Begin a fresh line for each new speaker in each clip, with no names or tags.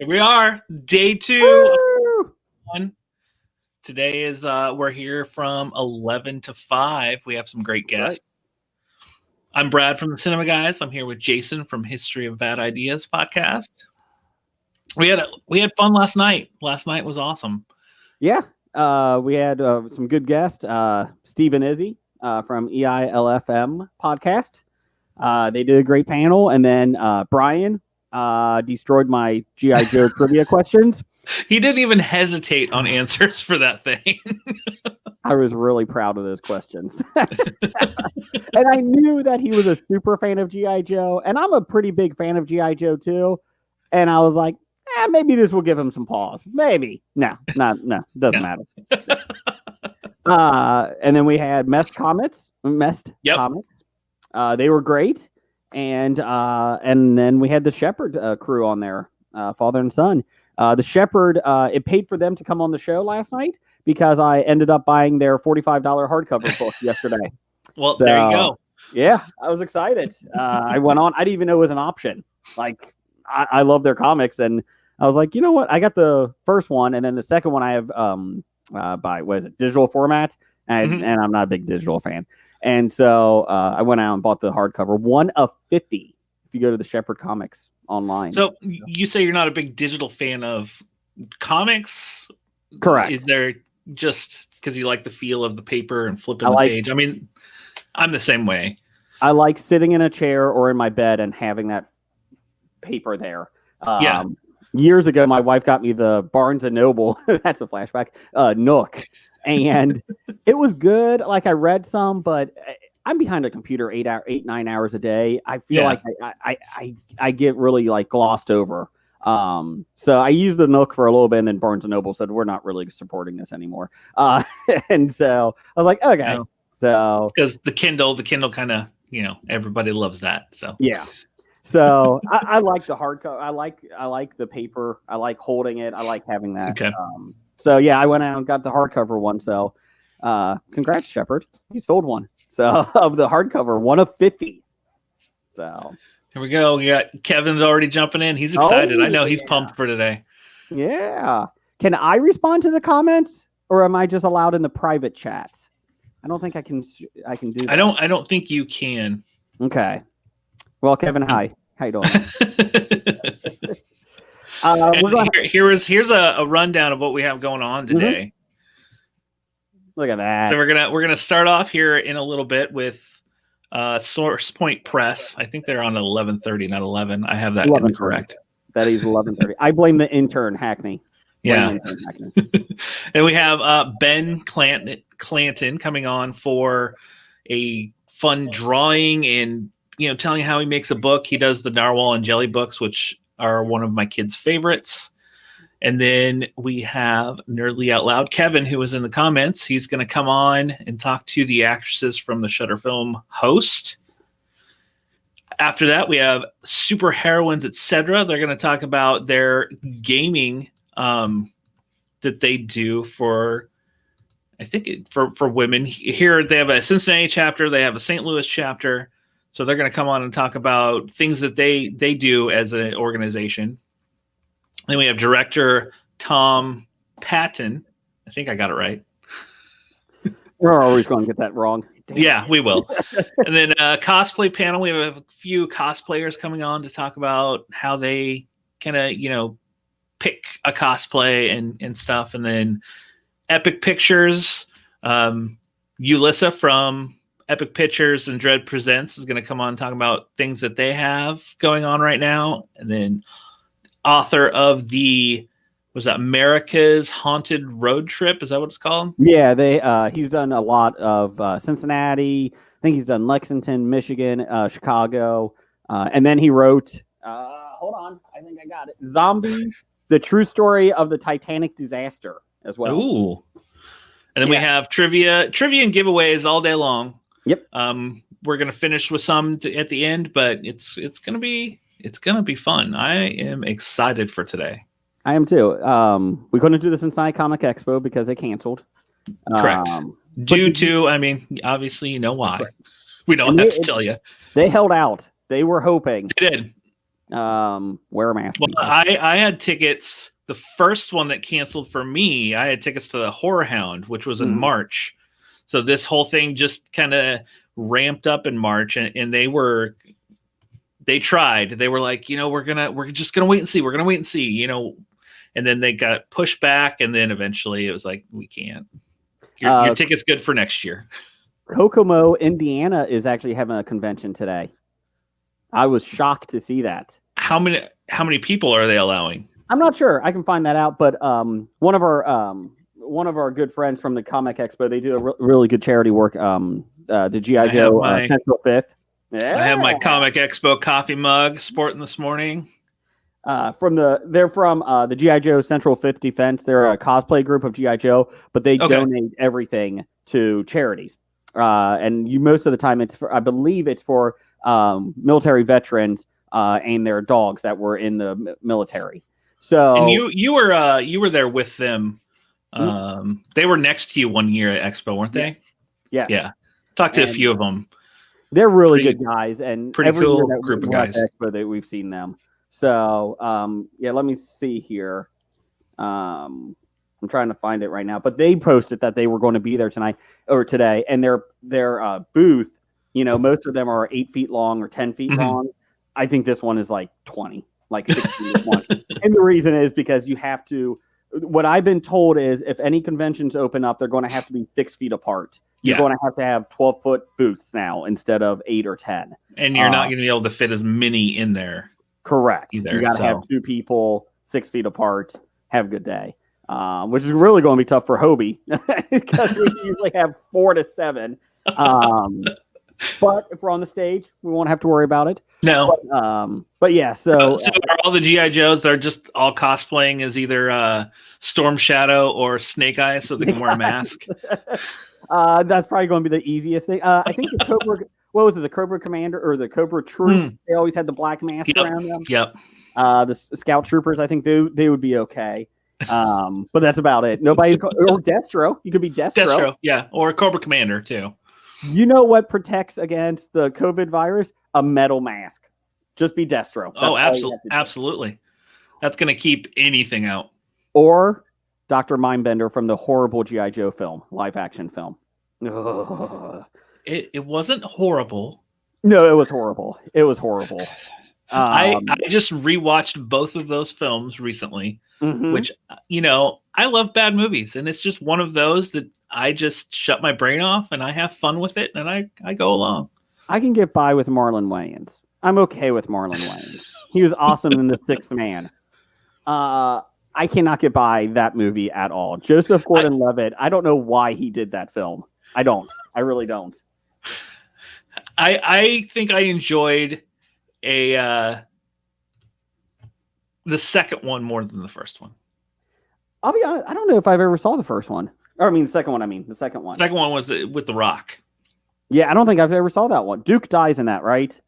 Here we are, day 2.
Woo!
Today is we're here from 11 to 5. We have some great guests. Right. I'm Brad from the Cinema Guys. I'm here with Jason from History of Bad Ideas podcast. We had fun last night. Last night was awesome.
Yeah, we had some good guests. Steve and Izzy from EILFM podcast. They did a great panel, and then Brian destroyed my G.I. Joe trivia questions.
He didn't even hesitate on answers for that thing.
I was really proud of those questions. And I knew that he was a super fan of G.I. Joe, and I'm a pretty big fan of G.I. Joe too. And I was like, maybe this will give him some pause. Maybe. No, doesn't matter. And then we had Mest Comics. They were great. And then we had the Shepherd crew on there, father and son. The Shepherd, it paid for them to come on the show last night because I ended up buying their $45 hardcover book yesterday.
Well, so, there you go.
Yeah, I was excited. I went on. I didn't even know it was an option. Like, I love their comics, and I was like, you know what? I got the first one, and then the second one I have by digital format, and I'm not a big digital fan. And so I went out and bought the hardcover, 1 of 50. If you go to the Shepherd Comics online.
So you say you're not a big digital fan of comics?
Correct.
Is there just because you like the feel of the paper and flipping the page? I mean, I'm the same way.
I like sitting in a chair or in my bed and having that paper there.
Yeah.
Years ago, my wife got me the Barnes & Noble. That's a flashback. Nook. And it was good. Like, I read some, but I'm behind a computer 9 hours a day. I feel like I get really like glossed over. So I used the Nook for a little bit, and then Barnes & Noble said, we're not really supporting this anymore. And so I was like, okay. No. So
because the Kindle kind of, everybody loves that. So
yeah. So I like the hardcover. I like the paper. I like holding it. I like having that.
Okay.
So yeah, I went out and got the hardcover one. So congrats, Shepherd. You sold one. So of the hardcover, 1 of 50. So
here we go. We got Kevin's already jumping in. He's excited. I know he's pumped for today.
Yeah. Can I respond to the comments, or am I just allowed in the private chats? I don't think I can do that.
I don't think you can.
Okay. Well, Kevin, hi. How you doing?
Here's a rundown of what we have going on today.
Look at that.
So we're gonna start off here in a little bit with Source Point Press. I think they're on 11:30, not 11. I have that incorrect.
That is 11:30. I blame the intern Hackney.
And we have Ben Clanton coming on for a fun drawing and telling how he makes a book. He does the Narwhal and Jelly books, which are one of my kids' favorites. And then we have Nerdly Out Loud Kevin, who was in the comments. He's going to come on and talk to the actresses from the Shudder film Host. After that, we have Super Heroines Etc. They're going to talk about their gaming that they do for, I think, for women. Here they have a Cincinnati chapter. They have a St. Louis chapter. So they're going to come on and talk about things that they do as an organization. Then we have director Tom Paton. I think I got it right.
We're always going to get that wrong.
Damn. Yeah, we will. And then cosplay panel. We have a few cosplayers coming on to talk about how they kind of, pick a cosplay and stuff. And then Epic Pictures, Yulissa from Epic Pictures and Dread Presents is going to come on and talk about things that they have going on right now. And then author of America's Haunted Road Trip. Is that what it's called?
Yeah, he's done a lot of Cincinnati. I think he's done Lexington, Michigan, Chicago. And then he wrote, hold on, I think I got it. Zombie, the true story of the Titanic disaster as well.
Ooh. And then we have trivia and giveaways all day long.
Yep.
We're going to finish with some at the end, but it's going to be fun. I am excited for today.
I am too. We couldn't do the Cincinnati Comic Expo because they canceled.
Correct. Due to, obviously, why. We don't have to tell you.
They held out. They were hoping.
They did.
Wear a mask.
Well,
people.
I had tickets. The first one that canceled for me, I had tickets to the Horror Hound, which was in March. So this whole thing just kind of ramped up in March, and they tried. They were like, we're just gonna wait and see. We're gonna wait and see, and then they got pushed back, and then eventually it was like, we can't. Your ticket's good for next year.
Kokomo, Indiana is actually having a convention today. I was shocked to see that.
How many people are they allowing?
I'm not sure. I can find that out. But one of our good friends from the Comic Expo, they do a really good charity work. The GI Joe Central Fifth. Yeah.
I have my Comic Expo coffee mug sporting this morning.
They're from the GI Joe Central Fifth Defense. They're a cosplay group of GI Joe, but they donate everything to charities. And most of the time I believe it's for military veterans and their dogs that were in the military. So
and you were there with them. They were next to you one year at Expo, weren't they? Yeah. Talked to a few of them.
They're really good guys, and
pretty cool group of guys.
Expo that we've seen them. So let me see here. I'm trying to find it right now, but they posted that they were going to be there tonight or today, and their booth. Most of them are 8 feet long or 10 feet long. I think this one is like 20, like 6 feet long. And the reason is because you have to. What I've been told is if any conventions open up, they're going to have to be 6 feet apart. You're going to have 12-foot booths now instead of 8 or 10.
And you're not going to be able to fit as many in there.
Correct. Either, you got to have 2 people 6 feet apart. Have a good day. Which is really going to be tough for Hobie because we usually have 4 to 7. But if we're on the stage, we won't have to worry about it.
No.
But yeah, so
are all the GI Joes, they're just all cosplaying as either Storm Shadow or Snake Eyes, so they can wear a mask.
That's probably going to be the easiest thing. I think the Cobra. What was it? The Cobra Commander or the Cobra Troop? They always had the black mask around them.
Yep.
The Scout Troopers, I think they would be okay. But that's about it. Nobody's or Destro. You could be Destro.
Yeah, or Cobra Commander too.
You know what protects against the COVID virus? A metal mask. Just be Destro.
Absolutely. That's going to keep anything out.
Or Dr. Mindbender from the horrible G.I. Joe film, live action film. Ugh.
It wasn't horrible.
No, it was horrible. It was horrible.
I just rewatched both of those films recently, which, I love bad movies. And it's just one of those that I just shut my brain off and I have fun with it. And I go along.
I can get by with Marlon Wayans. I'm okay with Marlon Wayans. He was awesome in The Sixth Man. I cannot get by that movie at all. Joseph Gordon-Levitt, I don't know why he did that film. I don't. I really don't.
I think I enjoyed the second one more than the first one.
I'll be honest. I don't know if I've ever saw the first one. Or the second one. The second one.
The second one was with The Rock.
Yeah, I don't think I've ever saw that one. Duke dies in that, right?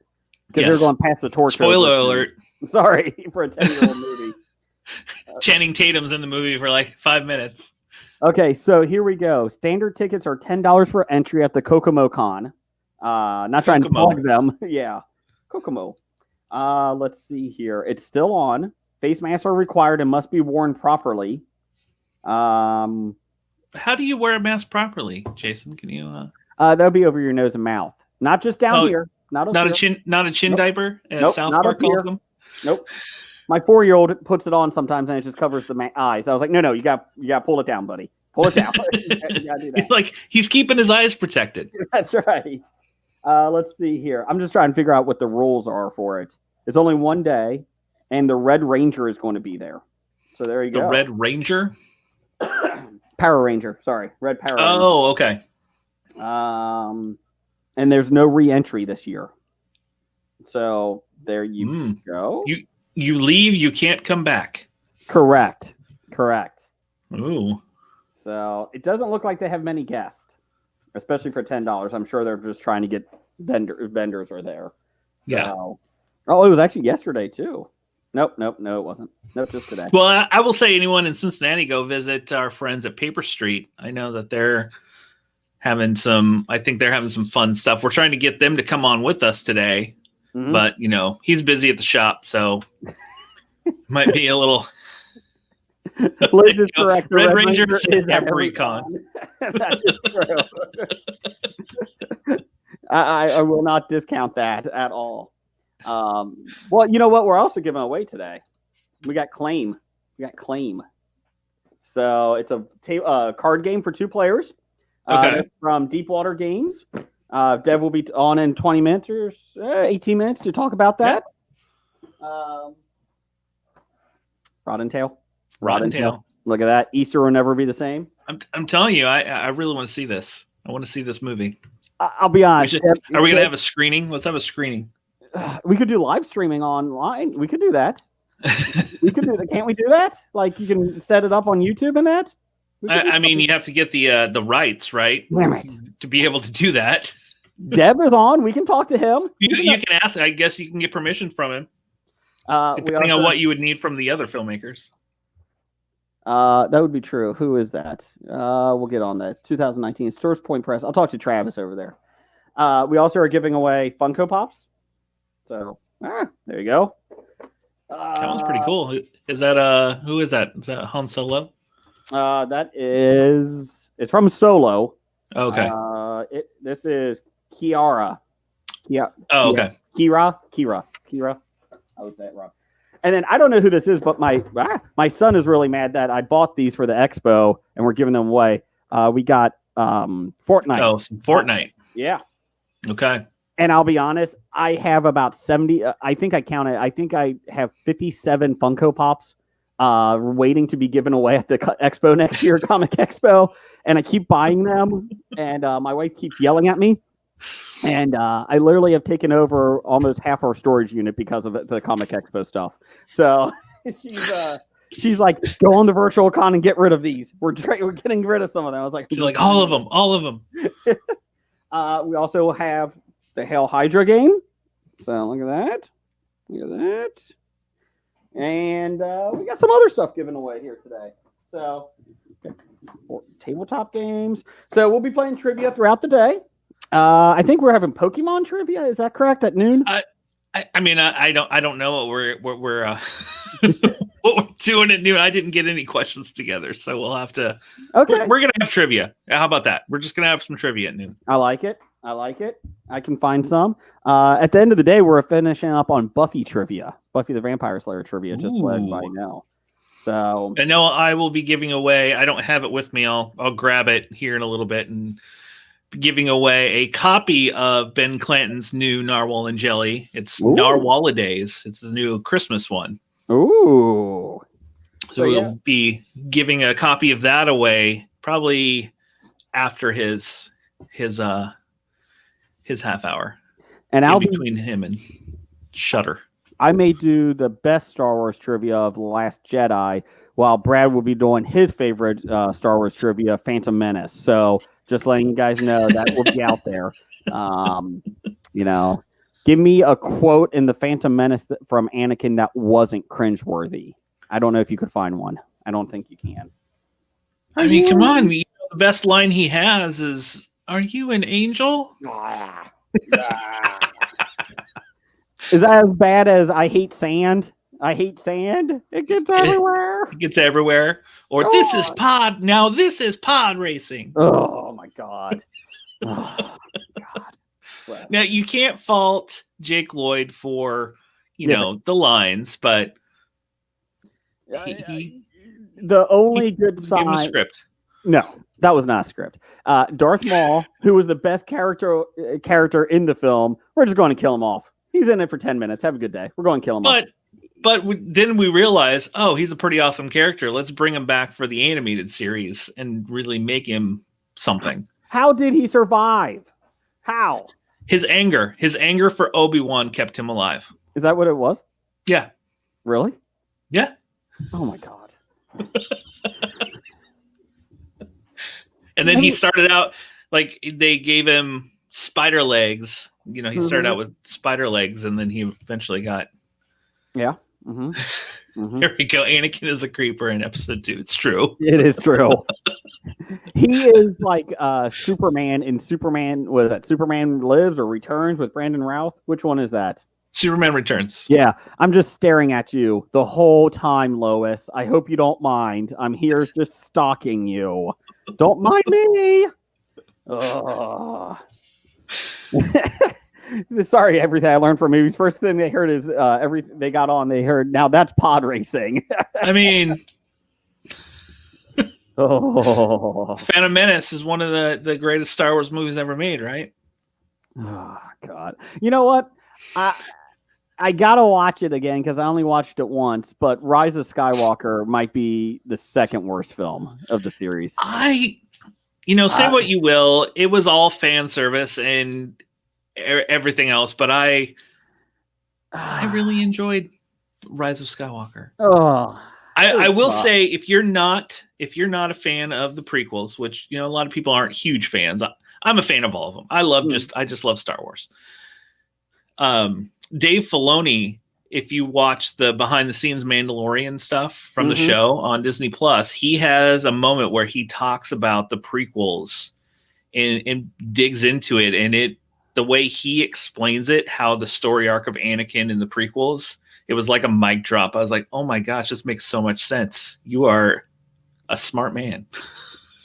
Because they're going past the torch.
Spoiler alert.
Sorry for a 10-year-old movie.
Channing Tatum's in the movie for like 5 minutes.
Okay, so here we go. Standard tickets are $10 for entry at the Kokomo Con. Not trying to plug them. Yeah, Kokomo. Let's see here. It's still on. Face masks are required and must be worn properly.
How do you wear a mask properly, Jason? Can you?
That'll be over your nose and mouth, not just down here. Not
a chin diaper, as South Park calls them.
Nope. My 4-year-old puts it on sometimes, and it just covers the eyes. I was like, no, you got to pull it down, buddy. Pull it down. You gotta do that.
Like he's keeping his eyes protected.
That's right. Let's see here. I'm just trying to figure out what the rules are for it. It's only one day, and the Red Ranger is going to be there. So there you go.
The Red Ranger?
Power Ranger. Sorry. Red Power Ranger.
Oh, okay.
And there's no re-entry this year. So there you go.
You leave, you can't come back.
Correct.
Ooh.
So it doesn't look like they have many guests, especially for $10. I'm sure they're just trying to get vendors are there. So,
yeah.
Oh, it was actually yesterday too. Nope, it wasn't. Nope, just today.
Well, I will say anyone in Cincinnati, go visit our friends at Paper Street. I know that they're having some fun stuff. We're trying to get them to come on with us today. but he's busy at the shop, so might be a little.
Liz is correct.
Red Ranger is at every con.
That is true. I will not discount that at all. Well, you know what? We're also giving away today. We got Claim. So it's a card game for 2 players.
Okay.
From Deepwater Games. Dev will be on in 20 minutes or 18 minutes to talk about that. Rod and Tail. Look at that. Easter will never be the same.
I'm telling you, I really want to see this. I want to see this movie.
I'll be honest.
Are we going to have a screening? Let's have a screening.
We could do live streaming online. We could do that. We could do that. Can't we do that? Like you can set it up on YouTube and that?
I mean, you have to get the rights, right?
Right.
To be able to do that.
Deb is on. We can talk to him.
You can ask. I guess you can get permission from him. Depending on what you would need from the other filmmakers.
That would be true. Who is that? We'll get on that. It's 2019 Source Point Press. I'll talk to Travis over there. We also are giving away Funko Pops. So there you go.
That one's pretty cool. Is that who is that? Is that Han Solo?
It's from Solo.
Okay.
This is Kiara. Yeah.
Oh, okay.
Kira. I would say it wrong. And then I don't know who this is, but my son is really mad that I bought these for the expo and we're giving them away. We got Fortnite.
Oh, some Fortnite.
Yeah.
Okay.
And I'll be honest, I have about 70. I think I have 57 Funko Pops waiting to be given away at the expo next year, Comic Expo. And I keep buying them. And my wife keeps yelling at me. And I literally have taken over almost half our storage unit because of the Comic Expo stuff. So she's like, go on the virtual con and get rid of these. We're getting rid of some of them. I was like,
she's like, all of them.
We also have the Hail Hydra game. So look at that. And we got some other stuff given away here today. So tabletop games. So we'll be playing trivia throughout the day. I think we're having Pokemon trivia. Is that correct at noon?
I mean, I don't know what we're what we're doing at noon. I didn't get any questions together, so we'll have to.
Okay,
we're gonna have trivia. How about that? We're just gonna have some trivia at noon.
I like it. I can find some. At the end of the day, we're finishing up on Buffy trivia. Buffy the Vampire Slayer trivia, just led by Nell. So
I know I will be giving away. I don't have it with me. I'll grab it here in a little bit and giving away a copy of Ben Clanton's new Narwhal and Jelly. It's Narwhalidays. It's the new Christmas one.
Ooh.
So we'll be giving a copy of that away probably after his half hour.
And I'll be
between him and Shudder.
I may do the best Star Wars trivia of The Last Jedi, while Brad will be doing his favorite Star Wars trivia, Phantom Menace. So just letting you guys know that will be out there. Give me a quote in the Phantom Menace from Anakin that wasn't cringeworthy. I don't know if you could find one. I don't think you can.
I mean, come on. The best line he has is, "Are you an angel?"
Is that as bad as "I hate sand"? I hate sand. It gets everywhere.
It gets everywhere. Or this is pod. Now this is pod racing.
Oh my god. Oh my god. Well,
now you can't fault Jake Lloyd for the lines, but
the only good sign.
Give him a script.
No, that was not a script. Darth Maul, who was the best character in the film, we're just going to kill him off. He's in it for 10 minutes. Have a good day. We're going to kill him off.
But then we realize, he's a pretty awesome character. Let's bring him back for the animated series and really make him something.
How did he survive? How?
His anger for Obi-Wan kept him alive.
Is that what it was?
Yeah.
Really?
Yeah.
Oh my god.
And then he started out like they gave him spider legs. He started out with spider legs, and then he eventually got. Yeah. Mm-hmm. Mm-hmm. Here we go. Anakin is a creeper in episode 2. It's true.
It is true. He is like Superman in Superman. Was that Superman Lives or Returns with Brandon Routh? Which one is that?
Superman Returns.
Yeah, I'm just staring at you the whole time, Lois. I hope you don't mind. I'm here just stalking you. Don't mind me. Ugh. Sorry, everything I learned from movies. First thing they heard is they got on. They heard now that's pod racing.
I mean, Phantom Menace is one of the greatest Star Wars movies ever made, right?
Oh God! You know what? I gotta watch it again because I only watched it once. But Rise of Skywalker might be the second worst film of the series.
Say what you will, it was all fan service and everything else, but I really enjoyed Rise of Skywalker.
Oh,
I will say if you're not a fan of the prequels, which a lot of people aren't huge fans, I'm a fan of all of them. I just love Star Wars. Dave Filoni, if you watch the behind the scenes Mandalorian stuff from the show on Disney Plus, he has a moment where he talks about the prequels and digs into it, and the way he explains it, how the story arc of Anakin in the prequels, it was like a mic drop. I was like, oh my gosh, this makes so much sense. You are a smart man.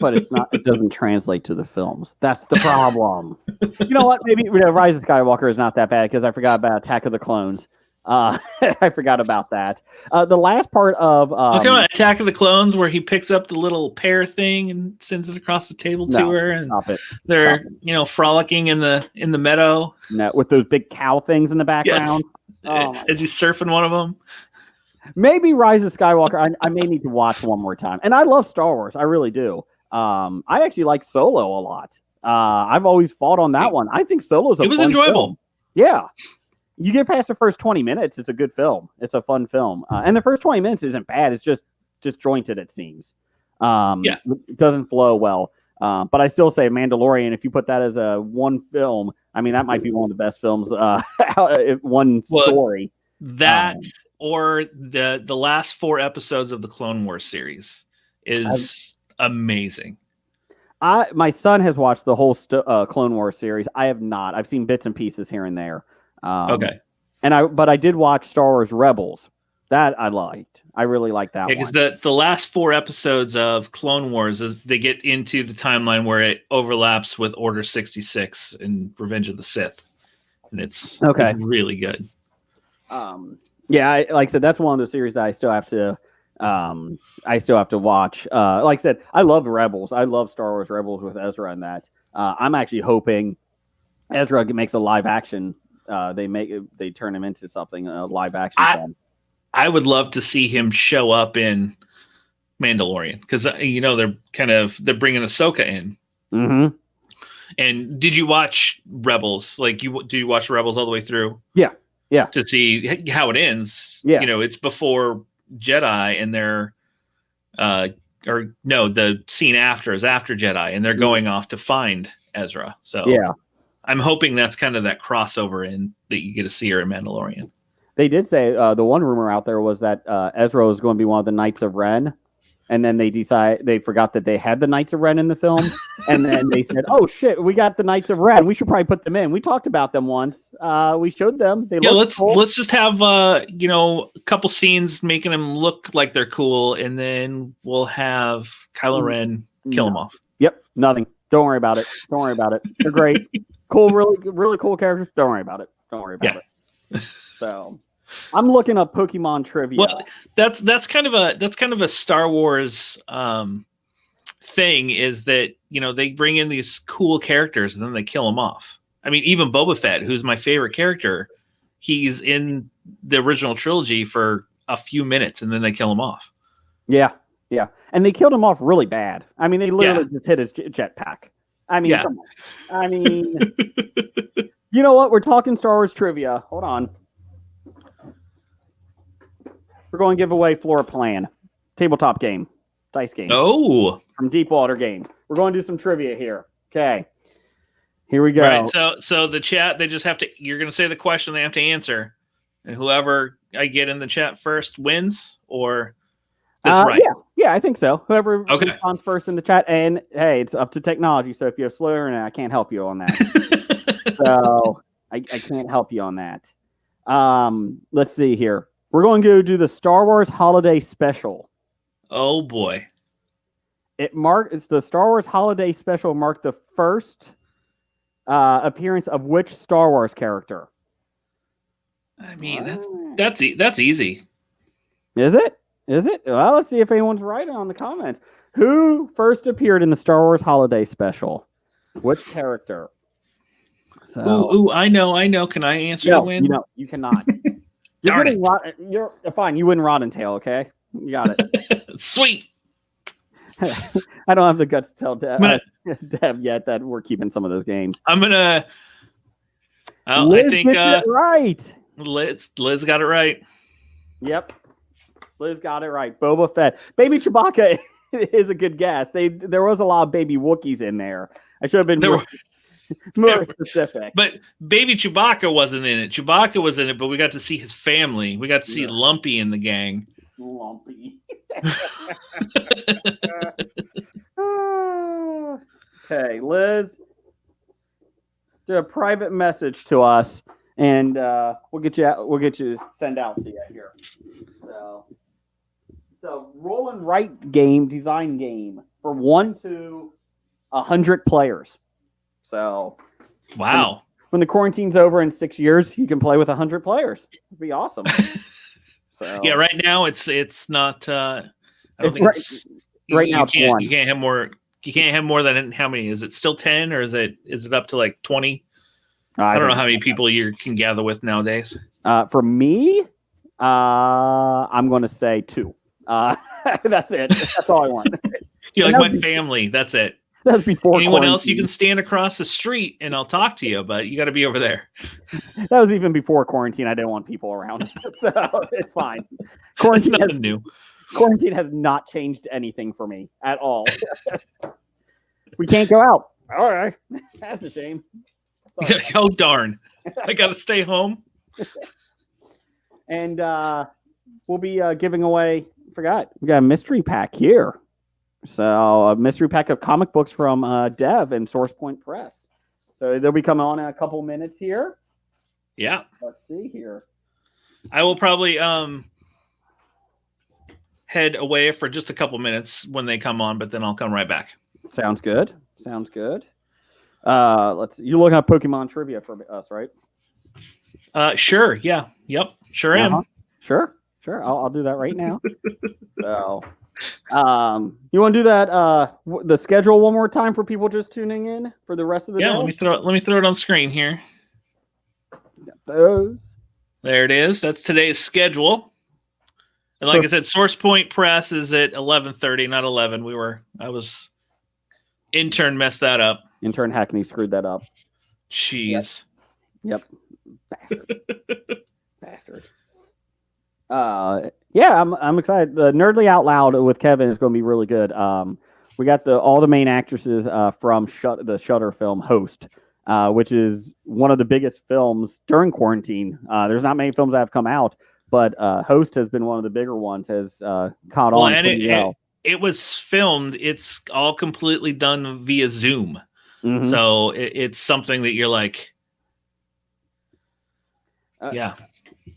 But it doesn't translate to the films. That's the problem. You know what? Maybe Rise of Skywalker is not that bad because I forgot about Attack of the Clones. I forgot about that. The last part of
Attack of the Clones, where he picks up the little pear thing and sends it across the table to her, and they're frolicking in the meadow.
No, with those big cow things in the background.
Yes. As he's surfing one of them.
Maybe Rise of Skywalker. I may need to watch one more time. And I love Star Wars. I really do. I actually like Solo a lot. I've always fought on that one. I think Solo's a fun
enjoyable.
Film. Yeah. You get past the first 20 minutes, it's a good film. It's a fun film. And the first 20 minutes isn't bad. It's just disjointed, it seems. It doesn't flow well. But I still say Mandalorian, if you put that as a one film, I mean, that might be one of the best films, story.
That or the last 4 episodes of the Clone Wars series is amazing.
My son has watched the whole Clone Wars series. I have not. I've seen bits and pieces here and there.
Okay.
But I did watch Star Wars Rebels. That I liked. I really liked that one.
Because the last 4 episodes of Clone Wars they get into the timeline where it overlaps with Order 66 and Revenge of the Sith, and it's really good.
Like I said, that's one of the series that I still have to watch. Like I said, I love Rebels. I love Star Wars Rebels with Ezra and that. I'm actually hoping Ezra makes a live action. They turn him into something live action film.
I would love to see him show up in Mandalorian because they're bringing Ahsoka in.
Mm-hmm.
And did you watch Rebels? Do you watch Rebels all the way through?
Yeah.
To see how it ends.
Yeah.
It's before Jedi, and the scene after is after Jedi, and they're going off to find Ezra. So I'm hoping that's kind of that crossover in that you get to see her in Mandalorian.
They did say the one rumor out there was that Ezra was going to be one of the Knights of Ren, and then they forgot that they had the Knights of Ren in the film, and then they said, "Oh shit, we got the Knights of Ren. We should probably put them in. We talked about them once. We showed them.
Let's just have a couple scenes making them look like they're cool, and then we'll have Kylo Ren kill them off."
Yep, nothing. Don't worry about it. They're great, cool, really, really cool characters. Don't worry about it. it. So, I'm looking up Pokemon trivia.
Well, that's kind of a Star Wars thing, is that they bring in these cool characters and then they kill them off. I mean, even Boba Fett, who's my favorite character, he's in the original trilogy for a few minutes and then they kill him off.
Yeah, and they killed him off really bad. I mean, they literally just hit his jetpack. I mean, come on. I mean, you know what? We're talking Star Wars trivia. Hold on. We're going to give away Floor Plan, tabletop game, dice game.
Oh,
from Deepwater Games. We're going to do some trivia here. Okay, here we go.
Right. So the chat, they just have to. You're going to say the question, they have to answer, and whoever I get in the chat first wins. Or that's right.
Yeah, I think so. Whoever responds first in the chat, and hey, it's up to technology. So if you have slow internet, I can't help you on that. So I can't help you on that. Let's see here. We're going to go do the Star Wars Holiday Special.
Oh boy.
It's the Star Wars Holiday Special marked the first appearance of which Star Wars character?
I mean, that's easy.
Is it? Well, let's see if anyone's right on the comments. Who first appeared in the Star Wars Holiday Special? Which character?
So, I know. Can I answer to win?
You cannot. You're fine. You win Rod and Tail, okay? You got it.
Sweet.
I don't have the guts to tell Deb yet that we're keeping some of those games.
I'm gonna.
I think it right.
Liz got it right.
Yep, Liz got it right. Boba Fett, Baby Chewbacca is a good guess. There was a lot of baby Wookiees in there. I should have been more specific.
But Baby Chewbacca wasn't in it. Chewbacca was in it, but we got to see his family. We got to see Lumpy in the gang.
Lumpy. Okay, Liz, do a private message to us, and we'll get you send out to you here. So, it's a roll and write game, design game for 1 to 100 players. So,
wow.
When the quarantine's over in 6 years, you can play with 100 players. It'd be awesome. So
yeah, right now it's not. I don't think it's
right now.
You can't have more. You can't have more than how many? Is it still 10 or is it up to like 20? I don't know how many people you can gather with nowadays.
For me, I'm going to say 2. That's it. That's all I want.
You're like my family. That's it.
That's before
anyone
quarantine.
else. You can stand across the street and I'll talk to you, but you got to be over there.
That was even before quarantine. I didn't want people around, so it's fine. Quarantine
it's nothing new.
Quarantine has not changed anything for me at all. We can't go out. All right, that's a shame.
Oh darn! I got to stay home.
And we'll be giving away. Forgot we got a mystery pack here. So a mystery pack of comic books from Dev and Source Point Press. So they'll be coming on in a couple minutes here.
Yeah.
Let's see here.
I will probably head away for just a couple minutes when they come on, but then I'll come right back.
Sounds good. You're looking at Pokemon trivia for us, right?
Sure. Yeah. Yep. Sure am.
Sure. I'll do that right now. So, you want to do that? The schedule one more time for people just tuning in for the rest of the day.
Yeah. Let me throw it on screen here.
Got those.
There it is. That's today's schedule. And like I said, Source Point Press is at 11:30, not 11. Intern messed that up.
Intern Hackney screwed that up.
Jeez.
Yep. Bastard. Yeah, I'm excited. The Nerdly Out Loud with Kevin is going to be really good. We got all the main actresses from the Shudder film Host, which is one of the biggest films during quarantine. There's not many films that have come out, but Host has been one of the bigger ones. Has caught on pretty well.
It was filmed. It's all completely done via Zoom.
Mm-hmm.
So it's something that you're like, yeah.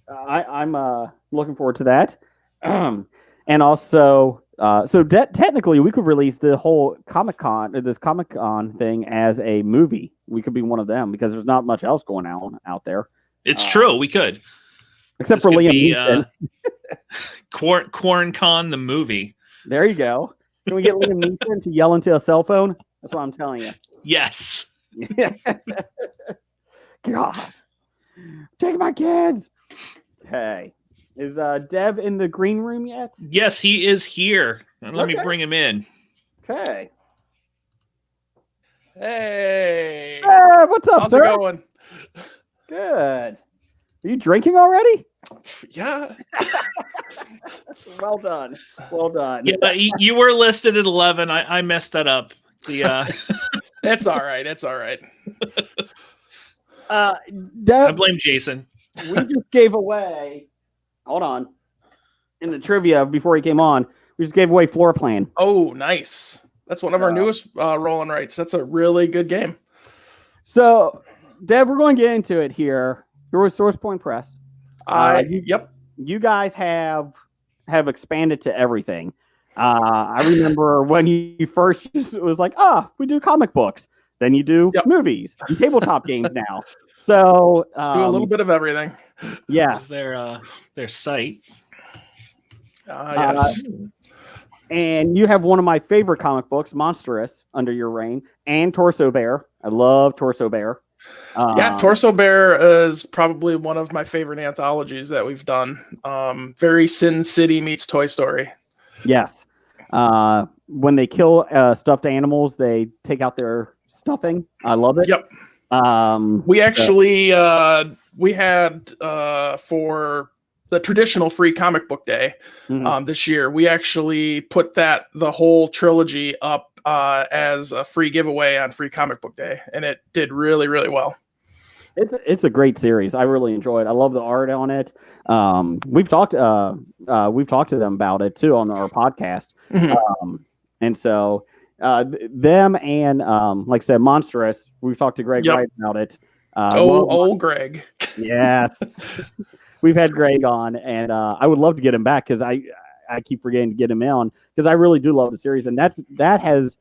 I'm looking forward to that. And also, technically, we could release the whole Comic Con thing as a movie. We could be one of them because there's not much else going on out there.
It's true. We could.
Except for Liam Neeson.
QuaranCon the movie.
There you go. Can we get Liam Neeson to yell into a cell phone? That's what I'm telling you.
Yes.
God. Take my kids. Hey. Is Dev in the green room yet?
Yes, he is here. Let me bring him in.
Okay.
Hey.
What's up,
How's
sir?
it going?
Good. Are you drinking already?
Yeah.
Well done.
Yeah, you were listed at 11. I messed that up.
It's all right.
Dev,
I blame Jason.
We just gave away. Hold on. In the trivia before he came on, we just gave away Floor Plan.
Oh, nice. That's one of our newest roll and writes. That's a really good game.
So, Dev, we're going to get into it here. You're with Source Point Press.
Yep.
You guys have expanded to everything. I remember when you first it was like, we do comic books. Then you do movies and tabletop games now. So
do a little bit of everything.
Yes.
Their site.
Yes.
And you have one of my favorite comic books, Monstrous, under your reign, and Torso Bear. I love Torso Bear.
Torso Bear is probably one of my favorite anthologies that we've done. Very Sin City meets Toy Story.
Yes. When they kill stuffed animals, they take out their stuffing. I love it.
Yep. We actually we had for the traditional free comic book day this year, we actually put the whole trilogy up as a free giveaway on free comic book day, and it did really, really well.
It's a great series. I really enjoy it. I love the art on it. We've talked to them about it too on our podcast. And so them and like I said, Monstrous, we've talked to Greg Wright about it.
Old Greg.
Yes. We've had Greg on, and I would love to get him back because I keep forgetting to get him on because I really do love the series, and that has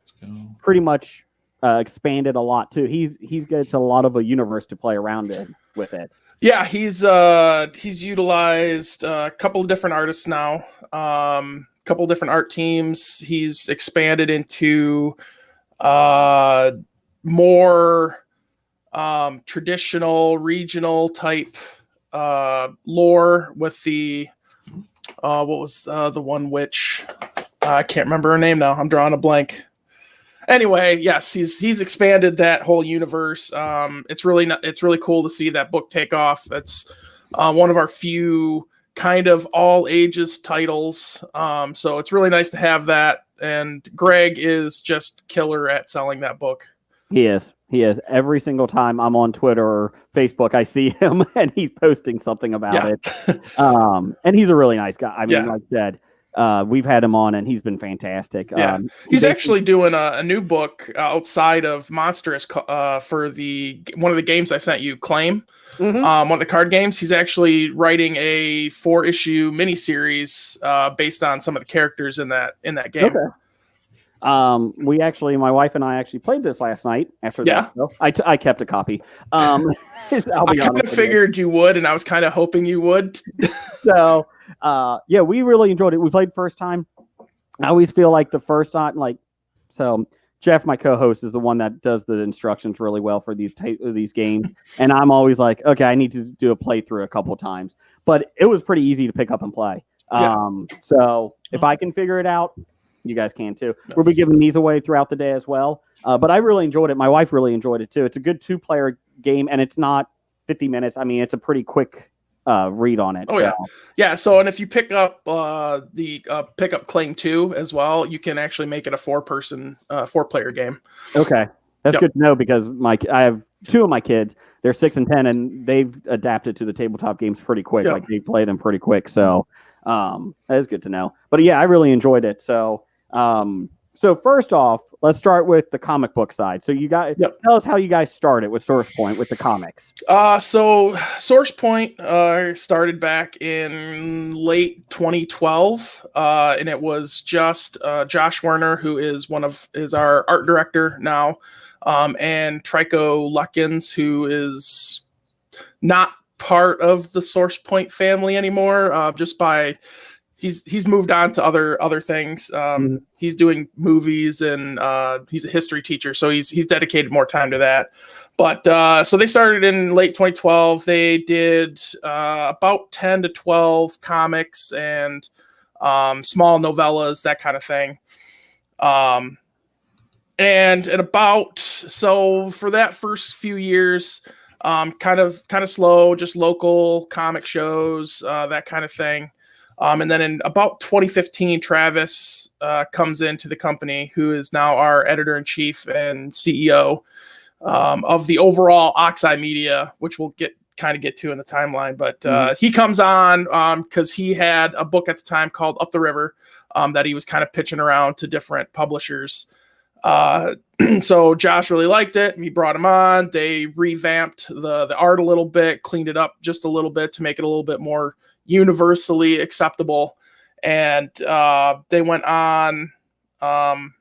pretty much expanded a lot too. He's gets a lot of a universe to play around with it.
Yeah, he's utilized a couple of different artists now, couple of different art teams. He's expanded into more traditional regional type lore with the what was the one witch? I can't remember her name now. I'm drawing a blank. Anyway, yes, he's expanded that whole universe. It's really cool to see that book take off. It's one of our few kind of all ages titles. So it's really nice to have that. And Greg is just killer at selling that book.
He is. Every single time I'm on Twitter or Facebook, I see him and he's posting something about it. And he's a really nice guy. I mean, like I said, we've had him on and he's been fantastic.
He's actually doing a new book outside of Monstrous for one of the games I sent you, Claim. One of the card games. He's actually writing a 4-issue miniseries based on some of the characters in that game.
Okay. My wife and I actually played this last night after that. So I kept a copy. I
kind of figured you would, and I was kind of hoping you would.
So, we really enjoyed it. We played first time. I always feel like the first time, Jeff, my co-host, is the one that does the instructions really well for these games. And I'm always like, okay, I need to do a playthrough a couple times. But it was pretty easy to pick up and play. So if I can figure it out, you guys can too. We'll be giving these away throughout the day as well. But I really enjoyed it. My wife really enjoyed it too. It's a good 2-player game, and it's not 50 minutes. I mean, it's a pretty quick read on it.
So and if you pick up pick up Claim 2 as well, you can actually make it a 4-player game.
Okay, that's good to know because I have 2 of my kids. They're 6 and 10, and they've adapted to the tabletop games pretty quick. Like they play them pretty quick. So that is good to know. But yeah, I really enjoyed it. So first off, let's start with the comic book side. So you guys tell us how you guys started with Source Point with the comics.
So Source Point started back in late 2012, and it was just Josh Werner, who is our art director now, and Trico Luckins, who is not part of the Source Point family anymore, just by he's moved on to other things. He's doing movies, and he's a history teacher, so he's dedicated more time to that. But so they started in late 2012. They did about 10 to 12 comics and small novellas, that kind of thing. And so for that first few years, kind of slow, just local comic shows, that kind of thing. And then in about 2015, Travis comes into the company, who is now our editor-in-chief and CEO of the overall Oxeye Media, which we'll get to in the timeline. But he comes on because he had a book at the time called Up the River that he was kind of pitching around to different publishers. So Josh really liked it. We brought him on. They revamped the art a little bit, cleaned it up just a little bit to make it a little bit more universally acceptable. And they went on, kind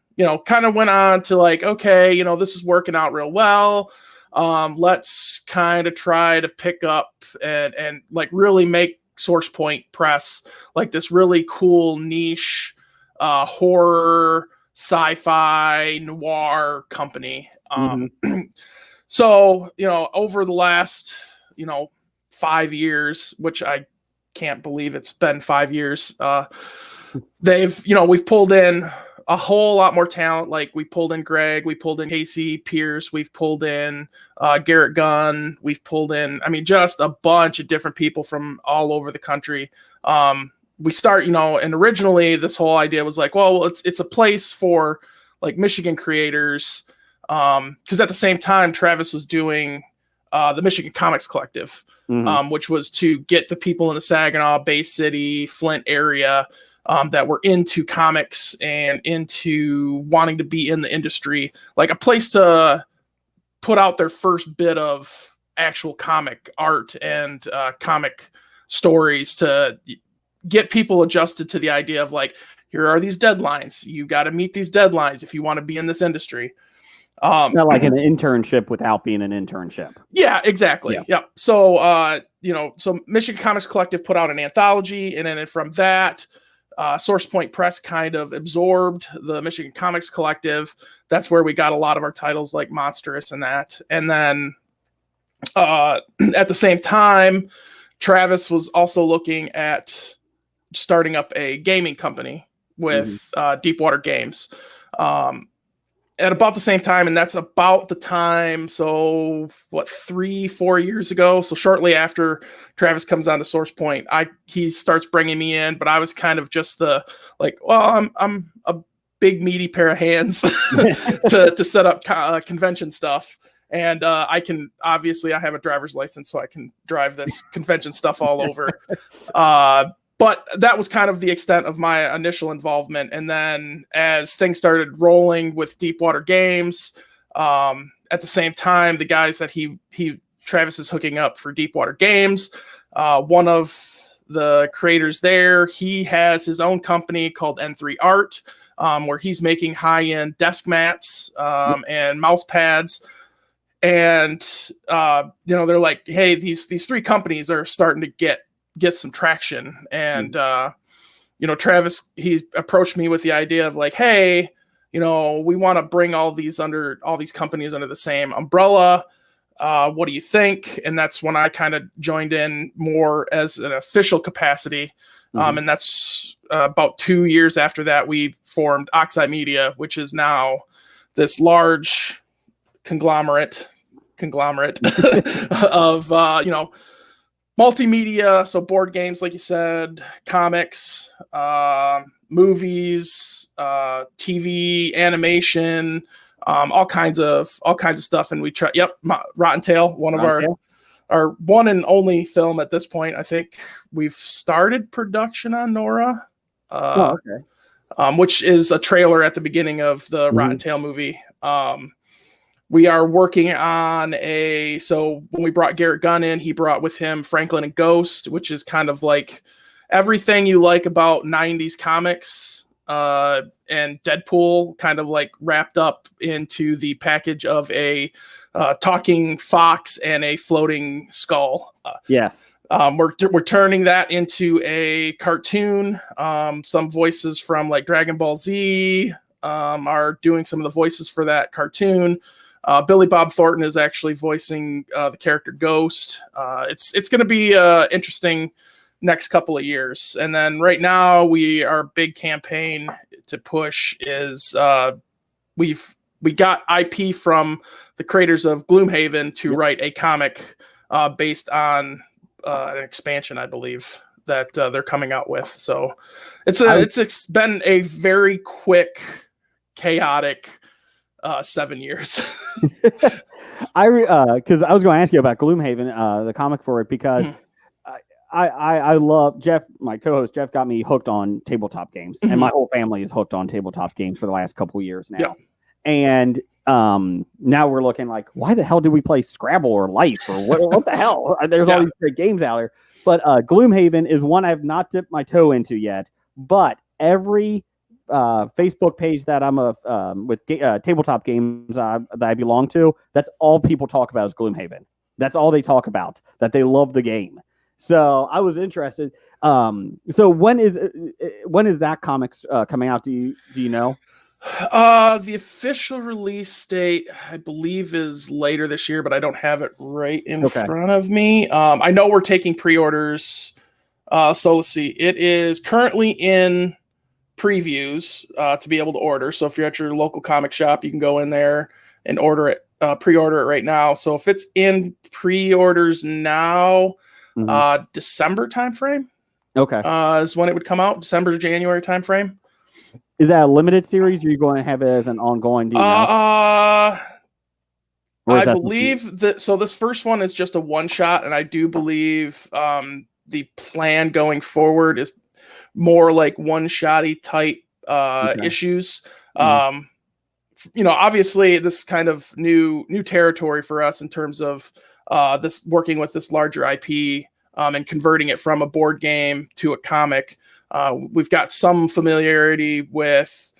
of went on to like, okay, this is working out real well. Let's kind of try to pick up and like really make Source Point Press like this really cool niche horror, sci-fi, noir company. So, over the last, 5 years, which I can't believe it's been 5 years, we've pulled in a whole lot more talent. Like we pulled in Greg, we pulled in Casey Pierce, we've pulled in Garrett Gunn, we've pulled in, just a bunch of different people from all over the country. We start, and originally this whole idea was like, well, it's a place for like Michigan creators. Because at the same time, Travis was doing the Michigan Comics Collective, which was to get the people in the Saginaw, Bay City, Flint area that were into comics and into wanting to be in the industry, like a place to put out their first bit of actual comic art and comic stories, to get people adjusted to the idea of like, here are these deadlines. You got to meet these deadlines if you want to be in this industry.
Not like an internship without being an internship.
Yeah, exactly. Yeah. So, so Michigan Comics Collective put out an anthology, and then from that, Source Point Press kind of absorbed the Michigan Comics Collective. That's where we got a lot of our titles like Monstrous and that. And then at the same time, Travis was also looking at starting up a gaming company with Deepwater Games. At about the same time, and that's about the time, so 3-4 years ago, so shortly after Travis comes on to Source Point, he starts bringing me in, but I was kind of just I'm a big meaty pair of hands to set up convention stuff. And I have a driver's license, so I can drive this convention stuff all over. But that was kind of the extent of my initial involvement. And then as things started rolling with Deepwater Games, at the same time, the guys that Travis is hooking up for Deepwater Games, one of the creators there, he has his own company called N3 Art, where he's making high-end desk mats and mouse pads. And, they're like, hey, these three companies are starting to get some traction. And Travis, he approached me with the idea of like, hey, we want to bring all these companies under the same umbrella. What do you think? And that's when I kind of joined in more as an official capacity. And that's about 2 years after that, we formed Oxide Media, which is now this large conglomerate of multimedia, so board games, like you said, comics, movies, TV, animation, all kinds of stuff. And we try. Yep, Rotten Tail, one of our one and only film at this point. I think we've started production on Nora, which is a trailer at the beginning of the Rotten Tail movie. We are working on so when we brought Garrett Gunn in, he brought with him Franklin and Ghost, which is kind of like everything you like about 90s comics and Deadpool, kind of like wrapped up into the package of a talking fox and a floating skull.
Yes.
We're turning that into a cartoon. Some voices from like Dragon Ball Z are doing some of the voices for that cartoon. Billy Bob Thornton is actually voicing the character Ghost. It's going to be interesting next couple of years. And then right now, our big campaign to push is we got IP from the creators of Gloomhaven to write a comic based on an expansion, I believe, that they're coming out with. So it's been a very quick, chaotic 7 years.
Because I was going to ask you about Gloomhaven, the comic for it, because I love Jeff, my co-host. Jeff got me hooked on tabletop games, and my whole family is hooked on tabletop games for the last couple of years now. And now we're looking like, why the hell did we play Scrabble or Life or what the hell? There's all these great games out there. But Gloomhaven is one I've not dipped my toe into yet. But every Facebook page that I'm with tabletop games that I belong to, that's all people talk about is Gloomhaven. That's all they talk about, that they love the game. So I was interested. So when is that comics coming out? Do you know?
The official release date, I believe, is later this year, but I don't have it right in front of me. I know we're taking pre-orders. So let's see. It is currently in previews to be able to order. So if you're at your local comic shop, you can go in there and order it, pre-order it right now. So if it's in pre-orders now, December timeframe, is when it would come out. December to January timeframe.
Is that a limited series, or are you going to have it as an ongoing? Do you know?
I believe that. So this first one is just a one shot, and I do believe the plan going forward is more like one shotty type issues. Obviously this is kind of new territory for us in terms of this working with this larger IP and converting it from a board game to a comic. We've got some familiarity with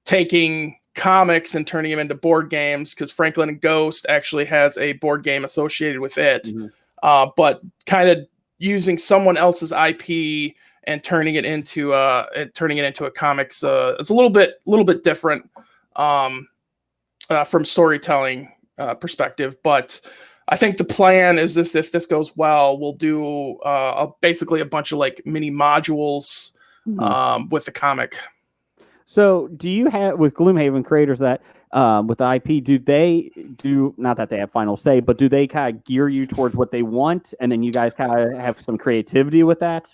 taking comics and turning them into board games, because Franklin and Ghost actually has a board game associated with it. But kind of using someone else's IP and turning it into a comics, it's a little bit different from storytelling perspective. But I think the plan is this: if this goes well, we'll do basically a bunch of like mini modules with the comic.
So do you have, with Gloomhaven creators that with the IP, do they do, not that they have final say, but do they kind of gear you towards what they want, and then you guys kind of have some creativity with that?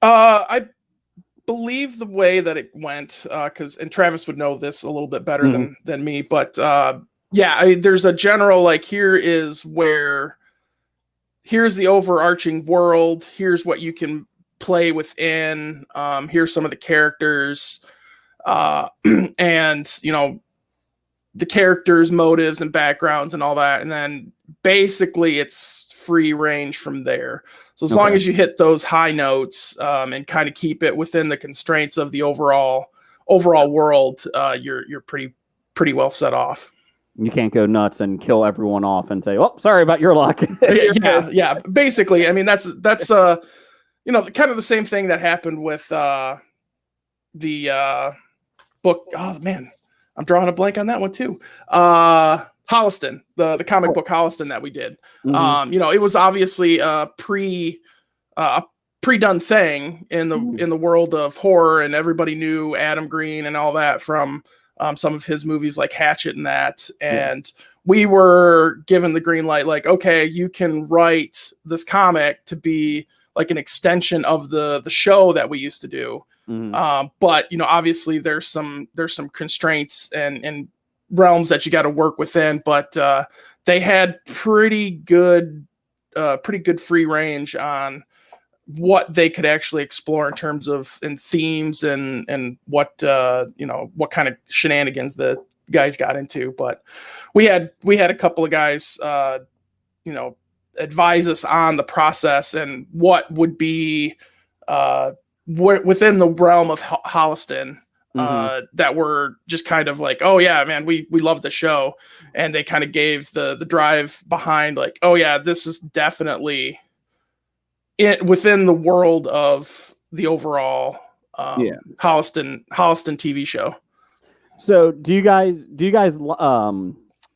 I
believe the way that it went, and Travis would know this a little bit better than me, but there's a general, like, here's the overarching world, here's what you can play within, here's some of the characters, and the characters' motives and backgrounds and all that, and then basically it's free range from there. So as long as you hit those high notes and kind of keep it within the constraints of the overall world, you're pretty well set off.
You can't go nuts and kill everyone off and say, "Oh, sorry about your luck."
yeah. Basically, I mean, that's kind of the same thing that happened with the book. Oh man, I'm drawing a blank on that one too. Holliston, the comic book Holliston that we did. It was obviously a pre-done thing in the world of horror, and everybody knew Adam Green and all that from some of his movies like Hatchet and that. And we were given the green light, like, okay, you can write this comic to be like an extension of the show that we used to do. But obviously there's some constraints and realms that you got to work within, but they had pretty good free range on what they could actually explore in terms of themes and what kind of shenanigans the guys got into. But we had a couple of guys advise us on the process and what would be within the realm of Holliston. That were just kind of like, oh yeah, man, we love the show, and they kind of gave the drive behind, like, oh yeah, this is definitely within the world of the overall Holliston TV show.
So do you guys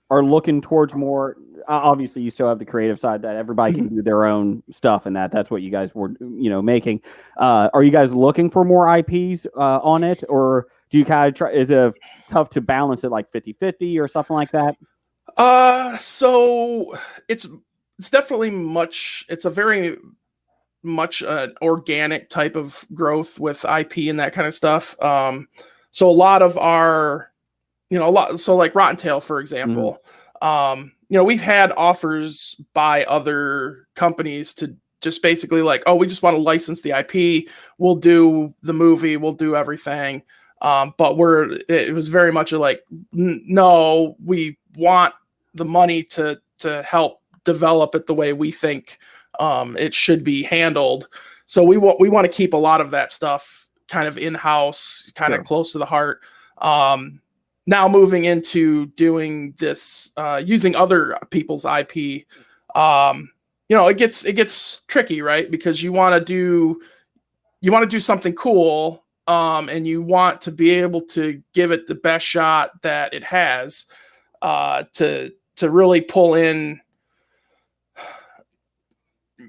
are looking towards more? Obviously, you still have the creative side that everybody can do their own stuff, and that's what you guys were making. Are you guys looking for more IPs on it, or do you kind of try? Is it tough to balance it like 50-50 or something like that?
So it's definitely it's a very much organic type of growth with IP and that kind of stuff. So a lot of our, so like Rotten Tail, for example, we've had offers by other companies to just basically like, oh, we just want to license the IP. We'll do the movie. We'll do everything. But it was very much like, no, we want the money to help develop it the way we think it should be handled. So we want to keep a lot of that stuff kind of in-house, kind of close to the heart. Now moving into doing this, using other people's IP, it gets tricky, right? Because you want to do something cool, and you want to be able to give it the best shot that it has, to really pull in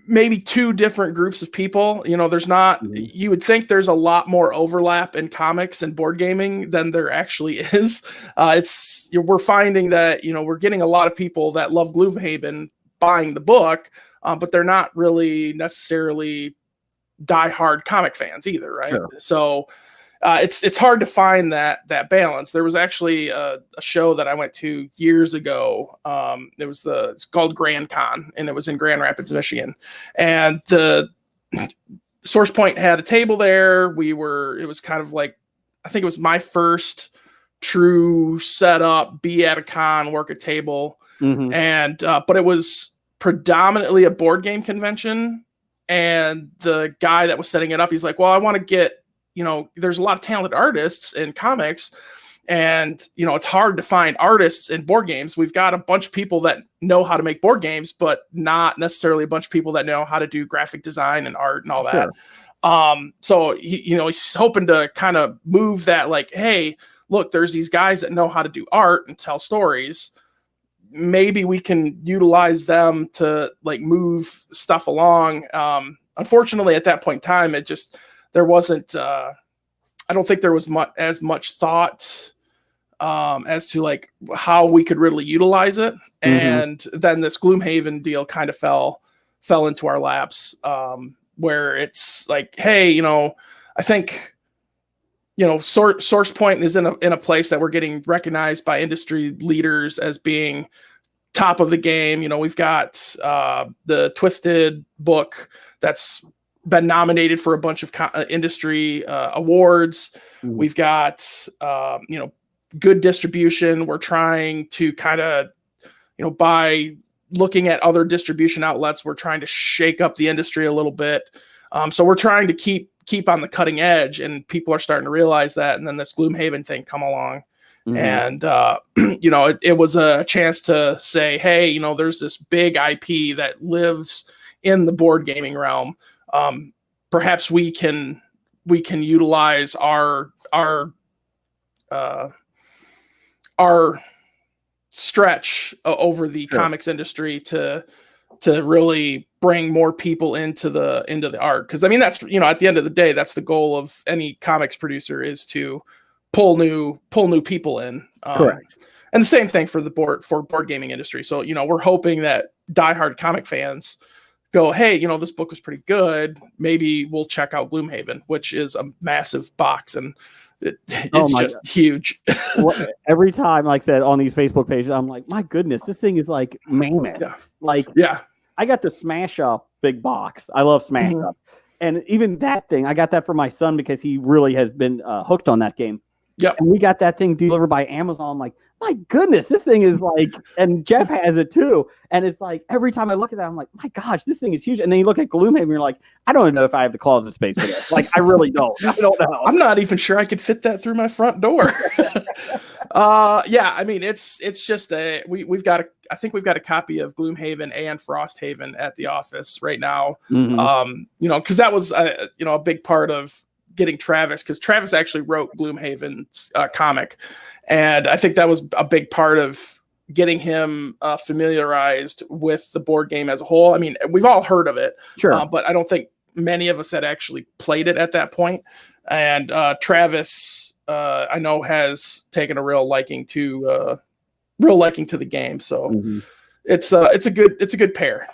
maybe two different groups of people. There's not, you would think there's a lot more overlap in comics and board gaming than there actually is. We're finding that, we're getting a lot of people that love Gloomhaven buying the book, but they're not really necessarily diehard comic fans either. Right. Sure. So, it's hard to find that balance. There was actually a show that I went to years ago. It's called QuaranCon, and it was in Grand Rapids, Michigan. And the Source Point had a table there. It was kind of like, I think it was my first true setup, be at a con, work a table. And, but it was predominantly a board game convention. And the guy that was setting it up, he's like, well, I want to get, there's a lot of talented artists in comics, and, it's hard to find artists in board games. We've got a bunch of people that know how to make board games, but not necessarily a bunch of people that know how to do graphic design and art and all that. Sure. So he's hoping to kind of move that, like, hey, look, there's these guys that know how to do art and tell stories. Maybe we can utilize them to like move stuff along. Unfortunately, at that point in time, there wasn't, I don't think there was as much thought as to like how we could really utilize it. And then this Gloomhaven deal kind of fell into our laps, where it's like, hey, I think, Source Point is in a place that we're getting recognized by industry leaders as being top of the game. We've got the Twisted book that's been nominated for a bunch of industry awards. We've got good distribution. We're trying to kind of, by looking at other distribution outlets, we're trying to shake up the industry a little bit. So we're trying to keep on the cutting edge, and people are starting to realize that. And then this Gloomhaven thing come along. And, it was a chance to say, hey, there's this big IP that lives in the board gaming realm. Perhaps we can utilize our stretch over the comics industry to really bring more people into the art. Cause I mean, that's, at the end of the day, that's the goal of any comics producer, is to pull new people in. Correct. And the same thing for board gaming industry. So, we're hoping that diehard comic fans go, hey, this book was pretty good. Maybe we'll check out Gloomhaven, which is a massive box, and it's just huge.
Every time, like I said, on these Facebook pages, I'm like, my goodness, this thing is like mammoth. Yeah. I got the Smash Up big box. I love Smash Up. And even that thing, I got that for my son because he really has been hooked on that game.
Yeah.
And we got that thing delivered by Amazon. I'm like, my goodness, this thing is like, and Jeff has it too. And it's like, every time I look at that, I'm like, my gosh, this thing is huge. And then you look at Gloomhaven, and you're like, I don't even know if I have the closet space for that. Like, I really don't. I don't know.
I'm not even sure I could fit that through my front door. Yeah, I mean, it's just I think we've got a copy of Gloomhaven and Frosthaven at the office right now. Because that was a big part of getting Travis, because Travis actually wrote Gloomhaven's comic, and I think that was a big part of getting him familiarized with the board game as a whole. I mean, we've all heard of it, sure, but I don't think many of us had actually played it at that point. And Travis, I know, has taken a real liking to the game. So it's a good pair.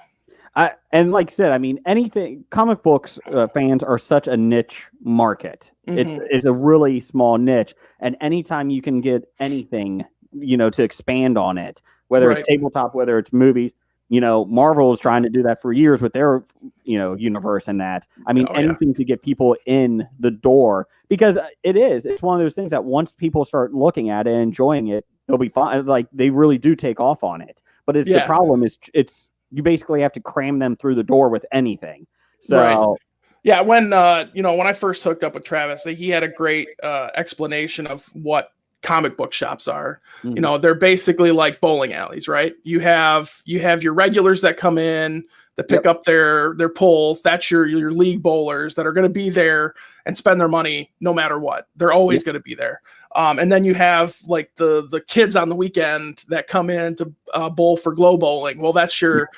And like I said, I mean, anything, comic books fans are such a niche market. It's a really small niche. And anytime you can get anything, to expand on it, whether it's tabletop, whether it's movies, Marvel is trying to do that for years with their, universe and that. I mean, anything to get people in the door, because it's one of those things that once people start looking at it and enjoying it, they'll be fine. Like, they really do take off on it. But the problem is you basically have to cram them through the door with anything. So.
Right. Yeah, when I first hooked up with Travis, he had a great explanation of what comic book shops are.
Mm-hmm.
They're basically like bowling alleys, right? You have your regulars that come in that pick up their pulls. That's your league bowlers that are going to be there and spend their money no matter what. They're always going to be there. And then you have like the kids on the weekend that come in to bowl for glow bowling. Well, that's your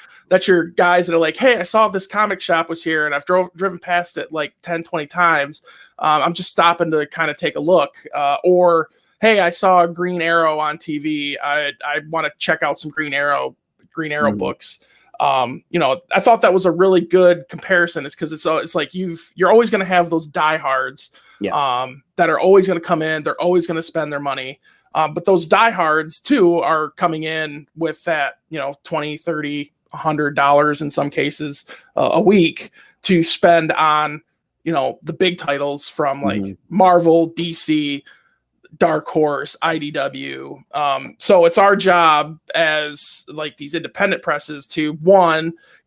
guys that are like, hey, I saw this comic shop was here and I've driven past it like 10, 20 times. I'm just stopping to kind of take a look. Or, hey, I saw Green Arrow on TV. I want to check out some Green Arrow books. I thought that was a really good comparison. It's because it's like you're always going to have those diehards that are always going to come in. They're always going to spend their money. But those diehards too are coming in with that, $20, $30, $100 in some cases a week to spend on, the big titles from like Marvel, DC, Dark Horse, IDW. So it's our job as like these independent presses to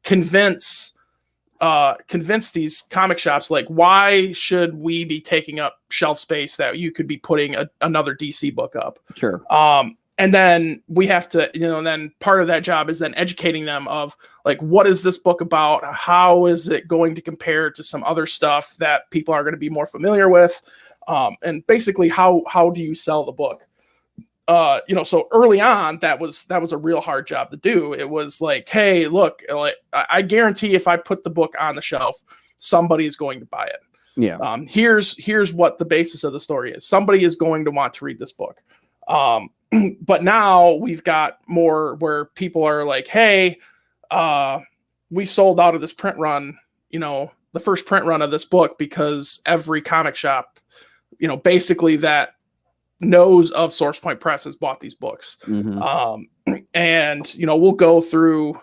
convince these comic shops, like, why should we be taking up shelf space that you could be putting another DC book up?
Sure.
And then we have to, and then part of that job is then educating them of like, what is this book about? How is it going to compare to some other stuff that people are going to be more familiar with? And basically how do you sell the book? So early on, that was a real hard job to do. It was like, hey, look, like, I guarantee if I put the book on the shelf, somebody is going to buy it.
Yeah.
Here's what the basis of the story is. Somebody is going to want to read this book. But now we've got more where people are like, hey, we sold out of this print run, the first print run of this book, because every comic shop, basically that knows of Source Point Press has bought these books.
Mm-hmm.
And, we'll go through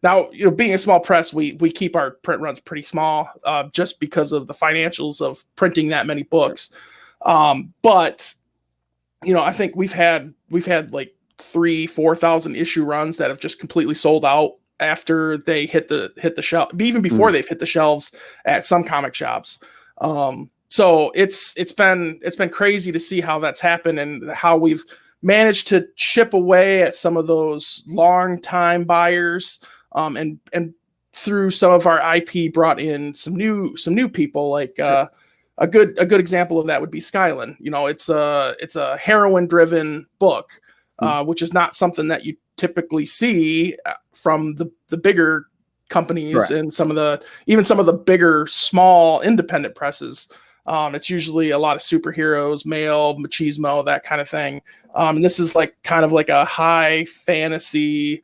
now, being a small press, we keep our print runs pretty small, just because of the financials of printing that many books. But I think we've had like 3,000-4,000 issue runs that have just completely sold out after they hit the shelf, even before they've hit the shelves at some comic shops. So it's been crazy to see how that's happened and how we've managed to chip away at some of those long time buyers, and through some of our IP brought in some new people, like a good example of that would be Skylin. It's a heroine driven book, which is not something that you typically see from the bigger companies and some of the bigger small independent presses. It's usually a lot of superheroes, male, machismo, that kind of thing. And this is like kind of like a high fantasy,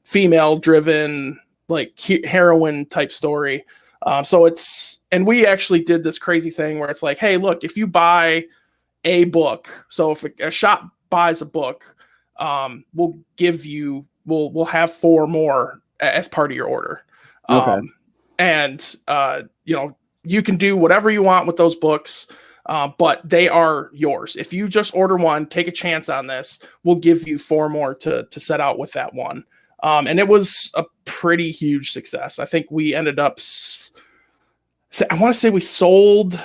female driven, like heroine type story. And we actually did this crazy thing where it's like, hey, look, if you buy a book, so if a shop buys a book, we'll have 4 more as part of your order.
Okay.
And you can do whatever you want with those books, but they are yours. If you just order one, take a chance on this, we'll give you 4 more to set out with that one. And it was a pretty huge success. I think we ended up, I want to say we sold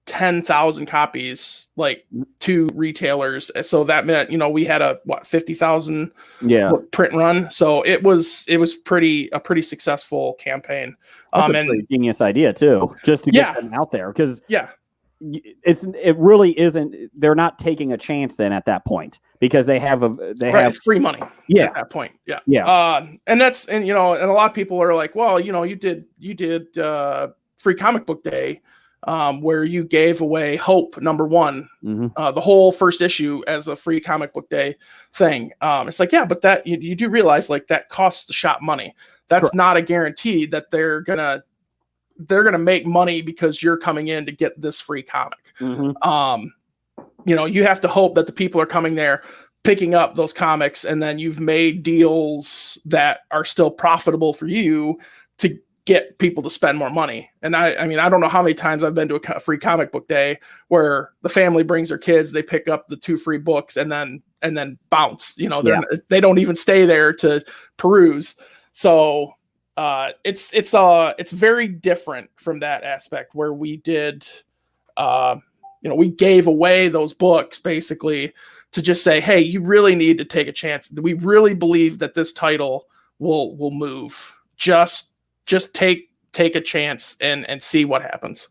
10,000 copies, like, to retailers. So that meant, we had a 50,000 print run. So it was a pretty successful campaign.
That's a pretty genius idea too, just to get them out there, because it really isn't. They're not taking a chance then at that point, because they have
it's free money at that point. And a lot of people are like, well, you did Free Comic Book Day, where you gave away Hope #1, the whole first issue as a Free Comic Book Day thing. It's like, but that you do realize, like, that costs the shop money. That's not a guarantee that they're gonna make money because you're coming in to get this free comic. You have to hope that the people are coming there picking up those comics, and then you've made deals that are still profitable for you to get people to spend more money. And I mean, I don't know how many times I've been to a free comic book day where the family brings their kids, they pick up the 2 free books and then bounce, they don't even stay there to peruse. So it's very different from that aspect where we did, we gave away those books basically to just say, hey, you really need to take a chance. We really believe that this title will move. Just take a chance and see what happens.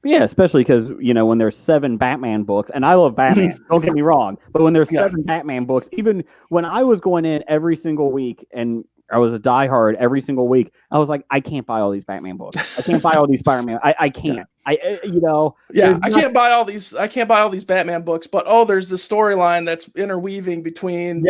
Yeah, especially because, when there's 7 Batman books, and I love Batman, don't get me wrong, but when there's 7 Batman books, even when I was going in every single week and I was a diehard every single week, I was like, I can't buy all these Batman books. I can't buy all these Spider-Man. I can't. I can't buy all these Batman books, but there's this storyline that's interweaving between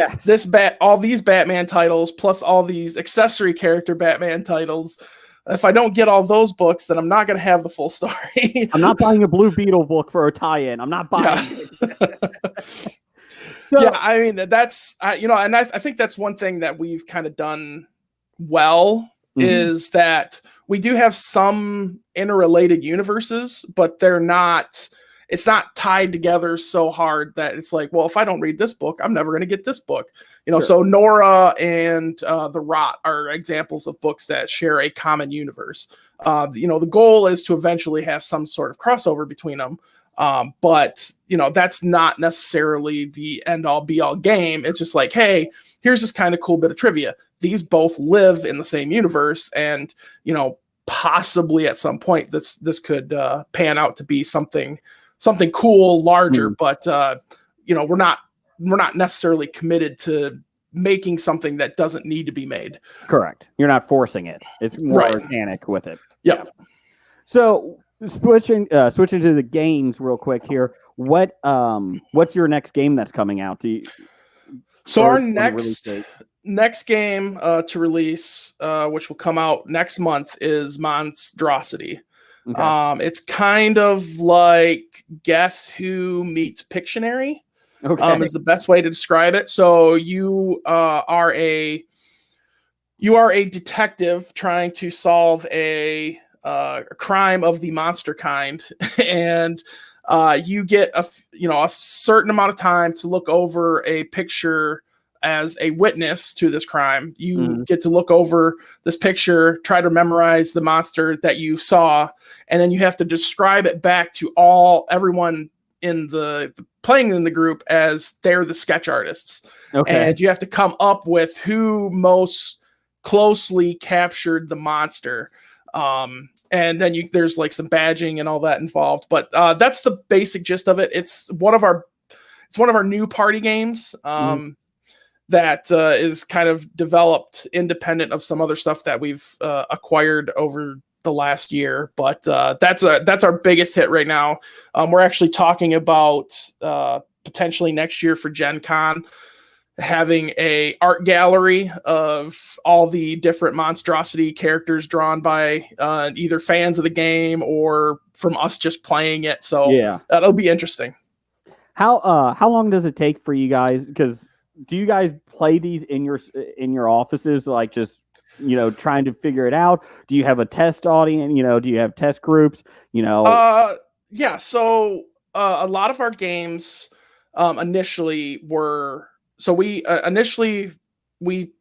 all these Batman titles plus all these accessory character Batman titles. If I don't get all those books, then I'm not going to have the full story. I'm not buying a Blue Beetle book for a tie-in. I'm not buying it.
I mean, that's, and I think that's one thing that we've kind of done well is that we do have some interrelated universes, but it's not tied together so hard that it's like, well, if I don't read this book, I'm never going to get this book. So Nora and The Rot are examples of books that share a common universe. The goal is to eventually have some sort of crossover between them. But that's not necessarily the end all be all game. It's just like, hey, here's this kind of cool bit of trivia. These both live in the same universe, and possibly at some point this could pan out to be something cool, larger. But we're not necessarily committed to making something that doesn't need to be made.
Correct. You're not forcing it. It's more organic with it.
Yeah.
So switching to the games real quick here. What's your next game that's coming out?
Our next game to release, which will come out next month, is Monstrosity. Okay. It's kind of like Guess Who meets Pictionary. Okay. Is the best way to describe it. So you are a detective trying to solve a crime of the monster kind, and you get a certain amount of time to look over a picture as a witness to this crime. You get to look over this picture, try to memorize the monster that you saw, and then you have to describe it back to everyone in the playing in the group as they're the sketch artists. Okay. And you have to come up with who most closely captured the monster. And then there's like some badging and all that involved, but that's the basic gist of it. It's one of our new party games that is kind of developed independent of some other stuff that we've acquired over the last year. But that's our biggest hit right now. We're actually talking about potentially next year for Gen Con having a art gallery of all the different Monstrosity characters drawn by either fans of the game or from us just playing it. So that'll be interesting.
How long does it take for you guys? Because do you guys play these in your offices, like just trying to figure it out? Do you have a test audience? Do you have test groups?
Yeah. So a lot of our games initially were. So we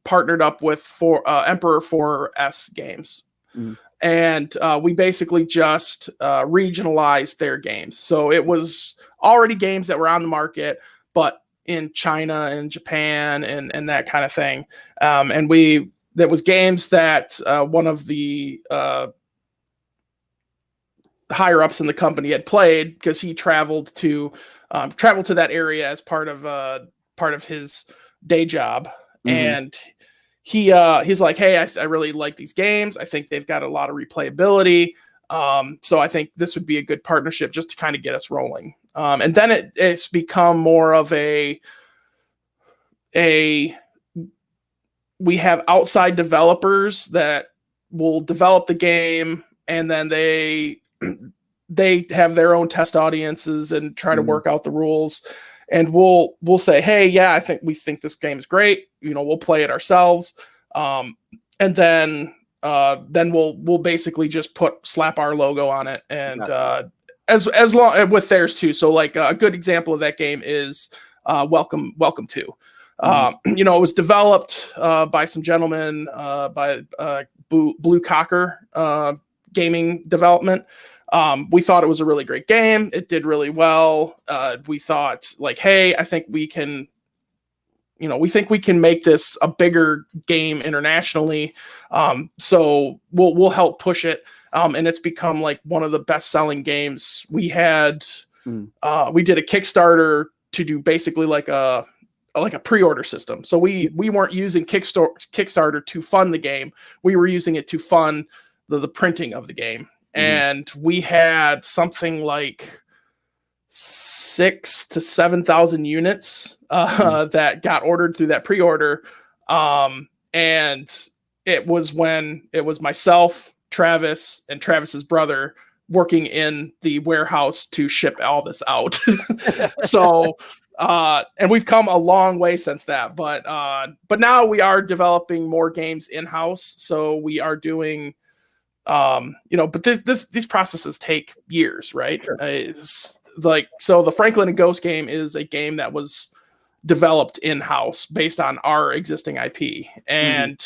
partnered up with Emperor 4S Games, and we basically just regionalized their games. So it was already games that were on the market, but in China and Japan and that kind of thing. And there was games that one of the higher ups in the company had played because he traveled to that area as part of his day job. And he's like, hey, I really like these games. I think they've got a lot of replayability. So I think this would be a good partnership just to kind of get us rolling. And then it's become more of we have outside developers that will develop the game, and then they have their own test audiences and try to work out the rules. and we'll say, hey, yeah, we think this game is great. We'll play it ourselves, and then we'll basically just slap our logo on it, and as long with theirs too. So like a good example of that game is Welcome to. It was developed by some gentlemen by Blue Cocker Gaming Development. We thought it was a really great game. It did really well. We thought like, hey, I think we can, we think we can make this a bigger game internationally. So we'll help push it. And it's become like one of the best-selling games. We did a Kickstarter to do basically like a pre-order system. So we weren't using Kickstarter to fund the game. We were using it to fund the printing of the game. And we had something like 6,000 to 7,000 units that got ordered through that pre-order. And it was myself, Travis, and Travis's brother working in the warehouse to ship all this out. So, and we've come a long way since that, but now we are developing more games in-house. So we are doing, but these processes take years, right?
Sure.
It's like, so the Franklin and Ghost game is a game that was developed in-house based on our existing IP. And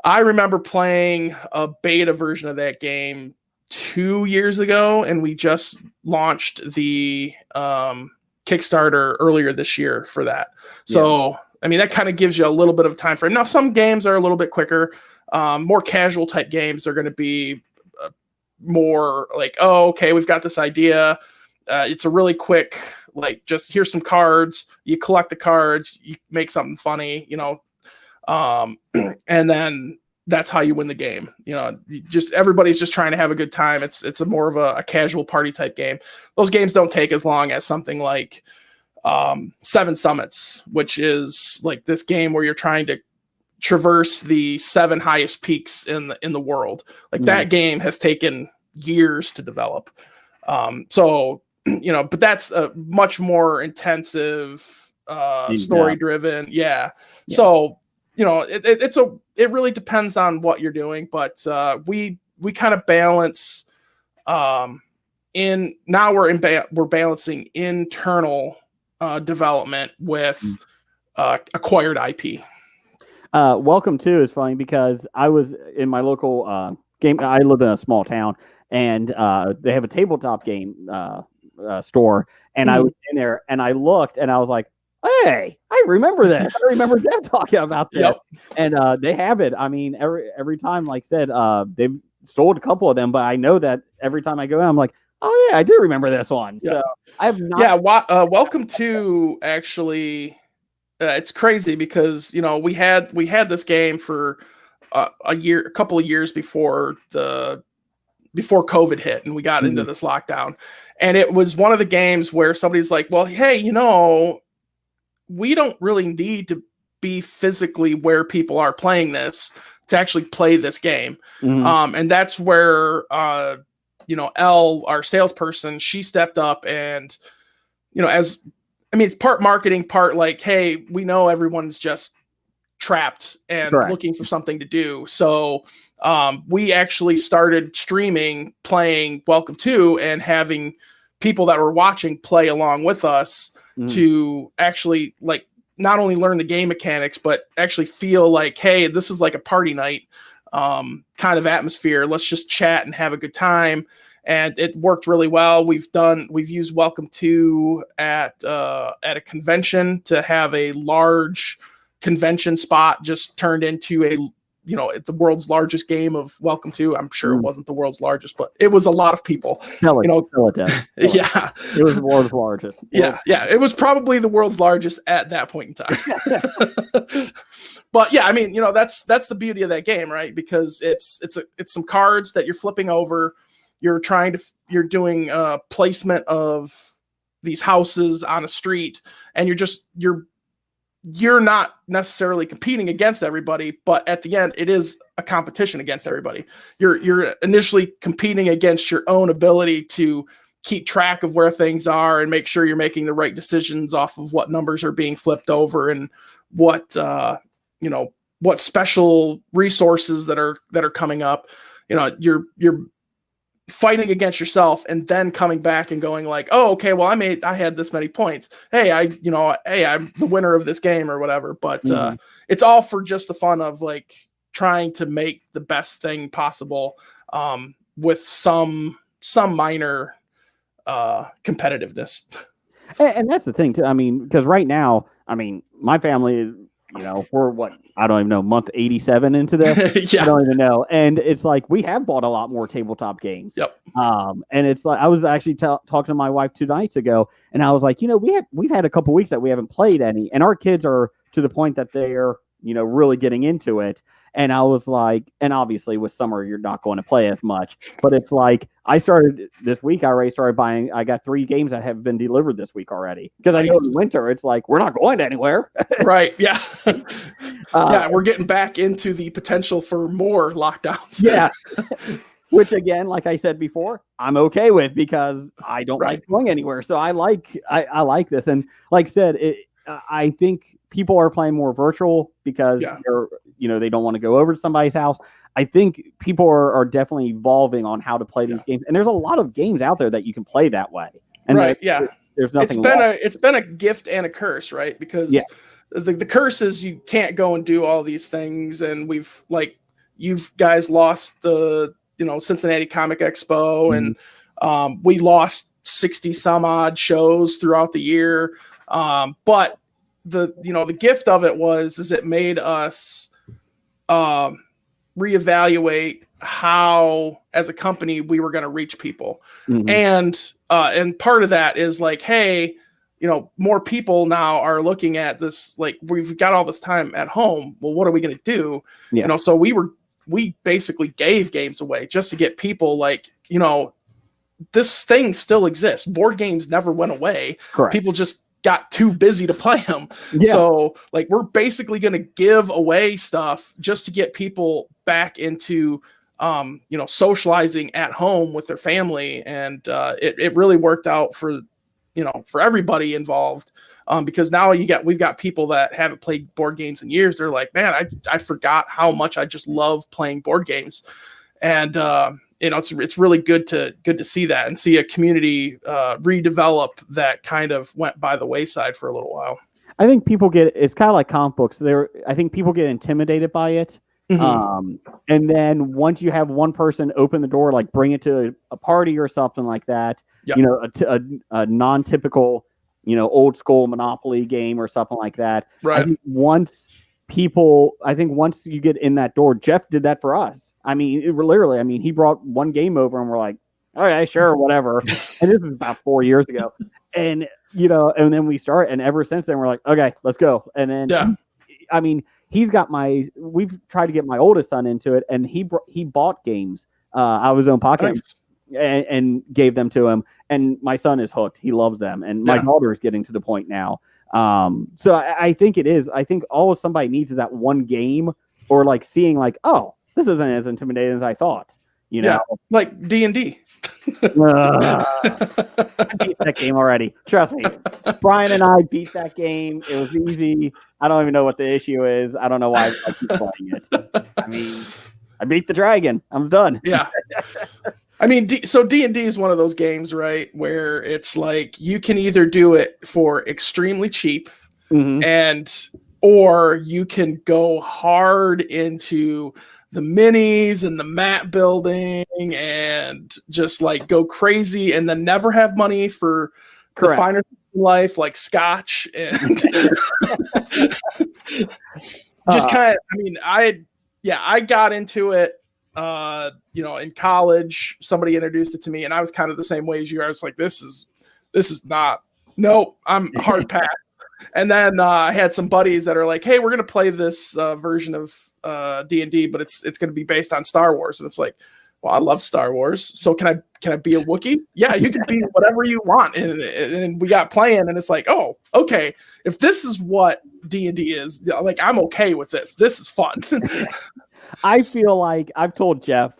I remember playing a beta version of that game 2 years ago, and we just launched the Kickstarter earlier this year for that. So, I mean, that kind of gives you a little bit of time frame. Now, some games are a little bit quicker. More casual type games are going to be more like, oh, okay, we've got this idea. It's a really quick, like, just here's some cards. You collect the cards, you make something funny, and then that's how you win the game. Everybody's just trying to have a good time. It's a more of a casual party type game. Those games don't take as long as something like Seven Summits, which is like this game where you're trying to traverse the 7 highest peaks in the world. Like that game has taken years to develop. But that's a much more intensive, story driven. Yeah. So, it really depends on what you're doing, but we kind of balance we're balancing internal development with acquired IP.
Welcome to is funny because I was in my local game. I live in a small town, and they have a tabletop game store, and I was in there, and I looked, and I was like, hey, I remember this. I remember them talking about this.
Yep.
And they have it. I mean, every time, like I said, they've sold a couple of them, but I know that every time I go in, I'm like, oh yeah, I do remember this one.
Yeah.
So I have not.
Yeah. Welcome to actually, it's crazy because we had this game for a couple of years before COVID hit, and we got into this lockdown, and it was one of the games where somebody's like, well, hey, we don't really need to be physically where people are playing this to actually play this game. And that's where, Elle, our salesperson, she stepped up and, it's part marketing, part like, hey, we know everyone's just trapped and looking for something to do. So we actually started streaming, playing Welcome to, and having people that were watching play along with us to actually like not only learn the game mechanics, but actually feel like, hey, this is like a party night kind of atmosphere. Let's just chat and have a good time. And it worked really well. We've used Welcome to at a convention to have a large convention spot just turned into the world's largest game of Welcome to. I'm sure it wasn't the world's largest, but it was a lot of people.
Yeah,
it
was the world's largest.
Yeah, it was probably the world's largest at that point in time. But yeah, that's the beauty of that game, right? Because it's some cards that you're flipping over. You're doing placement of these houses on a street, and you're not necessarily competing against everybody, but at the end, it is a competition against everybody. You're initially competing against your own ability to keep track of where things are and make sure you're making the right decisions off of what numbers are being flipped over and what what special resources that are coming up. You're fighting against yourself and then coming back and going like, oh, okay, well, I had this many points. Hey, I'm the winner of this game or whatever. But it's all for just the fun of like trying to make the best thing possible with some minor competitiveness.
And that's the thing too. I mean, because right now, I mean, my family is, we're what, I don't even know, month 87 into this.
Yeah.
I don't even know. And it's like, we have bought a lot more tabletop games.
Yep.
And it's like, I was actually talking to my wife 2 nights ago, and I was like, we've had a couple weeks that we haven't played any, and our kids are to the point that they're, really getting into it. And I was like, and obviously with summer, you're not going to play as much, but it's like, I started this week, I already started buying, I got 3 games that have been delivered this week already. Because I know in winter, it's like, we're not going anywhere.
Right. Yeah. Yeah. We're getting back into the potential for more lockdowns.
Yeah. Which again, like I said before, I'm okay with, because I don't like going anywhere. So I like this. And like I said, I think people are playing more virtual because they're, they don't want to go over to somebody's house. I think people are definitely evolving on how to play these games, and there's a lot of games out there that you can play that way. And there's nothing.
It's been a gift and a curse, right? Because the curse is you can't go and do all these things, and you guys lost the Cincinnati Comic Expo, and we lost 60 some odd shows throughout the year. But the gift of it is it made us reevaluate how, as a company, we were going to reach people. And part of that is like, hey, more people now are looking at this, like, we've got all this time at home. Well, what are we going to do? So we basically gave games away just to get people like, this thing still exists. Board games never went away.
Correct.
People just got too busy to play them. So like, we're basically going to give away stuff just to get people back into, socializing at home with their family. And it really worked out for everybody involved. Because now we've got people that haven't played board games in years. They're like, man, I forgot how much I just love playing board games. And, it's really good to see that and see a community redevelop that kind of went by the wayside for a little while.
I think it's kind of like comic books. I think people get intimidated by it. And then once you have one person open the door, like bring it to a party or something like that, a non-typical, old school Monopoly game or something like that.
Right.
I think once you get in that door, Jeff did that for us. I mean, he brought one game over and we're like, okay, sure, whatever. And this was about 4 years ago. And, and then we start, and ever since then we're like, okay, let's go. And then, we've tried to get my oldest son into it, and he bought games out of his own pocket and gave them to him. And my son is hooked. He loves them. And my daughter is getting to the point now. So I think it is. I think all somebody needs is that one game, or like seeing like, oh, this isn't as intimidating as I thought.
Like D&D.
I beat that game already. Trust me. Brian and I beat that game. It was easy. I don't even know what the issue is. I don't know why I keep playing it. I mean, I beat the dragon. I'm done.
Yeah. I mean, so D&D is one of those games, right, where it's like you can either do it for extremely cheap, or you can go hard into the minis and the map building and just like go crazy, and then never have money for the finer life, like scotch and just kind of. I mean, I got into it. In college, somebody introduced it to me, and I was kind of the same way as you. I was like, this is not. Nope, I'm hard pass. And then I had some buddies that are like, hey, we're gonna play this version of D&D, but it's going to be based on Star Wars. And it's like, well, I love Star Wars, so can I be a Wookiee? Yeah, you can be whatever you want. And we got playing, and it's like, oh, okay, if this is what D&D is, like, I'm okay with this. This is fun.
I feel like I've told Jeff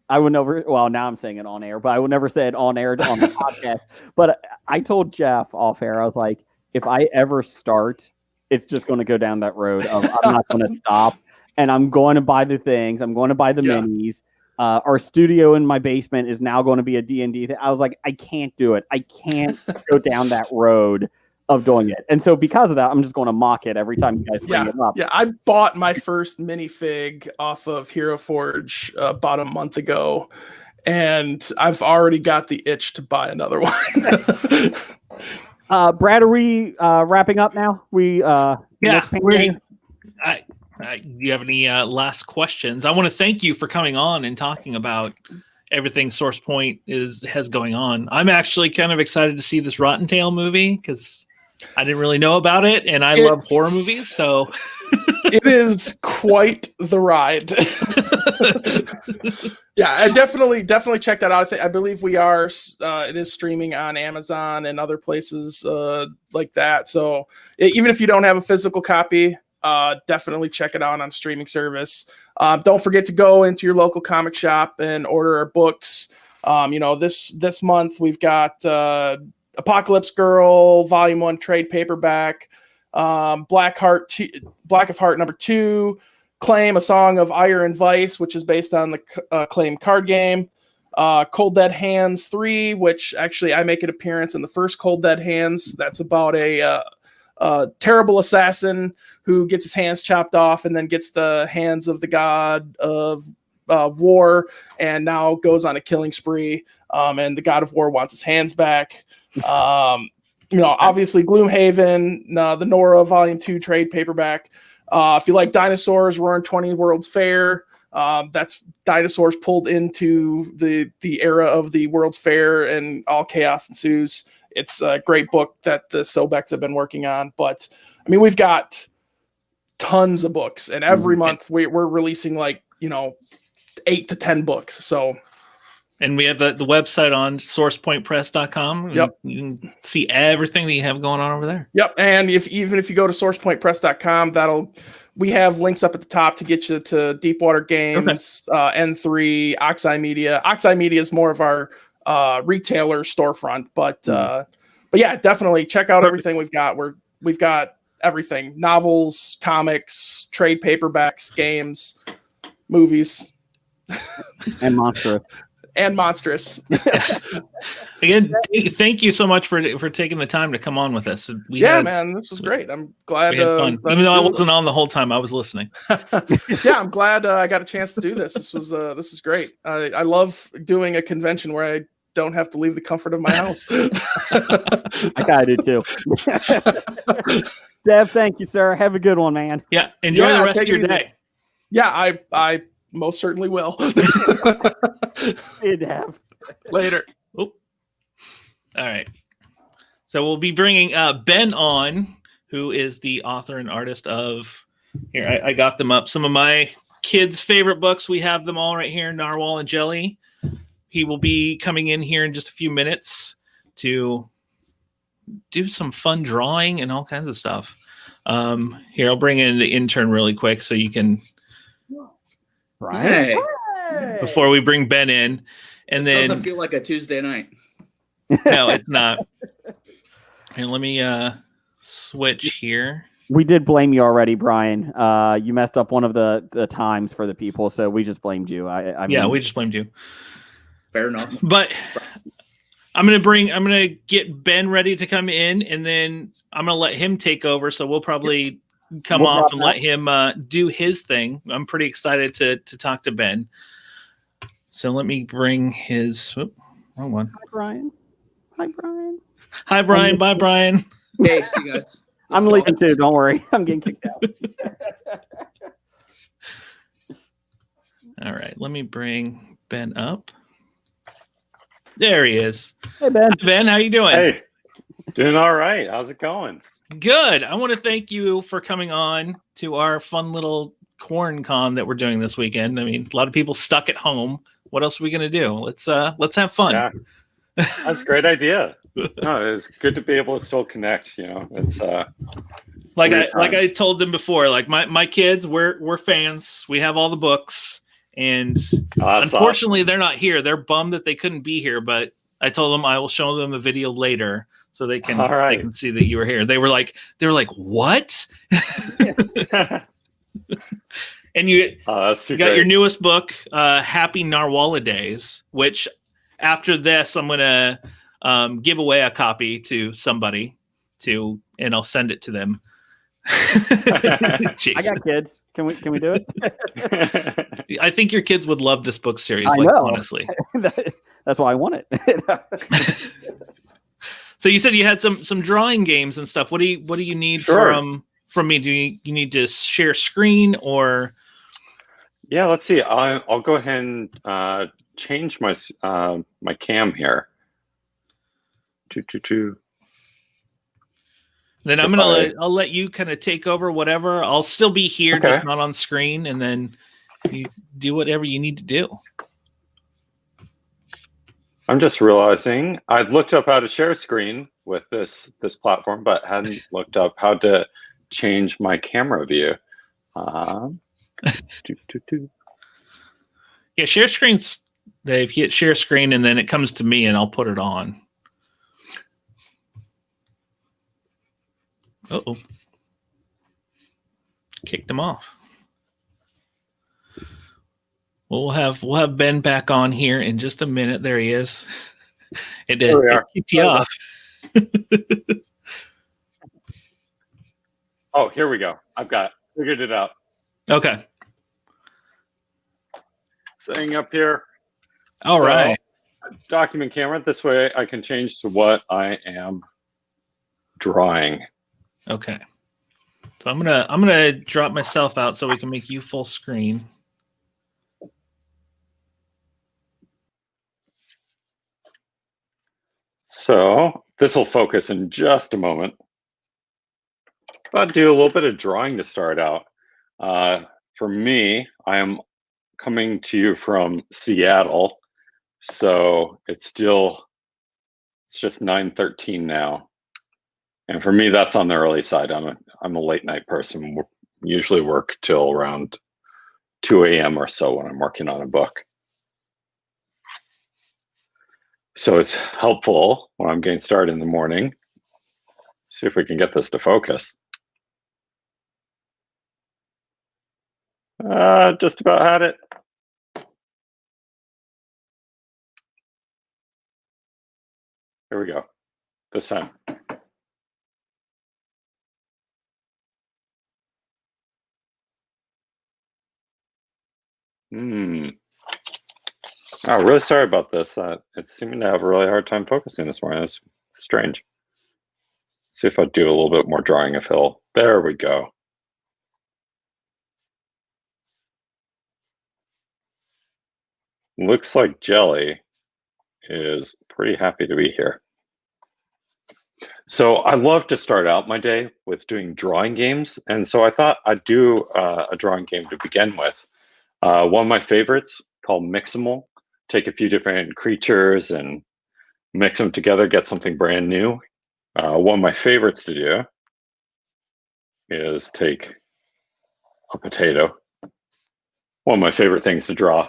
I would never. Well, now I'm saying it on air, but I would never say it on air on the podcast. But I told Jeff off air, I was like, if I ever start, it's just going to go down that road of I'm not going to stop, and I'm going to buy the things. I'm going to buy the minis. Our studio in my basement is now going to be a D&D thing. I was like, I can't do it. I can't go down that road of doing it. And so because of that, I'm just going to mock it every time you guys bring it up.
Yeah, I bought my first minifig off of Hero Forge about a month ago, and I've already got the itch to buy another one.
Brad, are we wrapping up now? We
do you have any last questions? I want to thank you for coming on and talking about everything Source Point has going on. I'm actually kind of excited to see this Rotten Tail movie because I didn't really know about it, and I love horror movies, so
it is quite the ride. Yeah, I definitely check that out. I believe we are. It is streaming on Amazon and other places like that. So even if you don't have a physical copy, definitely check it out on streaming service. Don't forget to go into your local comic shop and order our books. This month we've got Apocalypse Girl Volume 1 trade paperback, Black of Heart #2, Claim, A Song of Ire and Vice, which is based on the Claim card game, Cold Dead Hands 3, which actually I make an appearance in the first Cold Dead Hands. That's about a terrible assassin who gets his hands chopped off and then gets the hands of the god of war, and now goes on a killing spree. And the god of war wants his hands back. Obviously Gloomhaven, the Nora Volume 2 trade paperback. If you like dinosaurs, Roaring 20 World's Fair. That's dinosaurs pulled into the era of the World's Fair, and all chaos ensues. It's a great book that the Sobecs have been working on. But I mean, we've got tons of books, and every month we're releasing 8 to 10 books. So,
and we have the website on sourcepointpress.com.
Yep.
You can see everything that you have going on over there.
Yep. And even if you go to sourcepointpress.com, we have links up at the top to get you to Deepwater Games, N3, Oxeye Media. Oxeye Media is more of our retailer storefront, but yeah, definitely check out everything we've got. We've got everything: novels, comics, trade paperbacks, games, movies,
and monstrous.
Again, thank you so much for taking the time to come on with us.
Man, this was great. I'm glad.
Fun. Even though I wasn't on the whole time, I was listening.
Yeah, I'm glad I got a chance to do this. This is great. I love doing a convention where I don't have to leave the comfort of my house.
I kind of do too. Dev, thank you, sir. Have a good one, man.
Yeah, enjoy the rest of your day.
Yeah, I most certainly will.
See you, Dev.
Later.
Oop. All right. So we'll be bringing Ben on, who is the author and artist of. Here, I got them up. Some of my kids' favorite books. We have them all right here. Narwhal and Jelly. He will be coming in here in just a few minutes to do some fun drawing and all kinds of stuff. Here, I'll bring in the intern really quick so you can.
Right.
Hey.
Before we bring Ben in, and
This
then
doesn't feel like a Tuesday night.
no, it's not. And let me switch here.
We did blame you already, Brian. You messed up one of the times for the people, so we just blamed you.
We just blamed you.
Fair enough.
But I'm gonna get Ben ready to come in, and then I'm gonna let him take over. So we'll probably come off and let him do his thing. I'm pretty excited to talk to Ben. So let me bring his. Wrong one.
Hi, Brian.
Hi, Brian. Bye, Brian.
Hey, see you guys.
I'm leaving too. Don't worry. I'm getting kicked out.
All right. Let me bring Ben up. There he is.
Hey, Ben.
Hi, Ben, how you doing?
Hey, doing all right. How's it going?
Good. I want to thank you for coming on to our fun little QuaranCon that we're doing this weekend. I mean, a lot of people stuck at home. What else are we going to do? Let's have fun.
Yeah, that's a great idea. No, it's good to be able to still connect. It's
like I told them before. Like my kids, we're fans. We have all the books, And
That's
unfortunately, they're not here. They're bummed that they couldn't be here, but I told them I will show them the video later so they can
All right.
they can see that you were here. They were like, what?
awesome.
And you
That's too
got
great.
your newest book, Happy Narwhal Days, which after this I'm gonna give away a copy to somebody and I'll send it to them.
I got kids. Can we do it?
I think your kids would love this book series.
I know.
Honestly.
That's why I want it.
So you said you had some drawing games and stuff. What do you need
Sure.
from me? Do you need to share screen or?
Yeah, let's see. I'll go ahead and change my my cam here.
Then I'll let you kind of take over whatever. I'll still be here,
Okay.
just not on screen, and then you do whatever you need to do.
I'm just realizing I'd looked up how to share screen with this platform, but hadn't looked up how to change my camera view.
Yeah, share screens. Dave, hit share screen, and then it comes to me, and I'll put it on. Uh-oh. Kicked him off. Well, we'll have Ben back on here in just a minute. There he is. It kicked you off.
Oh, here we go. I've figured it out.
Okay.
Setting up here.
All right.
Document camera. This way I can change to what I am drawing.
Okay. So I'm gonna drop myself out so we can make you full screen.
So this will focus in just a moment. I'll do a little bit of drawing to start out. For me, I am coming to you from Seattle, so it's just 9:13 now, and for me that's on the early side. I'm a late night person. Usually work till around 2 a.m. or so when I'm working on a book. So it's helpful when I'm getting started in the morning. See if we can get this to focus. Just about had it. Here we go. This time. Oh, really sorry about this. It's seeming to have a really hard time focusing this morning. That's strange. See if I do a little bit more drawing of Hill. There we go. Looks like Jelly is pretty happy to be here. So I love to start out my day with doing drawing games. And so I thought I'd do a drawing game to begin with. One of my favorites called Mixable. Take a few different creatures and mix them together, get something brand new. One of my favorites to do is take a potato. One of my favorite things to draw.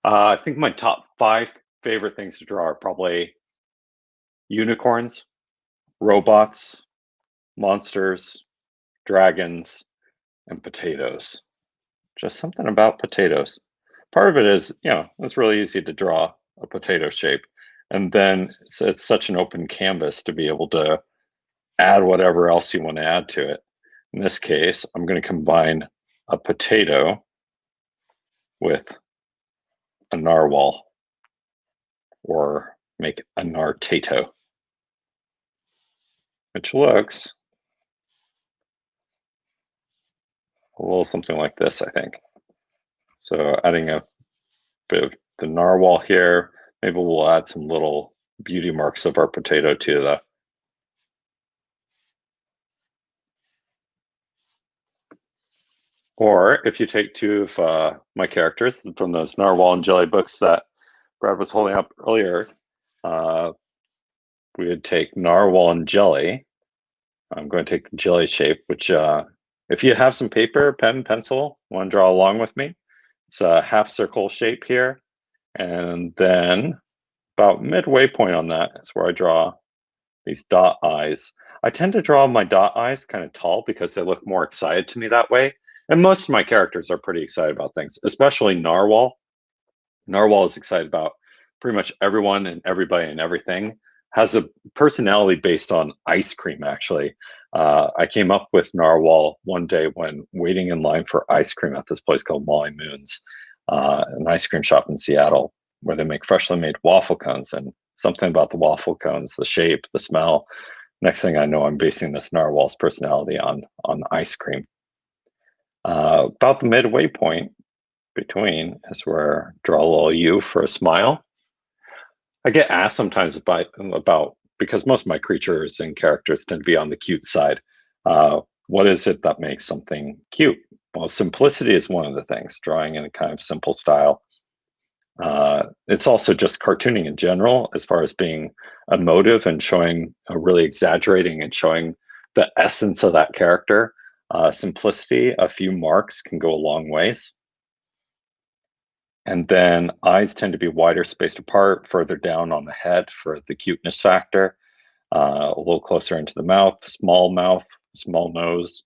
I think my top 5 favorite things to draw are probably unicorns, robots, monsters, dragons, and potatoes. Just something about potatoes. Part of it is, it's really easy to draw a potato shape. And then it's such an open canvas to be able to add whatever else you want to add to it. In this case, I'm going to combine a potato with a narwhal, or make a nartato, which looks a little something like this, I think. So adding a bit of the narwhal here, maybe we'll add some little beauty marks of our potato to the Or if you take 2 of my characters from those Narwhal and Jelly books that Brad was holding up earlier, we would take Narwhal and Jelly. I'm going to take the jelly shape, which if you have some paper, pen, pencil, want to draw along with me, It's a half circle shape here. And then about midway point on that is where I draw these dot eyes. I tend to draw my dot eyes kind of tall because they look more excited to me that way. And most of my characters are pretty excited about things, especially Narwhal. Narwhal is excited about pretty much everyone and everybody and everything. Has a personality based on ice cream, actually. I came up with Narwhal one day when waiting in line for ice cream at this place called Molly Moon's, an ice cream shop in Seattle, where they make freshly made waffle cones. And something about the waffle cones, the shape, the smell. Next thing I know, I'm basing this Narwhal's personality on ice cream. About the midway point between is where I draw a little U for a smile. I get asked sometimes about because most of my creatures and characters tend to be on the cute side. What is it that makes something cute? Well, simplicity is one of the things, drawing in a kind of simple style. It's also just cartooning in general, as far as being emotive and showing, really exaggerating and showing the essence of that character. Simplicity, a few marks can go a long ways. And then eyes tend to be wider spaced apart, further down on the head for the cuteness factor, a little closer into the mouth, small nose,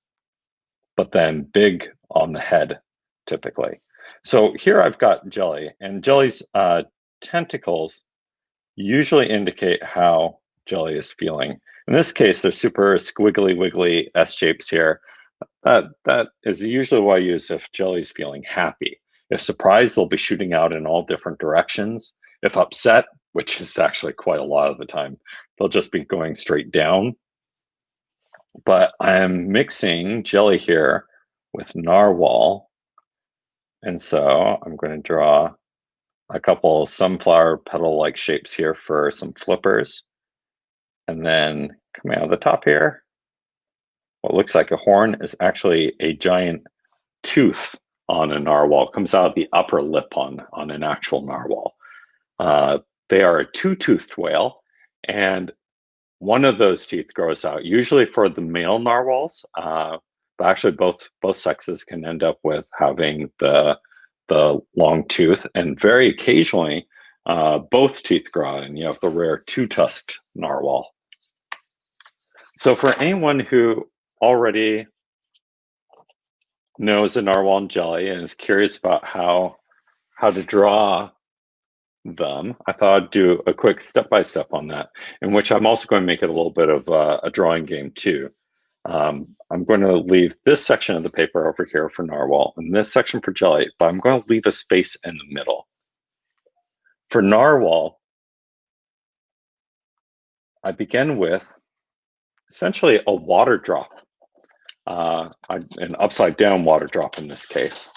but then big on the head, typically. So here I've got Jelly, and Jelly's tentacles usually indicate how Jelly is feeling. In this case, they're super squiggly wiggly S shapes here. That is usually what I use if Jelly's feeling happy. If surprised, they'll be shooting out in all different directions. If upset, which is actually quite a lot of the time, they'll just be going straight down. But I'm mixing Jelly here with Narwhal. And so I'm going to draw a couple sunflower petal-like shapes here for some flippers. And then coming out of the top here, what looks like a horn is actually a giant tooth on a narwhal. It comes out of the upper lip on an actual narwhal. They are a two-toothed whale, and one of those teeth grows out, usually for the male narwhals, but actually both sexes can end up with having the long tooth, and very occasionally both teeth grow out, and you have the rare two-tusked narwhal. So for anyone who already knows a narwhal and Jelly and is curious about how to draw them, I thought I'd do a quick step-by-step on that, in which I'm also going to make it a little bit of a drawing game too. I'm going to leave this section of the paper over here for Narwhal and this section for Jelly, but I'm going to leave a space in the middle. For Narwhal, I begin with essentially a water drop, an upside down water drop in this case.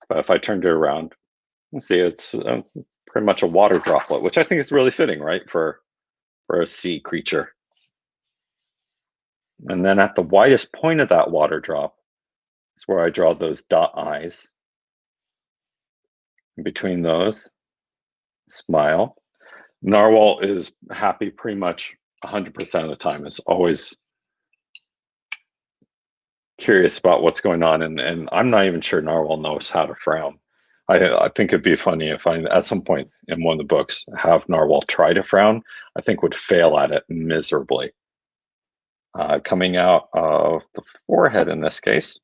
But if I turned it around, you see it's pretty much a water droplet, which I think is really fitting, right, for a sea creature. And then at the widest point of that water drop is where I draw those dot eyes. In between those, smile. Narwhal is happy pretty much 100% of the time. It's always curious about what's going on, and I'm not even sure Narwhal knows how to frown. I think it'd be funny if I, at some point in one of the books, have Narwhal try to frown. I think would fail at it miserably. Coming out of the forehead in this case,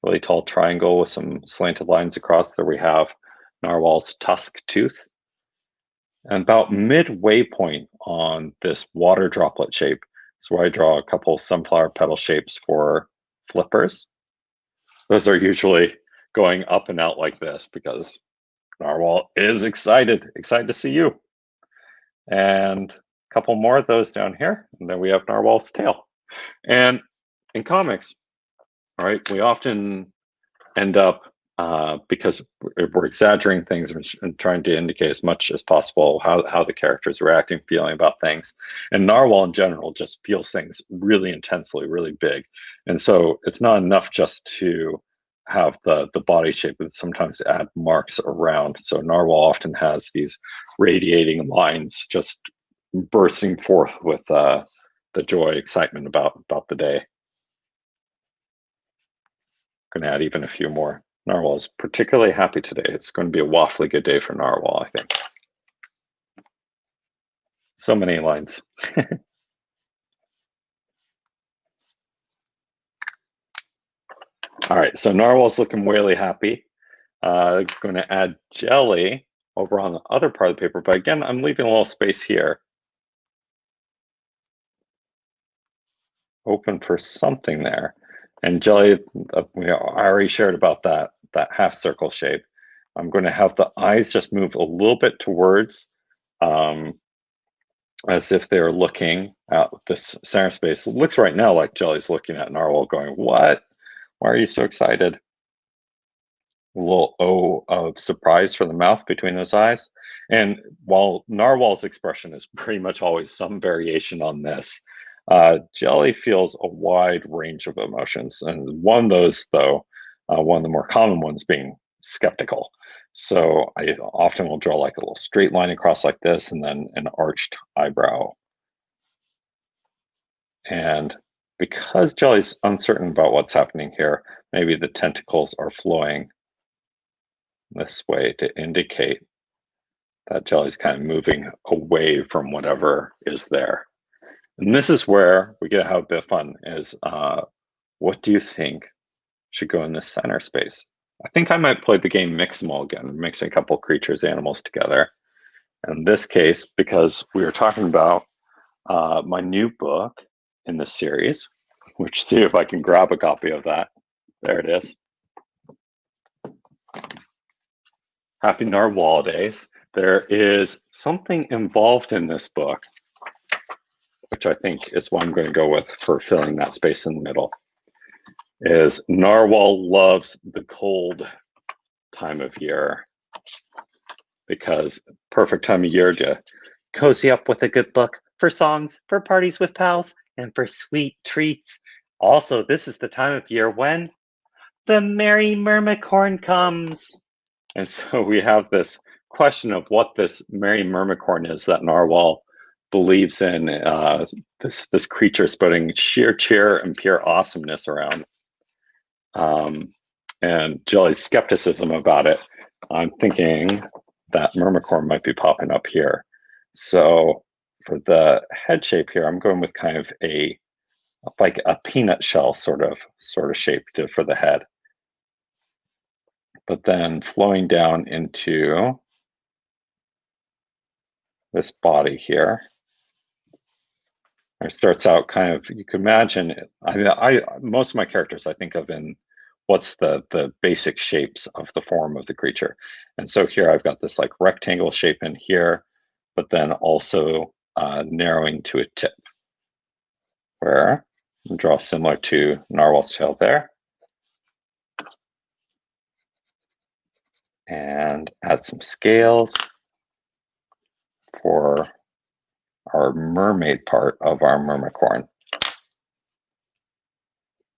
really tall triangle with some slanted lines across there, we have Narwhal's tusk tooth. And about midway point on this water droplet shape is where I draw a couple sunflower petal shapes for flippers. Those are usually going up and out like this because Narwhal is excited to see you. And a couple more of those down here, and then we have Narwhal's tail. And in comics, all right, we often end up, because we're exaggerating things and trying to indicate as much as possible how the character's reacting, feeling about things. And Narwhal in general just feels things really intensely, really big. And so it's not enough just to have the body shape, but sometimes add marks around. So Narwhal often has these radiating lines just bursting forth with the joy, excitement about the day. Going to add even a few more. Narwhal is particularly happy today. It's going to be a waffly good day for Narwhal, I think. So many lines. All right, so Narwhal's looking really happy. Going to add Jelly over on the other part of the paper, but again, I'm leaving a little space here open for something there. And Jelly, I already shared about that half circle shape. I'm going to have the eyes just move a little bit towards, as if they're looking at this center space. It looks right now like Jelly's looking at Narwhal going, what? Why are you so excited? A little O of surprise for the mouth between those eyes. And while Narwhal's expression is pretty much always some variation on this, Jelly feels a wide range of emotions. And one of those, though, one of the more common ones being skeptical. So I often will draw like a little straight line across like this and then an arched eyebrow. And because Jelly's uncertain about what's happening here, maybe the tentacles are flowing this way to indicate that Jelly's kind of moving away from whatever is there. And this is where we get to have a bit of fun is what do you think should go in this center space? I think I might play the game Mix 'em All again, mixing a couple creatures, animals together. In this case, because we were talking about my new book in this series, which see if I can grab a copy of that. There it is. Happy Narwhal Days. There is something involved in this book, which I think is what I'm going to go with for filling that space in the middle, is Narwhal loves the cold time of year because perfect time of year to cozy up with a good book for songs, for parties with pals, and for sweet treats. Also, this is the time of year when the Merry Mermicorn comes. And so we have this question of what this Merry Mermicorn is that Narwhal believes in, this creature spreading sheer cheer and pure awesomeness around. And Jelly's skepticism about it, I'm thinking that Mermicorn might be popping up here. So for the head shape here, I'm going with kind of like a peanut shell sort of shape for the head. But then flowing down into this body here. It starts out kind of, you can imagine, most of my characters I think of in what's the basic shapes of the form of the creature. And so here I've got this like rectangle shape in here, but then also narrowing to a tip, where I'll draw similar to Narwhal's tail there. And add some scales for our mermaid part of our Mermicorn.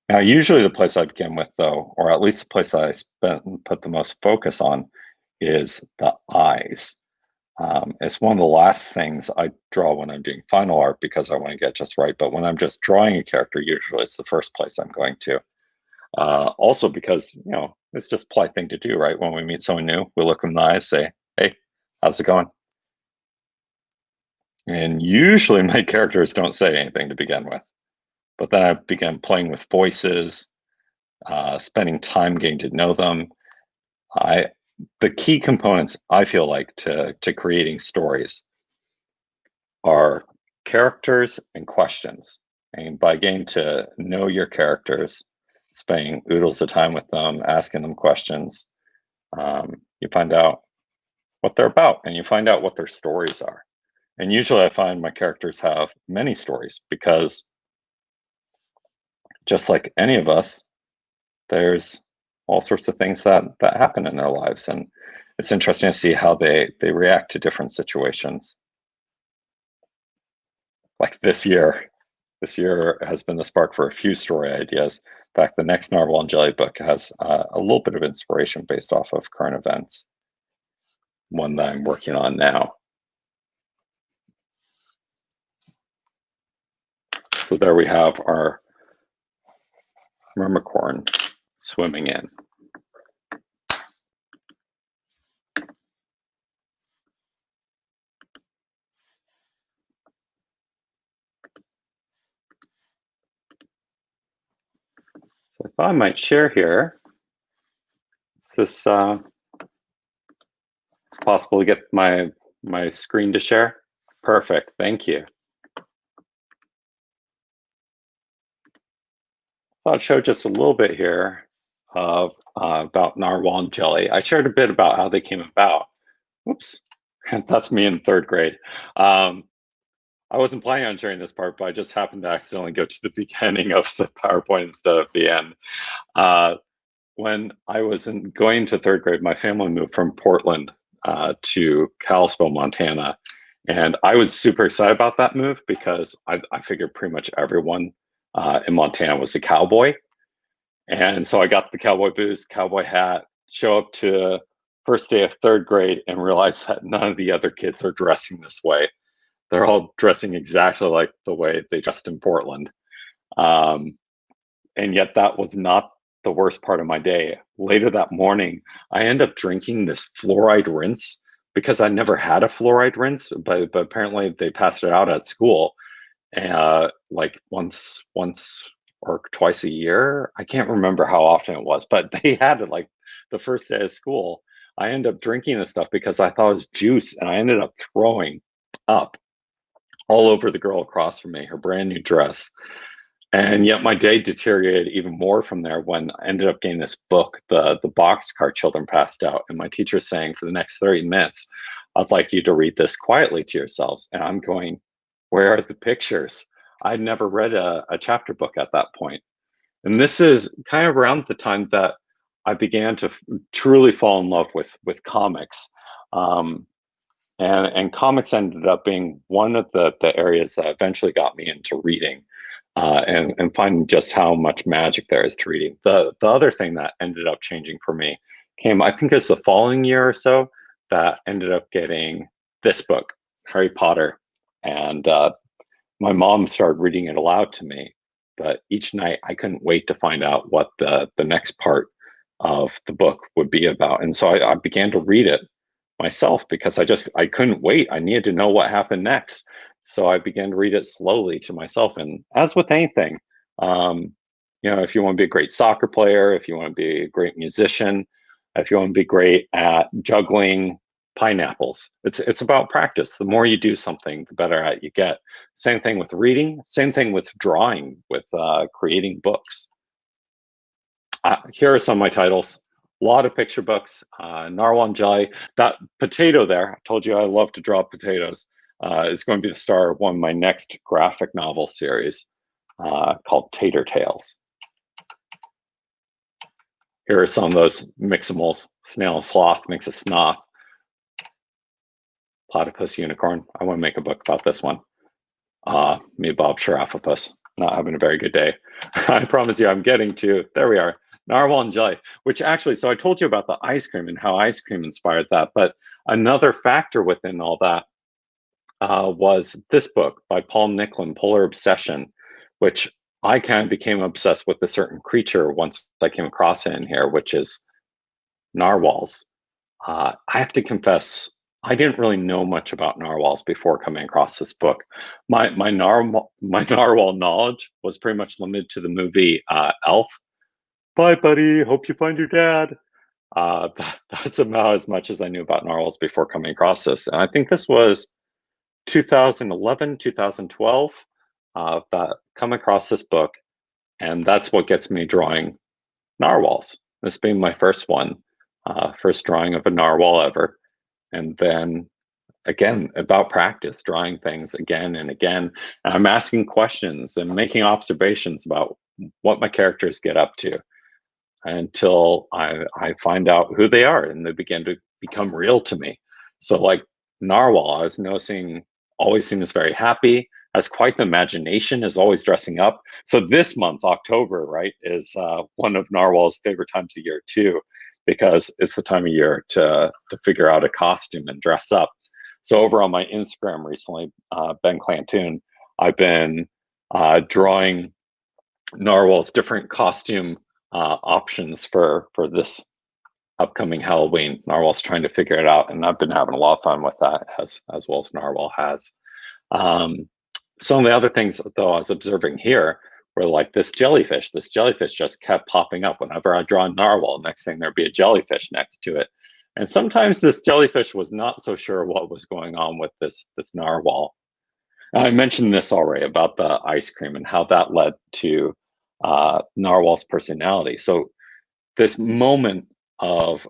Now, usually the place I begin with, though, or at least the place I put the most focus on, is the eyes. It's one of the last things I draw when I'm doing final art because I want to get just right. But when I'm just drawing a character, usually it's the first place I'm going to. Also because, it's just a polite thing to do, right? When we meet someone new, we look them in the eyes, say, hey, how's it going? And usually my characters don't say anything to begin with. But then I began playing with voices, spending time getting to know them. The key components, I feel like, to creating stories are characters and questions. And by getting to know your characters, spending oodles of time with them, asking them questions, you find out what they're about and you find out what their stories are. And usually I find my characters have many stories because just like any of us, there's all sorts of things that happen in their lives. And it's interesting to see how they react to different situations. Like this year has been the spark for a few story ideas. In fact, the next Narwhal and Jelly book has a little bit of inspiration based off of current events. One that I'm working on now. So there we have our Mermicorn swimming in. I might share here. Is this it's possible to get my screen to share? Perfect, thank you. I'll show just a little bit here of about narwhal and jelly. I shared a bit about how they came about. Whoops, that's me in 3rd grade. I wasn't planning on sharing this part, but I just happened to accidentally go to the beginning of the PowerPoint instead of the end. When I was going to 3rd grade, my family moved from Portland to Kalispell, Montana. And I was super excited about that move because I figured pretty much everyone in Montana was a cowboy. And so I got the cowboy boots, cowboy hat, show up to first day of 3rd grade and realize that none of the other kids are dressing this way. They're all dressing exactly like the way they dressed in Portland. And yet that was not the worst part of my day. Later that morning, I end up drinking this fluoride rinse because I never had a fluoride rinse, but apparently they passed it out at school, like once or twice a year. I can't remember how often it was, but they had it like the first day of school. I ended up drinking this stuff because I thought it was juice, and I ended up throwing up all over the girl across from me, her brand new dress. And yet my day deteriorated even more from there when I ended up getting this book, the boxcar children passed out. And my teacher saying, for the next 30 minutes, I'd like you to read this quietly to yourselves. And I'm going, where are the pictures? I'd never read a chapter book at that point. And this is kind of around the time that I began to truly fall in love with comics. And comics ended up being one of the areas that eventually got me into reading. And finding just how much magic there is to reading. The other thing that ended up changing for me came, I think it's the following year or so, that ended up getting this book, Harry Potter. And my mom started reading it aloud to me, but each night I couldn't wait to find out what the next part of the book would be about. And so I began to read it myself because I couldn't wait. I needed to know what happened next. So I began to read it slowly to myself. And as with anything, if you want to be a great soccer player, if you want to be a great musician, if you want to be great at juggling pineapples, it's about practice. The more you do something, the better at you get. Same thing with reading, same thing with drawing, with creating books. Here are some of my titles. A lot of picture books, Narwhal and Jelly. That potato there, I told you I love to draw potatoes. Is going to be the star of one of my next graphic novel series called Tater Tales. Here are some of those miximals. Snail and sloth makes a snoth. Platypus unicorn. I want to make a book about this one. Me, Bob Sharaphopus, not having a very good day. I promise you I'm getting to, there we are. Narwhal and Jelly, which actually, so I told you about the ice cream and how ice cream inspired that, but another factor within all that was this book by Paul Nicklin, Polar Obsession, which I kind of became obsessed with a certain creature once I came across it in here, which is narwhals. I have to confess, I didn't really know much about narwhals before coming across this book. My narwhal knowledge was pretty much limited to the movie Elf. Bye, buddy. Hope you find your dad. That's about as much as I knew about narwhals before coming across this. And I think this was 2011, 2012, that come across this book, and that's what gets me drawing narwhals. This being my first one, first drawing of a narwhal ever. And then again, about practice, drawing things again and again. And I'm asking questions and making observations about what my characters get up to until I find out who they are and they begin to become real to me. So like Narwhal, I was noticing always seems very happy, has quite the imagination, is always dressing up. So this month, October, right, is one of Narwhal's favorite times of year too, because it's the time of year to figure out a costume and dress up. So over on my Instagram recently, Ben Clanton, I've been drawing Narwhal's different costume options for this upcoming Halloween. Narwhal's trying to figure it out, and I've been having a lot of fun with that, as well as Narwhal has. Some of the other things, though, I was observing here where like this jellyfish just kept popping up whenever I draw a narwhal. Next thing there'd be a jellyfish next to it. And sometimes this jellyfish was not so sure what was going on with this narwhal. I mentioned this already about the ice cream and how that led to narwhal's personality. So this moment of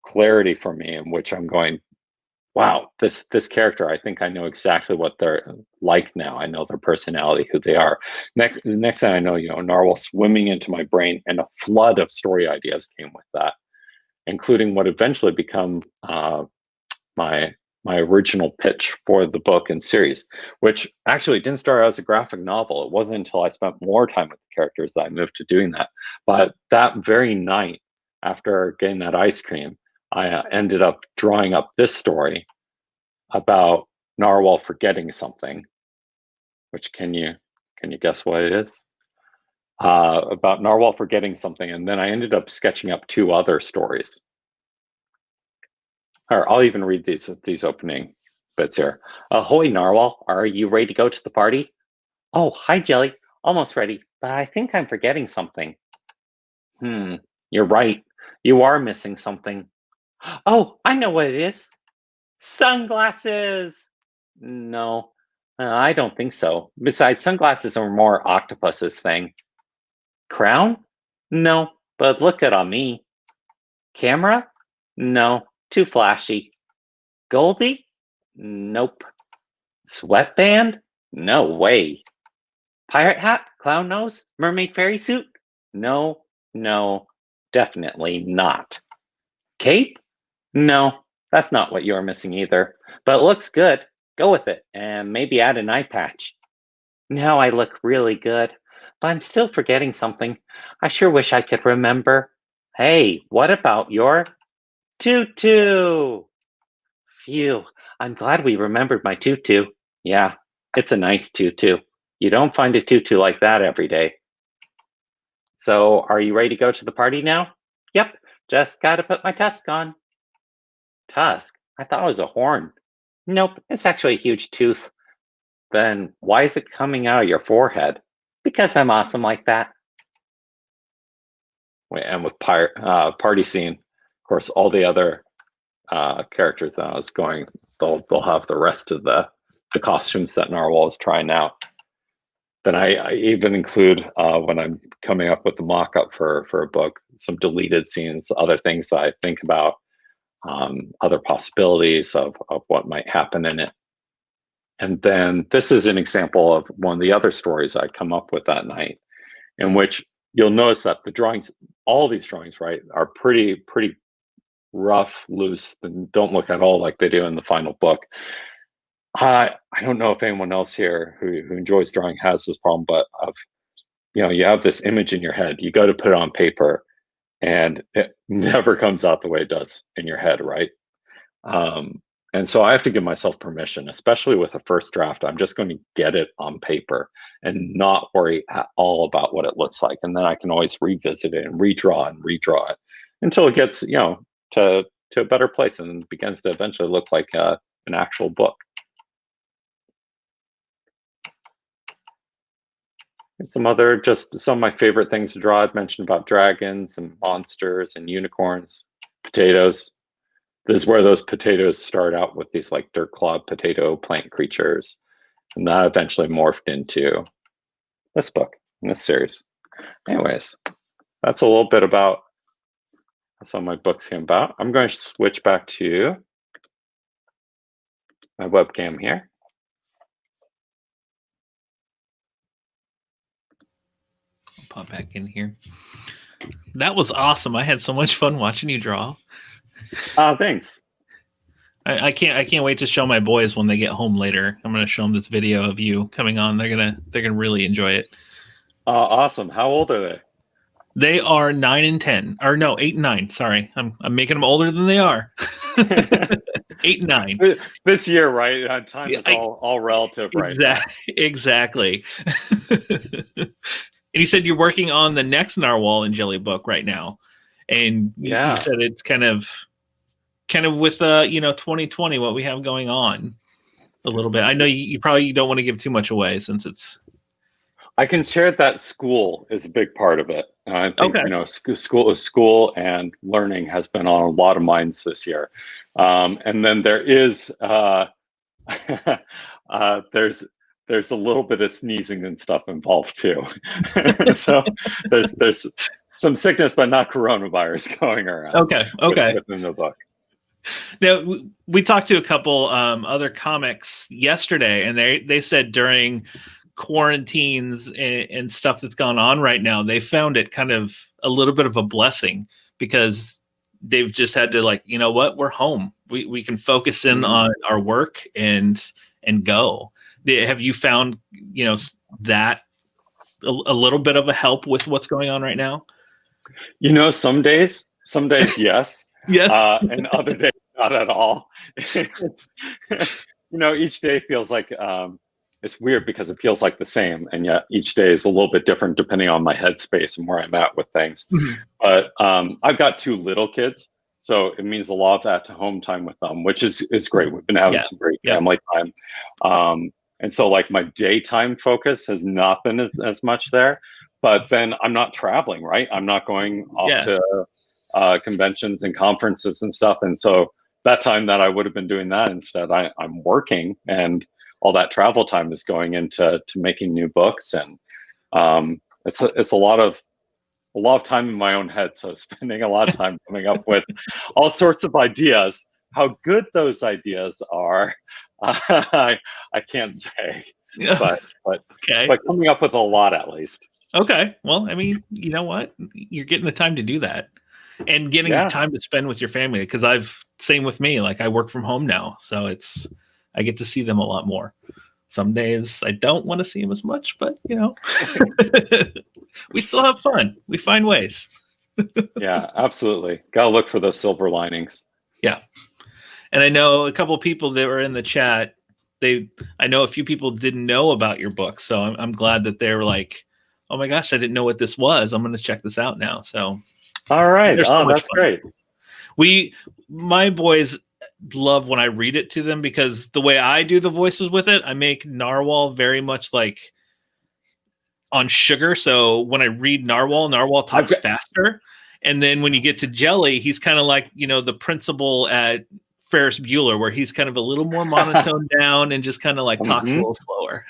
clarity for me in which I'm going, wow, this character, I think I know exactly what they're like now. I know their personality, who they are. Next thing I know, narwhal swimming into my brain, and a flood of story ideas came with that, including what eventually become my original pitch for the book and series, which actually didn't start as a graphic novel. It wasn't until I spent more time with the characters that I moved to doing that. But that very night, after getting that ice cream, I ended up drawing up this story about narwhal forgetting something, which can you guess what it is? About narwhal forgetting something. And then I ended up sketching up 2 other stories. Or I'll even read these opening bits here. Ahoy, narwhal. Are you ready to go to the party? Oh, hi, Jelly. Almost ready, but I think I'm forgetting something. You're right. You are missing something. Oh, I know what it is. Sunglasses. No, I don't think so. Besides, sunglasses are more octopus's thing. Crown? No, but look it on me. Camera? No, too flashy. Goldie? Nope. Sweatband? No way. Pirate hat? Clown nose? Mermaid fairy suit? No, definitely not. Cape? No, that's not what you're missing either. But it looks good. Go with it, and maybe add an eye patch. Now I look really good, but I'm still forgetting something. I sure wish I could remember. Hey, what about your tutu? Phew, I'm glad we remembered my tutu. Yeah, it's a nice tutu. You don't find a tutu like that every day. So, are you ready to go to the party now? Yep, just gotta put my tusk on. Tusk? I thought it was a horn. Nope, it's actually a huge tooth. Then why is it coming out of your forehead? Because I'm awesome like that. And with party scene, of course, all the other characters that I was going, they'll have the rest of the costumes that Narwhal is trying out. Then I even include, when I'm coming up with the mock-up for a book, some deleted scenes, other things that I think about, other possibilities of what might happen in it. And then this is an example of one of the other stories I'd come up with that night, in which you'll notice that the drawings, all these drawings, right, are pretty rough, loose, and don't look at all like they do in the final book. I don't know if anyone else here who enjoys drawing has this problem, but you have this image in your head, you go to put it on paper, and it never comes out the way it does in your head, right? And so I have to give myself permission, especially with a first draft. I'm just going to get it on paper and not worry at all about what it looks like. And then I can always revisit it and redraw it until it gets, to a better place and begins to eventually look like an actual book. Here's some of my favorite things to draw. I've mentioned about dragons and monsters and unicorns, potatoes. This is where those potatoes start out with these like dirt clawed potato plant creatures. And that eventually morphed into this book, in this series. Anyways, that's a little bit about how some of my books came about. I'm going to switch back to my webcam here.
I'll pop back in here. That was awesome. I had so much fun watching you draw.
Thanks.
I can't wait to show my boys when they get home later. I'm gonna show them this video of you coming on. They're gonna really enjoy it.
Awesome. How old are they?
They are 9 and 10, or no, 8 and 9. Sorry, I'm making them older than they are. 8 and 9
this year, right? Time is all relative, right?
Exactly. And you said you're working on the next Narwhal and Jelly book right now, and you said it's kind of with 2020, what we have going on a little bit. I know you probably don't want to give too much away since it's.
I can share that school is a big part of it. And I think,
Okay.
school and learning has been on a lot of minds this year. And then there is, there's a little bit of sneezing and stuff involved too. So there's some sickness, but not coronavirus going around.
Okay.
Within the book.
Now, we talked to a couple other comics yesterday, and they said during quarantines and stuff that's gone on right now, they found it kind of a little bit of a blessing because they've just had to, like, you know what, we're home. We can focus in on our work and go. Have you found, that a little bit of a help with what's going on right now?
Some days yes.
Yes.
And other days not at all. It's, each day feels like it's weird because it feels like the same, and yet each day is a little bit different depending on my headspace and where I'm at with things. But I've got 2 little kids, so it means a lot of at home time with them, which is great. We've been having some great family time. And so, like, my daytime focus has not been as much there, but then I'm not traveling, right? I'm not going off to conventions and conferences and stuff. And so that time that I would have been doing that, instead I'm working, and all that travel time is going into making new books. And it's a lot of time in my own head. So spending a lot of time coming up with all sorts of ideas. How good those ideas are, I can't say, but
Okay.
But coming up with a lot at least.
Okay. Well, I mean, you know what? You're getting the time to do that, and getting time to spend with your family. Because same with me. Like, I work from home now, so I get to see them a lot more. Some days I don't want to see them as much, but we still have fun. We find ways.
Yeah, absolutely. Gotta look for those silver linings.
Yeah. And I know a couple of people that were in the chat. I know a few people didn't know about your book, so I'm glad that they were like, "Oh my gosh, I didn't know what this was. I'm going to check this out now." So,
all right, that's
fun.
great.
My boys love when I read it to them, because the way I do the voices with it, I make Narwhal very much like on sugar. So when I read Narwhal talks faster, and then when you get to Jelly, he's kind of like the principal at Ferris Bueller, where he's kind of a little more monotone down and just kind of like talks a little slower.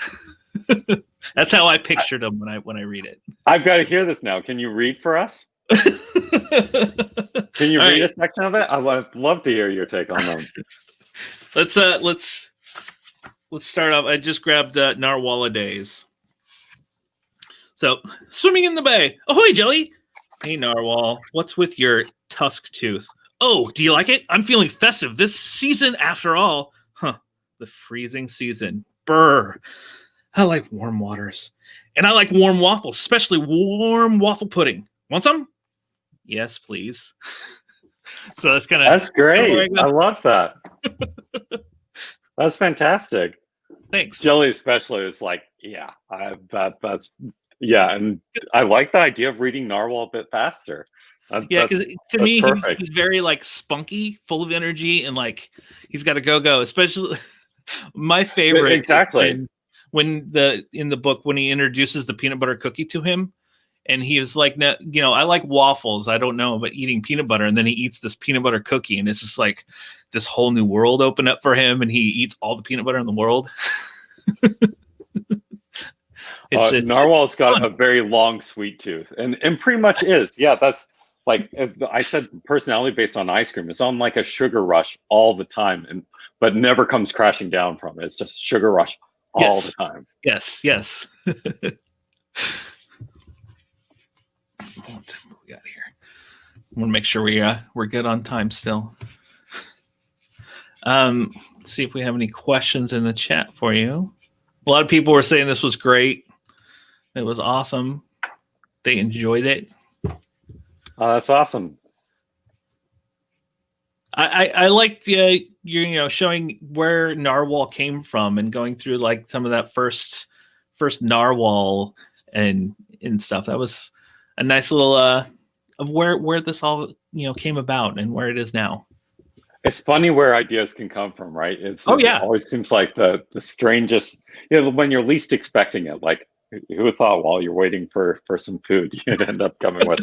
That's how I pictured him when I read it.
I've got to hear this now. Can you read for us? Can you read a section of it? I'd love to hear your take on them.
Let's start off. I just grabbed Narwhal Days. So, swimming in the bay. Ahoy, Jelly! Hey, Narwhal, what's with your tusk tooth? Oh, do you like it? I'm feeling festive this season after all. Huh, the freezing season. Brr. I like warm waters. And I like warm waffles, especially warm waffle pudding. Want some? Yes, please. So that's
great. I love that. That's fantastic.
Thanks.
Jelly especially is like, that's and I like the idea of reading Narwhal a bit faster.
Because to me, he's very like spunky, full of energy, and like he's got to go. Especially my favorite,
exactly.
When in the book when he introduces the peanut butter cookie to him, and he is like, I like waffles. I don't know about eating peanut butter, and then he eats this peanut butter cookie, and it's just like this whole new world opened up for him, and he eats all the peanut butter in the world.
Narwhal's got a very long sweet tooth, and pretty much is. Yeah, that's like I said, personality based on ice cream. It's on like a sugar rush all the time, but never comes crashing down from it. It's just sugar rush all the time.
Yes. What we got here? I want to make sure we're good on time still. Let's see if we have any questions in the chat for you. A lot of people were saying this was great. It was awesome. They enjoyed it.
That's awesome.
I liked the showing where Narwhal came from and going through like some of that first Narwhal and stuff. That was a nice little of where this all came about and where it is now.
It's funny where ideas can come from, right? It always seems like the strangest, when you're least expecting it. Like who would thought while you're waiting for some food, you'd end up coming with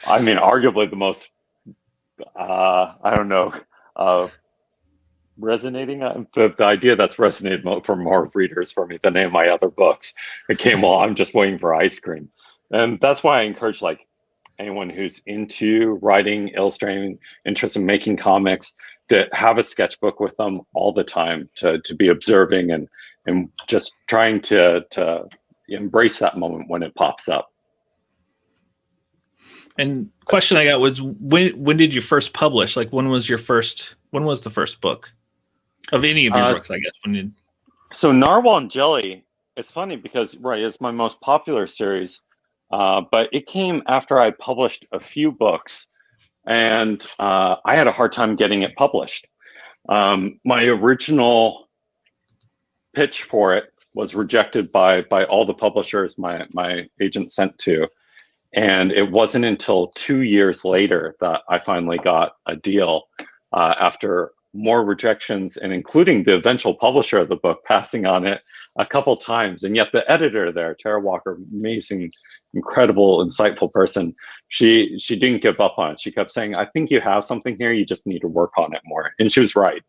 I mean, arguably the most I don't know, resonating the idea that's resonated for more readers for me than any of my other books. It came while I'm just waiting for ice cream, and that's why I encourage like anyone who's into writing, illustrating, interested in making comics, to have a sketchbook with them all the time, to be observing and just trying to embrace that moment when it pops up.
And question I got was, when did you first publish? Like, when was the first book of any of your books, I guess?
So Narwhal and Jelly, it's funny because, right, it's my most popular series, but it came after I published a few books, and I had a hard time getting it published. My original pitch for it was rejected by all the publishers my agent sent to. And it wasn't until 2 years later that I finally got a deal, after more rejections, and including the eventual publisher of the book passing on it a couple times. And yet the editor there, Tara Walker, amazing, incredible, insightful person, she didn't give up on it. She kept saying, I think you have something here, you just need to work on it more. And she was right.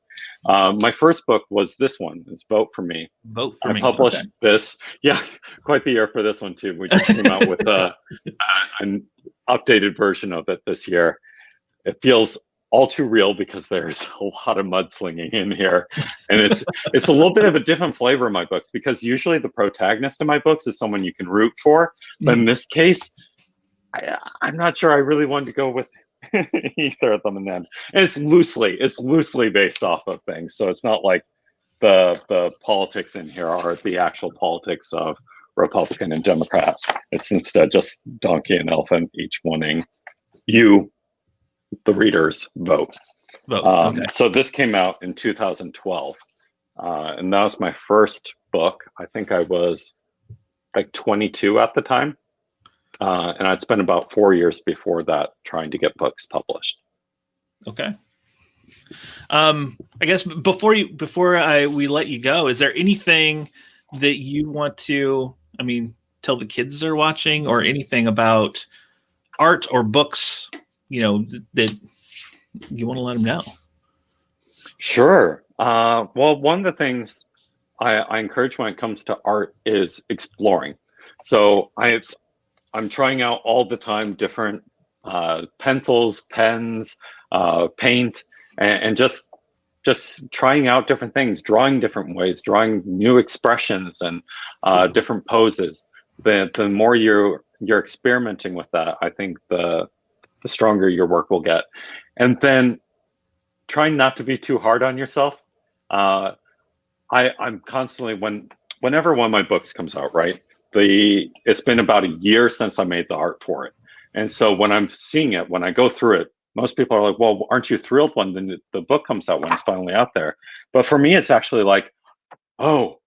My first book was this one, is Vote for Me.
Vote for Me.
I published this. Yeah, quite the year for this one too. We just came out with an updated version of it this year. It feels all too real because there's a lot of mudslinging in here, and it's a little bit of a different flavor in my books, because usually the protagonist in my books is someone you can root for, but in this case, I'm not sure I really wanted to go with either of them. And then it's loosely based off of things, so it's not like the politics in here are the actual politics of Republican and Democrat. It's instead just donkey and elephant, each wanting you, the readers, vote. Okay. So this came out in 2012, and that was my first book. I think I was like 22 at the time, and I'd spent about 4 years before that trying to get books published.
Okay. I guess before we let you go, is there anything that you want to, tell the kids that are watching, or anything about art or books, that you want to let them know?
Sure. Well, one of the things I encourage when it comes to art is exploring. So I'm trying out all the time different pencils, pens, paint, and just trying out different things, drawing different ways, drawing new expressions and different poses. The more you're experimenting with that, I think the stronger your work will get. And then trying not to be too hard on yourself. I'm constantly, whenever one of my books comes out, right? It's been about a year since I made the art for it. And so when I'm seeing it, when I go through it, most people are like, well, aren't you thrilled when the book comes out, when it's finally out there? But for me, it's actually like, oh,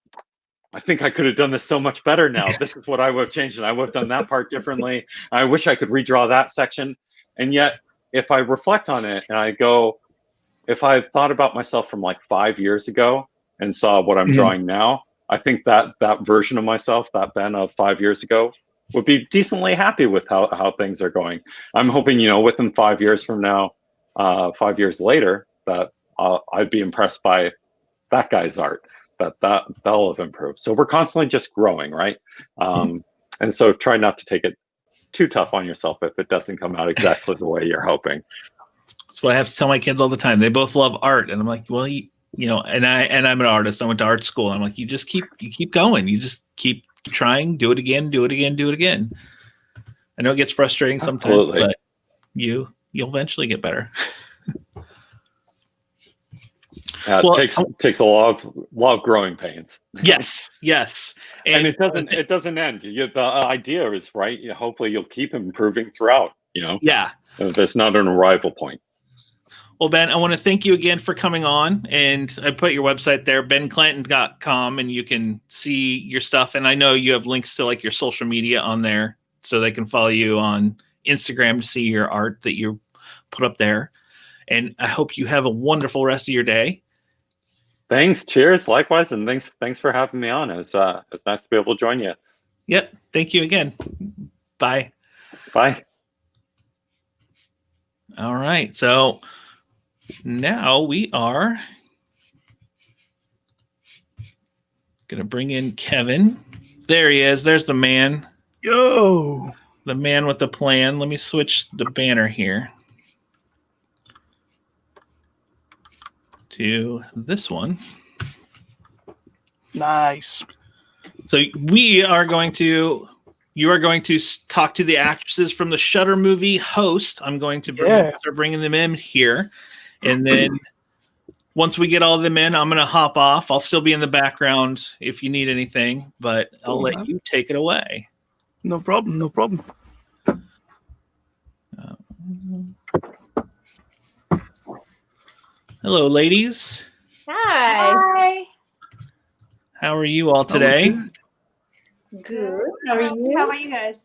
I think I could have done this so much better now. This is what I would have changed, and I would have done that part differently. I wish I could redraw that section. And yet, if I reflect on it and I go, if I thought about myself from like 5 years ago and saw what I'm drawing now, I think that version of myself, that Ben of 5 years ago, would be decently happy with how things are going. I'm hoping, within 5 years from now, 5 years later, that I'd be impressed by that guy's art, that'll have improved. So we're constantly just growing, right? And so try not to take it too tough on yourself if it doesn't come out exactly the way you're hoping.
That's what I have to tell my kids all the time. They both love art, and I'm like, well, and I'm an artist. I went to art school. I'm like, you keep going. You just keep trying. Do it again. Do it again. Do it again. I know it gets frustrating sometimes,
Absolutely.
but you'll eventually get better.
It takes a lot of growing pains.
Yes.
And it doesn't end. The idea is, right, hopefully you'll keep improving throughout,
Yeah.
There's not an arrival point.
Well, Ben, I want to thank you again for coming on, and I put your website there, benclanton.com, and you can see your stuff. And I know you have links to like your social media on there, so they can follow you on Instagram to see your art that you put up there. And I hope you have a wonderful rest of your day.
Thanks. Cheers. Likewise, and thanks for having me on. It was nice to be able to join you.
Yep. Thank you again. Bye.
Bye.
All right. So now we are gonna bring in Kevin. There he is. There's the man.
Yo.
The man with the plan. Let me switch the banner here to this one.
Nice.
So you are going to talk to the actresses from the Shudder movie Host. I'm going to start bringing them in here. And then once we get all of them in, I'm going to hop off. I'll still be in the background if you need anything, but I'll let you take it away.
No problem. No problem.
Hello, ladies.
Hi.
How are you all today?
Good. How are you? How are you guys?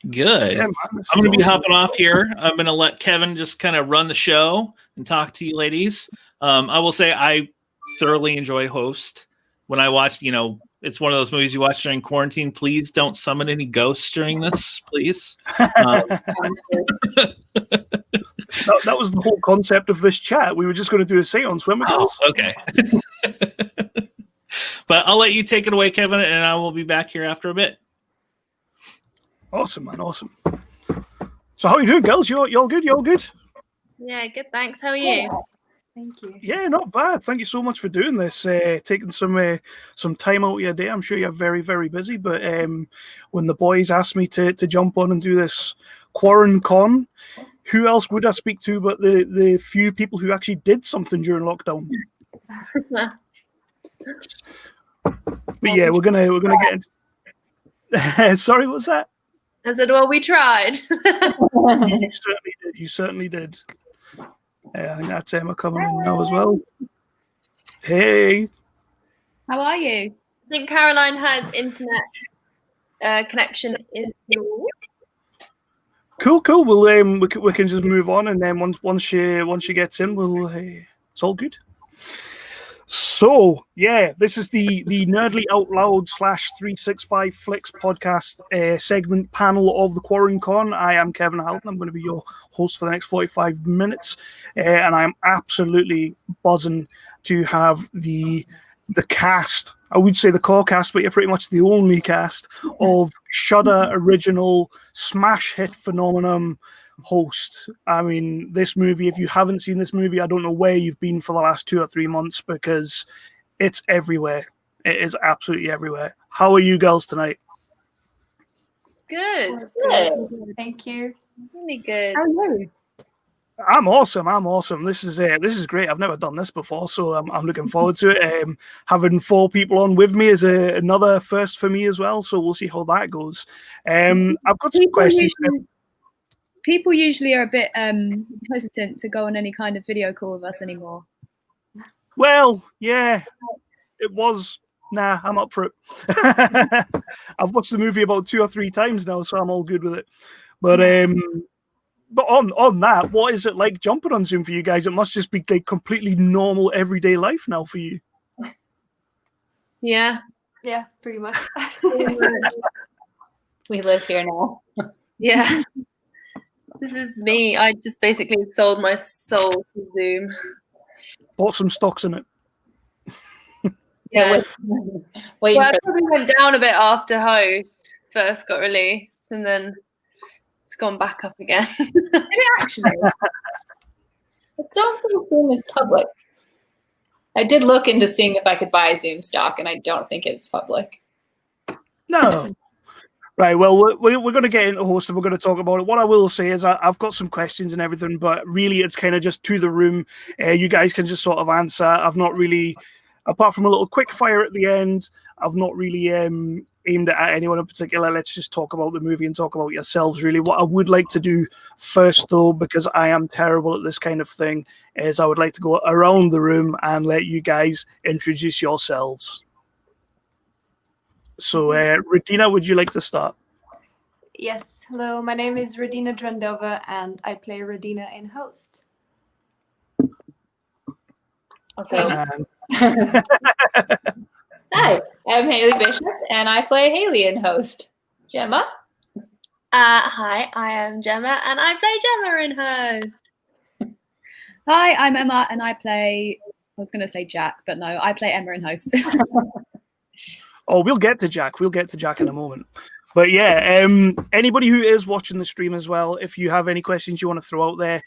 Good.
Yeah, man,
I'm going to be hopping off here. I'm going to let Kevin just kind of run the show and talk to you ladies. I will say I thoroughly enjoy Host. When I watch, it's one of those movies you watch during quarantine. Please don't summon any ghosts during this, please.
That was the whole concept of this chat. We were just going to do a seance, weren't we, girls?
Okay. But I'll let you take it away, Kevin, and I will be back here after a bit.
Awesome, man. Awesome. So how are you doing, girls? You all good? You all good?
Yeah, good. Thanks. How are you?
Thank you.
Yeah, not bad. Thank you so much for doing this. Taking some time out of your day. I'm sure you're very, very busy. But when the boys asked me to jump on and do this QuaranCon, who else would I speak to but the few people who actually did something during lockdown? But yeah, we're gonna get into... Sorry, what's that?
I said, well, we tried.
You certainly did. I think that's Emma coming in now as well. Hey.
How are you? I think Caroline has internet connection issue.
Cool. We'll we can just move on, and then once she gets in, we'll it's all good. So yeah, this is the Nerdly Out Loud /365 Flicks podcast segment panel of the QuaranCon. I am Kevin Halton. I'm going to be your host for the next 45 minutes, and I'm absolutely buzzing to have the cast. I would say the core cast, but you're pretty much the only cast of Shudder original smash hit phenomenon Host. I mean, this movie, if you haven't seen this movie, I don't know where you've been for the last 2 or 3 months, because it's everywhere. It is absolutely everywhere. How are you girls tonight?
Good.
Thank you.
Really good.
How are you?
I'm awesome. This is great. I've never done this before, so I'm looking forward to it. Having 4 people on with me is another first for me as well, so we'll see how that goes. I've got some questions.
People usually are a bit hesitant to go on any kind of video call with us anymore.
Well, yeah, it was. Nah, I'm up for it. I've watched the movie about 2 or 3 times now, so I'm all good with it. But on that, what is it like jumping on Zoom for you guys? It must just be like completely normal everyday life now for you.
Yeah.
Yeah, pretty much.
We live here now.
Yeah. This is me. I just basically sold my soul to Zoom.
Bought some stocks in it.
Yeah.
Waiting
Well,
for
I probably went down a bit after Host first got released, and then it's gone back up again.
Did it actually? I don't think Zoom is public. I did look into seeing if I could buy Zoom stock, and I don't think it's public.
No. Right, well, we're going to get into Host and we're going to talk about it. What I will say is I've got some questions and everything, but really it's kind of just to the room. You guys can just sort of answer. I've not really, apart from a little quick fire at the end, I've not really aimed at anyone in particular. Let's just talk about the movie and talk about yourselves, really. What I would like to do first, though, because I am terrible at this kind of thing, is I would like to go around the room and let you guys introduce yourselves. So, Radina, would you like to start?
Yes. Hello, my name is Radina Drandova, and I play Radina in Host.
Okay.
And
Hi, I'm Haley Bishop, and I play Haley in Host. Gemma?
Hi, I am Gemma, and I play Gemma in Host.
Hi, I'm Emma, and I play. I was going to say Jack, but no, I play Emma in Host.
oh, we'll get to Jack. We'll get to Jack in a moment. But yeah, anybody who is watching the stream as well, if you have any questions you want to throw out there,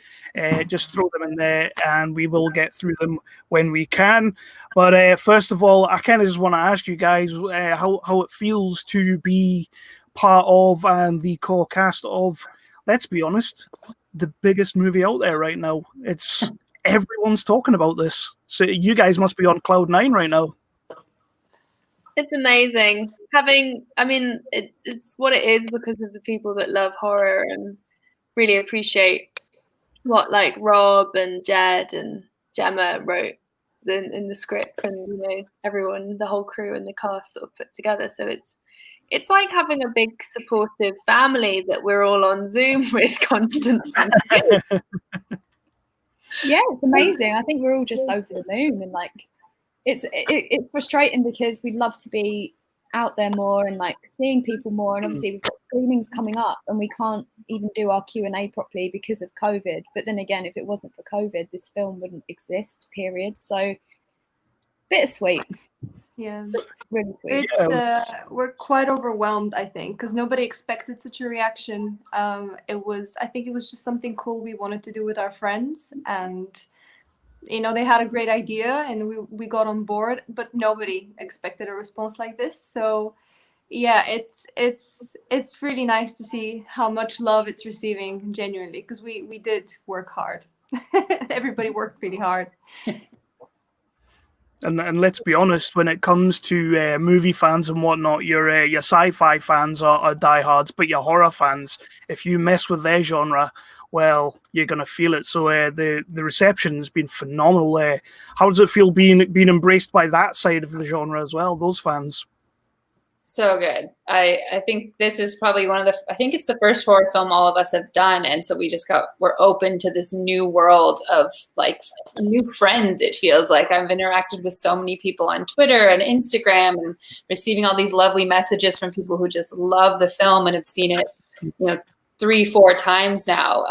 just throw them in there and we will get through them when we can. But first of all, I kind of just want to ask you guys how it feels to be part of and the core cast of, let's be honest, the biggest movie out there right now. It's everyone's talking about this. So you guys must be on cloud 9 right now.
It's amazing. It's what it is because of the people that love horror and really appreciate what like Rob and Jed and Gemma wrote in the script, and everyone, the whole crew and the cast sort of put together. So it's like having a big supportive family that we're all on Zoom with constantly.
Yeah, it's amazing. I think we're all just over the moon, and like it's frustrating because we'd love to be out there more and like seeing people more, and obviously we've got screenings coming up and we can't even do our Q&A properly because of COVID. But then again, if it wasn't for COVID, this film wouldn't exist, period. So bittersweet.
Yeah,
really sweet.
it's we're quite overwhelmed, I think, because nobody expected such a reaction. I think it was just something cool we wanted to do with our friends, and they had a great idea and we got on board, but nobody expected a response like this. So yeah, it's really nice to see how much love it's receiving genuinely, because we did work hard. Everybody worked pretty hard.
And let's be honest, when it comes to movie fans and whatnot, your sci-fi fans are diehards, but your horror fans, if you mess with their genre, well, you're gonna feel it. So the reception has been phenomenal. How does it feel being embraced by that side of the genre as well? Those fans.
So good. I think this is probably I think it's the first horror film all of us have done. And so we're open to this new world of like new friends. It feels like I've interacted with so many people on Twitter and Instagram and receiving all these lovely messages from people who just love the film and have seen it, 3-4 times now,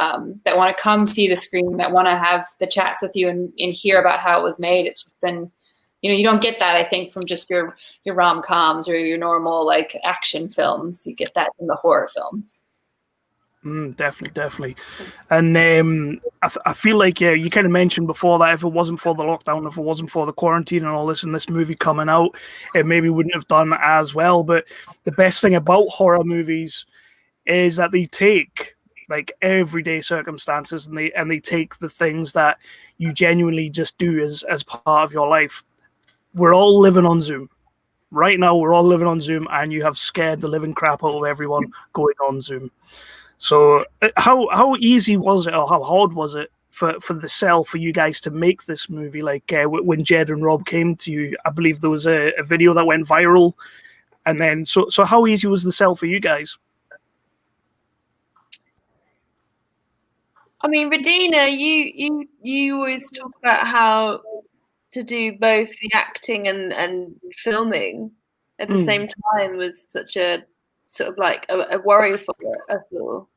that want to come see the screen, that want to have the chats with you and hear about how it was made. It's just been, you don't get that, I think, from just your rom-coms or your normal like action films. You get that in the horror films.
Definitely. And I feel like you kind of mentioned before that if it wasn't for the lockdown, if it wasn't for the quarantine and all this and this movie coming out, it maybe wouldn't have done as well. But the best thing about horror movies is that they take like everyday circumstances and they take the things that you genuinely just do as part of your life. We're all living on Zoom. Right now, we're all living on Zoom, and you have scared the living crap out of everyone going on Zoom. So how easy was it, or how hard was it for the sell for you guys to make this movie? Like when Jed and Rob came to you, I believe there was a video that went viral. And then, so how easy was the sell for you guys?
I mean, Radina, you always talk about how to do both the acting and filming at the same time was such a sort of like a worry for us all.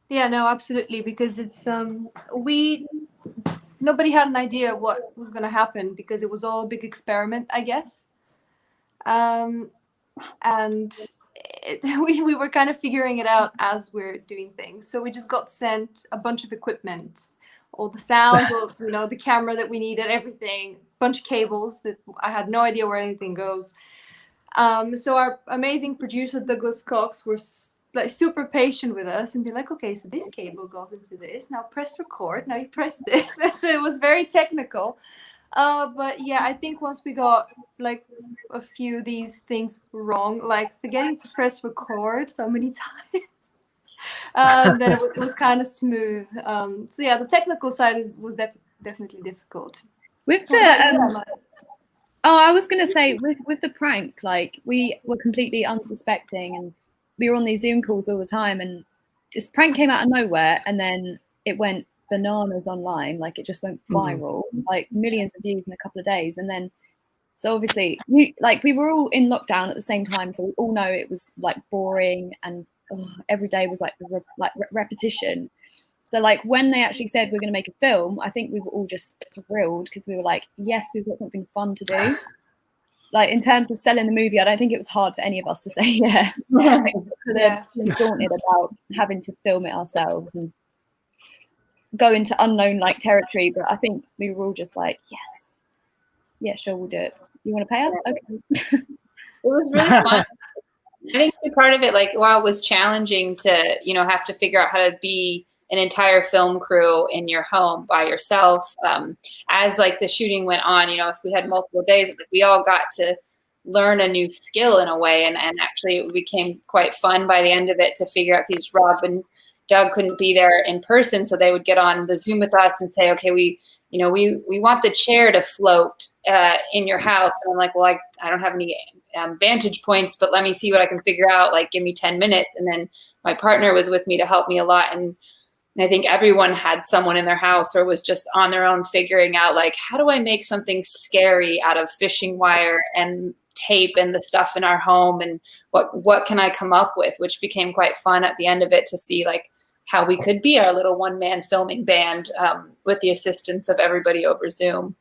Yeah, no, absolutely, because it's nobody had an idea what was going to happen because it was all a big experiment, I guess. And we were kind of figuring it out as we're doing things. So we just got sent a bunch of equipment, all the sounds, all, the camera that we needed, everything, bunch of cables that I had no idea where anything goes. So our amazing producer, Douglas Cox, was like super patient with us and be like, okay, so this cable goes into this, now press record, now you press this. So it was very technical. But yeah, I think once we got like a few of these things wrong, like forgetting to press record so many times, then it was kind of smooth. So yeah, the technical side was definitely difficult.
With the I was gonna say with the prank, like we were completely unsuspecting and we were on these Zoom calls all the time, and this prank came out of nowhere and then it went bananas online. Like it just went viral, like millions of views in a couple of days. And then, so obviously, we were all in lockdown at the same time, so we all know it was like boring, and every day was like repetition. So like when they actually said we're going to make a film, I think we were all just thrilled because we were like, yes, we've got something fun to do. Like in terms of selling the movie, I don't think it was hard for any of us to say yeah. They're daunted about having to film it ourselves and go into unknown like territory. But I think we were all just like, yes, yeah, sure, we'll do it. You want to pay us? Okay.
It was really fun. I think part of it, like while it was challenging to, have to figure out how to be an entire film crew in your home by yourself. As like the shooting went on, if we had multiple days, it's like we all got to learn a new skill in a way. And actually it became quite fun by the end of it to figure out, because Rob and Doug couldn't be there in person. So they would get on the Zoom with us and say, okay, we want the chair to float in your house. And I'm like, well, I don't have any vantage points, but let me see what I can figure out. Like, give me 10 minutes. And then my partner was with me to help me a lot. And I think everyone had someone in their house or was just on their own figuring out, like, how do I make something scary out of fishing wire and tape and the stuff in our home, and what can I come up with, which became quite fun at the end of it to see like how we could be our little one-man filming band with the assistance of everybody over Zoom.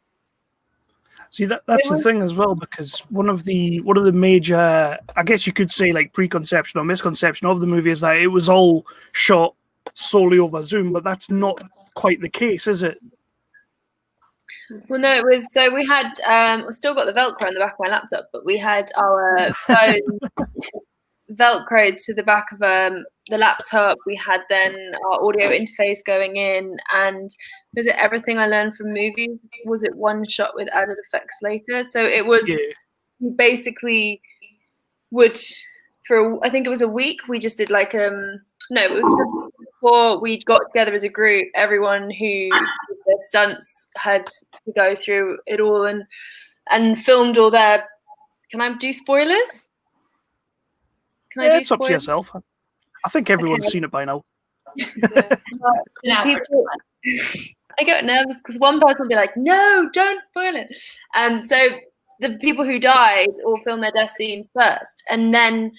See, that's the thing as well, because one of the major, I guess you could say, like preconception or misconception of the movie is that it was all shot solely over Zoom, but that's not quite the case, is it?
Well, no, it was. So we had, we've still got the Velcro on the back of my laptop, but we had our phone Velcroed to the back of the laptop. We had then our audio interface going in, and was it Everything I Learned from Movies? Was it one shot with added effects later? So it was basically I think it was a week. We just did like no, it was before we got together as a group. Everyone who did their stunts had to go through it all and filmed all their. Can I do spoilers? Can I do
it's up to yourself. I think everyone's seen it by now.
I get nervous because one person will be like, "No, don't spoil it." So the people who died all filmed their death scenes first, and then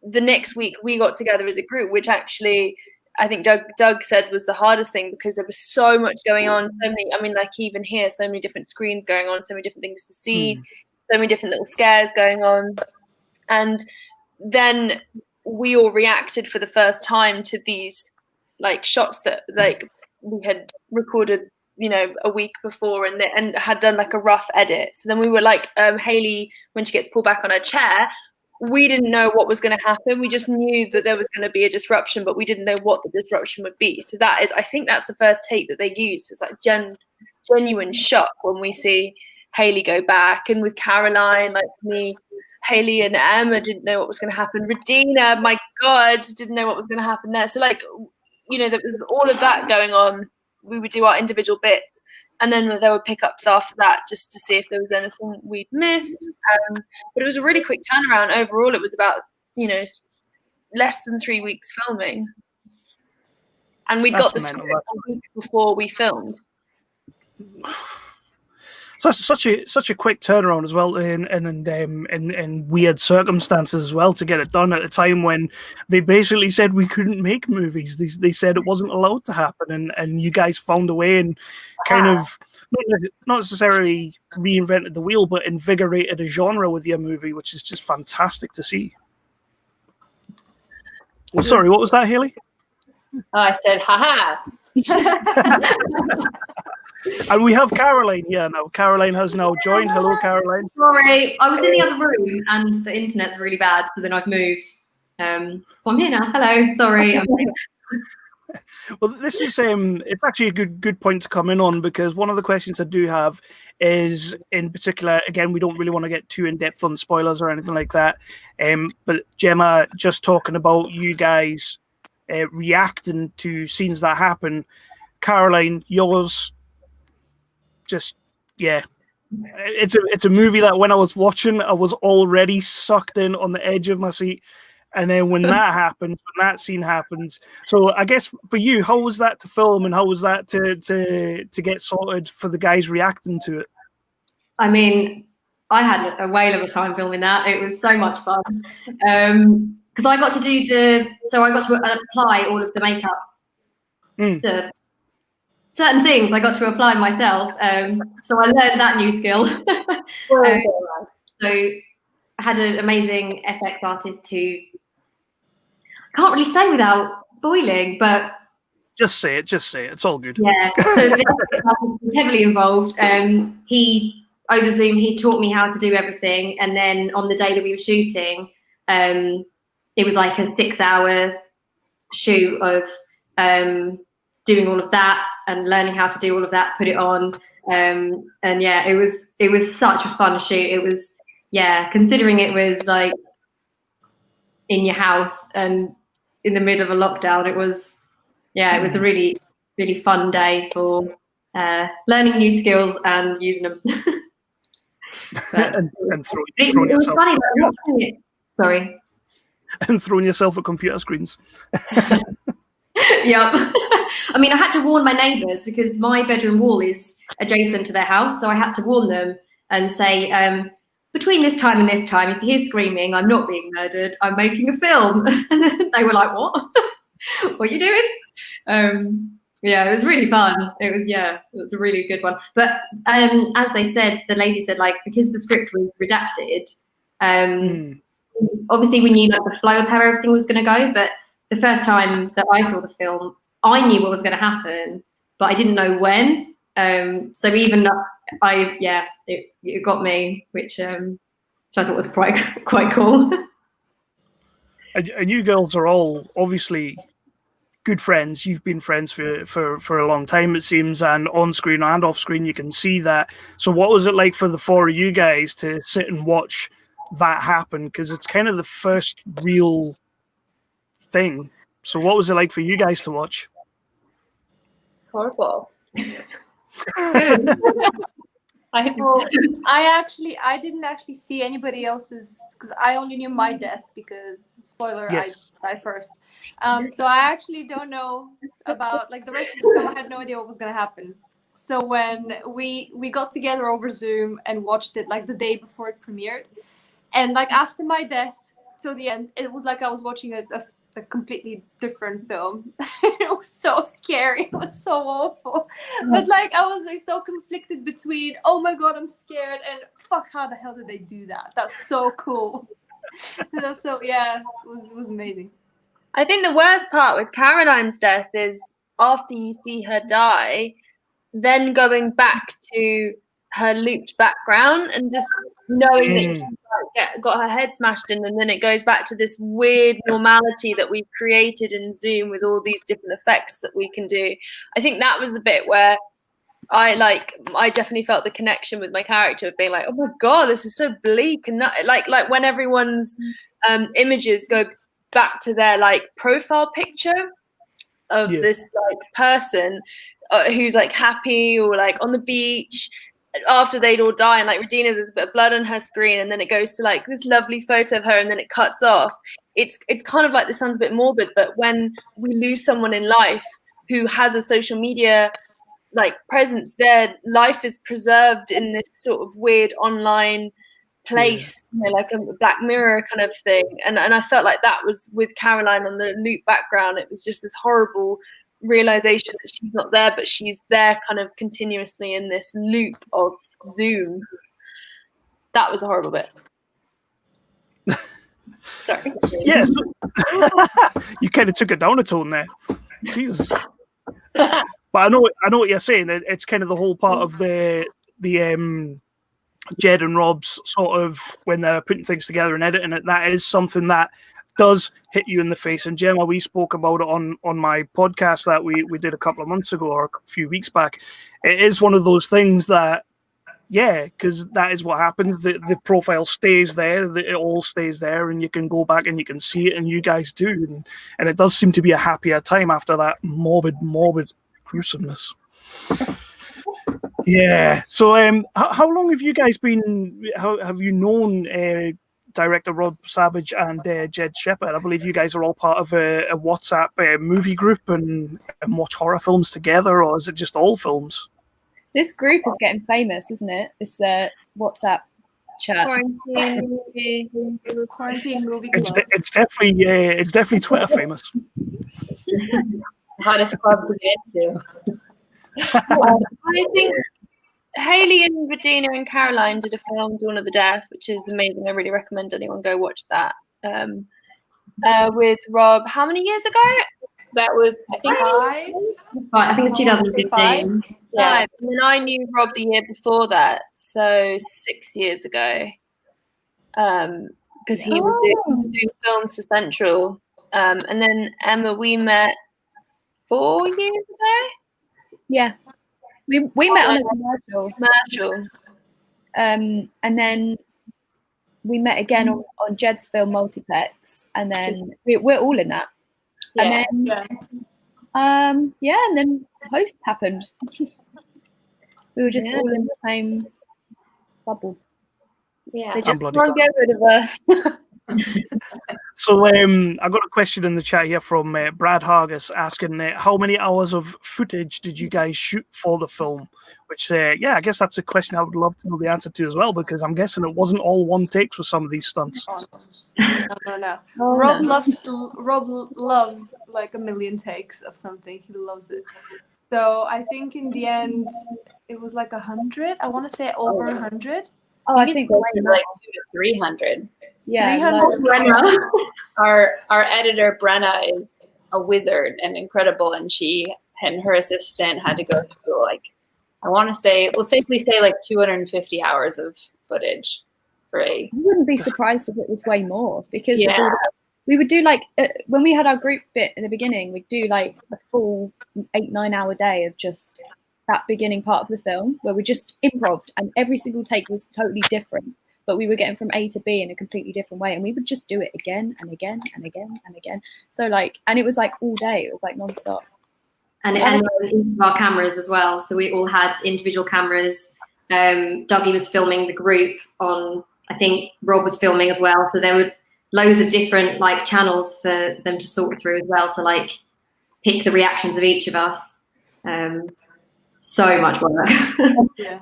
the next week we got together as a group, which actually I think Doug said was the hardest thing, because there was so much going on, so many. I mean, like even here, so many different screens going on, so many different things to see, so many different little scares going on, and then we all reacted for the first time to these like shots that like we had recorded, a week before and had done like a rough edit. So then we were like, Hayley, when she gets pulled back on her chair, we didn't know what was going to happen. We just knew that there was going to be a disruption, but we didn't know what the disruption would be. So I think that's the first take that they used. It's like genuine shock when we see Hayley go back. And with Caroline, like me, Hayley and Emma didn't know what was going to happen. Regina, my God, didn't know what was going to happen there. So like, there was all of that going on. We would do our individual bits, and then there were pickups after that just to see if there was anything we'd missed. But it was a really quick turnaround. Overall, it was about, less than 3 weeks filming. And we got the script a week before we filmed.
So such a quick turnaround as well, and weird circumstances as well to get it done at a time when they basically said we couldn't make movies. They said it wasn't allowed to happen, and you guys found a way and kind of not necessarily reinvented the wheel, but invigorated a genre with your movie, which is just fantastic to see. Well, sorry, what was that, Hayley?
Oh, I said, haha.
And we have Caroline here now. Caroline has now joined. Hello, Caroline.
Sorry, I was in the other room and the internet's really bad, so then I've moved. So I'm here now. Hello, sorry.
Well, this is it's actually a good point to come in on, because one of the questions I do have is, in particular, again, we don't really want to get too in depth on spoilers or anything like that. But Gemma, just talking about you guys reacting to scenes that happen. Caroline, yours. Just it's a movie that when I was watching, I was already sucked in on the edge of my seat, And then when that happens, when that scene happens, so I guess for you, how was that to film, and how was that to get sorted for the guys reacting to it?
I mean, I had a whale of a time filming that. It was so much fun. Because I got to apply all of the makeup to certain things. I got to apply myself. So I learned that new skill. So I had an amazing FX artist who I can't really say without spoiling, but
just say it. It's all good.
Yeah, so the FX artist was heavily involved. He over Zoom, he taught me how to do everything, and then on the day that we were shooting, it was like a 6-hour shoot of doing all of that and learning how to do all of that, put it on, and yeah, it was such a fun shoot. It was, yeah, considering it was like in your house and in the middle of a lockdown, it was a really, really fun day for learning new skills and using them.
and throwing yourself.
Funny, sorry.
And throwing yourself at computer screens.
Yep. I mean, I had to warn my neighbours because my bedroom wall is adjacent to their house, so I had to warn them and say, between this time and this time, if you hear screaming, I'm not being murdered, I'm making a film. And they were like, what? What are you doing? Yeah, it was really fun. It was a really good one. But as they said, the lady said, like, because the script was redacted, obviously we knew like the flow of how everything was going to go. But the first time that I saw the film, I knew what was going to happen, but I didn't know when. So even it got me, which I thought was quite cool.
And you girls are all obviously good friends. You've been friends for a long time, it seems, and on screen and off screen you can see that. So what was it like for the four of you guys to sit and watch that happen? Because it's kind of the first real thing. So what was it like for you guys to watch?
It's horrible.
I didn't actually see anybody else's, because I only knew my death because, spoiler,
yes.
I died first. So I actually don't know about like the rest of the film. I had no idea what was gonna happen. So when we got together over Zoom and watched it like the day before it premiered, and like after my death till the end, it was like I was watching a completely different film. It was so scary. It was so awful. But like I was like so conflicted between, oh my god, I'm scared, and fuck, how the hell did they do that? That's so cool. So yeah, it was amazing.
I think the worst part with Caroline's death is after you see her die, then going back to her looped background and just knowing that she got her head smashed in, and then it goes back to this weird normality that we've created in Zoom with all these different effects that we can do. I think that was the bit where I definitely felt the connection with my character of being like, oh my god, this is so bleak, and that, like when everyone's images go back to their like profile picture of this like person who's like happy or like on the beach after they'd all die, and like Regina, there's a bit of blood on her screen, and then it goes to like this lovely photo of her, and then it cuts off. It's kind of like, this sounds a bit morbid, but when we lose someone in life who has a social media like presence, their life is preserved in this sort of weird online place, you know, like a Black Mirror kind of thing. And I felt like that was with Caroline on the loop background. It was just this horrible realization that she's not there, but she's there kind of continuously in this loop of Zoom. That was a horrible bit. Sorry.
Yes. You kind of took it down a tone there. Jesus. But I know what you're saying. It's kind of the whole part of the Jed and Rob's sort of, when they're putting things together and editing it, that is something that does hit you in the face. And Gemma, we spoke about it on my podcast that we did a couple of months ago or a few weeks back. It is one of those things that, yeah, because that is what happens. The profile stays there. It all stays there, and you can go back and you can see it, and you guys do. And it does seem to be a happier time after that morbid gruesomeness. Yeah. So, how long have you guys been? How have you known director Rob Savage and Jed Shepard. I believe you guys are all part of a WhatsApp movie group and watch horror films together, or is it just all films?
This group is getting famous, isn't it? This WhatsApp chat.
Quarantine movie
It's
club.
it's definitely Twitter famous.
Hottest club to get into.
I think Hayley and Regina and Caroline did a film, Dawn of the Death, which is amazing. I really recommend anyone go watch that. With Rob, how many years ago?
That was, I think,
I think it's 2015.
Yeah. And then I knew Rob the year before that, so 6 years ago. Because he was doing films for Central. And then Emma, we met 4 years ago.
Yeah. We met on a
commercial.
And then we met again on Jed's film Multiplex, and then we're all in that.
Yeah.
And then and then Host happened. We were just all in the same bubble.
Yeah.
They just can't get rid of us.
So I got a question in the chat here from Brad Hargis asking how many hours of footage did you guys shoot for the film? Which, I guess that's a question I would love to know the answer to as well, because I'm guessing it wasn't all one takes for some of these stunts.
No. Rob loves like a million takes of something. He loves it. So I think in the end it was like 100. I want to say over 100.
Oh, I think
like 200 to 300.
Yeah,
300.
Our editor Brenna is a wizard and incredible, and she and her assistant had to go through we'll safely say like 250 hours of footage for a.
I wouldn't be surprised if it was way more, because we would do like when we had our group bit in the beginning, we'd do like a full 8-9 hour day of just that beginning part of the film where we just improv'd, and every single take was totally different, but we were getting from A to B in a completely different way, and we would just do it again and again and again and again. So and it was like all day, it was like non-stop.
And our cameras as well. So we all had individual cameras. Dougie was filming the group on, I think Rob was filming as well. So there were loads of different like channels for them to sort through as well, to like pick the reactions of each of us. So much work.
Yeah.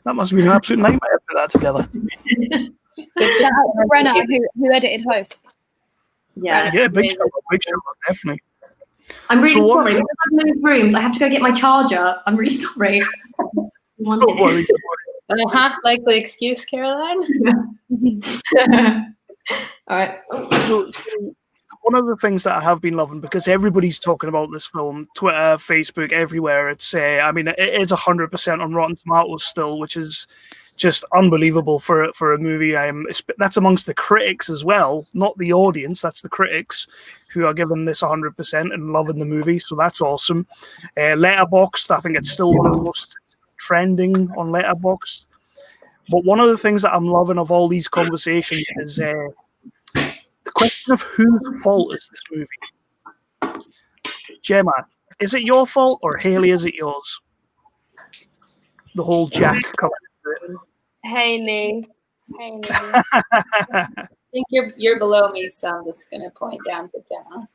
That must have been an absolute nightmare to put that together.
Shout out to Brenna who edited Host.
Yeah.
Yeah, big shout out, definitely.
I'm really sorry. Because I've moved rooms, I have to go get my charger. I'm really sorry.
Don't worry.
Likely excuse, Caroline.
All right.
So one of the things that I have been loving, because everybody's talking about this film, Twitter, Facebook, everywhere, it's it is 100% on Rotten Tomatoes still, which is just unbelievable for a movie. That's amongst the critics as well, not the audience. That's the critics who are giving this 100% and loving the movie. So that's awesome. Letterboxd, I think it's still one of the most trending on Letterboxd. But one of the things that I'm loving of all these conversations is the question of whose fault is this movie. Gemma, is it your fault, or Hayley, is it yours? The whole Jack coming into it.
Hayley.
I think you're below me, so I'm just gonna point down to Gemma.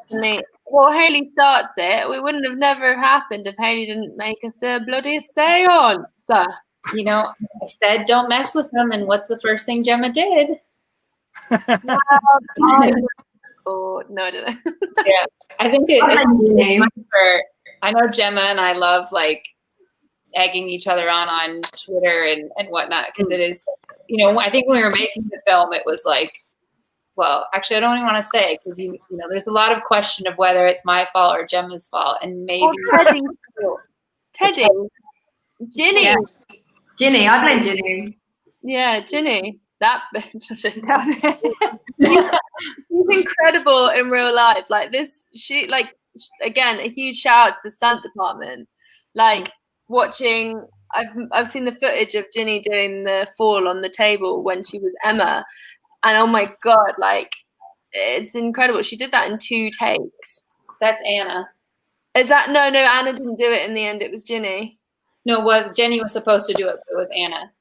Definitely. Well, Hayley starts it. We wouldn't have never happened if Hayley didn't make us do a bloody seance.
You know, I said don't mess with them, and what's the first thing Gemma did?
Oh no, I don't know.
Yeah, I think it's I know Gemma and I love like egging each other on Twitter and whatnot, because it is, I think when we were making the film, it was like, well, actually, I don't even want to say, because there's a lot of question of whether it's my fault or Gemma's fault, and maybe
Teddy, Ginny.
Yeah. Ginny, I blame Ginny.
Yeah, Ginny. That bitch. She's incredible in real life. Like this, again, a huge shout out to the stunt department. Like watching, I've seen the footage of Ginny doing the fall on the table when she was Emma, and oh my god, like it's incredible. She did that in 2 takes.
That's Anna.
Is that no? Anna didn't do it in the end. It was Ginny.
No, Jenny was supposed to do it, but it was Anna.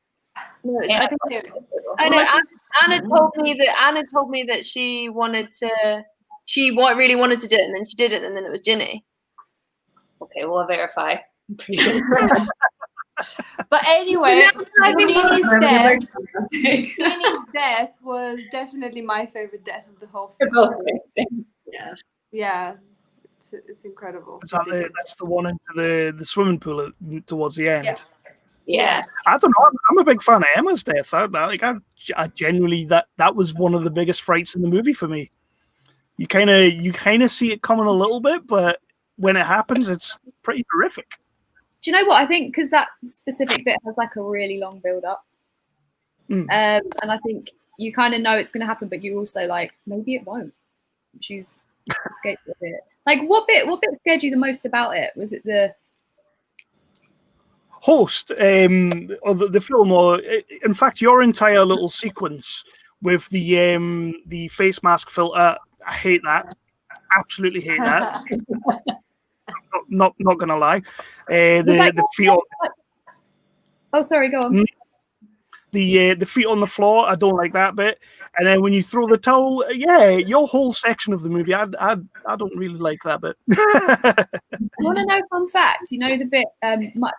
No,
Yeah.
I think I know. Anna told me that she wanted to. Really wanted to do it, and then she did it, and then it was Ginny.
Okay, we'll verify. I'm pretty sure.
But anyway,
They're
Ginny's death was definitely my favorite death of the whole film.
both amazing. Yeah.
Yeah, it's incredible.
That's the one into the swimming pool towards the end.
Yeah.
Yeah.
I don't know. I'm a big fan of Emma's death. I genuinely that was one of the biggest frights in the movie for me. You kind of see it coming a little bit, but when it happens, it's pretty horrific.
Do you know what I think? Because that specific bit has like a really long build up, and I think you kind of know it's going to happen, but you also like maybe it won't. She's escaped with it. Like what bit scared you the most about it? Was it the
host, or the film, or in fact your entire little sequence with the face mask filter? I hate that. Absolutely hate that. not gonna lie. The feet on,
oh sorry, go on.
The feet on the floor, I don't like that bit. And then when you throw the towel, yeah, your whole section of the movie, I don't really like that bit.
You want to know fun fact? You know the bit,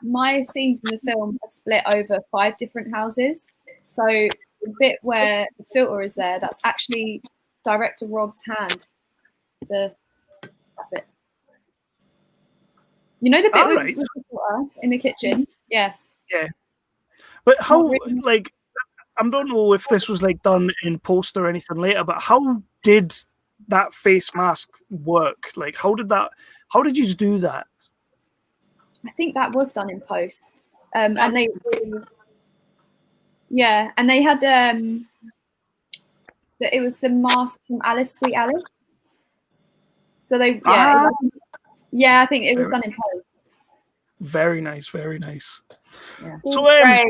my scenes in the film are split over 5 different houses. So the bit where the filter is there, that's actually director Rob's hand. That bit. You know the bit with the filter in the kitchen? Yeah.
Yeah. But how, like, I don't know if this was like done in post or anything later, but how did that face mask work? Like, how did you do that?
I think that was done in post. And they had it was the mask from Alice, Sweet Alice. So they I think it was done in post.
Very nice, very nice.
Yeah.
So
great.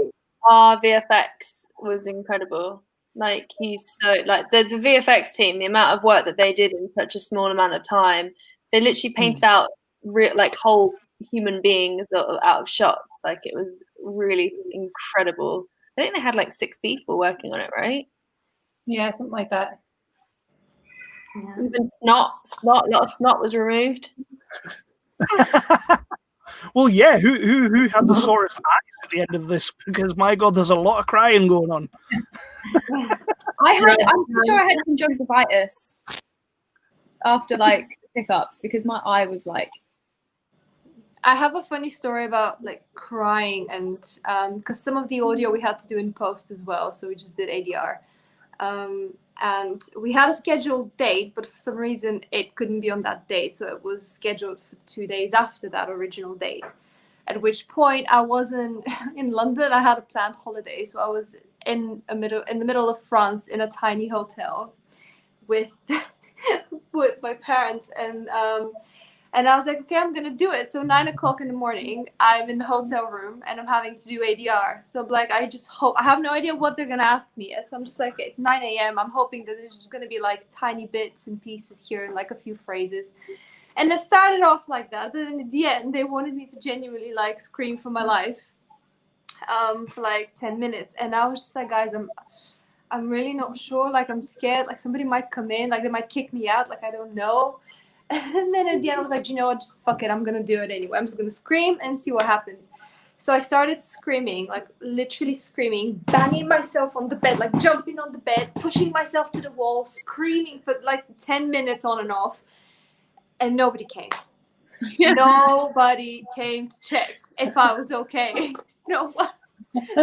Our VFX was incredible. Like he's so like the VFX team, the amount of work that they did in such a small amount of time. They literally painted out like whole human beings out of shots. Like it was really incredible. I think they had like 6 people working on it, right?
Yeah, something like that.
Yeah. Even a lot of snot was removed.
Well, yeah. Who had the sorest eyes at the end of this? Because my God, there's a lot of crying going on.
I'm pretty sure I had conjunctivitis after like pickups because my eye was like.
I have a funny story about like crying and because some of the audio we had to do in post as well, so we just did ADR. And we had a scheduled date, but for some reason it couldn't be on that date. So it was scheduled for 2 days after that original date. At which point I wasn't in London. I had a planned holiday. So I was in the middle of France in a tiny hotel with my parents. And I was like, okay, I'm going to do it. So 9 o'clock in the morning, I'm in the hotel room and I'm having to do ADR. So I'm like, I have no idea what they're going to ask me. So I'm just like, at 9 a.m., I'm hoping that there's just going to be like tiny bits and pieces here and like a few phrases. And it started off like that. But then at the end, they wanted me to genuinely like scream for my life for like 10 minutes. And I was just like, guys, I'm really not sure. Like, I'm scared. Like somebody might come in, like they might kick me out. Like, I don't know. And then at the end, I was like, you know what, just fuck it. I'm going to do it anyway. I'm just going to scream and see what happens. So I started screaming, like literally screaming, banging myself on the bed, like jumping on the bed, pushing myself to the wall, screaming for like 10 minutes on and off. And nobody came. Nobody came to check if I was okay. No one.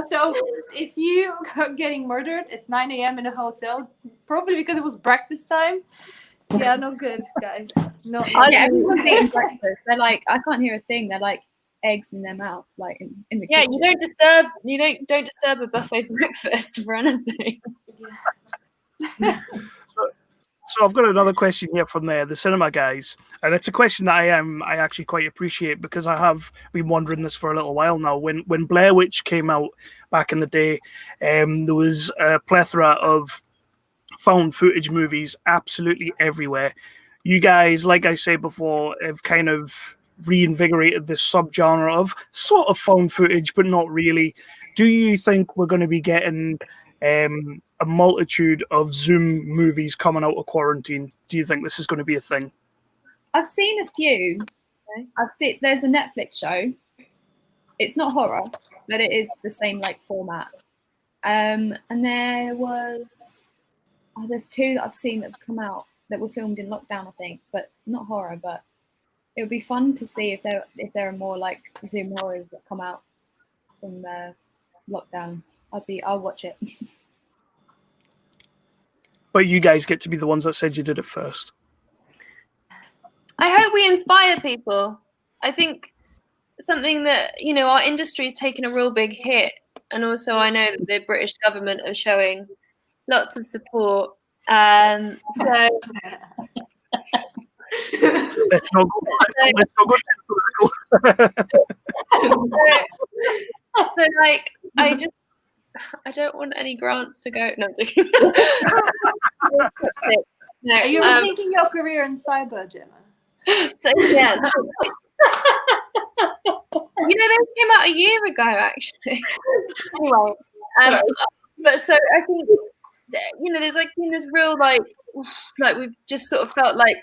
So if you are getting murdered at 9 a.m. in a hotel, probably because it was breakfast time, yeah, no good, guys. No.
Everyone's eating breakfast. They're like, I can't hear a thing. They're like eggs in their mouth, like in the kitchen.
You don't disturb a buffet breakfast for anything.
So I've got another question here from the cinema guys, and it's a question that I actually quite appreciate because I have been wondering this for a little while now. When Blair Witch came out back in the day, there was a plethora of found footage movies absolutely everywhere. You guys, like I said before, have kind of reinvigorated this subgenre of sort of found footage, but not really. do you think we're going to be getting a multitude of Zoom movies coming out of quarantine? Do you think this is going to be a thing?
I've seen a few. There's a Netflix show. It's not horror, but it is the same like format. And there's two that I've seen that have come out that were filmed in lockdown, I think, but not horror. But it would be fun to see if there are more like Zoom horrors that come out from lockdown. I'll watch it.
But you guys get to be the ones that said you did it first.
I hope we inspire people. I think something that, our industry's taken a real big hit. And also I know that the British government are showing lots of support. So
let's not go
so like I don't want any grants to go. No, I'm joking. No,
Are you rethinking your career in cyber, Gemma?
So yeah, those came out a year ago, actually. Anyway, but so I think there's been this real like we've just sort of felt like,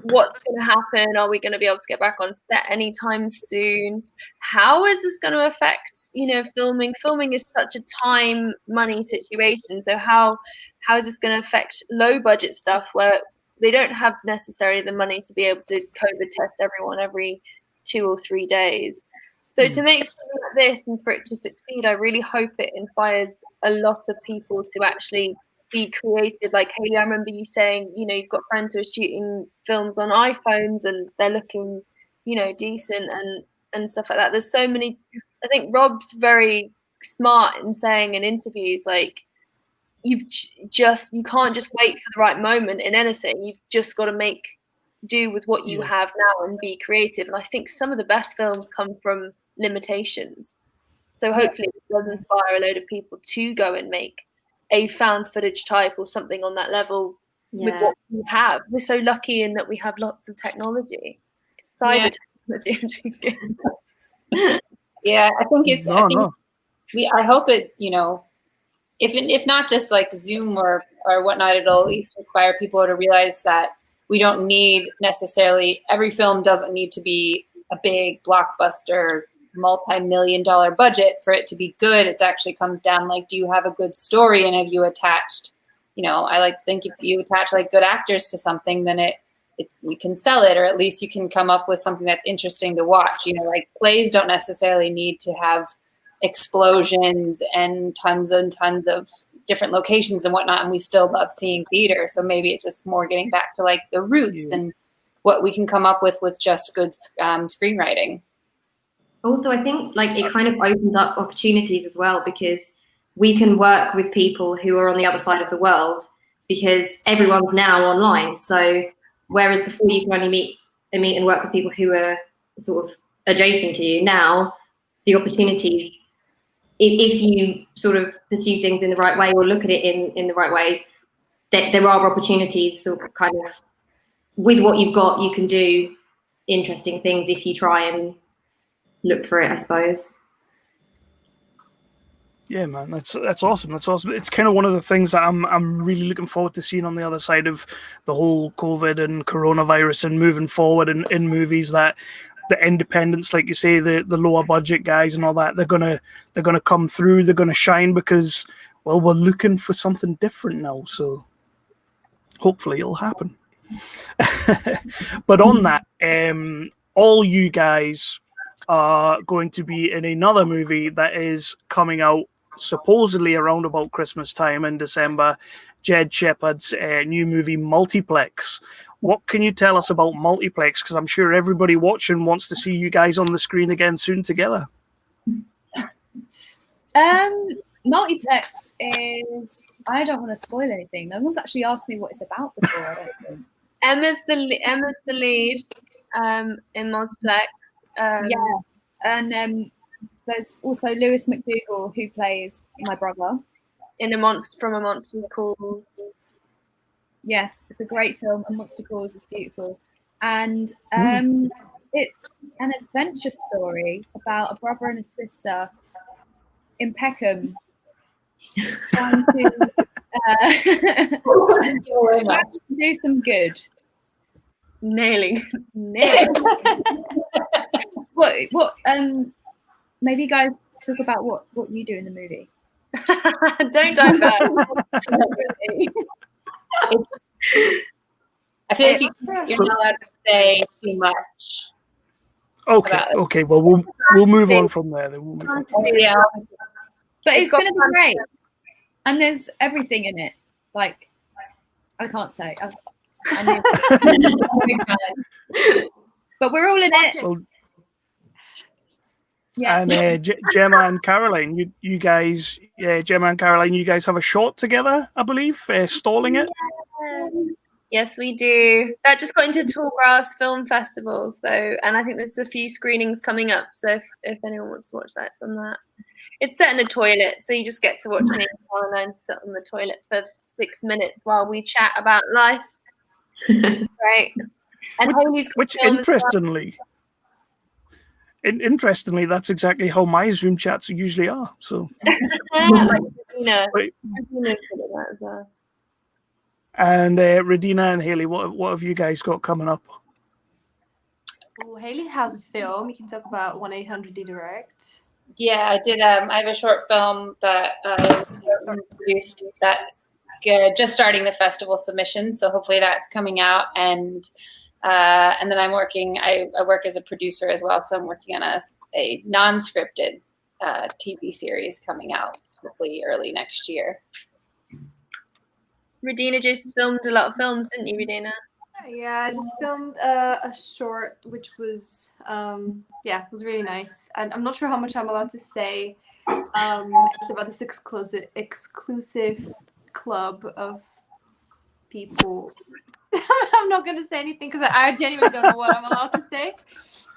what's going to happen? Are we going to be able to get back on set anytime soon? How is this going to affect filming? Filming is such a time money situation. So how is this going to affect low budget stuff where they don't have necessarily the money to be able to COVID test everyone every 2 or 3 days? So to make something like this and for it to succeed, I really hope it inspires a lot of people to actually be creative. Like Hayley, I remember you saying, you've got friends who are shooting films on iPhones and they're looking, decent and stuff like that. There's so many. I think Rob's very smart in saying in interviews, like, you can't just wait for the right moment in anything. You've just got to make do with what you have now and be creative. And I think some of the best films come from limitations. So hopefully it does inspire a load of people to go and make a found footage type or something on that level with what we have. We're so lucky in that we have lots of technology. Cyber technology.
Yeah, I think it's I hope it, if not just like Zoom or whatnot, it'll at least inspire people to realize that we don't need necessarily, every film doesn't need to be a big blockbuster, multi-million-dollar budget for it to be good. It actually comes down like, do you have a good story, and have you attached, I like to think if you attach like good actors to something, then you can sell it, or at least you can come up with something that's interesting to watch. Like plays don't necessarily need to have explosions and tons of different locations and whatnot, and we still love seeing theater. So maybe it's just more getting back to like the roots and what we can come up with just good screenwriting.
Also, I think like it kind of opens up opportunities as well, because we can work with people who are on the other side of the world, because everyone's now online. So whereas before you can only meet and work with people who are sort of adjacent to you, now the opportunities, if you sort of pursue things in the right way or look at it in the right way, that there are opportunities. So kind of with what you've got, you can do interesting things if you try and look for it, I suppose.
Yeah, man, that's awesome. That's awesome. It's kind of one of the things that I'm really looking forward to seeing on the other side of the whole COVID and coronavirus and moving forward in movies, that the independents, like you say, the lower budget guys and all that, they're gonna come through, they're gonna shine, because we're looking for something different now. So hopefully it'll happen. But on that, all you guys are going to be in another movie that is coming out supposedly around about Christmas time in December, Jed Shepard's new movie Multiplex. What can you tell us about Multiplex? Because I'm sure everybody watching wants to see you guys on the screen again soon together.
Multiplex is, I don't want to spoil anything. No one's actually asked me what it's about before, I don't think.
Emma's the lead in Multiplex.
Yes, and there's also Lewis McDougall, who plays my brother
in A Monster Calls.
Yeah, it's a great film. A Monster Calls is beautiful, and it's an adventure story about a brother and a sister in Peckham trying to do some good.
Nailing.
What maybe you guys talk about what you do in the movie.
Don't divert.
I feel like you're not allowed to say too much.
Okay. Well, we'll move on from there. Then we'll move on.
Yeah,
but it's going to be great, and there's everything in it. Like, I can't say. I knew. But we're all in it.
Well,
yeah.
And Gemma and Caroline, you guys, Gemma and Caroline, you guys have a short together, I believe, stalling it.
Yeah. Yes, we do. That just got into Tallgrass Film Festival, and I think there's a few screenings coming up. So if anyone wants to watch that, it's on that. It's set in a toilet, so you just get to watch me and Caroline sit on the toilet for 6 minutes while we chat about life. Right. And
which interestingly, that's exactly how my Zoom chats usually are. So,
like Regina's good at that as well.
And Regina and Haley, what have you guys got coming up?
Well, Haley has a film. You can talk about 1-800-DIRECT.
Yeah, I did. I have a short film that I produced that's just starting the festival submission. So hopefully that's coming out, and then I'm working. I work as a producer as well, so I'm working on a non-scripted TV series coming out hopefully early next year.
Regina just filmed a lot of films, didn't you, Regina?
Yeah, I just filmed a short, which was was really nice. And I'm not sure how much I'm allowed to say. It's about this exclusive club of people. I'm not gonna say anything because I genuinely don't know what I'm allowed to say.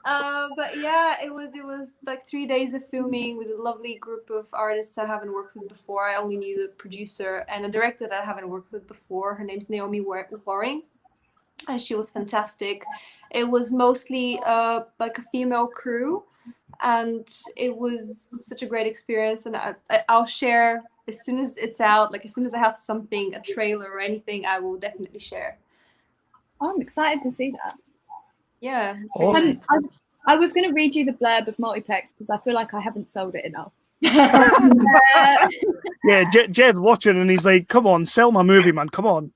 But yeah, it was like 3 days of filming with a lovely group of artists I haven't worked with before. I only knew the producer and a director that I haven't worked with before. Her name's Naomi Waring, and she was fantastic. It was mostly like a female crew, and it was such a great experience. And I'll share as soon as it's out. Like as soon as I have something, a trailer or anything, I will definitely share.
I'm excited to see that.
Yeah. It's really nice.
I was going to read you the blurb of Multiplex because I feel like I haven't sold it enough.
Yeah, Jed's watching and he's like, come on, sell my movie, man, come on.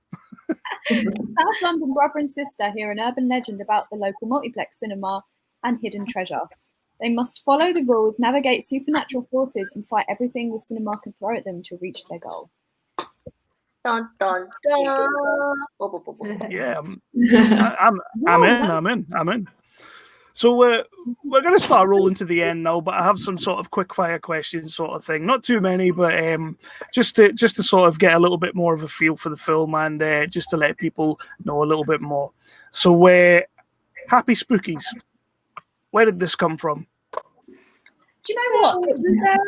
South London brother and sister hear an urban legend about the local multiplex cinema and hidden treasure. They must follow the rules, navigate supernatural forces, and fight everything the cinema can throw at them to reach their goal.
Dun, dun, dun.
Yeah, I'm in. So we're going to start rolling to the end now, but I have some sort of quick fire questions sort of thing. Not too many, but just to sort of get a little bit more of a feel for the film and just to let people know a little bit more. So Happy Spookies. Where did this come from?
Do you know what? It was,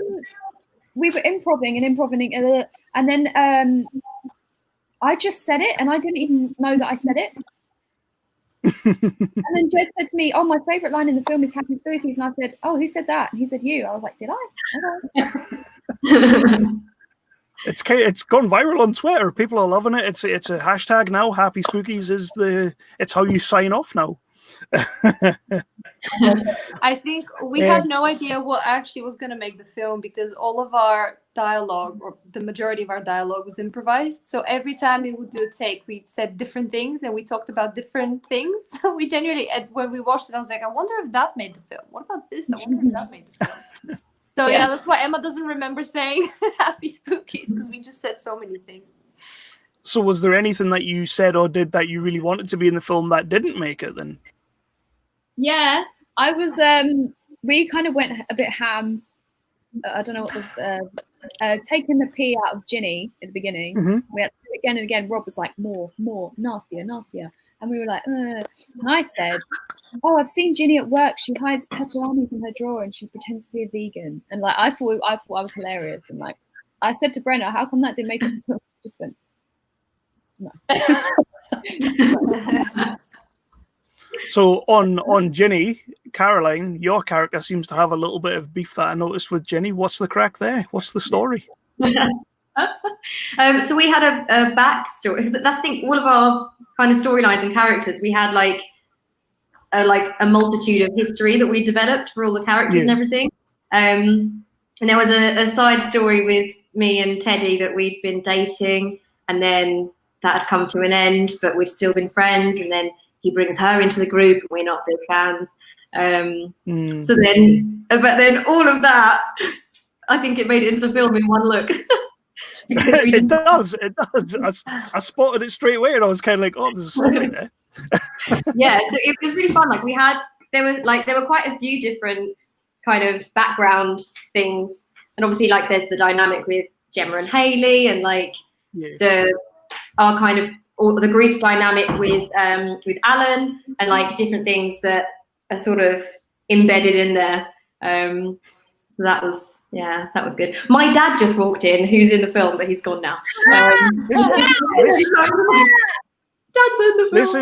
we were improving, and then I just said it, and I didn't even know that I said it. And then Jed said to me, "Oh, my favourite line in the film is Happy Spookies," and I said, "Oh, who said that?" And he said, "You." I was like, "Did I?"
It's gone viral on Twitter. People are loving it. It's a hashtag now. Happy Spookies it's how you sign off now.
I think we had no idea what actually was going to make the film because all of our dialogue, or the majority of our dialogue, was improvised. So every time we would do a take, we said different things and we talked about different things. So we genuinely, when we watched it, I was like, I wonder if that made the film. What about this? I wonder if that made the film. So yeah, that's why Emma doesn't remember saying Happy Spookies, because we just said so many things.
So was there anything that you said or did that you really wanted to be in the film that didn't make it then?
Yeah, I was. We kind of went a bit ham. I don't know what was taking the pee out of Ginny at the beginning.
Mm-hmm.
We had to do it again and again. Rob was like, more, nastier, and we were like, and I said, "Oh, I've seen Ginny at work. She hides pepperonis in her drawer and she pretends to be a vegan." And like, I thought I was hilarious. And like, I said to Brenna, "How come that didn't make it?" Just went, no.
So on Ginny, Caroline, your character seems to have a little bit of beef that I noticed with Jenny. What's the crack there? What's the story?
So we had a backstory, because that's the thing, all of our kind of storylines and characters, we had like a multitude of history that we developed for all the characters and everything. And there was a side story with me and Teddy that we'd been dating, and then that had come to an end, but we'd still been friends, and then he brings her into the group and we're not big fans. So then all of that, I think it made it into the film in one look.
It does. I spotted it straight away, and I was kind of like, "Oh, there's a story there."
Yeah, so it was really fun. Like there were quite a few different kind of background things, and obviously like there's the dynamic with Gemma and Hayley, and like our kind of or the group's dynamic with Alan, and like different things that are sort of embedded in there. So that was good. My dad just walked in, who's in the film, but he's gone now.
This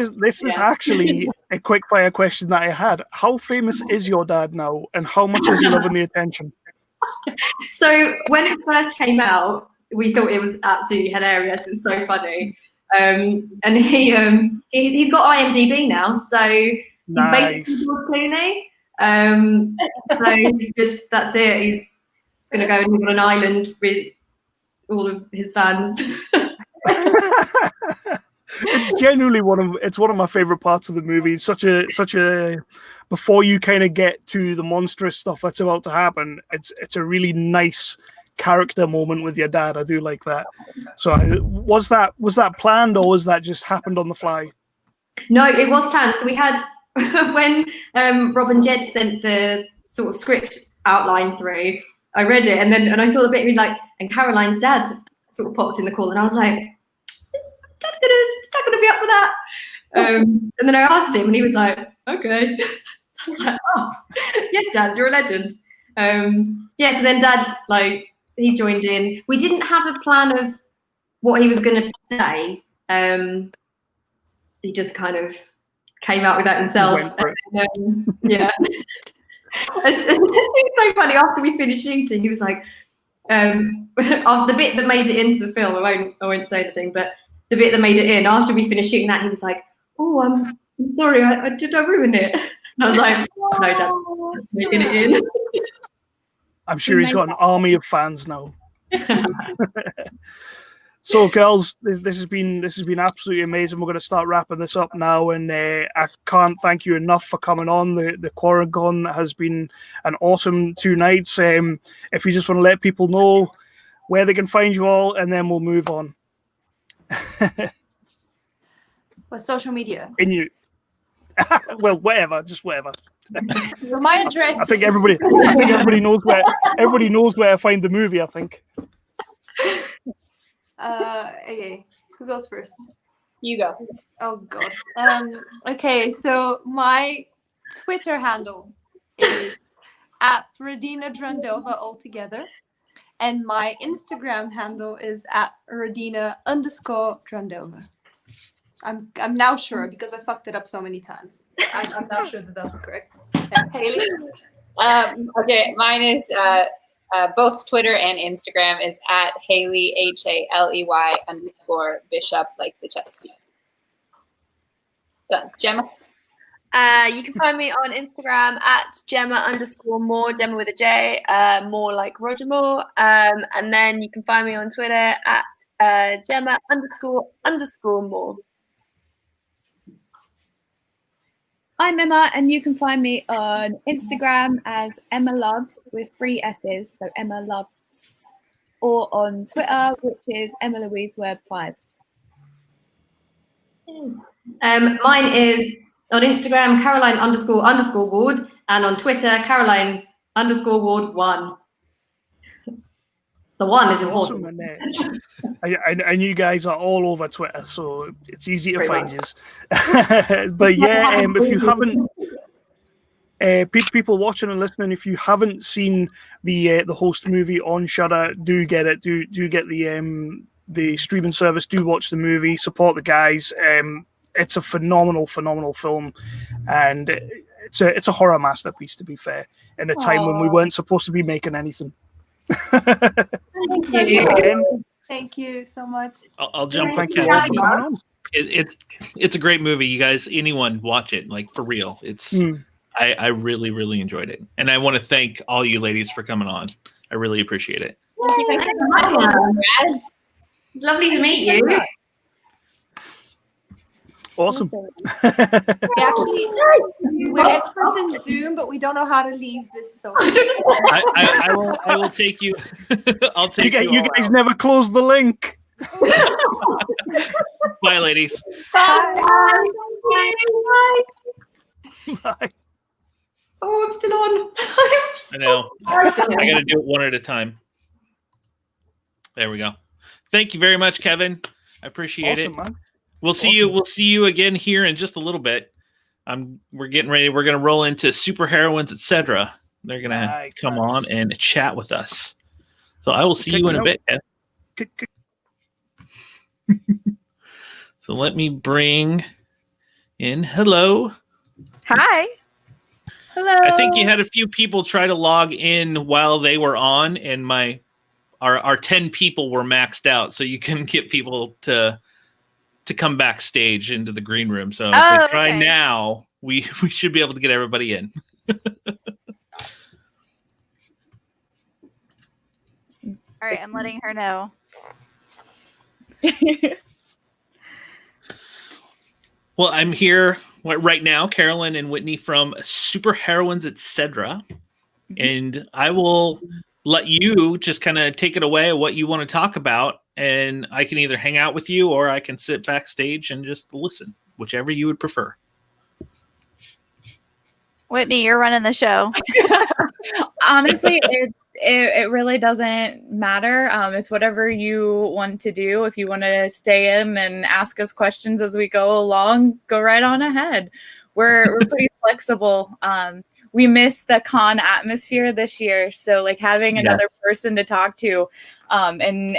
is actually a quick fire question that I had. How famous is your dad now, and how much is he loving the attention?
So when it first came out, we thought it was absolutely hilarious. It's so funny. And he's got IMDb now, so he's basically George Clooney. So that's it. He's going to go and live on an island with all of his fans.
It's genuinely one of my favorite parts of the movie. It's such a before you kind of get to the monstrous stuff that's about to happen, it's a really nice character moment with your dad. I do like that. So was that planned, or was that just happened on the fly?
No, it was planned. So we had when Rob and Jed sent the sort of script outline through, I read it, and I saw the bit with like, and Caroline's dad sort of pops in the call, and I was like, is dad gonna be up for that? And then I asked him, and he was like, okay. So I was like, oh, yes, Dad, you're a legend. So then Dad, like, he joined in. We didn't have a plan of what he was going to say. He just kind of came out with that himself. Yeah. It's so funny. After we finished shooting, he was like, the bit that made it into the film, I won't say anything, but the bit that made it in, after we finished shooting that, he was like, oh, I'm sorry, did I ruin it? And I was like, no, Dad, making it in.
I'm sure he's got an army of fans now. So, girls, this has been absolutely amazing. We're going to start wrapping this up now, and I can't thank you enough for coming on. The QuaranCon has been an awesome 2 nights. If you just want to let people know where they can find you all, and then we'll move on.
What social media?
Well, whatever, just whatever.
So my address.
I think everybody knows where to find the movie. I think.
Okay, who goes first?
You go.
Oh God. Okay, so my Twitter handle is @Radina altogether, and my Instagram handle is @Radina_Drandova. I'm now sure, because I fucked it up so many times. I'm now sure that that's correct. Hayley?
Okay, mine is both Twitter and Instagram is @Hayley HALEY_Bishop, like the chess piece. Done. Gemma?
You can find me on Instagram @Gemma_Moore, Gemma with a J, more like Roger Moore. And then you can find me on Twitter @Gemma__Moore.
I'm Emma, and you can find me on Instagram as Emma Loves with 3 S's, so Emma Loves, or on Twitter, which is Emma Louise Web 5.
Mine is on Instagram Caroline__Ward, and on Twitter Caroline_Ward1. The one is important.
Awesome, and you guys are all over Twitter, so it's easy to find you. But yeah, if you haven't, people watching and listening, if you haven't seen the host movie on Shudder, do get it. Do get the streaming service. Do watch the movie. Support the guys. It's a phenomenal film, and it's a horror masterpiece, to be fair, in a time when we weren't supposed to be making anything.
Thank you.
Again,
Thank you so much.
I'll jump.
thank
in.
you all for coming on.
It's a great movie, you guys. Anyone watch it, like for real. It's I really, really enjoyed it, and I want to thank all you ladies for coming on. I really appreciate it.
Thank you for having us. It's lovely to meet you.
Awesome.
We're experts in Zoom, but we don't know how to leave this. So
I will take you. I'll take you.
You guys never closed the link.
Bye, ladies.
Bye.
Bye.
Oh, I'm still on.
I know. I got to do it one at a time. There we go. Thank you very much, Kevin. I appreciate it.
Man.
We'll see you. We'll see you again here in just a little bit. We're getting ready. We're going to roll into Super Heroines Etc. They're going to come on and chat with us. So I will see you in a bit. So let me bring in. Hello.
Hi. Hello.
I think you had a few people try to log in while they were on, and our 10 people were maxed out, so you couldn't get people to come backstage into the green room. So if we try now, we should be able to get everybody in.
All right, I'm letting her know.
Well, I'm here right now, Carolyn and Whitney from Super Heroines Etc. And I will let you just kind of take it away, what you want to talk about. And I can either hang out with you or I can sit backstage and just listen, whichever you would prefer.
Whitney, you're running the show.
Honestly, it really doesn't matter. It's whatever you want to do. If you want to stay in and ask us questions as we go along, go right on ahead. We're pretty flexible. We miss the con atmosphere this year, so like having another person to talk to, and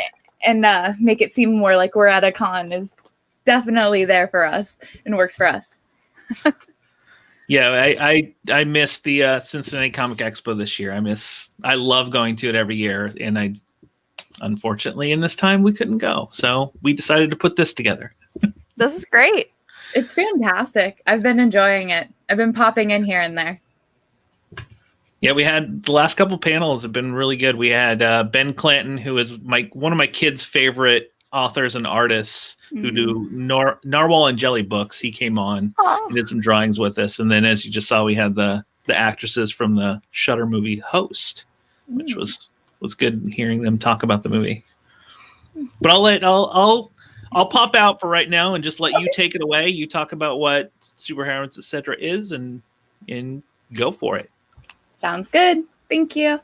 make it seem more like we're at a con is definitely there for us and works for us.
Yeah, I missed the Cincinnati Comic Expo this year. I love going to it every year, and unfortunately in this time we couldn't go. So we decided to put this together.
This is great.
It's fantastic. I've been enjoying it. I've been popping in here and there.
Yeah, we had the last couple panels have been really good. We had Ben Clanton, who is one of my kids' favorite authors and artists who do Narwhal and Jelly books. He came on and did some drawings with us. And then, as you just saw, we had the actresses from the Shudder movie Host, which was good hearing them talk about the movie. But I'll pop out for right now and just let you take it away. You talk about what Super Heroines Etc. is and go for it.
Sounds good. Thank you.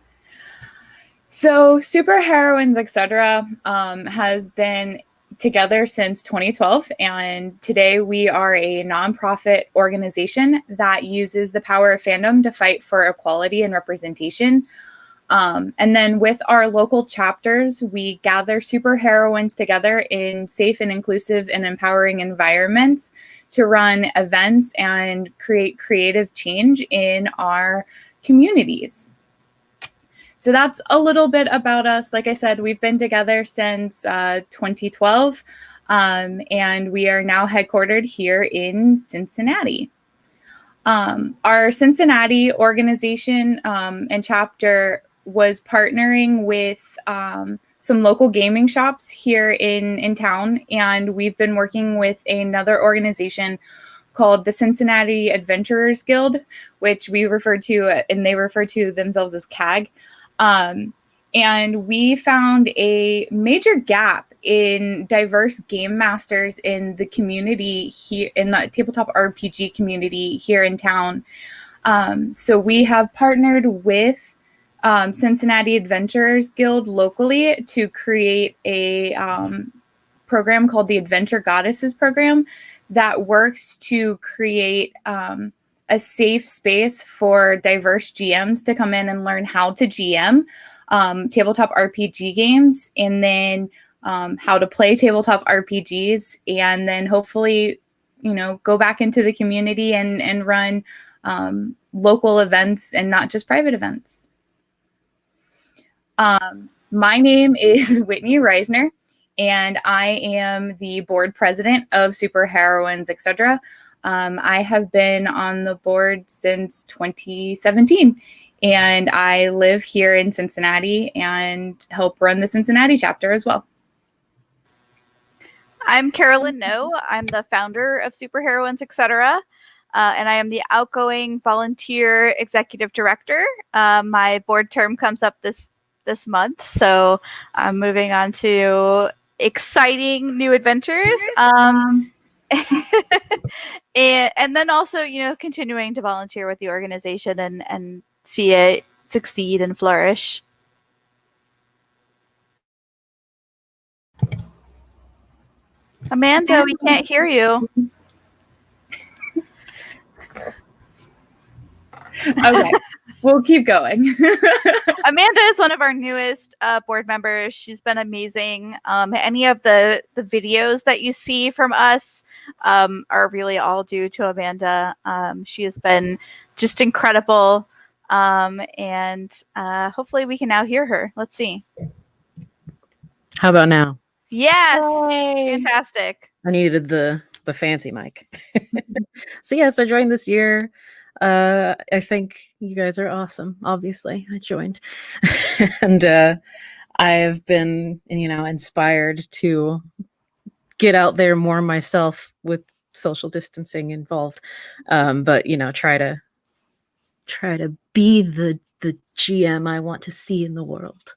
So Super Heroines Etc. Has been together since 2012, and today we are a nonprofit organization that uses the power of fandom to fight for equality and representation. And then with our local chapters, we gather superheroines together in safe and inclusive and empowering environments to run events and create creative change in our communities. So that's a little bit about us. Like I said, we've been together since 2012, and we are now headquartered here in Cincinnati. Our Cincinnati organization and chapter was partnering with some local gaming shops here in town, and we've been working with another organization called the Cincinnati Adventurers Guild, which we refer to, and they refer to themselves as CAG. And we found a major gap in diverse game masters in the community here, in the tabletop RPG community here in town. So we have partnered with Cincinnati Adventurers Guild locally to create a program called the Adventure Goddesses Program that works to create a safe space for diverse GMs to come in and learn how to GM tabletop RPG games, and then how to play tabletop RPGs, and then hopefully, go back into the community and run local events and not just private events. My name is Whitney Reisner, and I am the board president of Super Heroines Etc. I have been on the board since 2017, and I live here in Cincinnati and help run the Cincinnati chapter as well.
I'm Carolyn No. I'm the founder of Super Heroines Etc. And I am the outgoing volunteer executive director. My board term comes up this month, so I'm moving on to exciting new adventures. And then also, continuing to volunteer with the organization and see it succeed and flourish. Amanda, we can't hear you.
Okay, we'll keep going.
Amanda is one of our newest board members. She's been amazing. Any of the videos that you see from us are really all due to Amanda. She has been just incredible. And hopefully we can now hear her. Let's see.
How about now?
Yes. Yay. Fantastic.
I needed the fancy mic. So yes, I joined this year. I think you guys are awesome. Obviously, I joined, and I have been, inspired to get out there more myself with social distancing involved. But try to be the GM I want to see in the world.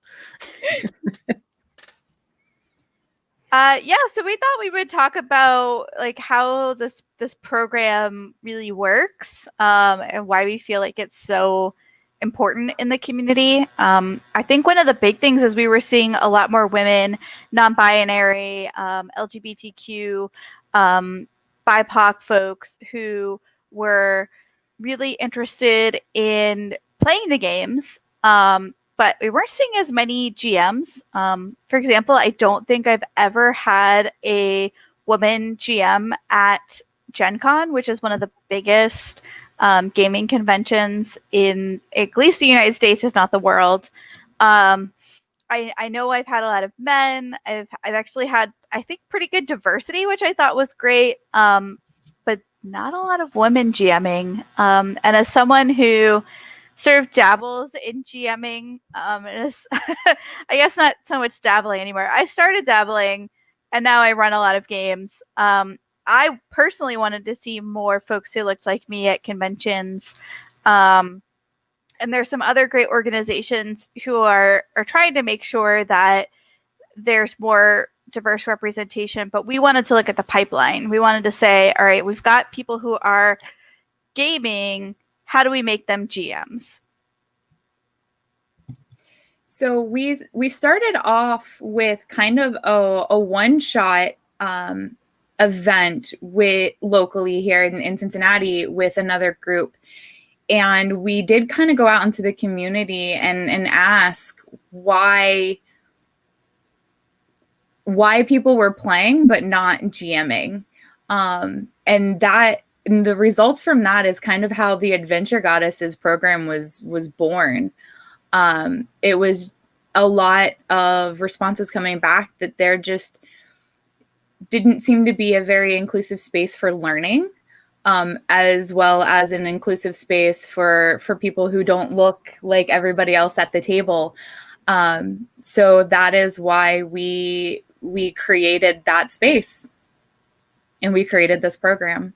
So we thought we would talk about how this program really works, and why we feel like it's so important in the community. I think one of the big things is we were seeing a lot more women, non-binary, LGBTQ, BIPOC folks who were really interested in playing the games. But we weren't seeing as many GMs. For example, I don't think I've ever had a woman GM at Gen Con, which is one of the biggest gaming conventions in at least the United States, if not the world. I know I've had a lot of men. I've actually had, I think, pretty good diversity, which I thought was great, but not a lot of women GMing. And as someone who sort of dabbles in GMing. I guess not so much dabbling anymore. I started dabbling, and now I run a lot of games. I personally wanted to see more folks who looked like me at conventions. And there's some other great organizations who are trying to make sure that there's more diverse representation. But we wanted to look at the pipeline. We wanted to say, all right, we've got people who are gaming. How do we make them GMs?
So we started off with kind of a one-shot event locally here in Cincinnati with another group. And we did kind of go out into the community and ask why people were playing but not GMing. And the results from that is kind of how the Adventure Goddesses program was born. It was a lot of responses coming back that there just didn't seem to be a very inclusive space for learning, as well as an inclusive space for people who don't look like everybody else at the table. So that is why we created that space, and we created this program.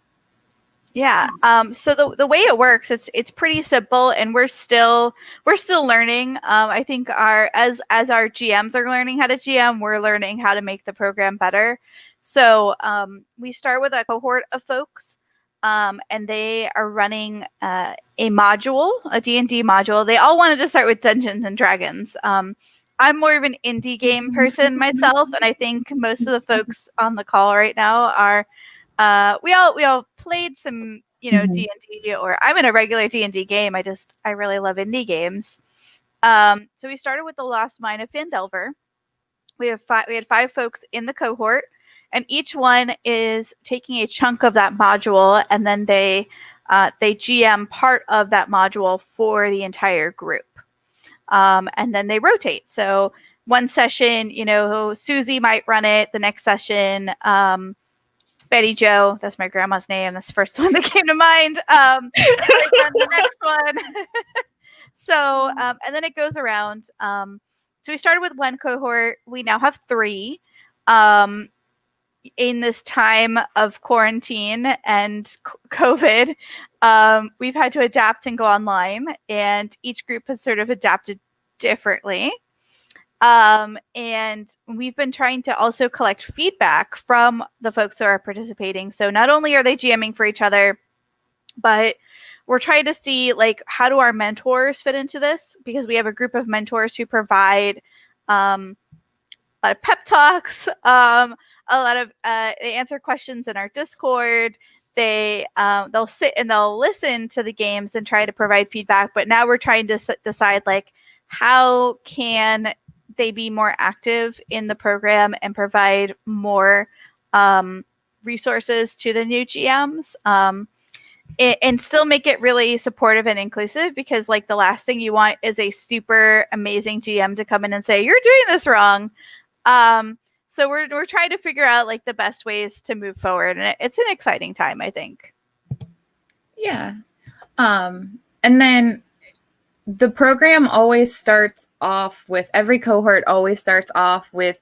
Yeah. So the way it works, it's pretty simple, and we're still learning. I think as our GMs are learning how to GM, we're learning how to make the program better. So we start with a cohort of folks, and they are running a module, a D&D module. They all wanted to start with Dungeons and Dragons. I'm more of an indie game person myself, and I think most of the folks on the call right now are. We all played some, D&D, or I'm in a regular D&D game. I really love indie games. So we started with the Lost Mine of Phandelver. We had 5 folks in the cohort, and each one is taking a chunk of that module, and then they they GM part of that module for the entire group. And then they rotate. So one session, Susie might run it. The next session, Betty Joe, that's my grandma's name. That's the first one that came to mind. Run the next one. So, and then it goes around. So we started with one cohort. We now have 3. In this time of quarantine and COVID, we've had to adapt and go online, and each group has sort of adapted differently. And we've been trying to also collect feedback from the folks who are participating. So not only are they GMing for each other, but we're trying to see, like, how do our mentors fit into this? Because we have a group of mentors who provide a lot of pep talks, a lot of they answer questions in our Discord. They'll sit and they'll listen to the games and try to provide feedback. But now we're trying to decide, like, how can they be more active in the program and provide more resources to the new GMs, and still make it really supportive and inclusive, because, like, the last thing you want is a super amazing GM to come in and say, you're doing this wrong. So we're trying to figure out, like, the best ways to move forward, and it's an exciting time, I think.
Yeah. And then the program always starts off with, every cohort always starts off with,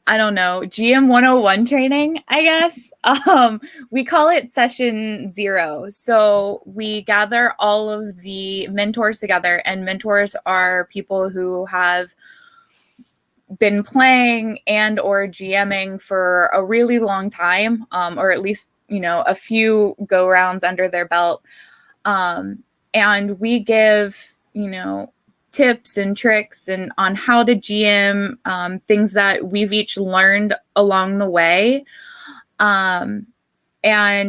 I don't know, GM 101 training, I guess. We call it session 0. So we gather all of the mentors together, and mentors are people who have been playing and or GMing for a really long time, or at least, a few go rounds under their belt. And we give, tips and tricks and on how to GM, things that we've each learned along the way. And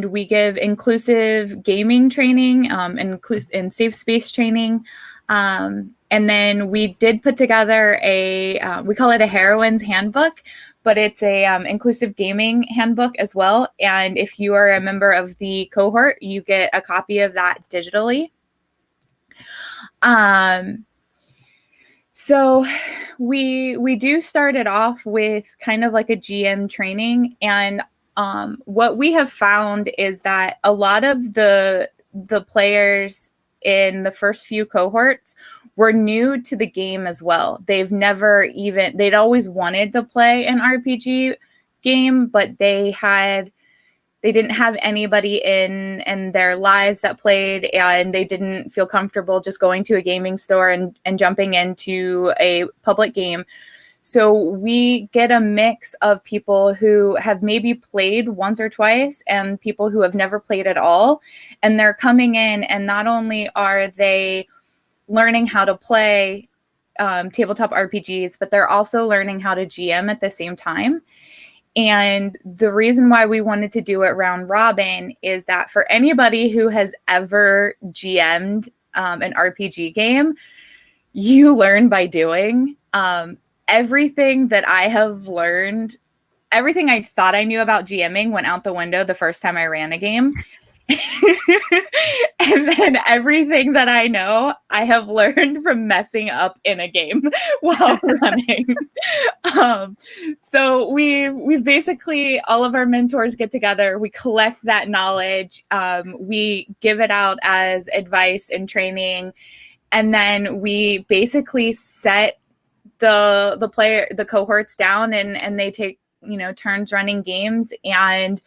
we give inclusive gaming training, and safe space training. And then we did put together we call it a Heroines Handbook, but it's a inclusive gaming handbook as well. And if you are a member of the cohort, you get a copy of that digitally. So we do start it off with kind of like a GM training, and what we have found is that a lot of the players in the first few cohorts were new to the game as well. They'd always wanted to play an RPG game, but they didn't have anybody in their lives that played, and they didn't feel comfortable just going to a gaming store and jumping into a public game. So we get a mix of people who have maybe played once or twice and people who have never played at all. And they're coming in, and not only are they learning how to play tabletop RPGs, but they're also learning how to GM at the same time. And the reason why we wanted to do it round robin is that for anybody who has ever GM'd an RPG game, you learn by doing. Everything that I have learned, everything I thought I knew about GMing went out the window the first time I ran a game. And then everything that I know, I have learned from messing up in a game while running. So we've basically, all of our mentors get together, we collect that knowledge, we give it out as advice and training, and then we basically set the cohorts down, and they take, turns running games, and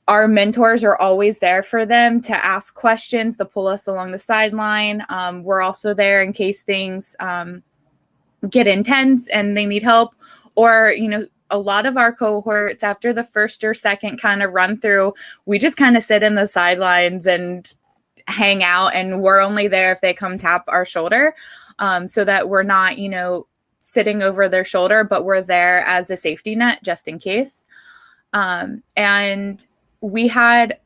our mentors are always there for them to ask questions, to pull us along the sideline. We're also there in case things get intense and they need help. Or, a lot of our cohorts, after the first or second kind of run through, we just kind of sit in the sidelines and hang out, and we're only there if they come tap our shoulder, so that we're not, sitting over their shoulder, but we're there as a safety net just in case. And we had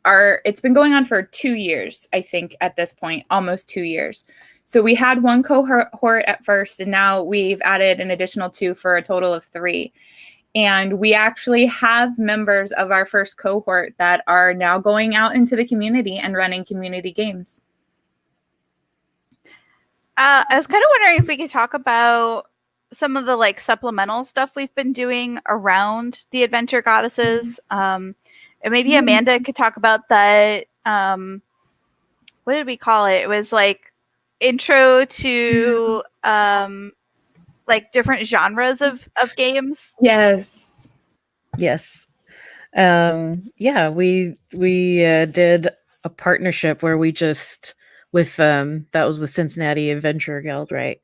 it's been going on for 2 years, I think, at this point, almost 2 years. So we had one cohort at first, and now we've added an additional 2 for a total of 3. And we actually have members of our first cohort that are now going out into the community and running community games.
I was kind of wondering if we could talk about some of the like supplemental stuff we've been doing around the Adventure Goddesses. And maybe Amanda could talk about that. What did we call it? It was like intro to like different genres of games.
Yes.
Yes. Yeah, we did a partnership where we just with that was with Cincinnati Adventure Guild, right?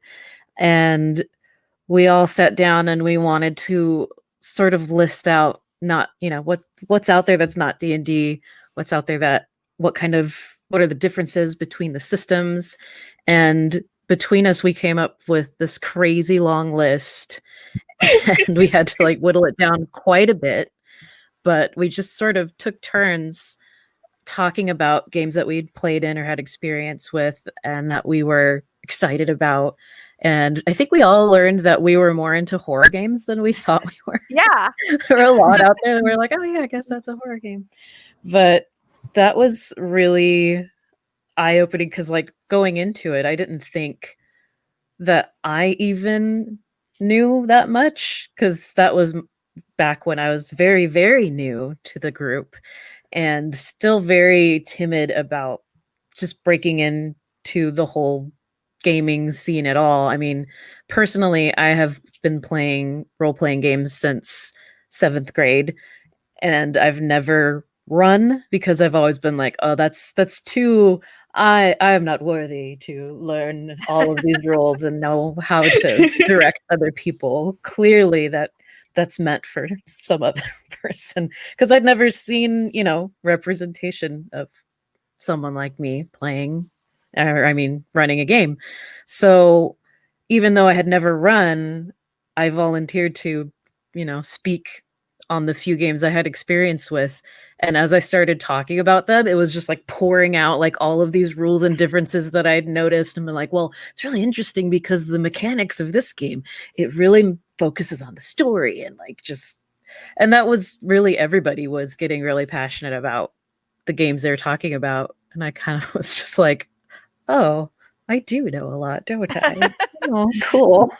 And we all sat down and we wanted to sort of list out not, what's out there that's not D&D, what's out there that what are the differences between the systems, and between us we came up with this crazy long list and we had to like whittle it down quite a bit, but we just sort of took turns talking about games that we'd played in or had experience with and that we were excited about. And I think we all learned that we were more into horror games than we thought we were.
Yeah.
There were a lot out there that were like, oh yeah, I guess that's a horror game. But that was really eye-opening because like going into it, I didn't think that I even knew that much because that was back when I was very, very new to the group and still very timid about just breaking into the whole gaming scene at all. I mean, personally, I have been playing role-playing games since 7th grade, and I've never run because I've always been like, oh, that's too... I am not worthy to learn all of these rules and know how to direct other people. Clearly, that's meant for some other person because I'd never seen, representation of someone like me playing, or I mean, running a game. So even though I had never run, I volunteered to, speak on the few games I had experience with. And as I started talking about them, it was just like pouring out like all of these rules and differences that I'd noticed and been like, well, it's really interesting because the mechanics of this game, it really focuses on the story and like and that was really, everybody was getting really passionate about the games they were talking about. And I kind of was just like, oh, I do know a lot, don't I? Oh, cool.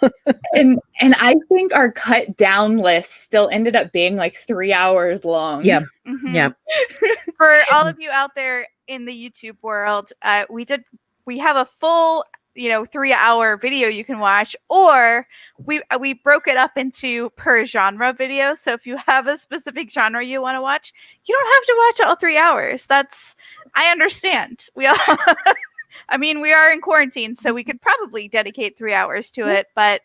and I think our cut down list still ended up being like 3 hours long.
Yeah.
Mm-hmm.
Yeah.
For all of you out there in the YouTube world, we have a full 3-hour video you can watch, or we broke it up into per genre video. So if you have a specific genre you want to watch, you don't have to watch all 3 hours. I understand. We all I mean, we are in quarantine, so we could probably dedicate 3 hours to it. But,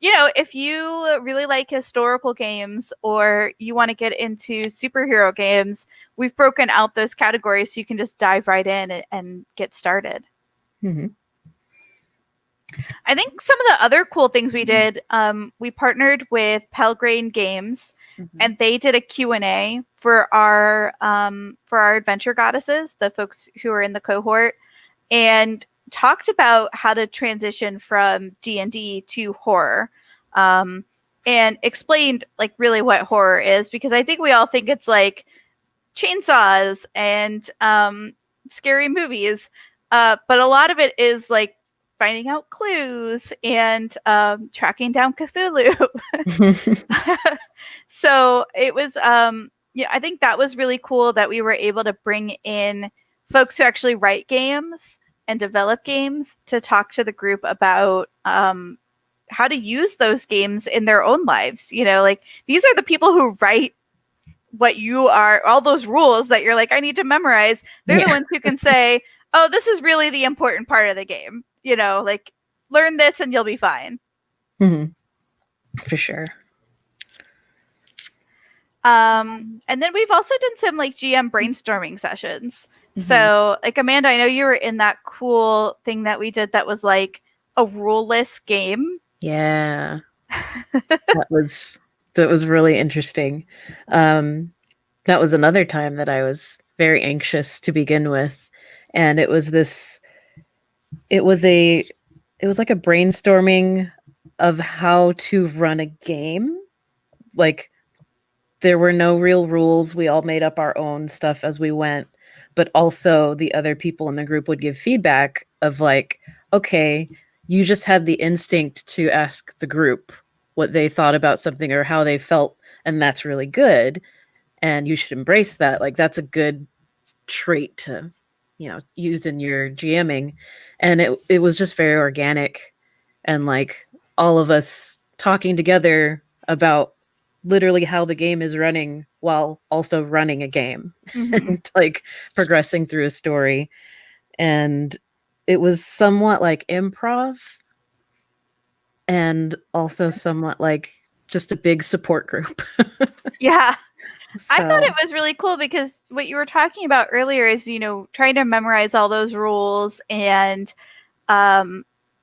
if you really like historical games or you want to get into superhero games, we've broken out those categories so you can just dive right in and get started.
Mm-hmm.
I think some of the other cool things we did, we partnered with Pelgrane Games, and they did a Q&A for our Adventure Goddesses, the folks who are in the cohort, and talked about how to transition from D&D to horror, and explained like really what horror is, because I think we all think it's like chainsaws and scary movies, but a lot of it is like finding out clues and tracking down Cthulhu. So it was I think that was really cool that we were able to bring in folks who actually write games and develop games to talk to the group about how to use those games in their own lives. Like these are the people who write what you are, all those rules that you're like, I need to memorize. They're the ones who can say, oh, this is really the important part of the game. Like learn this and you'll be fine.
Mm-hmm. For sure.
And then we've also done some like GM brainstorming sessions. Mm-hmm. So like Amanda, I know you were in that cool thing that we did that was like a ruleless game.
Yeah. that was really interesting. That was another time that I was very anxious to begin with. And it was like a brainstorming of how to run a game. like there were no real rules. We all made up our own stuff as we went, but also the other people in the group would give feedback of like, okay, you just had the instinct to ask the group what they thought about something or how they felt, and that's really good, and you should embrace that. Like that's a good trait to, you know, use in your GMing. And it was just very organic, and like all of us talking together about literally how the game is running while also running a game and like progressing through a story. And it was somewhat like improv and also somewhat like just a big support group.
Yeah. I thought
So-
it was really cool because what you were talking about earlier is, you know, trying to memorize all those rules and,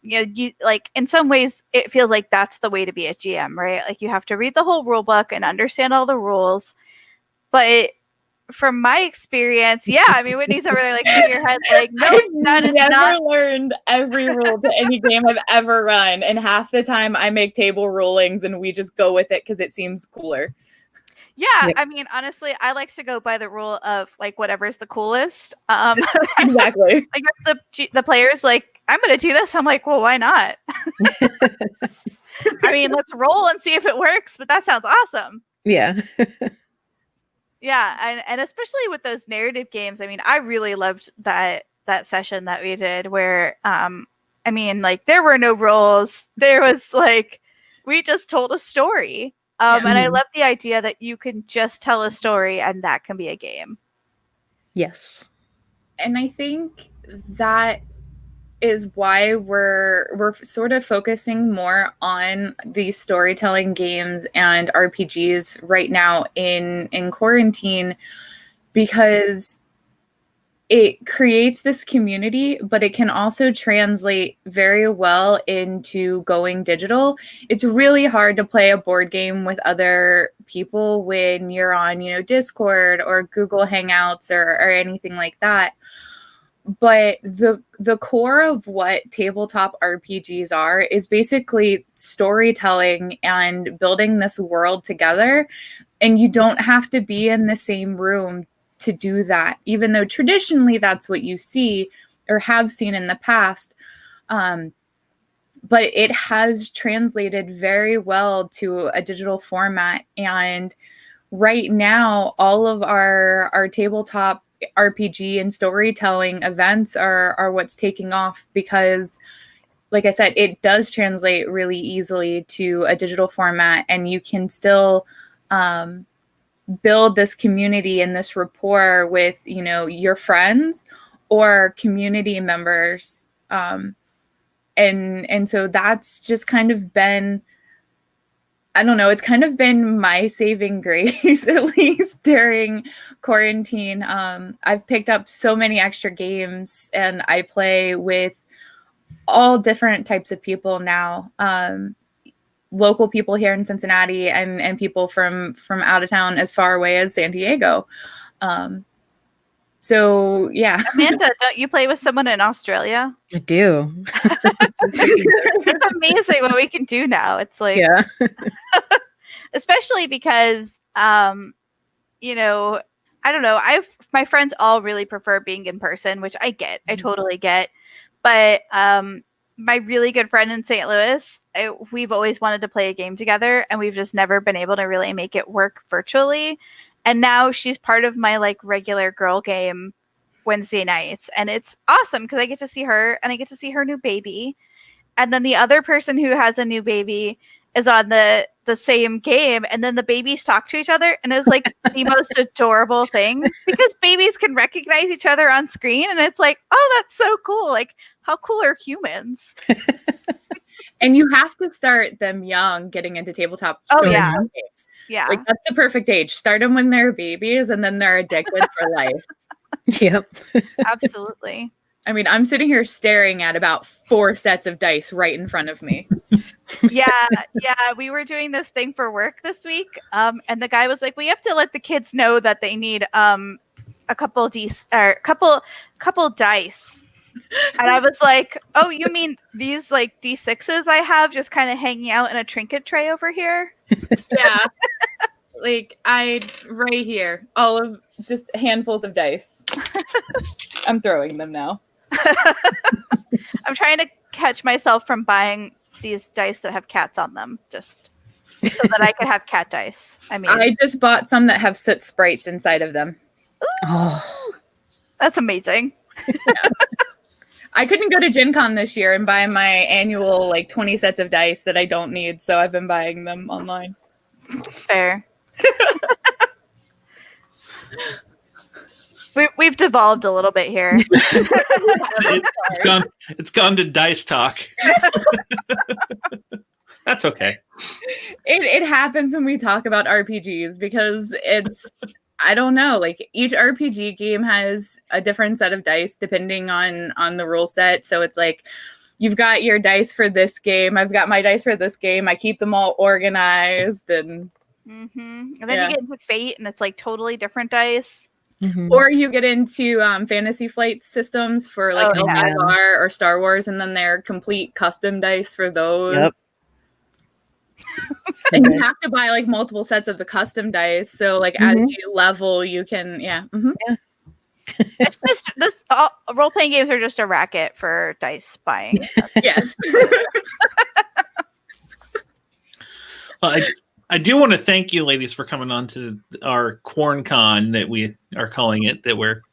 you know, you like in some ways it feels like that's the way to be a GM, right? Like you have to read the whole rule book and understand all the rules. But from my experience, yeah, I mean, Whitney's over there like in your head, like, no, that is
Never
not.
learned every rule to any game I've ever run, and half the time I make table rulings and we just go with it because it seems cooler.
Yeah,
Yep.
I mean, honestly, I like to go by the rule of like whatever's the coolest.
Exactly.
Like if the players like, I'm gonna do this, I'm like, well, why not? I mean, let's roll and see if it works. But that sounds awesome.
Yeah.
Yeah, and especially with those narrative games, I mean, I really loved that session that we did where I mean, like there were no rules. There was like we just told a story. And I love the idea that you can just tell a story and that can be a game.
Yes.
And I think that is why we're sort of focusing more on these storytelling games and RPGs right now in quarantine, because it creates this community, but it can also translate very well into going digital. It's really hard to play a board game with other people when you're on, you know, Discord or Google Hangouts or anything like that. But the core of what tabletop RPGs are is basically storytelling and building this world together. And you don't have to be in the same room to do that, even though traditionally that's what you see or have seen in the past. But it has translated very well to a digital format. And right now, all of our tabletop RPG and storytelling events are what's taking off because, like I said, it does translate really easily to a digital format, and you can still build this community and this rapport with, you know, your friends or community members. And so that's just kind of been, I don't know, it's kind of been my saving grace, at least during quarantine. I've picked up so many extra games and I play with all different types of people now. Local people here in Cincinnati and people from out of town as far away as San Diego. So yeah.
Amanda, don't you play with someone in Australia?
I do.
It's amazing what we can do now. It's like,
Yeah.
especially because, you know, I don't know. My friends all really prefer being in person, which I get. I totally get. But my really good friend in St. Louis, we've always wanted to play a game together, and we've just never been able to really make it work virtually. And now she's part of my like regular girl game Wednesday nights, and it's awesome because I get to see her and I get to see her new baby. And then the other person who has a new baby is on the same game, and then the babies talk to each other, and it's like the most adorable thing because babies can recognize each other on screen, and it's like, oh, that's so cool. Like, how cool are humans?
And you have to start them young, getting into tabletop storytelling games.
Yeah.
Like that's the perfect age. Start them when they're babies, and then they're addicted for life.
Yep.
Absolutely.
I mean, I'm sitting here staring at about 4 sets of dice right in front of me.
Yeah. We were doing this thing for work this week, and the guy was like, "We have to let the kids know that they need a couple dice." And I was like, "Oh, you mean these like D6s I have just kind of hanging out in a trinket tray over here?"
Yeah. like right here, all of just handfuls of dice. I'm throwing them now.
I'm trying to catch myself from buying these dice that have cats on them, just so that I could have cat dice. I mean,
I just bought some that have soot sprites inside of them.
Oh, that's amazing.
I couldn't go to Gen Con this year and buy my annual 20 sets of dice that I don't need, so I've been buying them online.
Fair. We've devolved a little bit here.
It's gone to dice talk. That's okay.
It happens when we talk about RPGs because it's, I don't know, each RPG game has a different set of dice depending on the rule set. So it's you've got your dice for this game. I've got my dice for this game. I keep them all organized and
and then you get into Fate and it's totally different dice.
Mm-hmm. Or you get into Fantasy Flight systems for LVR or Star Wars, and then they're complete custom dice for those.
Yep.
And you have to buy multiple sets of the custom dice. So as you level, you can
It's just this role playing games are just a racket for dice buying.
Yes.
Well, I do want to thank you, ladies, for coming on to our QuaranCon that we are calling it. That we're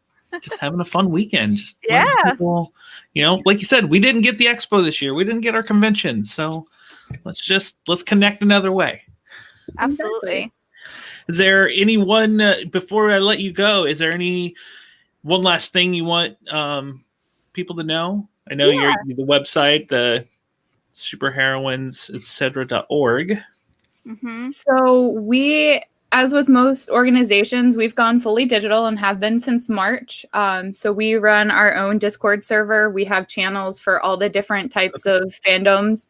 just having a fun weekend. Just people, like you said, we didn't get the expo this year. We didn't get our convention, so let's connect another way.
Absolutely.
Is there anyone before I let you go? Is there one last thing you want people to know? I know you're the website, the superheroines etc.org.
Mm-hmm.
So we, as with most organizations, we've gone fully digital and have been since March. So we run our own Discord server. We have channels for all the different types of fandoms.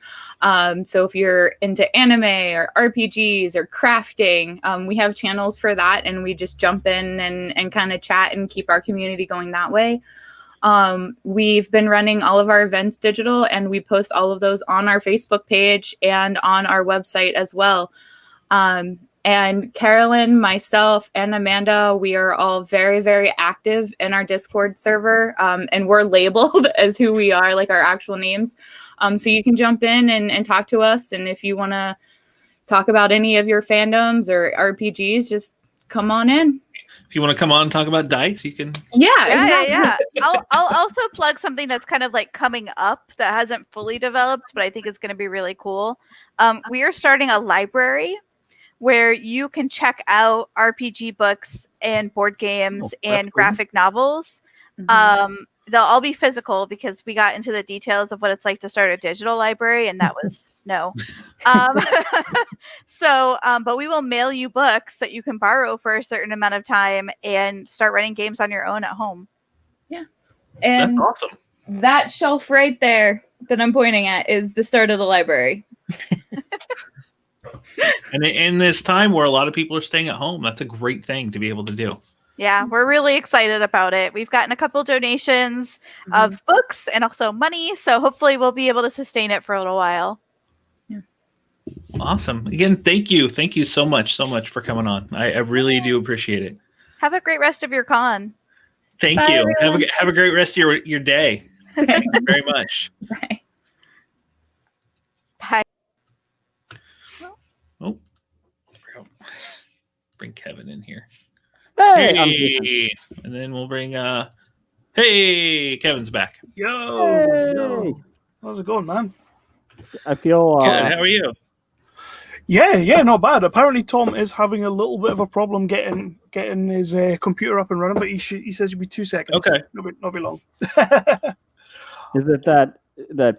So if you're into anime or RPGs or crafting, we have channels for that, and we just jump in and kind of chat and keep our community going that way. We've been running all of our events digital, and we post all of those on our Facebook page and on our website as well. And Carolyn, myself, and Amanda, we are all very, very active in our Discord server, and we're labeled as who we are, our actual names. So you can jump in and talk to us, and if you want to talk about any of your fandoms or RPGs, just come on in.
If you want to come on and talk about dice, you can.
Yeah. I'll also plug something that's kind of coming up that hasn't fully developed, but I think is going to be really cool. We are starting a library where you can check out RPG books and board games and graphic novels.
Mm-hmm.
They'll all be physical because we got into the details of what it's like to start a digital library, and that was no. But we will mail you books that you can borrow for a certain amount of time and start running games on your own at home.
Yeah. And
that's awesome.
That shelf right there that I'm pointing at is the start of the library.
And in this time where a lot of people are staying at home, that's a great thing to be able to do.
Yeah, we're really excited about it. We've gotten a couple donations of books and also money, so hopefully we'll be able to sustain it for a little while.
Yeah.
Awesome. Again, thank you. Thank you so much for coming on. I really do appreciate it.
Have a great rest of your con.
Thank
Bye,
you.
everyone.
Have a great rest of your day. Thank you very much.
Bye.
Bye.
Oh, bring Kevin in here.
Hey,
and then we'll bring hey, Kevin's back.
Yo. How's it going, man?
I feel
good. How are you?
Yeah, not bad. Apparently Tom is having a little bit of a problem getting his computer up and running, but he says it'll be 2 seconds.
Okay.
Not be long.
Is it that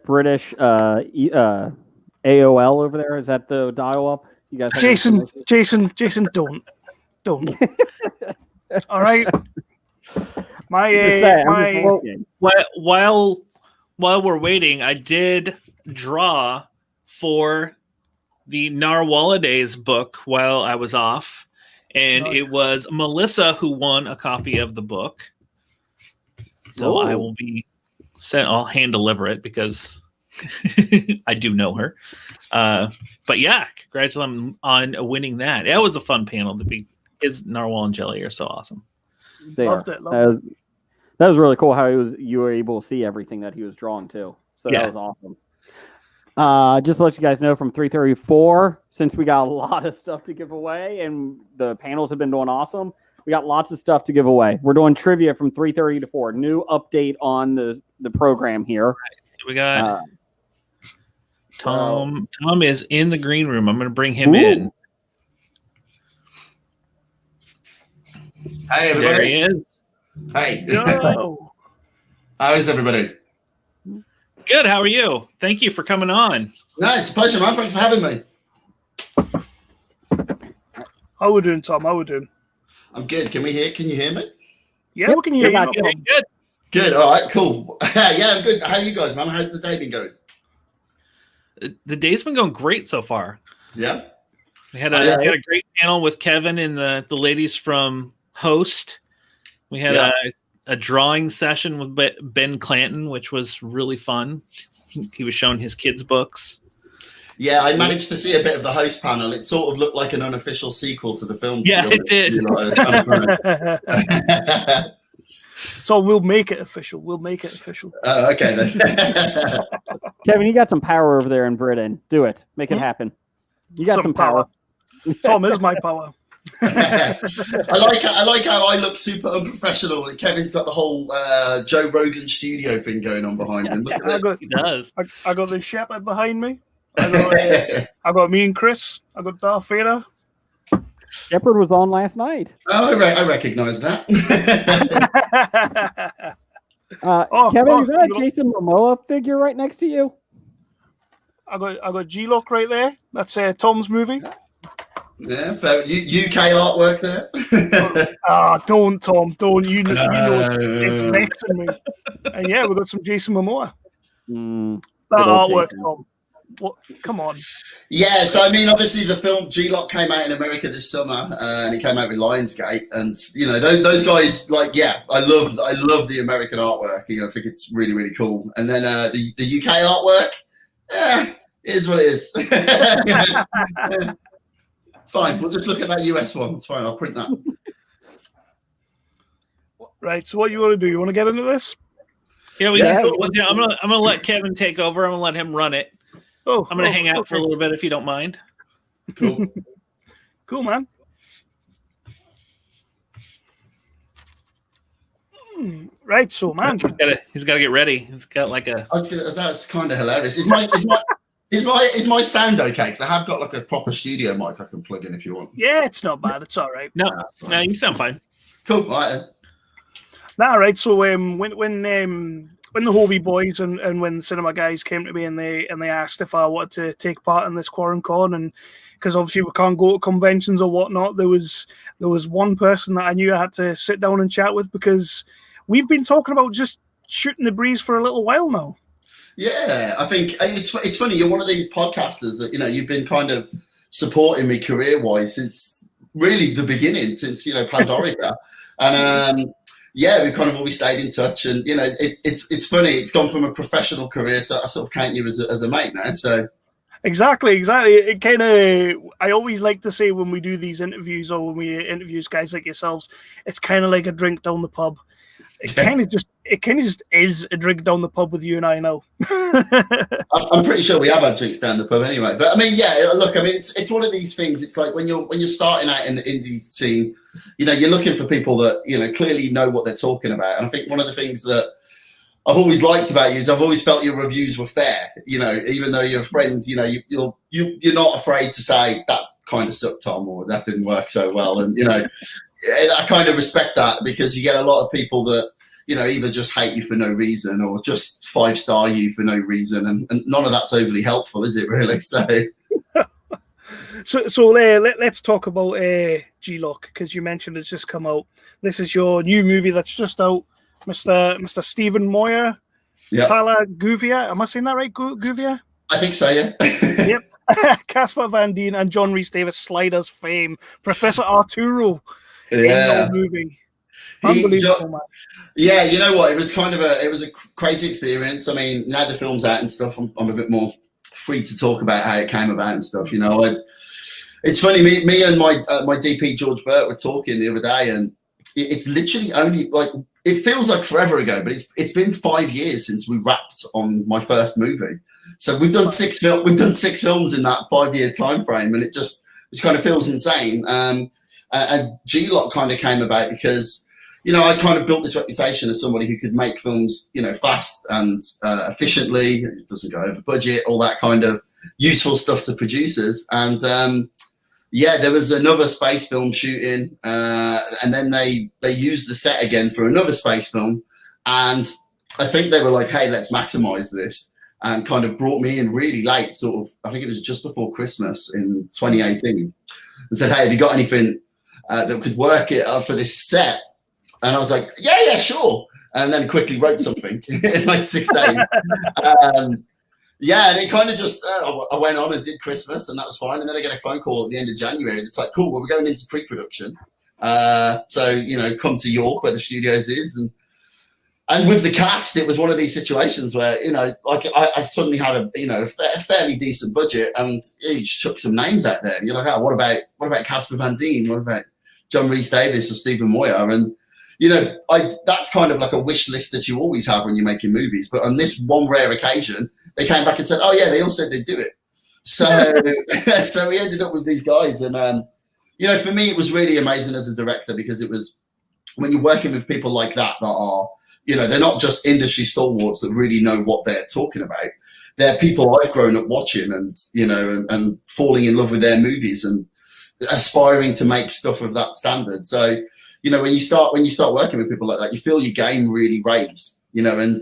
British AOL over there? Is that the dial up? You guys have
Jason, don't. All right.
While we're waiting, I did draw for the Narwhalidays book while I was off, and it was Melissa who won a copy of the book. So I will be sent. I'll hand deliver it because I do know her. But yeah, congratulations on winning that. That was a fun panel to be. His narwhal and jelly are so awesome.
Loved it. Loved it.
That was really cool how you were able to see everything that he was drawing too. So that was awesome. Just to let you guys know, from 3:34, since we got a lot of stuff to give away and the panels have been doing awesome, we got lots of stuff to give away. We're doing trivia from 3:30 to 4. New update on the program here.
So we got Tom. Tom is in the green room. I'm going to bring him in.
Hey, everybody.
There he is.
Hey.
Yo.
How is everybody?
Good. How are you? Thank you for coming on.
No, it's a pleasure, man. Thanks for having me.
How we doing, Tom? How we doing?
I'm good. Can you hear me?
Yeah, we can hear you.
Good.
Good. All right, cool. Yeah, I'm good. How are you guys, man? How's the day been going?
The day's been going great so far.
Yeah.
We had a great panel with Kevin and the ladies from Host. We had a drawing session with Ben Clanton, which was really fun. He was showing his kids' books.
Yeah, I managed to see a bit of the Host panel. It sort of looked like an unofficial sequel to the film.
Yeah, it did.
You know, it was kind of funny.
So we'll make it official. We'll make it official.
Okay then.
Kevin, you got some power over there in Britain. Do it. Make it happen. You got some power.
Tom is my power.
I like how I look super unprofessional and Kevin's got the whole Joe Rogan studio thing going on behind him. Look at this.
He does.
I got the shepherd behind me. I got me and Chris. I got Darth Vader.
Shepherd was on last night.
Oh, I recognize that.
Kevin, is that a Jason Momoa figure right next to you?
I got G-Lock right there. That's Tom's movie.
Yeah, UK artwork there.
Don't, Tom. Don't. You know it's vexing me. And yeah, we got some Jason Momoa. That artwork, Jason. Tom. What? Come on.
Yeah, so I mean, obviously the film G-Lock came out in America this summer, and it came out with Lionsgate, and you know those guys, like, yeah, I love the American artwork. You know, I think it's really really cool. And then the UK artwork, it is what it is. It's fine. We'll just look at that US one. It's fine. I'll print that.
Right. So what you want to do? You want to get into this?
Yeah, I'm gonna let Kevin take over. I'm gonna let him run it. I'm gonna hang out for a little bit if you don't mind.
Cool.
Cool, man. Right, so man,
he's gotta get ready. He's got like a.
That's kind of hilarious. Is my sound okay? Because I have got like a proper studio mic I can plug in if you want.
Yeah, it's not bad. It's all right.
No, you sound fine.
Cool. All right then.
Nah, right. So when the Hobie boys and when Cinema Guys came to me and they asked if I wanted to take part in this QuaranCon, and because obviously we can't go to conventions or whatnot, there was one person that I knew I had to sit down and chat with, because we've been talking about just shooting the breeze for a little while now.
Yeah, I think it's funny. You're one of these podcasters that, you know, you've been kind of supporting me career-wise since really the beginning, since, you know, Pandorica. And yeah, we've kind of always stayed in touch, and you know, it's funny. It's gone from a professional career to I sort of count you as a mate now. So
exactly. It kind of, I always like to say when we do these interviews or when we interview guys like yourselves, it's kind of like a drink down the pub. It kind of just is a drink down the pub with you and I now.
I'm pretty sure we have had drinks down the pub anyway. But I mean, yeah, look, I mean, it's one of these things. It's like when you're starting out in the indie scene, you know, you're looking for people that, you know, clearly know what they're talking about. And I think one of the things that I've always liked about you is I've always felt your reviews were fair. You know, even though you're friends, you know, you're not afraid to say that kind of sucked, Tom, or that didn't work so well. And you know, I kind of respect that, because you get a lot of people that, you know, either just hate you for no reason or just 5-star you for no reason, and none of that's overly helpful, is it really?
So let's talk about G-Lock, because you mentioned it's just come out. This is your new movie that's just out, Mr. Stephen Moyer, Tyler Gouvier. Am I saying that right, Gouvier?
I think so, yeah.
Yep. Caspar Van Dien and John Rhys Davis, Sliders fame, Professor Arturo in your movie. Unbelievable, man.
Yeah, you know what? It was a crazy experience. I mean, now the film's out and stuff, I'm a bit more free to talk about how it came about and stuff. You know, it's funny. Me and my DP George Burt were talking the other day, and it's literally only like it feels like forever ago, but it's been 5 years since we wrapped on my first movie. So we've done 6 films in that 5-year time frame, and which kind of feels insane. And G-Lock kind of came about because, you know, I kind of built this reputation as somebody who could make films, you know, fast and efficiently. It doesn't go over budget, all that kind of useful stuff to producers. And yeah, there was another space film shooting, and then they used the set again for another space film. And I think they were like, hey, let's maximize this, and kind of brought me in really late, sort of, I think it was just before Christmas in 2018, and said, hey, have you got anything that could work it for this set? And I was like, yeah, sure. And then quickly wrote something in like 6 days. Yeah, and it kind of just, I went on and did Christmas, and that was fine. And then I get a phone call at the end of January. It's like, cool, well, we're going into pre-production. So, you know, come to York where the studios is. And with the cast, it was one of these situations where, you know, like I suddenly had a fairly decent budget, and you just took some names out there. And you're like, oh, what about Casper Van Dien? What about John Rhys Davies or Stephen Moyer? And, you know, that's kind of like a wish list that you always have when you're making movies. But on this one rare occasion, they came back and said, oh, yeah, they all said they'd do it. So so we ended up with these guys. And, you know, for me, it was really amazing as a director, because it was when you're working with people like that are, you know, they're not just industry stalwarts that really know what they're talking about. They're people I've grown up watching and, you know, and falling in love with their movies and aspiring to make stuff of that standard. So, you know, when you start working with people like that, you feel your game really raise, you know, and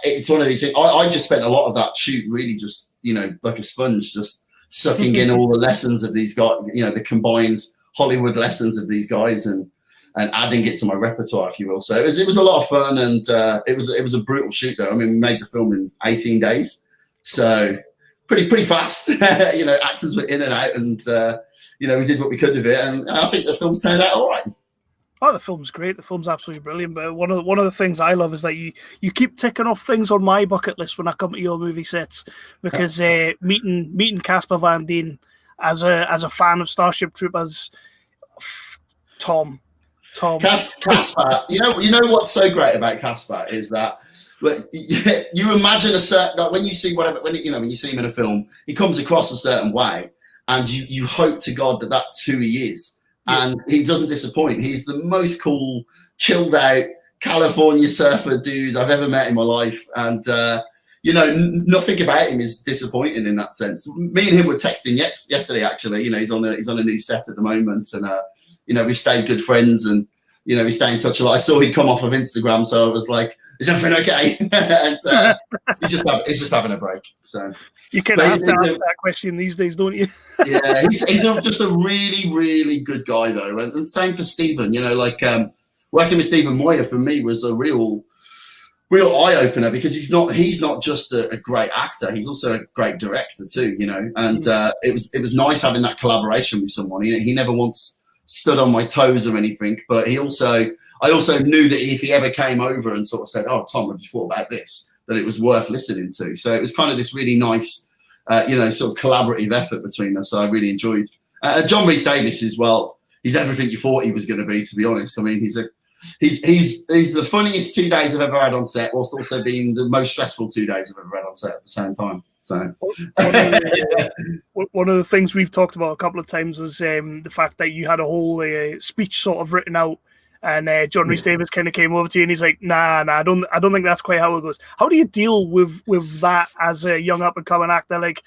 it's one of these things. I just spent a lot of that shoot really just, you know, like a sponge, just sucking in all the lessons of these guys, you know, the combined Hollywood lessons of these guys, and adding it to my repertoire, if you will. So it was a lot of fun, and it was a brutal shoot though. I mean, we made the film in 18 days, so pretty fast. You know, actors were in and out, and you know, we did what we could with it, and I think the film's turned out all right.
Oh, the film's great. The film's absolutely brilliant. But one of the things I love is that you keep ticking off things on my bucket list when I come to your movie sets, because meeting Casper Van Dien as a fan of Starship Troopers, Tom.
Casper. You know what's so great about Casper is that you imagine a certain, like when you see when you see him in a film, he comes across a certain way, and you hope to God that that's who he is. And he doesn't disappoint. He's the most cool, chilled out California surfer dude I've ever met in my life. And, you know, nothing about him is disappointing in that sense. Me and him were texting yesterday, actually. You know, he's on a new set at the moment. And, you know, we've stayed good friends, and, you know, we stay in touch a lot. I saw he'd come off of Instagram, so I was like, is everything okay? And he's just having a break. So
you kind of have to ask that question these days, don't you?
Yeah, he's just a really, really good guy, though. And same for Stephen. You know, like working with Stephen Moyer for me was a real eye opener, because he's not just a great actor. He's also a great director too. You know, and it was nice having that collaboration with someone. He never once stood on my toes or anything, but I also knew that if he ever came over and sort of said, "Oh, Tom, have you thought about this?" that it was worth listening to. So it was kind of this really nice, you know, sort of collaborative effort between us. I really enjoyed. John Rhys Davies as well. He's everything you thought he was going to be honest. I mean, he's the funniest 2 days I've ever had on set, whilst also being the most stressful 2 days I've ever had on set at the same time. So
one of the things we've talked about a couple of times was the fact that you had a whole speech sort of written out, and John Rhys Davies kind of came over to you and he's like, nah, I don't think that's quite how it goes. How do you deal with that as a young up and coming actor, like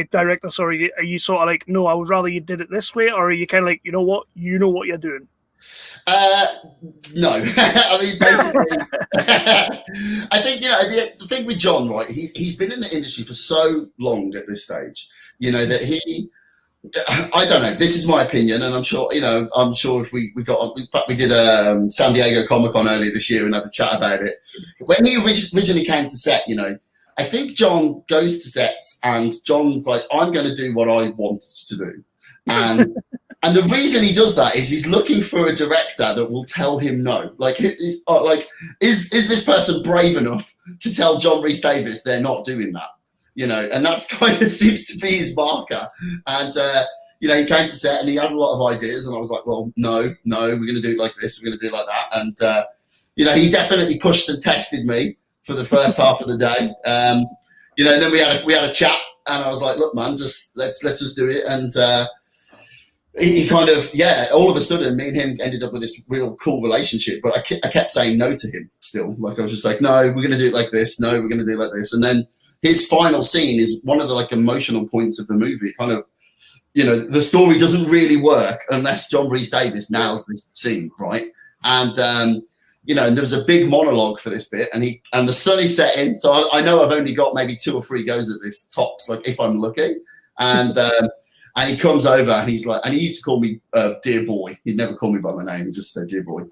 director? Sorry, are you sort of like, no, I would rather you did it this way, or are you kind of like, you know what you're doing?
No. I mean, basically, I think, you know, the thing with John, right? He's been in the industry for so long at this stage, you know, that I don't know. This is my opinion, and I'm sure if we got on, in fact, we did a San Diego Comic-Con earlier this year and had a chat about it. When he originally came to set, you know, I think John goes to sets and John's like, I'm going to do what I want to do. And And the reason he does that is he's looking for a director that will tell him no. Like, is this person brave enough to tell John Rhys Davies they're not doing that? You know, and that's kind of seems to be his marker. And you know, he came to set and he had a lot of ideas, and I was like, well, no, we're going to do it like this, we're going to do it like that. And you know, he definitely pushed and tested me for the first half of the day. You know, and then we had a chat, and I was like, look, man, just let's just do it. And he kind of, yeah, all of a sudden, me and him ended up with this real cool relationship. But I kept saying no to him still. Like, I was just like, no, we're going to do it like this. No, we're going to do it like this. And then his final scene is one of the like emotional points of the movie. It kind of, you know, the story doesn't really work unless John Rhys Davies nails this scene, right? And you know, and there was a big monologue for this bit, and the sun is setting, so I know I've only got maybe 2 or 3 goes at this tops, like if I'm lucky. And and he comes over and he's like, and he used to call me dear boy. He'd never call me by my name, just say dear boy.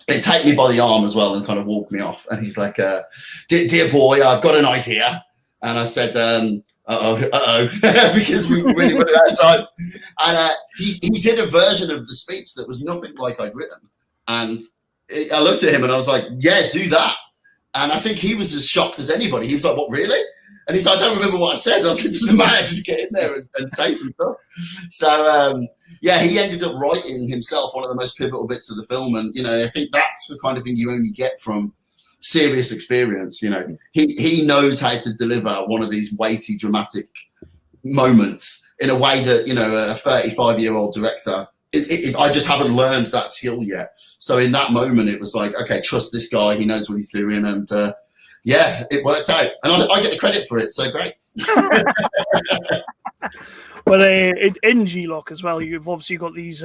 He'd take me by the arm as well and kind of walk me off. And he's like, dear boy, I've got an idea. And I said, because we really went at that time. And he did a version of the speech that was nothing like I'd written. And I looked at him and I was like, yeah, do that. And I think he was as shocked as anybody. He was like, what, really? And he's like, I don't remember what I said. I was like, it doesn't matter, just get in there and say some stuff. So, yeah, he ended up writing himself one of the most pivotal bits of the film. And, you know, I think that's the kind of thing you only get from serious experience. You know, he knows how to deliver one of these weighty, dramatic moments in a way that, you know, a 35-year-old director, I just haven't learned that skill yet. So in that moment, it was like, okay, trust this guy. He knows what he's doing. And yeah, it worked out. And I get the credit for it. So great.
But in G-Lock as well, you've obviously got these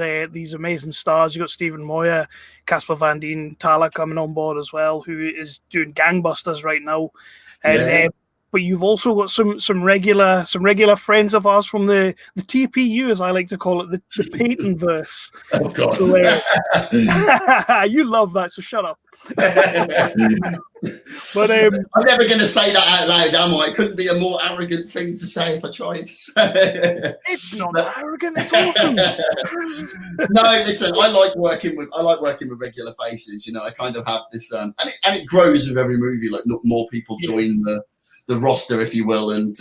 amazing stars. You've got Stephen Moyer, Casper Van Dien, Tala coming on board as well, who is doing gangbusters right now. And but you've also got some regular friends of ours from the TPU, as I like to call it, the Paton verse.
Oh God!
So, you love that, so shut up. But
I'm never going to say that out loud, am I? It couldn't be a more arrogant thing to say if I tried to say.
It's not arrogant. It's awesome.
No, listen. I like working with regular faces. You know, I kind of have this, and it grows with every movie. Like more people join the roster, if you will. And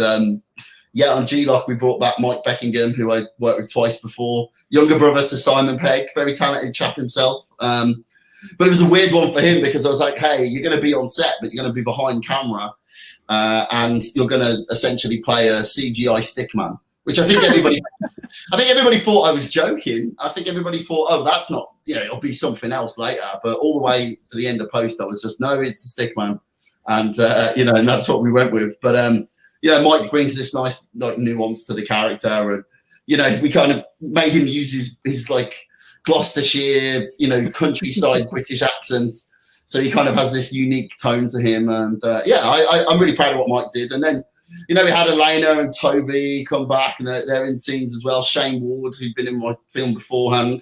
yeah, on G-Lock, we brought back Mike Beckingham, who I worked with twice before, younger brother to Simon Pegg, very talented chap himself. But it was a weird one for him because I was like, hey, you're going to be on set, but you're going to be behind camera, and you're going to essentially play a CGI stickman, which I think everybody thought I was joking. I think everybody thought, oh, that's not, you know, it'll be something else later. But all the way to the end of post, I was just, no, it's a stickman. And, you know, and that's what we went with. But, you know, Mike brings this nice like nuance to the character. And, you know, we kind of made him use his like Gloucestershire, you know, countryside British accent. So he kind of has this unique tone to him. And, yeah, I'm really proud of what Mike did. And then, you know, we had Elena and Toby come back, and they're in scenes as well. Shane Ward, who'd been in my film beforehand.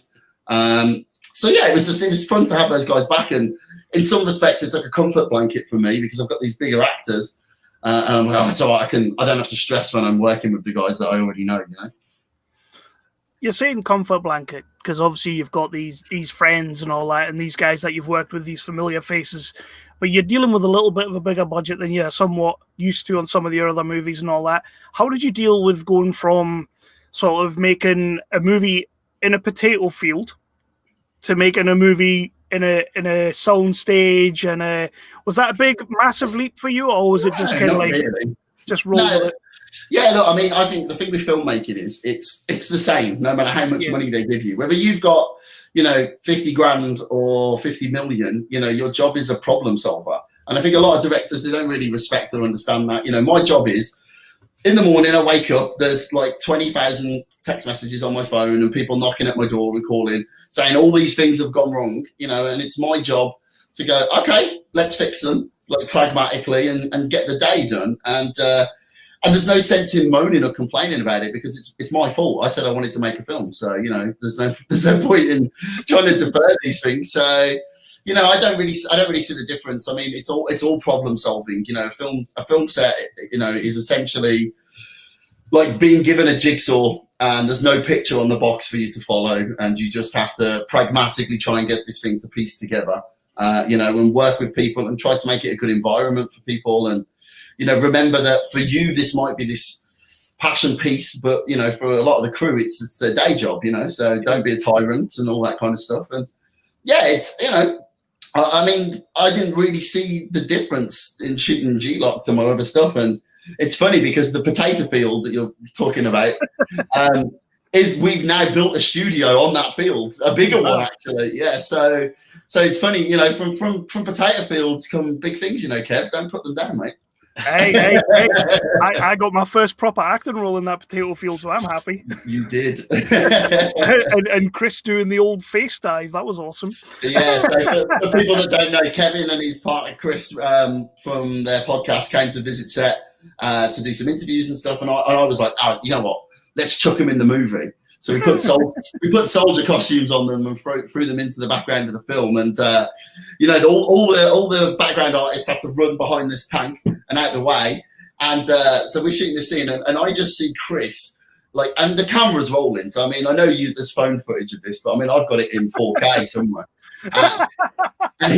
So, yeah, it was fun to have those guys back. And, in some respects, it's like a comfort blanket for me because I've got these bigger actors, and I'm like, oh, it's all right. I don't have to stress when I'm working with the guys that I already know. You know.
You're saying comfort blanket because obviously you've got these friends and all that, and these guys that you've worked with, these familiar faces, but you're dealing with a little bit of a bigger budget than you're somewhat used to on some of your other movies and all that. How did you deal with going from sort of making a movie in a potato field to making a movie in a sound stage, and was that a big massive leap for you, or was it just kind of like really. Just roll with it?
Yeah, look, I mean, I think the thing with filmmaking is it's the same no matter how much money they give you. Whether you've got, you know, 50 grand or 50 million, you know, your job is a problem solver. And I think a lot of directors, they don't really respect or understand that. You know, my job is, in the morning, I wake up, there's like 20,000 text messages on my phone and people knocking at my door and calling, saying all these things have gone wrong, you know, and it's my job to go, okay, let's fix them, like pragmatically, and get the day done. And there's no sense in moaning or complaining about it because it's my fault. I said I wanted to make a film. So, you know, there's no point in trying to defer these things. So, you know, I don't really see the difference. I mean, it's all problem solving. You know, a film set, you know, is essentially like being given a jigsaw and there's no picture on the box for you to follow, and you just have to pragmatically try and get this thing to piece together, and work with people and try to make it a good environment for people. And, remember that for you, this might be this passion piece, but, for a lot of the crew, it's their day job, so don't be a tyrant and all that kind of stuff. And yeah, it's, I mean, I didn't really see the difference in shooting G-Lock to my other stuff. And it's funny because the potato field that you're talking about is we've now built a studio on that field, a bigger one actually. Yeah, so it's funny, from potato fields come big things, Kev. Don't put them down, mate.
Hey. I got my first proper acting role in that potato field, so I'm happy.
You did.
and Chris doing the old face dive, that was awesome.
Yeah, so for people that don't know, Kevin and his partner Chris from their podcast came to visit set to do some interviews and stuff, and I was like, oh, you know what? Let's chuck them in the movie. So we put soldier costumes on them and threw them into the background of the film. And all the background artists have to run behind this tank and out the way. And so we're shooting this scene, and I just see Chris, and the camera's rolling. So I mean, I know there's phone footage of this, but I mean, I've got it in 4K somewhere. And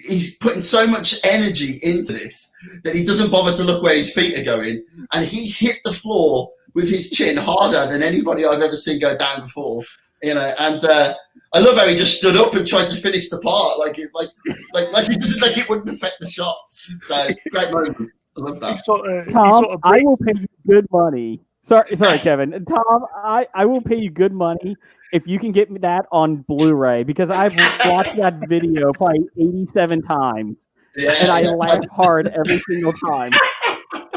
he's putting so much energy into this that he doesn't bother to look where his feet are going, and he hit the floor with his chin harder than anybody I've ever seen go down before, And I love how he just stood up and tried to finish the part, like it wouldn't affect the shot. So great moment. I love that.
Tom, I will pay you good money. Sorry, Kevin. Tom, I will pay you good money if you can get me that on Blu-ray, because I've watched that video probably 87 times, and I laugh hard every single time.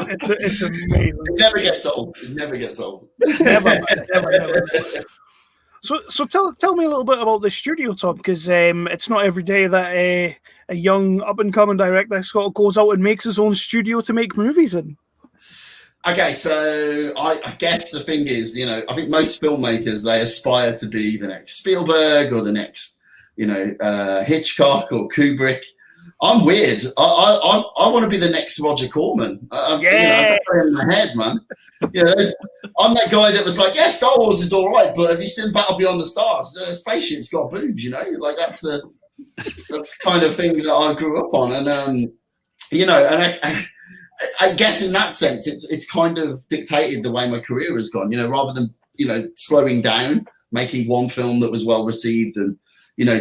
It's amazing.
It never gets old. It never gets old.
Never. So tell me a little bit about the studio, Tom, because it's not every day that a young up-and-coming director goes out and makes his own studio to make movies in.
Okay, so I guess the thing is, I think most filmmakers, they aspire to be the next Spielberg or the next, Hitchcock or Kubrick. I'm weird. I want to be the next Roger Corman. I've got that in my head, man. I'm that guy that was like, yeah, Star Wars is all right, but have you seen Battle Beyond the Stars? The spaceship's got boobs, Like that's the kind of thing that I grew up on, and I guess in that sense, it's kind of dictated the way my career has gone. Rather than slowing down, making one film that was well received, and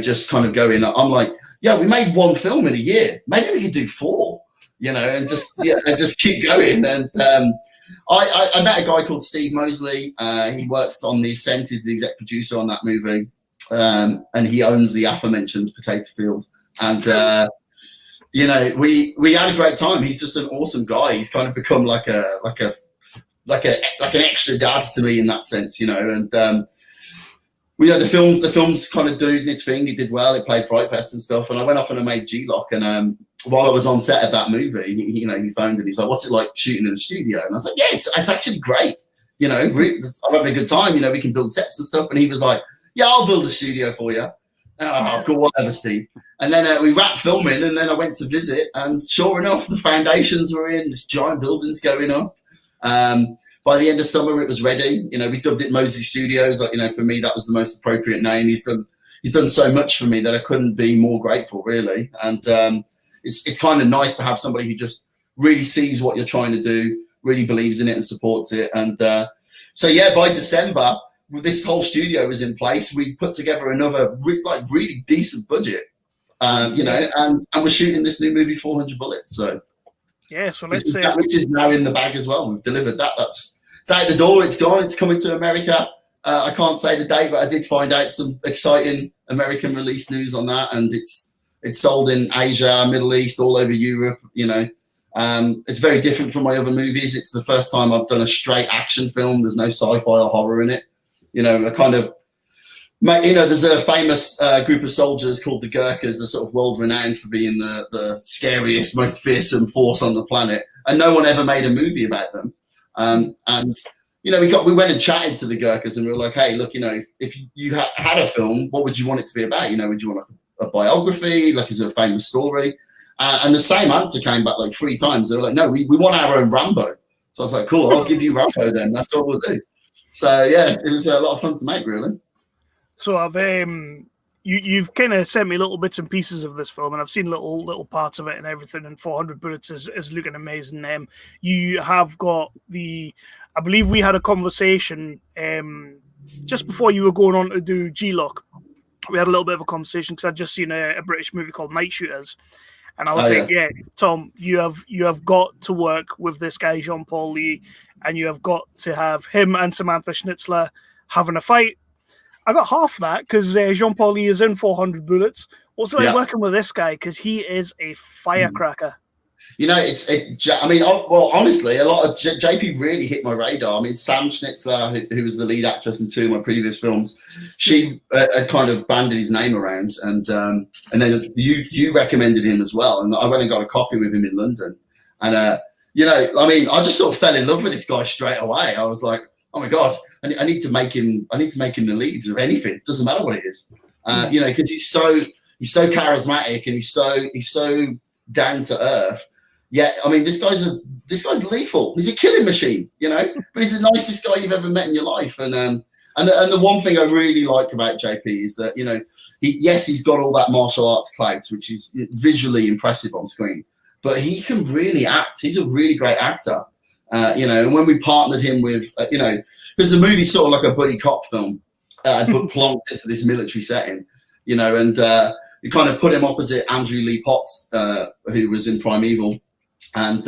just kind of going. I'm like, yeah, we made one film in a year. Maybe we could do 4. And just keep going. And I met a guy called Steve Mosley. He worked on The Ascent. He's the exec producer on that movie, and he owns the aforementioned potato field. And we had a great time. He's just an awesome guy. He's kind of become like an extra dad to me in that sense, And the film's kind of doing its thing. He did well. It played Fright Fest and stuff. And I went off and I made G-Lock. And while I was on set of that movie, he phoned and he's like, "What's it like shooting in the studio?" And I was like, "Yeah, it's actually great. I'm having a good time. We can build sets and stuff." And he was like, "Yeah, I'll build a studio for you." Oh, cool, whatever, Steve. And then we wrapped filming, and then I went to visit, and sure enough, the foundations were in. This giant building's going up. By the end of summer, it was ready. We dubbed it Mosley Studios. For me, that was the most appropriate name. He's done so much for me that I couldn't be more grateful, really. And it's kind of nice to have somebody who just really sees what you're trying to do, really believes in it, and supports it. And by December, this whole studio was in place. We put together another really decent budget, and we're shooting this new movie, 400 Bullets. So
let's say
which is now in the bag as well. We've delivered that. It's out the door. It's gone. It's coming to America. I can't say the date, but I did find out some exciting American release news on that, and it's sold in Asia, Middle East, all over Europe. It's very different from my other movies. It's the first time I've done a straight action film. There's no sci-fi or horror in it. There's a famous group of soldiers called the Gurkhas. They're sort of world-renowned for being the scariest, most fearsome force on the planet, and no one ever made a movie about them. We went and chatted to the Gurkhas, and we were like, "Hey, look, if you had a film, what would you want it to be about? Would you want a biography? Is it a famous story?" And the same answer came back 3 times. They were like, "No, we want our own Rambo. So I was like, cool, I'll give you Rambo then. That's all we'll do. So yeah, it was a lot of fun to make, really.
So I've you've kind of sent me little bits and pieces of this film, and I've seen little parts of it and everything. And 400 Bullets is looking amazing. You have got I believe we had a conversation just before you were going on to do G-Lock. We had a little bit of a conversation because I'd just seen a British movie called Night Shooters, and I was saying, yeah, Tom, you have got to work with this guy Jean-Paul Lee, and you have got to have him and Samantha Schnitzler having a fight. I got half that because Jean-Paul Lee is in 400 Bullets. What's it like working with this guy? Because he is a firecracker.
You know, well, honestly, a lot of JP really hit my radar. I mean, Sam Schnitzler, who was the lead actress in 2 of my previous films, she had kind of banded his name around, and then you recommended him as well, and I went and got a coffee with him in London, and you know, I mean, I just sort of fell in love with this guy straight away. I was like, oh my god, I need to make him the lead of anything. Doesn't matter what it is, you know, because he's so charismatic and he's so down to earth. Yeah, I mean, this guy's lethal. He's a killing machine, you know. But he's the nicest guy you've ever met in your life. And the one thing I really like about JP is that, you know, he's got all that martial arts clout, which is visually impressive on screen, but he can really act. He's a really great actor, you know. And when we partnered him with, you know, because the movie's sort of like a buddy cop film, but plonked into this military setting, you know, and we kind of put him opposite Andrew Lee Potts, who was in Primeval. And,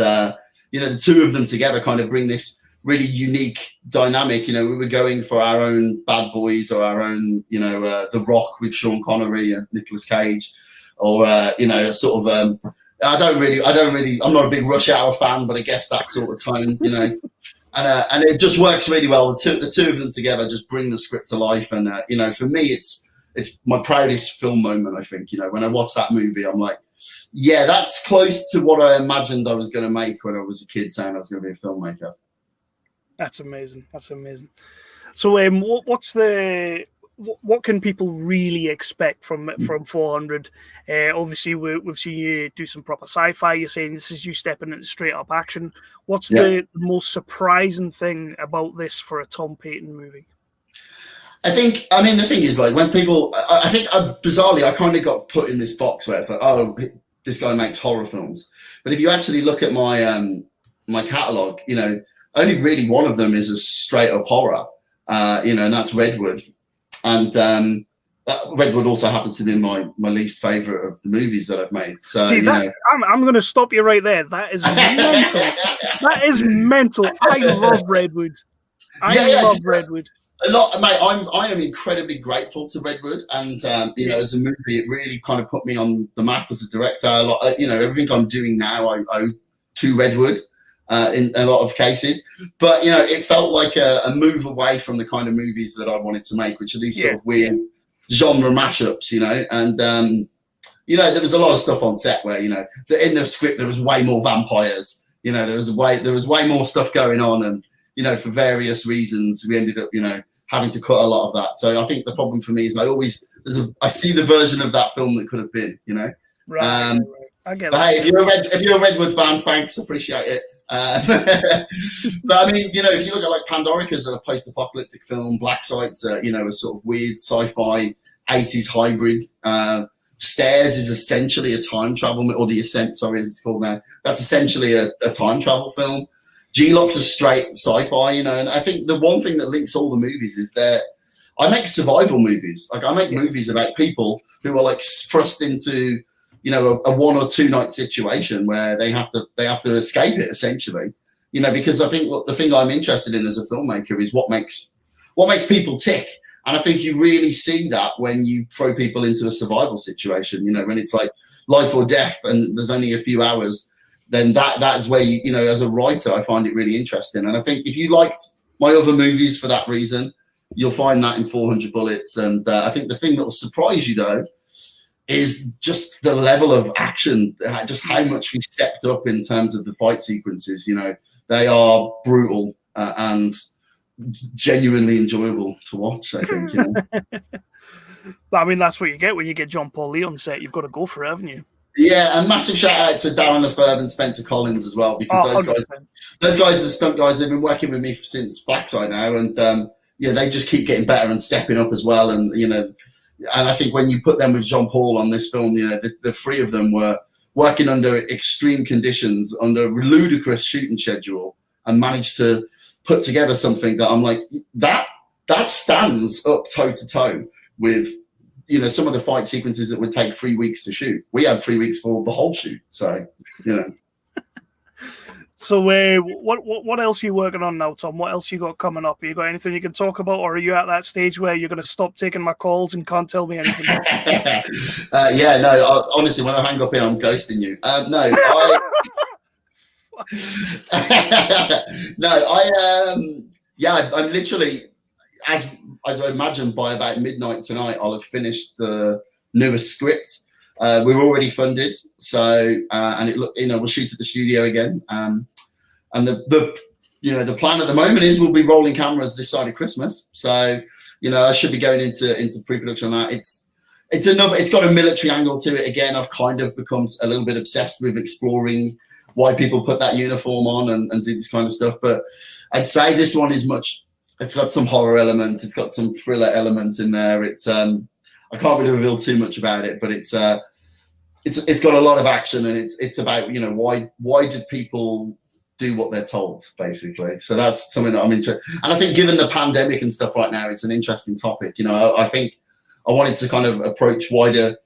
you know, the two of them together kind of bring this really unique dynamic. You know, we were going for our own Bad Boys or our own, you know, The Rock with Sean Connery and Nicolas Cage, or, you know, sort of, I'm not a big Rush Hour fan, but I guess that sort of tone, you know, and it just works really well. The two of them together just bring the script to life. And, you know, for me, it's my proudest film moment, I think. You know, when I watch that movie, I'm like, yeah, that's close to what I imagined I was going to make when I was a kid, saying I was going to be a filmmaker.
That's amazing. That's amazing. So, what can people really expect from 400? Obviously, we've seen you do some proper sci-fi. You're saying this is you stepping into straight up action. What's the most surprising thing about this for a Tom Paton movie?
I mean, the thing is, like, when people, I think bizarrely, I kind of got put in this box where it's like, oh, this guy makes horror films. But if you actually look at my my catalog, you know, only really one of them is a straight up horror, you know, and that's Redwood. And Redwood also happens to be my least favorite of the movies that I've made. So,
see, I'm going to stop you right there. That is mental. That is mental. I love Redwood. I love Redwood.
A lot, mate. I am incredibly grateful to Redwood, and you know, as a movie, it really kind of put me on the map as a director. A lot, you know, everything I'm doing now, I owe to Redwood in a lot of cases. But you know, it felt like a move away from the kind of movies that I wanted to make, which are these sort of weird genre mashups, you know. And you know, there was a lot of stuff on set where, you know, in the script there was way more vampires. You know, there was way more stuff going on, and you know, for various reasons, we ended up, you know, having to cut a lot of that. So I think the problem for me is I see the version of that film that could have been, you know.
Right. I get
but
that.
Hey, if you're a Redwood fan, thanks, appreciate it. But I mean, you know, if you look at like Pandorica's a post-apocalyptic film, Black Sight's you know, a sort of weird sci-fi 80s hybrid. Stairs is essentially a time travel, or The Ascent, sorry, as it's called now. That's essentially a time travel film. G-Lock's a straight sci-fi, you know, and I think the one thing that links all the movies is that I make survival movies. Like, I make movies about people who are like thrust into, you know, a 1 or 2 night situation where they have to escape it, essentially, you know, because I think the thing I'm interested in as a filmmaker is what makes people tick. And I think you really see that when you throw people into a survival situation, you know, when it's like life or death and there's only a few hours. Then that is where you know, as a writer, I find it really interesting. And I think if you liked my other movies for that reason, you'll find that in 400 Bullets. And I think the thing that will surprise you, though, is just the level of action, just how much we stepped up in terms of the fight sequences. You know, they are brutal and genuinely enjoyable to watch, I think. You know?
I mean, that's what you get when you get Jean-Paul Lee on set. You've got to go for it, haven't you?
Yeah, and massive shout out to Darren Lefebvre and Spencer Collins as well, because those guys are the stunt guys. They've been working with me since Black Eye now, and they just keep getting better and stepping up as well. And and I think when you put them with Jean Paul on this film, the three of them were working under extreme conditions, under a ludicrous shooting schedule, and managed to put together something that I'm like, that stands up toe to toe with some of the fight sequences that would take 3 weeks to shoot. We had 3 weeks for the whole shoot. So,
So what else are you working on now, Tom? What else you got coming up? Have you got anything you can talk about, or are you at that stage where you're going to stop taking my calls and can't tell me anything?
Honestly, when I hang up here, I'm ghosting you. I'm literally, as I imagine by about midnight tonight, I'll have finished the newest script. We're already funded, so and we'll shoot at the studio again. And the plan at the moment is we'll be rolling cameras this side of Christmas. So I should be going into pre-production on that. It's got a military angle to it again. I've kind of become a little bit obsessed with exploring why people put that uniform on and do this kind of stuff. But I'd say this one is it's got some horror elements. It's got some thriller elements in there. It's I can't really reveal too much about it, but it's got a lot of action, and it's about why do people do what they're told, basically. So that's something that I'm interested. And I think given the pandemic and stuff right now, it's an interesting topic. I think I wanted to kind of approach why a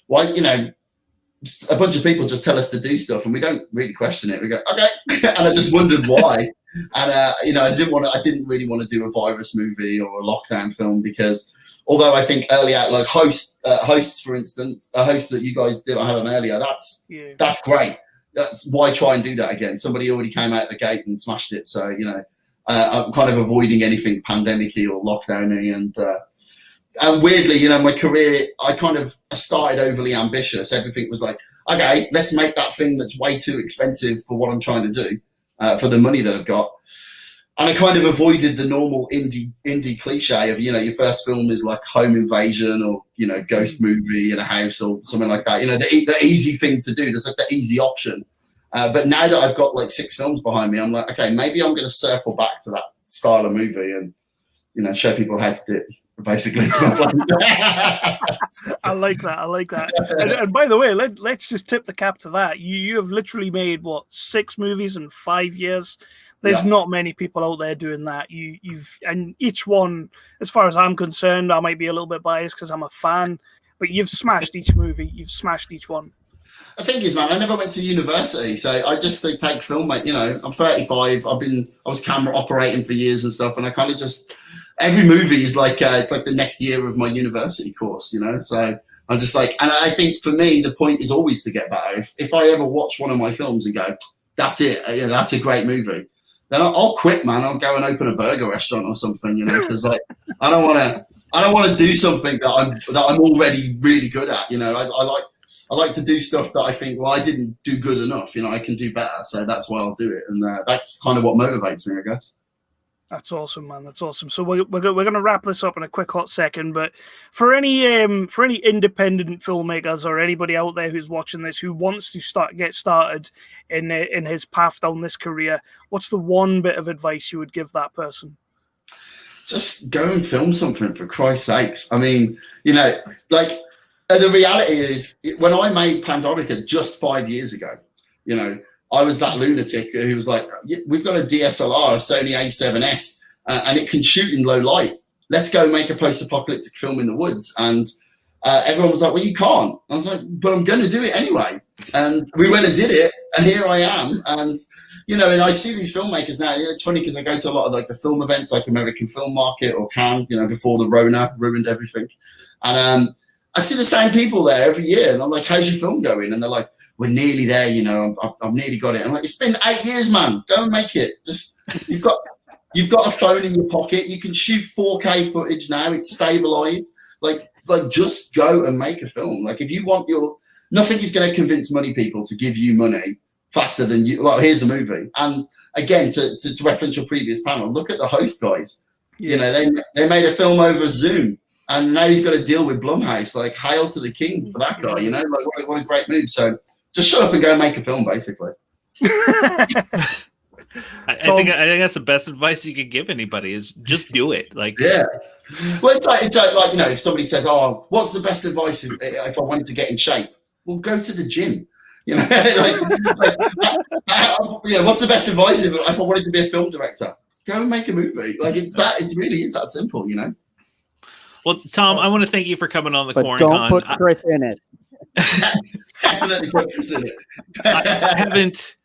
bunch of people just tell us to do stuff and we don't really question it. We go, okay. And I just wondered why. And I didn't really want to do a virus movie or a lockdown film, because although I think earlier, like hosts, for instance, a host that you guys did, I had on earlier, that's great. That's why try and do that again. Somebody already came out the gate and smashed it. So, I'm kind of avoiding anything pandemic-y or lockdown-y. And weirdly, my career, I started overly ambitious. Everything was like, okay, let's make that thing that's way too expensive for what I'm trying to do, for the money that I've got. And I kind of avoided the normal indie cliche of, your first film is like home invasion or, ghost movie in a house or something like that. The easy thing to do. There's like the easy option. But now that I've got like 6 films behind me, I'm like, okay, maybe I'm going to circle back to that style of movie and, show people how to do it. Basically, it's my plan.
I like that. And by the way, let's just tip the cap to that. You have literally made 6 movies in 5 years. There's not many people out there doing that. And each one, as far as I'm concerned, I might be a little bit biased because I'm a fan, but you've smashed each movie. You've smashed each one.
The thing is, man, I never went to university, so I just take film. I'm 35. I was camera operating for years and stuff, and I kind of just. Every movie is like it's like the next year of my university course, So I'm just like, and I think for me the point is always to get better. If I ever watch one of my films and go, that's it, that's a great movie, then I'll quit, man. I'll go and open a burger restaurant or something, because like I don't want to do something that I'm already really good at. I like to do stuff that I think, well, I didn't do good enough. I can do better, so that's why I'll do it, and that's kind of what motivates me, I guess.
That's awesome, man. That's awesome. So we're going to wrap this up in a quick hot second. But for any independent filmmakers or anybody out there who's watching this who wants to get started in his path down this career, what's the one bit of advice you would give that person?
Just go and film something, for Christ's sakes. I mean, like the reality is, when I made Pandorica just 5 years ago, I was that lunatic who was like, we've got a DSLR, a Sony A7S, and it can shoot in low light. Let's go make a post-apocalyptic film in the woods. And everyone was like, well, you can't. I was like, but I'm going to do it anyway. And we went and did it, and here I am. And, and I see these filmmakers now. It's funny because I go to a lot of like the film events, like American Film Market or Cannes, before the Rona ruined everything. And I see the same people there every year. And I'm like, how's your film going? And they're like, we're nearly there, I've nearly got it. I'm like, it's been 8 years, man. Go and make it. Just you've got a phone in your pocket. You can shoot 4K footage now. It's stabilized. Like just go and make a film. Like if you want nothing is going to convince money people to give you money faster than you. Like here's a movie. And again, to reference your previous panel, look at the host guys.
Yeah.
They made a film over Zoom. and now he's got to deal with Blumhouse. Like, hail to the king for that guy, you know? Like, what a great move. So just shut up and go and make a film, basically.
I think that's the best advice you could give anybody is just do it. Like,
yeah. Well, it's like you know, if somebody says, "Oh, what's the best advice if I wanted to get in shape?" Well, go to the gym. You know, what's the best advice if I wanted to be a film director? Go and make a movie. Like it really is that simple. You know.
Well, Tom, I want to thank you for coming on the
But
QuaranCon.
don't put Chris in it.
Definitely put Chris in it.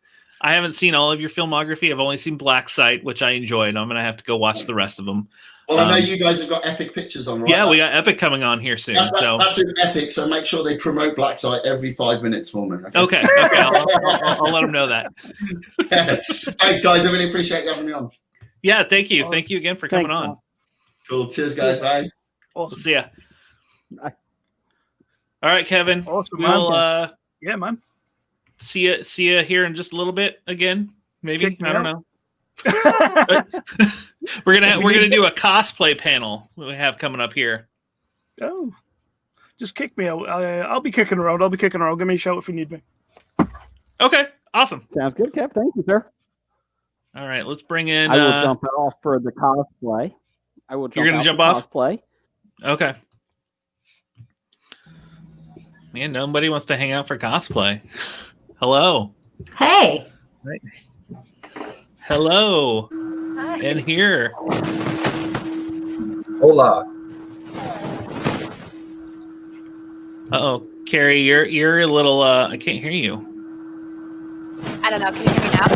I haven't seen all of your filmography. I've only seen Black Site, which I enjoyed. I'm gonna have to go watch the rest of them.
Well, I know you guys have got Epic Pictures on, right?
Yeah, we got Epic coming on here soon.
That's with Epic, so make sure they promote Black Site every 5 minutes for me.
Okay. I'll let them know that.
Thanks, guys. I really appreciate you having me on.
Yeah, thank you. Thank you again for coming on.
Cool. Cheers, guys. Bye.
Awesome. See ya. Bye. All right, Kevin.
Awesome,
we'll
yeah, man.
See ya here in just a little bit again. Maybe. I don't know. we're gonna do a cosplay panel we have coming up here.
Oh, just kick me out. I'll be kicking around. Give me a shout if you need me.
Okay, awesome.
Sounds good, Kev. Thank you, sir.
All right, let's bring in.
I will jump off for the cosplay.
You're gonna jump off
cosplay.
Okay. Man, nobody wants to hang out for cosplay. Hello.
Hey.
Right. Hello.
Hi.
And here.
Hola.
Uh-oh. Carrie, you're a little I can't hear you.
I don't know. Can you hear me now?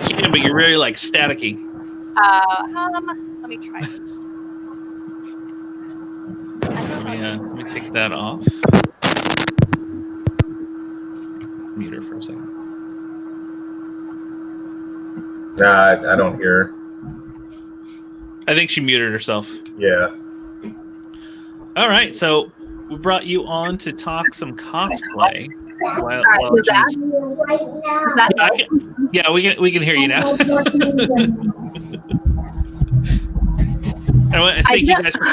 You can, but you're really like staticky.
Let me try.
Let me take that off. Mute her for a second.
Nah, I don't hear her.
I think she muted herself.
Yeah.
All right, so we brought you on to talk some cosplay. Yeah, we can hear you now. I thank you guys for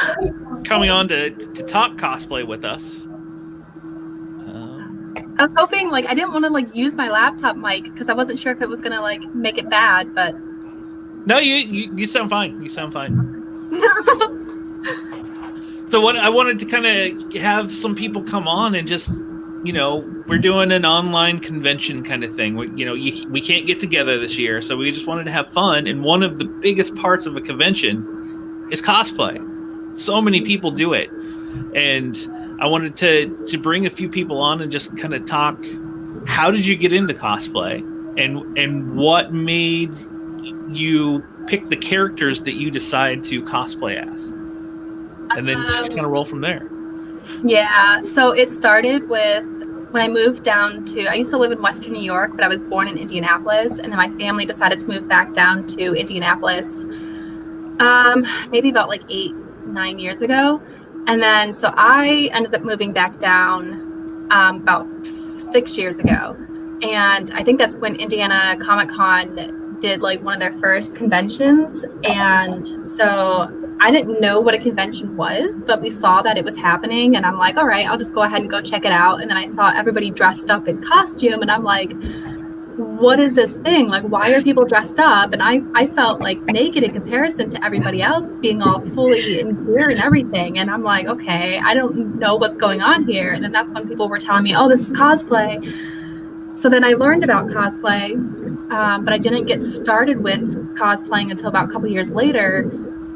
coming on to talk cosplay with us.
I was hoping, I didn't want to use my laptop mic because I wasn't sure if it was gonna make it bad, but
no, you sound fine. You sound fine. So what I wanted to kind of have some people come on and just, we're doing an online convention kind of thing. We can't get together this year, so we just wanted to have fun. And one of the biggest parts of a convention is cosplay. So many people do it, and I wanted to bring a few people on and just kind of talk. How did you get into cosplay, and what made you pick the characters that you decide to cosplay as, and then just kind of roll from there.
Yeah, so it started with when I moved down to. I used to live in Western New York, but I was born in Indianapolis, and then my family decided to move back down to Indianapolis. Maybe about 8-9 years ago. And then, so I ended up moving back down about 6 years ago. And I think that's when Indiana Comic-Con did one of their first conventions. And so I didn't know what a convention was, but we saw that it was happening. And I'm like, all right, I'll just go ahead and go check it out. And then I saw everybody dressed up in costume. And I'm like, what is this thing? Why are people dressed up? And I felt naked in comparison to everybody else being all fully in gear and everything. And I'm like, okay, I don't know what's going on here. And then that's when people were telling me, oh, this is cosplay. So then I learned about cosplay, but I didn't get started with cosplaying until about a couple years later.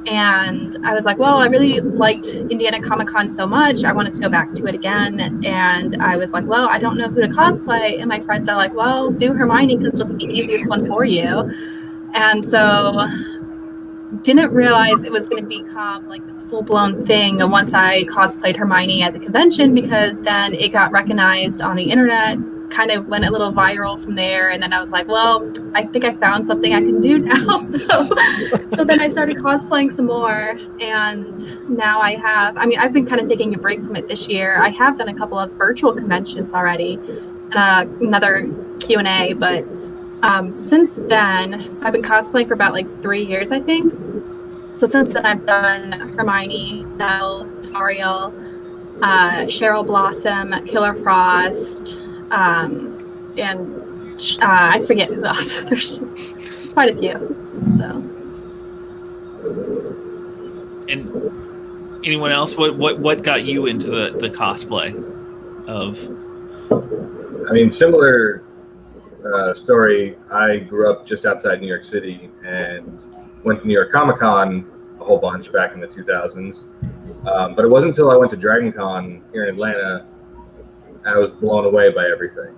And I was like, well, I really liked Indiana Comic-Con so much. I wanted to go back to it again. And I was like, well, I don't know who to cosplay. And my friends are like, well, do Hermione because it'll be the easiest one for you. And so didn't realize it was going to become this full-blown thing. And once I cosplayed Hermione at the convention, because then it got recognized on the internet, kind of went a little viral from there. And then I was like, well, I think I found something I can do now. So then I started cosplaying some more. And now I've been kind of taking a break from it this year. I have done a couple of virtual conventions already, another Q&A, but since then, so I've been cosplaying for about 3 years, I think. So since then, I've done Hermione, Belle, Tariel, Cheryl Blossom, Killer Frost, and I forget who else. There's just quite a few. So.
And anyone else? What got you into the cosplay of?
I mean, similar story. I grew up just outside New York City and went to New York Comic Con a whole bunch back in the 2000s. But it wasn't until I went to Dragon Con here in Atlanta I was blown away by everything.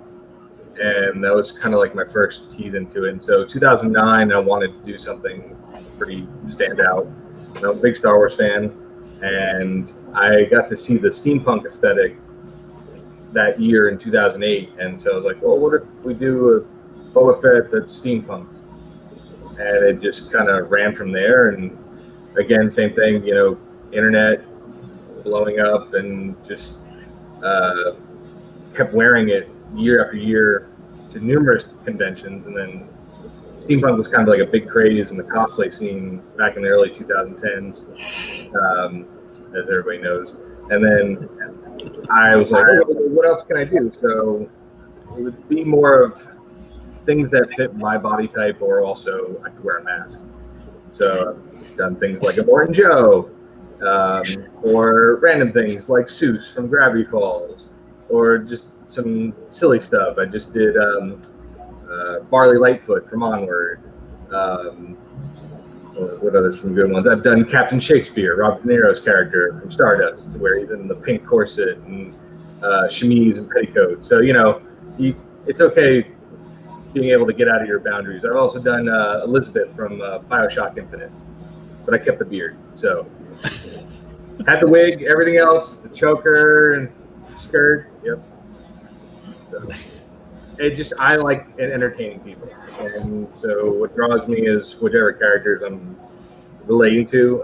And that was kind of like my first tease into it. And so 2009, I wanted to do something pretty standout. I'm a big Star Wars fan, and I got to see the steampunk aesthetic that year in 2008. And so I was like, well, what if we do a Boba Fett that's steampunk? And it just kind of ran from there. And again, same thing, you know, internet blowing up, and just kept wearing it year after year to numerous conventions. And then steampunk was kind of like a big craze in the cosplay scene back in the early 2010s, as everybody knows. And then I was like, oh, what else can I do? So it would be more of things that fit my body type, or also I could wear a mask. So I've done things like a Morton Joe, or random things like Seuss from Gravity Falls, or just some silly stuff. I just did Barley Lightfoot from Onward. What other some good ones? I've done Captain Shakespeare, Robert De Niro's character from Stardust, where he's in the pink corset and chemise and petticoat. So, you know, it's okay being able to get out of your boundaries. I've also done Elizabeth from BioShock Infinite, but I kept the beard. So had the wig, everything else, the choker and skirt. Yep. So it just, I like entertaining people, and so what draws me is whichever characters I'm relating to.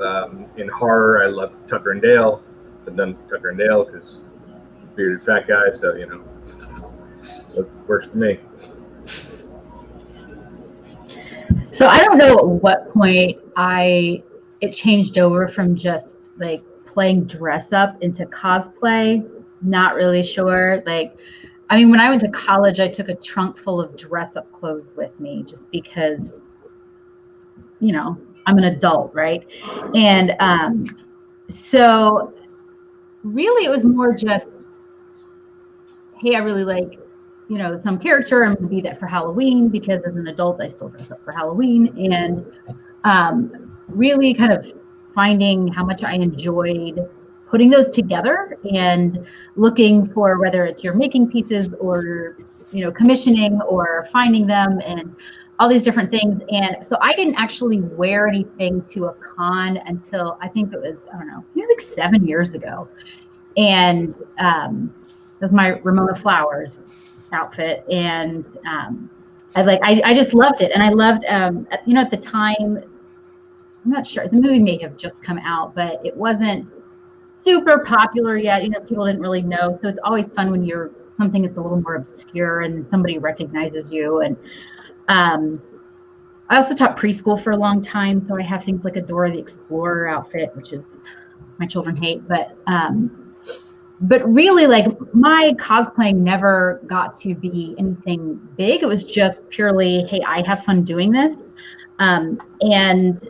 In horror, I love Tucker and Dale. I've done Tucker and Dale because bearded fat guy, so you know, it works for me.
So I don't know at what point it changed over from just like playing dress up into cosplay. Not really sure. Like, I mean, when I went to college, I took a trunk full of dress up clothes with me just because, you know, I'm an adult, right? And so really it was more just, hey, I really like, you know, some character. I'm going to be that for Halloween because as an adult, I still dress up for Halloween. And really kind of finding how much I enjoyed putting those together and looking for whether it's you're making pieces or, you know, commissioning or finding them and all these different things. And so I didn't actually wear anything to a con until I think it was, I don't know, maybe like 7 years ago. And it was my Ramona Flowers outfit. And I just loved it. And I loved, you know, at the time, I'm not sure, the movie may have just come out, but it wasn't super popular yet. You know, people didn't really know. So it's always fun when you're something that's a little more obscure and somebody recognizes you. And I also taught preschool for a long time. So I have things like a Dora the Explorer outfit, which is my children hate, but really like my cosplaying never got to be anything big. It was just purely, hey, I have fun doing this. And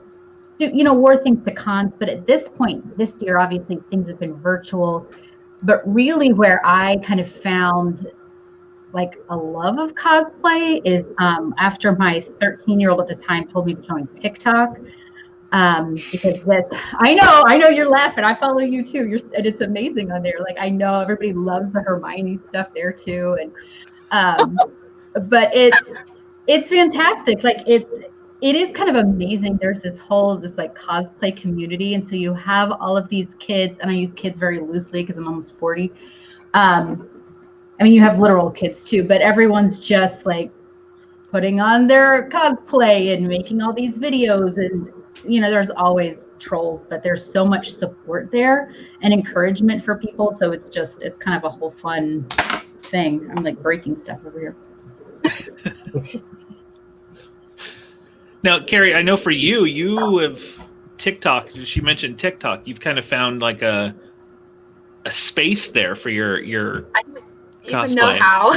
so, you know, wore things to cons, but at this point, this year, obviously things have been virtual, but really where I kind of found like a love of cosplay is after my 13-year-old at the time told me to join TikTok. Because that's, I know you're laughing. I follow you too. And it's amazing on there. Like, I know everybody loves the Hermione stuff there too. And, but it's fantastic. Like it is kind of amazing. There's this whole just like cosplay community. And so you have all of these kids, and I use kids very loosely because I'm almost 40. I mean, you have literal kids too, but everyone's just like putting on their cosplay and making all these videos. And, you know, there's always trolls, but there's so much support there and encouragement for people. So it's kind of a whole fun thing. I'm like breaking stuff over here.
Now, Carrie, I know for you have TikTok, she mentioned TikTok. You've kind of found like a space there for your
I don't
cosplay.
even know how.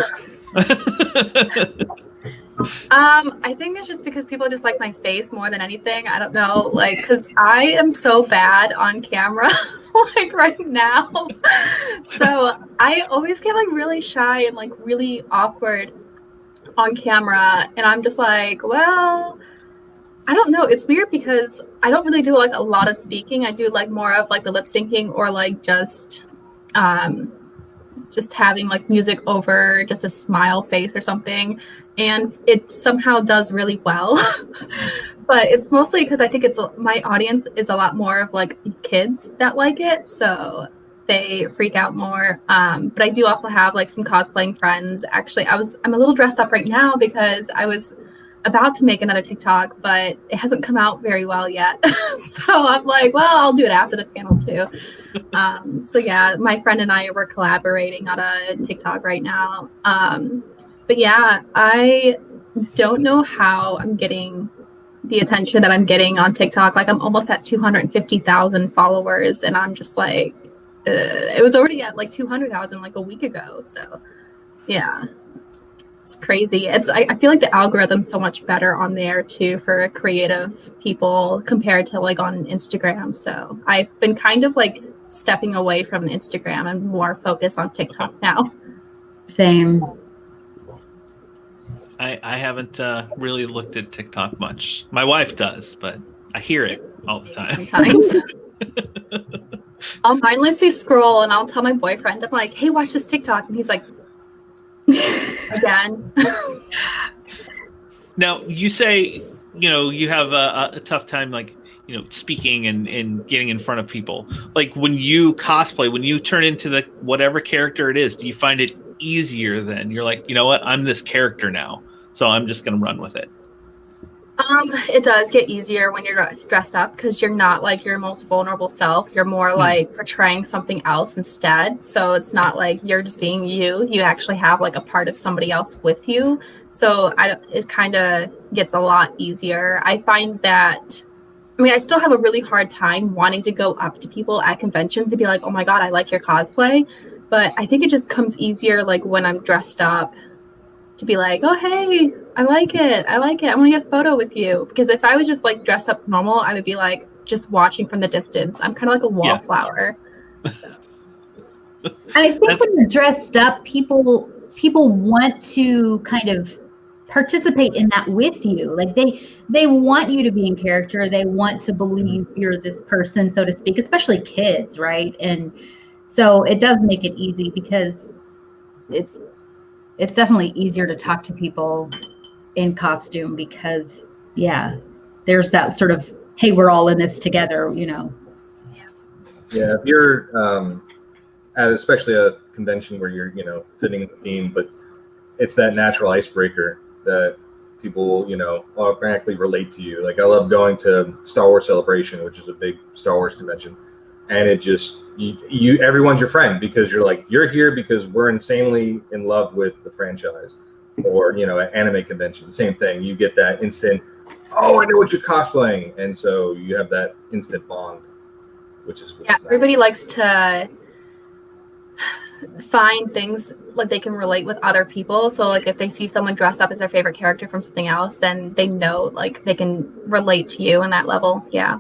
I think it's just because people just like my face more than anything. I don't know, like, because I am so bad on camera, like right now. So I always get like really shy and like really awkward on camera, and I'm just like, well, I don't know. It's weird because I don't really do like a lot of speaking. I do like more of like the lip syncing or like just having like music over just a smile face or something, and it somehow does really well. But it's mostly because I think my audience is a lot more of like kids that like it, so they freak out more. But I do also have like some cosplaying friends. Actually, I'm a little dressed up right now because I was about to make another TikTok, but it hasn't come out very well yet. So I'm like, well, I'll do it after the panel too. So yeah, my friend and I were collaborating on a TikTok right now. But yeah, I don't know how I'm getting the attention that I'm getting on TikTok. Like I'm almost at 250,000 followers, and I'm just like, it was already at like 200,000 like a week ago. So yeah. It's crazy. I feel like the algorithm's so much better on there too for creative people compared to like on Instagram. So I've been kind of like stepping away from Instagram and more focused on TikTok now.
Same.
I haven't really looked at TikTok much. My wife does, but I hear it all the time.
Sometimes. I'll mindlessly scroll and I'll tell my boyfriend, I'm like, hey, watch this TikTok. And he's like, again.
Now, you say, you have a tough time, like, speaking and getting in front of people. Like when you cosplay, when you turn into the whatever character it is, do you find it easier then? You're like, you know what? I'm this character now, so I'm just going to run with it.
It does get easier when you're dressed up because you're not like your most vulnerable self. You're more like portraying something else instead. So it's not like you're just being you. You actually have like a part of somebody else with you. So it kind of gets a lot easier. I find that, I still have a really hard time wanting to go up to people at conventions and be like, oh my God, I like your cosplay. But I think it just comes easier like when I'm dressed up to be like, oh, hey, I like it. I want to get a photo with you. Because if I was just like dressed up normal, I would be like just watching from the distance. I'm kind of like a wallflower. So.
I think when you're dressed up, people want to kind of participate in that with you. Like they want you to be in character. They want to believe you're this person, so to speak, especially kids, right? And so it does make it easy because it's definitely easier to talk to people in costume because, yeah, there's that sort of, hey, we're all in this together,
Yeah, if you're at especially a convention where you're, fitting in the theme, but it's that natural icebreaker that people will, automatically relate to you. Like I love going to Star Wars Celebration, which is a big Star Wars convention. And it just, everyone's your friend because you're here because we're insanely in love with the franchise. Or, at anime convention, same thing. You get that instant, oh, I know what you're cosplaying. And so you have that instant bond, which is nice.
Everybody likes to find things like they can relate with other people. So like if they see someone dress up as their favorite character from something else, then they know like they can relate to you on that level. Yeah.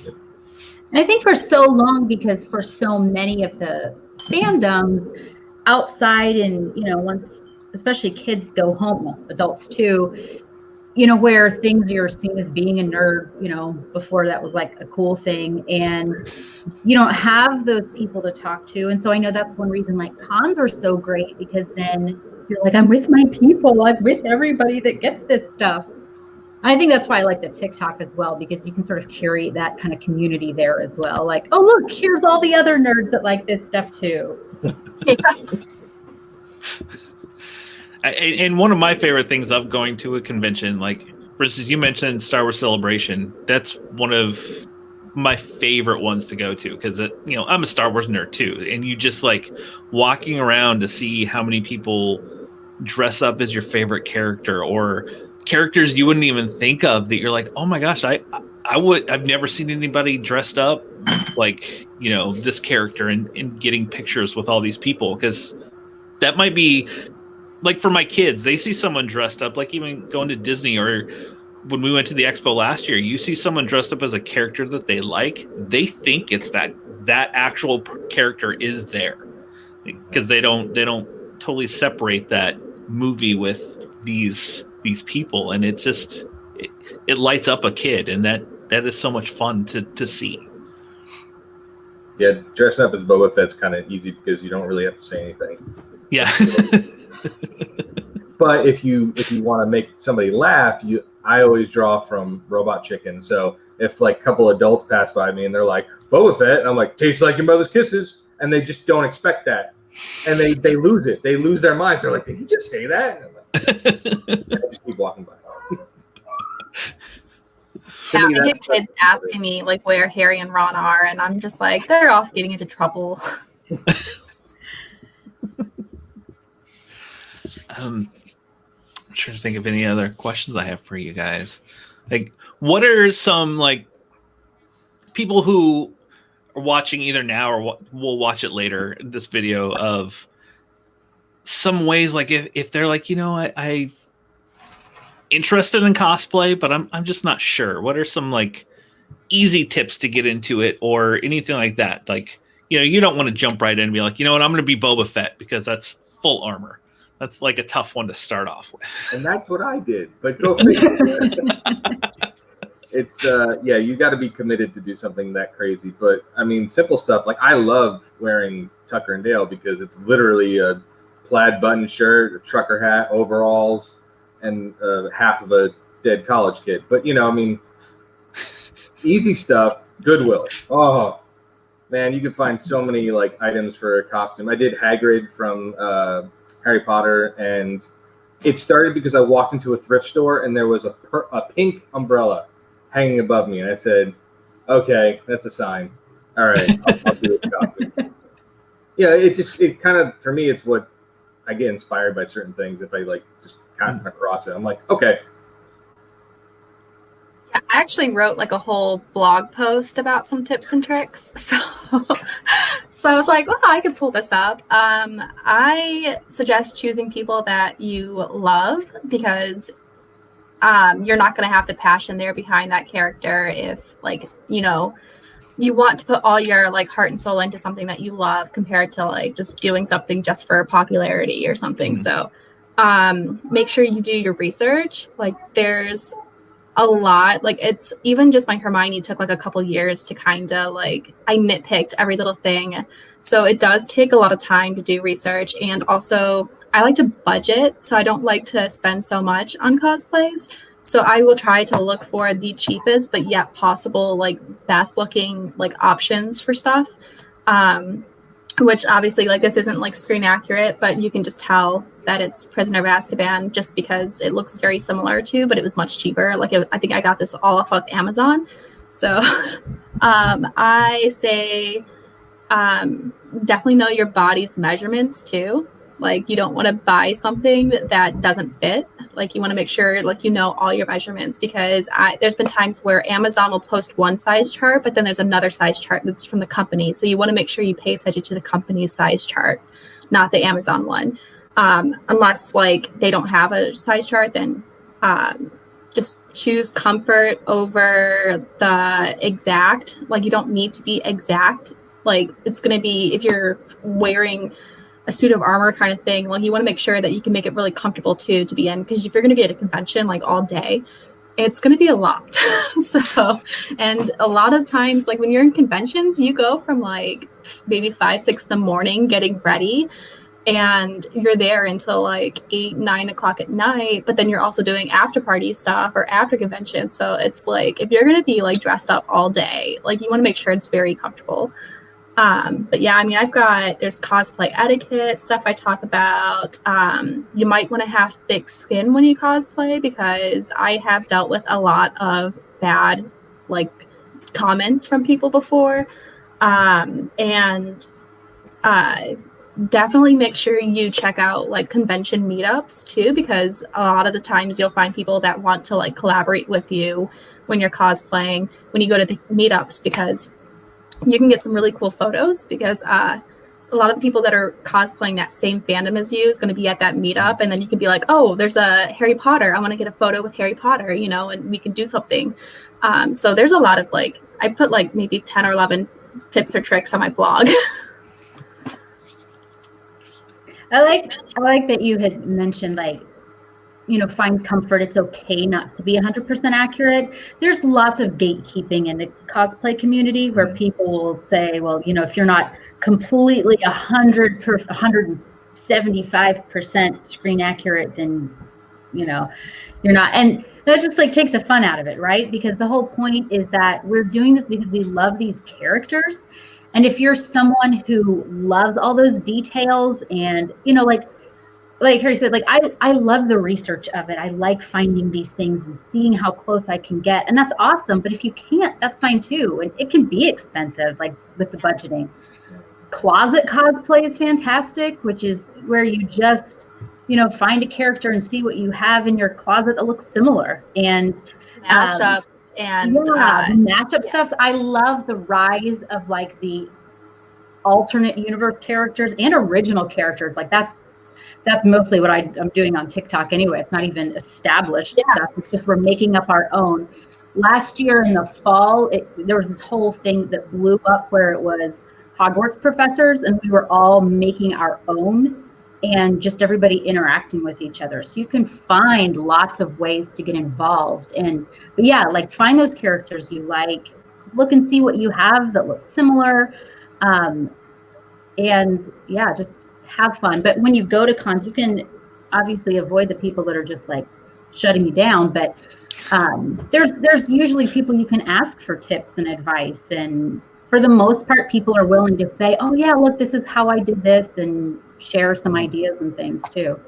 And I think for so long, because for so many of the fandoms outside and, once, especially kids go home, adults too, where things you're seen as being a nerd, before that was like a cool thing. And you don't have those people to talk to. And so I know that's one reason like cons are so great because then you're like, I'm with my people, I'm with everybody that gets this stuff. I think that's why I like the TikTok as well, because you can sort of curate that kind of community there as well. Like, oh, look, here's all the other nerds that like this stuff too.
And one of my favorite things of going to a convention, like, for instance, you mentioned Star Wars Celebration. That's one of my favorite ones to go to because, I'm a Star Wars nerd too. And you just like walking around to see how many people dress up as your favorite character or characters you wouldn't even think of that you're like, oh my gosh, I I've never seen anybody dressed up like, you know, this character and getting pictures with all these people, because that might be like for my kids, they see someone dressed up, like even going to Disney or when we went to the expo last year, you see someone dressed up as a character that they like, they think it's that actual character is there, because they don't totally separate that movie with these people, and it just it lights up a kid, and that is so much fun to see.
Yeah, dressing up as Boba Fett's kind of easy because you don't really have to say anything.
Yeah.
But if you want to make somebody laugh, I always draw from Robot Chicken. So if like a couple adults pass by me and they're like, Boba Fett, and I'm like, tastes like your mother's kisses, and they just don't expect that, and they lose it. They lose their minds. They're like, did he just say that? And I'm like, I just keep walking by.
Yeah, I get kids asking me like where Harry and Ron are, and I'm just like, they're off getting into trouble.
I'm trying to think of any other questions I have for you guys. Like, what are some like people who are watching either now or will watch it later in this video of some ways, like if they're like, you know, I interested in cosplay, but I'm just not sure. What are some like easy tips to get into it or anything like that? Like, you know, you don't want to jump right in and be like, you know what, I'm going to be Boba Fett because that's full armor. That's like a tough one to start off with.
And that's what I did. But go figure. It's yeah, you got to be committed to do something that crazy. But I mean, simple stuff like I love wearing Tucker and Dale because it's literally a plaid button shirt, a trucker hat, overalls, and half of a dead college kid. But you know, I mean, easy stuff. Goodwill. Oh man, you can find so many like items for a costume. I did Hagrid from Harry Potter, and it started because I walked into a thrift store and there was a pink umbrella hanging above me, and I said, "Okay, that's a sign. All right, I'll do this costume." Yeah, it kind of, for me, it's what I get inspired by certain things. If I like just kind of come across it, I'm like, okay.
Yeah, I actually wrote like a whole blog post about some tips and tricks. So I was like, well, I could pull this up. I suggest choosing people that you love because you're not going to have the passion there behind that character if, like, you know, you want to put all your like heart and soul into something that you love compared to like just doing something just for popularity or something. So make sure you do your research. Like there's a lot, like it's even just my Hermione took like a couple years to kind of like, I nitpicked every little thing. So it does take a lot of time to do research. And also I like to budget. So I don't like to spend so much on cosplays. So I will try to look for the cheapest, but yet possible, like best looking like options for stuff. Which obviously like this isn't like screen accurate, but you can just tell that it's Prisoner of Azkaban just because it looks very similar to, but it was much cheaper. Like I think I got this all off of Amazon. So I say definitely know your body's measurements too. Like you don't want to buy something that doesn't fit. Like you want to make sure like you know all your measurements because there's been times where Amazon will post one size chart, but then there's another size chart that's from the company. So you want to make sure you pay attention to the company's size chart, not the Amazon one. Unless like they don't have a size chart, then just choose comfort over the exact. Like you don't need to be exact. Like it's going to be, if you're wearing a suit of armor kind of thing, like you want to make sure that you can make it really comfortable too to be in, because if you're going to be at a convention like all day, it's going to be a lot. So, and a lot of times like when you're in conventions, you go from like maybe 5, 6 in the morning getting ready and you're there until like 8, 9 o'clock at night, but then you're also doing after party stuff or after convention. So it's like, if you're going to be like dressed up all day, like you want to make sure it's very comfortable. But yeah, I mean, there's cosplay etiquette stuff I talk about. You might want to have thick skin when you cosplay because I have dealt with a lot of bad like comments from people before. Definitely make sure you check out like convention meetups too, because a lot of the times you'll find people that want to like collaborate with you when you're cosplaying, when you go to the meetups, because you can get some really cool photos, because a lot of the people that are cosplaying that same fandom as you is going to be at that meetup, and then you can be like, oh, there's a Harry Potter, I want to get a photo with Harry Potter, you know, and we can do something. So there's a lot of like, I put like maybe 10 or 11 tips or tricks on my blog.
I like that you had mentioned, like, you know, find comfort. It's okay not to be 100% accurate. There's lots of gatekeeping in the cosplay community where people will say, well, you know, if you're not completely 175% screen accurate, then, you know, you're not. And that just like takes the fun out of it, right? Because the whole point is that we're doing this because we love these characters. And if you're someone who loves all those details and, you know, like Harry said, like, I love the research of it. I like finding these things and seeing how close I can get. And that's awesome. But if you can't, that's fine too. And it can be expensive, like with the budgeting. Closet cosplay is fantastic, which is where you just, you know, find a character and see what you have in your closet that looks similar. And
Mashup and
matchup stuff. I love the rise of like the alternate universe characters and original characters. Like that's mostly what I'm doing on TikTok anyway. It's not even established stuff. It's just we're making up our own. Last year in the fall, there was this whole thing that blew up where it was Hogwarts professors, and we were all making our own and just everybody interacting with each other. So you can find lots of ways to get involved. But yeah, like find those characters you like, look and see what you have that looks similar. And yeah, just have fun. But when you go to cons, you can obviously avoid the people that are just like shutting you down. But there's usually people you can ask for tips and advice. And for the most part, people are willing to say, oh yeah, look, this is how I did this, and share some ideas and things too.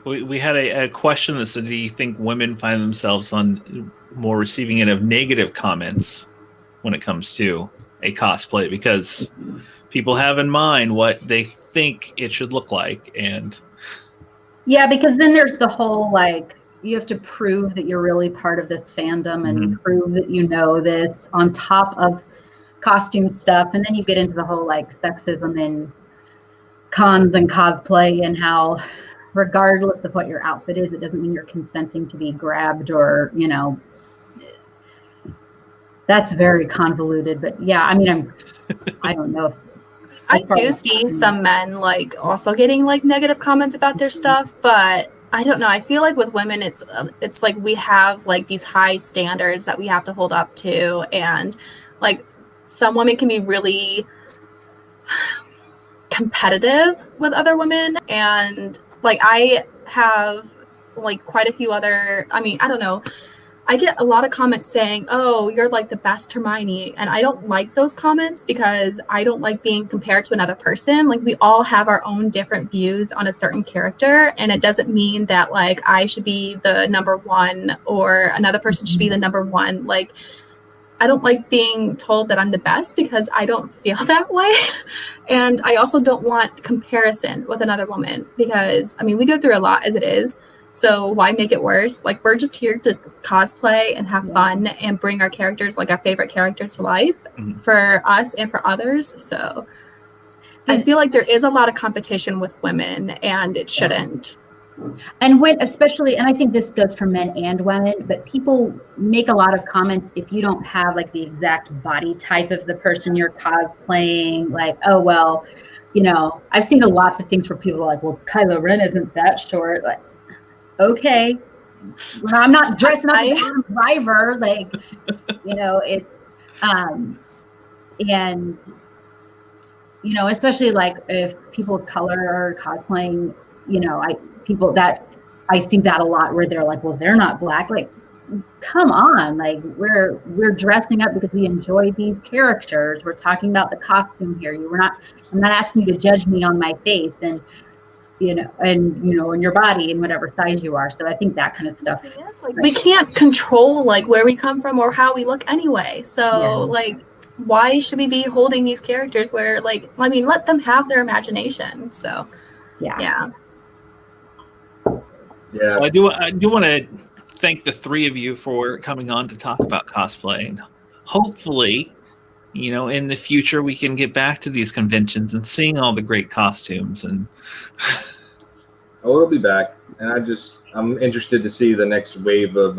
We had a question that said, do you think women find themselves on more receiving end of negative comments when it comes to a cosplay, because people have in mind what they think it should look like? And
yeah, because then there's the whole like, you have to prove that you're really part of this fandom and prove that you know this on top of costume stuff. And then you get into the whole like sexism in cons and cosplay, and how regardless of what your outfit is, it doesn't mean you're consenting to be grabbed, or, you know, that's very convoluted. But yeah, I mean, I don't know if
I do see some men like also getting like negative comments about their stuff, but I don't know. I feel like with women, it's like we have like these high standards that we have to hold up to, and like some women can be really competitive with other women, and like I have like quite a few other. I mean, I don't know. I get a lot of comments saying, oh, you're like the best Hermione. And I don't like those comments because I don't like being compared to another person. Like we all have our own different views on a certain character. And it doesn't mean that like I should be the number one or another person should be the number one. Like I don't like being told that I'm the best because I don't feel that way. And I also don't want comparison with another woman because, I mean, we go through a lot as it is. So why make it worse? Like we're just here to cosplay and have fun and bring our characters, like our favorite characters, to life for us and for others. So I feel like there is a lot of competition with women, and it shouldn't.
And when, especially, and I think this goes for men and women, but people make a lot of comments if you don't have like the exact body type of the person you're cosplaying. Like, oh well, you know, I've seen lots of things where people are like, well, Kylo Ren isn't that short. Like, okay, well, I'm not dressing up as Adam Driver, like, you know, it's, and, you know, especially like if people of color are cosplaying, you know, I see that a lot where they're like, well, they're not black. Like, come on, like we're dressing up because we enjoy these characters. We're talking about the costume here. I'm not asking you to judge me on my face and, you know, and your body and whatever size you are. So I think that kind of stuff.
We can't control like where we come from or how we look anyway. So like, why should we be holding these characters where like, I mean, let them have their imagination. So yeah.
Yeah.
Well, I do want to thank the three of you for coming on to talk about cosplay. And hopefully, in the future, we can get back to these conventions and seeing all the great costumes. And
Oh, it'll be back. And I'm interested to see the next wave of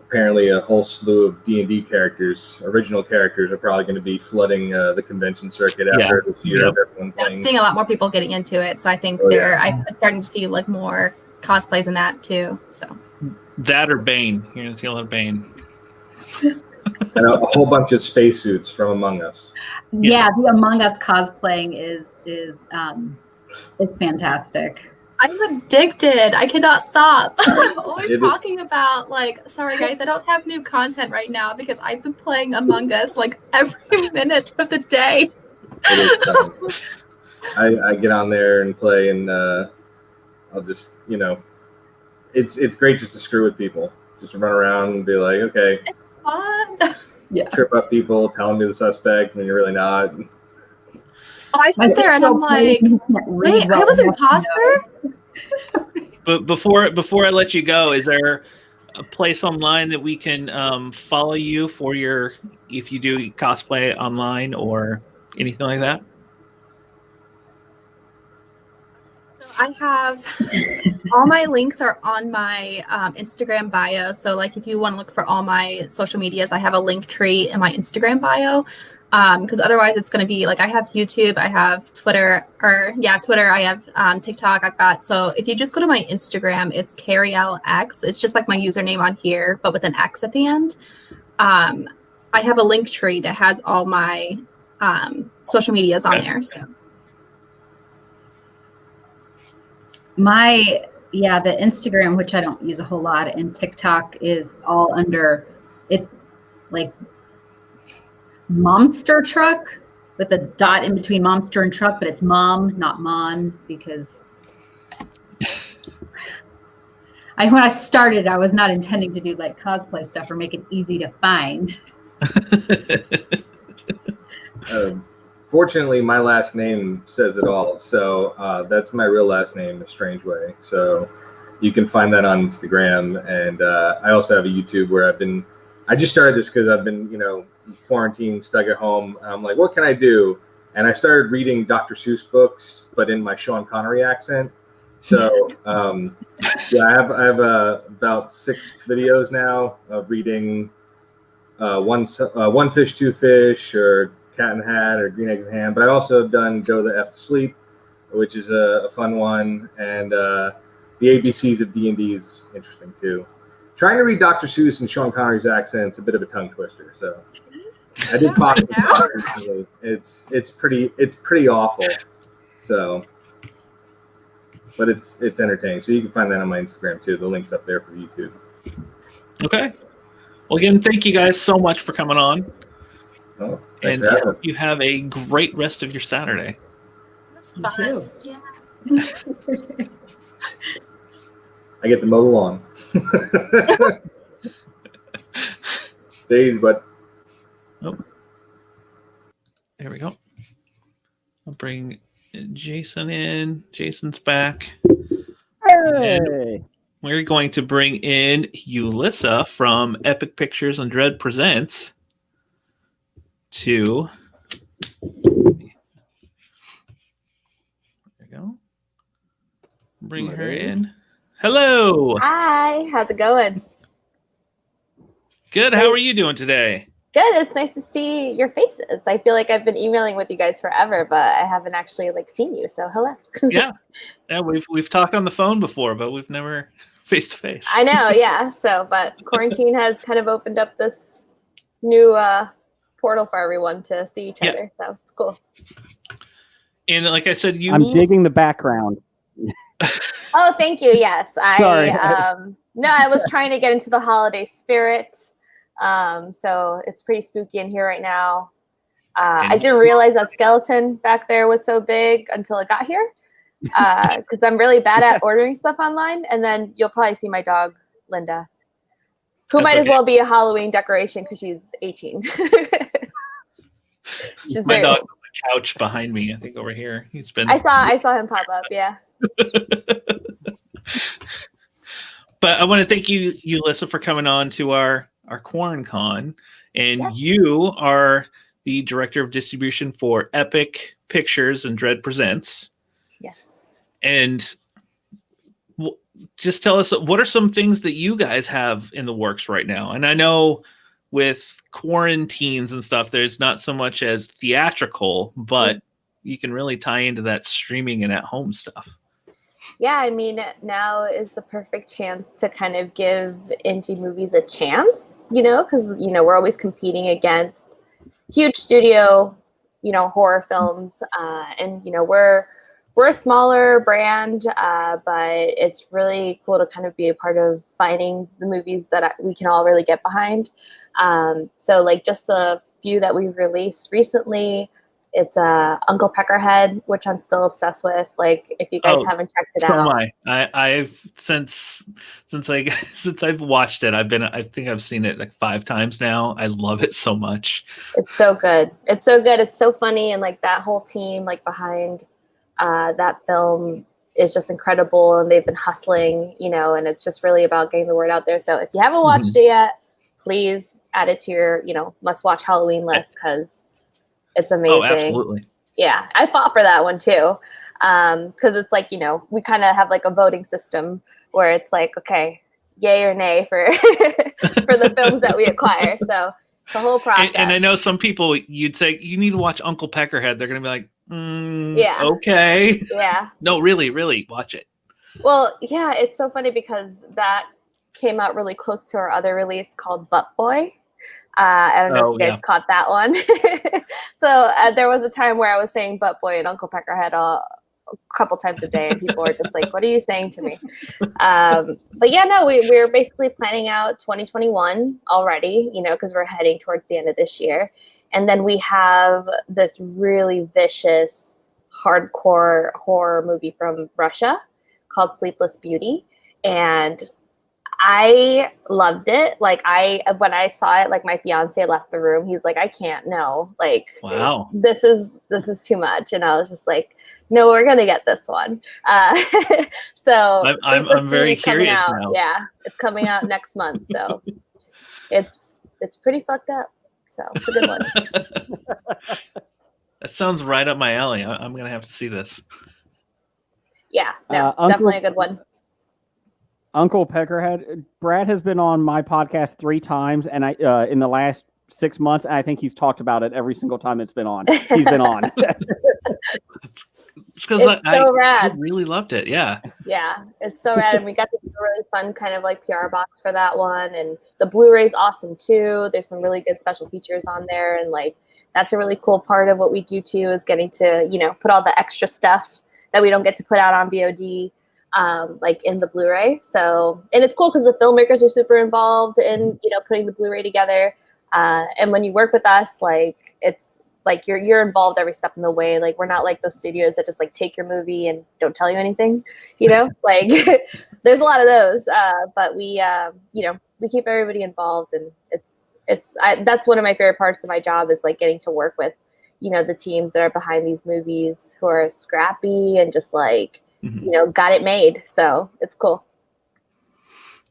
apparently a whole slew of D&D characters. Original characters are probably going to be flooding the convention circuit after this year of everyone
I'm
playing.
seeing a lot more people getting into it, so I think I'm starting to see like more cosplays in that too. So
that or Bane, you're gonna see a lot of Bane.
And a whole bunch of spacesuits from Among Us.
Yeah, the Among Us cosplaying is it's fantastic.
I'm addicted. I cannot stop. I'm always talking about like, sorry guys, I don't have new content right now because I've been playing Among Us like every minute of the day.
I get on there and play, and I'll just, it's great just to screw with people. Just run around and be like, okay,
it's fun.
Yeah.
Trip up people, tell them you're the suspect when you're really not.
Oh, I sit there and I'm like, wait, I was an imposter?
But before I let you go, is there a place online that we can follow you for if you do cosplay online or anything like that?
So I have all my links are on my Instagram bio. So like if you want to look for all my social medias, I have a link tree in my Instagram bio. Because otherwise it's going to be like I have YouTube, I have Twitter, I have TikTok. So if you just go to my Instagram, it's CarrieLX. It's just like my username on here, but with an X at the end. I have a link tree that has all my social medias on there. So
the Instagram, which I don't use a whole lot, and TikTok is all under, it's like Momster Truck with a dot in between Momster and Truck, but it's Mom, not Mon, because when I started, I was not intending to do like cosplay stuff or make it easy to find.
Fortunately, my last name says it all. So that's my real last name, A Strange Way. So you can find that on Instagram. And I also have a YouTube where I just started this because I've been, quarantined, stuck at home. I'm like, what can I do? And I started reading Dr. Seuss books, but in my Sean Connery accent. So I have about 6 videos now of reading One Fish, Two Fish, or Cat in the Hat, or Green Eggs and Ham. But I also have done Go the F to Sleep, which is a fun one, and the ABCs of D&D is interesting too. Trying to read Dr. Seuss and Sean Connery's accent's a bit of a tongue twister. So I did talk about it recently. It's pretty awful. So, but it's entertaining. So you can find that on my Instagram too. The link's up there for YouTube.
Okay. Well, again, thank you guys so much for coming on.
Oh,
and you have a great rest of your Saturday.
You too.
Yeah.
I get to mow the lawn. Days, but
there we go. I'll bring Jason in. Jason's back.
Hey!
And we're going to bring in Yulissa from Epic Pictures and Dread Presents to. There we go. Bring her in. Hello.
Hi, how's it going?
Good. How are you doing today?
Good. It's nice to see your faces. I feel like I've been emailing with you guys forever, but I haven't actually seen you. So hello.
Yeah, we've talked on the phone before, but we've never face to face.
I know, yeah. But quarantine has kind of opened up this new portal for everyone to see each other. So it's cool.
And like I said,
I'm digging the background.
Oh, thank you. Yes,
Sorry.
No, I was trying to get into the holiday spirit. So it's pretty spooky in here right now. I didn't realize that skeleton back there was so big until it got here. Because I'm really bad at ordering stuff online. And then you'll probably see my dog, Linda, who might as well be a Halloween decoration because she's 18. She's
my
very
dog's
old.
on the couch behind me. I think over here. He's been.
I saw him pop up. Yeah.
But I want to thank you, Yulissa, for coming on to our QuaranCon. And you are the director of distribution for Epic Pictures and Dread Presents.
Yes.
And just tell us, what are some things that you guys have in the works right now? And I know with quarantines and stuff, there's not so much as theatrical, but you can really tie into that streaming and at home stuff.
Yeah, I mean, now is the perfect chance to kind of give indie movies a chance, because, we're always competing against huge studio, horror films. And, we're a smaller brand, but it's really cool to kind of be a part of finding the movies that we can all really get behind. So like just the few that we've released recently, it's Uncle Peckerhead, which I'm still obsessed with. Like, if you guys haven't checked it out,
am I. I've since I've watched it, I think I've seen it like 5 times now. I love it so much.
It's so good. It's so good. It's so funny, and like that whole team like behind that film is just incredible, and they've been hustling, and it's just really about getting the word out there. So if you haven't watched it yet, please add it to your must-watch Halloween list, because it's amazing.
Oh, absolutely.
Yeah, I fought for that one too, because it's like, we kind of have like a voting system where it's like, okay, yay or nay for for the films that we acquire. So it's a whole process.
And I know some people, you'd say you need to watch Uncle Peckerhead. They're going to be like,
yeah,
okay,
yeah.
No, really watch it.
Well, yeah, it's so funny because that came out really close to our other release called Butt Boy. I don't know if you guys caught that one. So there was a time where I was saying Butt Boy and Uncle Peckerhead a couple times a day, and people were just like, what are you saying to me? But yeah, no, we're basically planning out 2021 already, because we're heading towards the end of this year. And then we have this really vicious, hardcore horror movie from Russia called Sleepless Beauty. And I loved it. Like when I saw it, like my fiance left the room. He's like, I can't, no. Like,
wow,
this is too much. And I was just like, no, we're gonna get this one. So
I'm very curious now.
Yeah, it's coming out next month. So it's pretty fucked up. So it's a good one.
That sounds right up my alley. I'm gonna have to see this.
Yeah, no, definitely a good one.
Uncle Peckerhead. Brad has been on my podcast 3 times, and I in the last 6 months, I think he's talked about it every single time it's been on. He's been on.
It's because I really loved it. Yeah.
Yeah, it's so rad, and we got to do a really fun kind of like PR box for that one, and the Blu-ray's awesome too. There's some really good special features on there, and like that's a really cool part of what we do too, is getting to put all the extra stuff that we don't get to put out on VOD. Like in the Blu-ray. So, and it's cool because the filmmakers are super involved in, putting the Blu-ray together. And when you work with us, like, it's like you're involved every step in the way. Like, we're not like those studios that just like take your movie and don't tell you anything, like there's a lot of those. But we keep everybody involved, and that's one of my favorite parts of my job, is like getting to work with, the teams that are behind these movies who are scrappy and just like, got it made. So it's cool.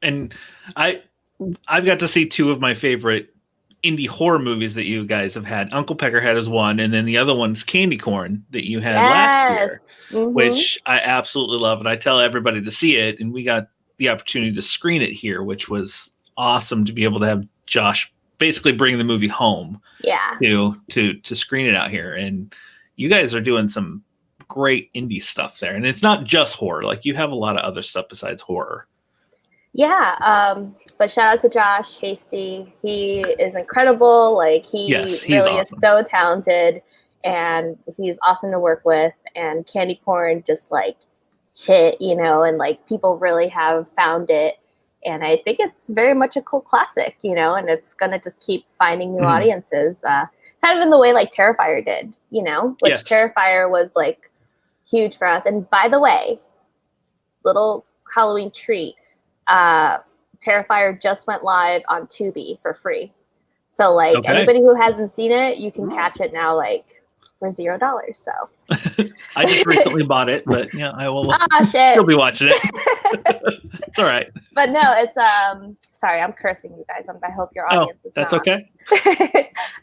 And I've got to see 2 of my favorite indie horror movies that you guys have had. Uncle Peckerhead is one, and then the other one's Candy Corn that you had last year, which I absolutely love. And I tell everybody to see it. And we got the opportunity to screen it here, which was awesome to be able to have Josh basically bring the movie home.
Yeah.
To screen it out here. And you guys are doing some great indie stuff there, and it's not just horror. Like, you have a lot of other stuff besides horror.
Yeah, but shout out to Josh Hasty. He is incredible. Like, he really is so talented, and he's awesome to work with. And Candy Corn just like hit, and like people really have found it. And I think it's very much a cult classic, and it's gonna just keep finding new audiences. Kind of in the way like Terrifier did, which Terrifier was like huge for us. And by the way, little Halloween treat, Terrifier just went live on Tubi for free. So like anybody who hasn't seen it, you can catch it now like for $0. So
I just recently bought it, but yeah, I will
shit.
still be watching it. It's all right.
But no, it's sorry, I'm cursing you guys. I hope your audience is
that's
not.
okay.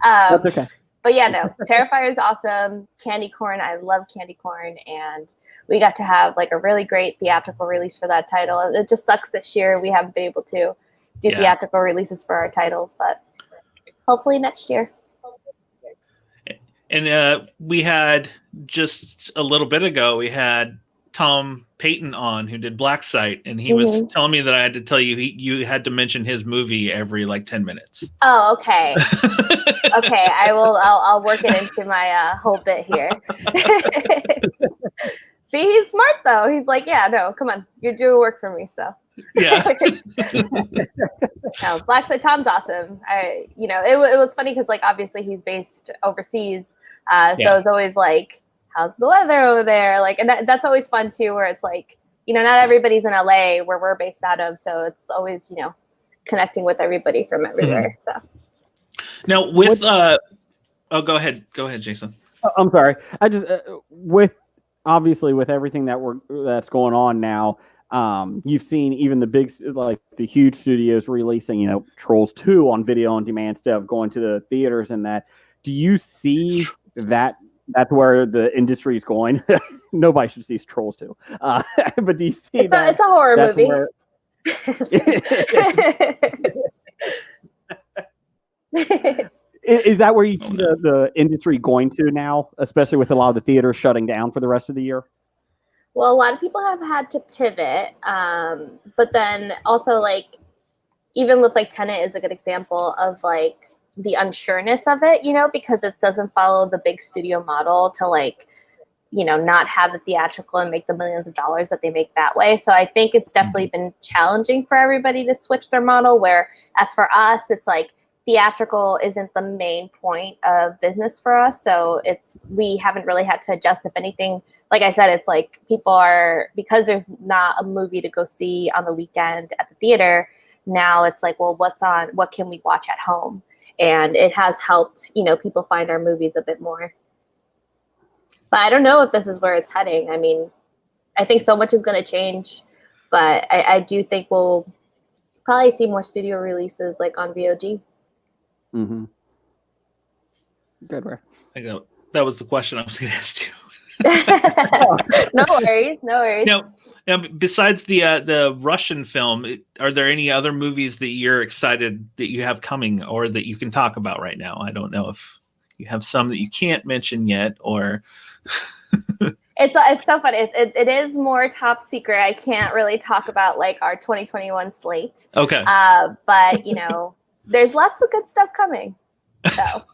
That's okay.
But yeah, no, Terrifier is awesome. Candy Corn, I love Candy Corn, and we got to have like a really great theatrical release for that title. It just sucks this year we haven't been able to do theatrical releases for our titles, but hopefully next year.
And we had just a little bit ago, we had Tom Paton on, who did Black Site, and he was telling me that I had to tell you you had to mention his movie every like 10 minutes.
Oh, okay. Okay, I'll work it into my whole bit here. See, he's smart though. He's like, yeah, no, come on, you're doing work for me, so.
Yeah.
No, Black Site, Tom's awesome. It was funny because like obviously he's based overseas, so it's always like, how's the weather over there? Like, and that's always fun too, where it's like, not everybody's in LA where we're based out of, so it's always connecting with everybody from everywhere. So
now with go ahead, Jason.
I'm sorry. I just obviously with everything that's going on now. You've seen even the huge studios releasing, Trolls 2 on video on demand instead of going to the theaters and that. Do you see that that's where the industry is going? Nobody should see Trolls 2. But do you see
it's a horror movie.
Is that where you see the industry going to now, especially with a lot of the theaters shutting down for the rest of the year?
Well, a lot of people have had to pivot, but then also like even with like Tenet is a good example of like the unsureness of it, because it doesn't follow the big studio model to like, not have the theatrical and make the millions of dollars that they make that way. So I think it's definitely been challenging for everybody to switch their model, where as for us, it's like theatrical isn't the main point of business for us. So we haven't really had to adjust. If anything, like I said, it's like people are, because there's not a movie to go see on the weekend at the theater, now it's like, well, what can we watch at home? And it has helped, people find our movies a bit more. But I don't know if this is where it's heading. I mean, I think so much is going to change, but I do think we'll probably see more studio releases like on VOD.
Mm-hmm. Good, Ray.
I think that was the question I was going to ask you.
No worries.
Now, besides the Russian film, are there any other movies that you're excited that you have coming or that you can talk about right now? I don't know if you have some that you can't mention yet, or
it's so funny. It is more top secret. I can't really talk about like our 2021 slate.
Okay.
But there's lots of good stuff coming. So,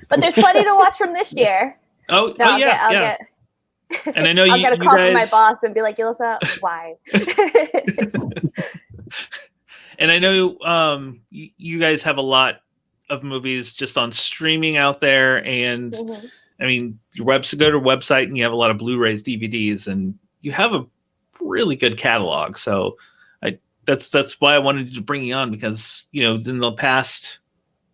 but the's plenty to watch from this year.
I'll
get,
and I know
I'll
you
get a call
guys,
from my boss and be like, Yulissa, why?
And I know you guys have a lot of movies just on streaming out there, and I mean, go to your website and you have a lot of Blu-rays, DVDs, and you have a really good catalog. So that's why I wanted to bring you on, because in the past.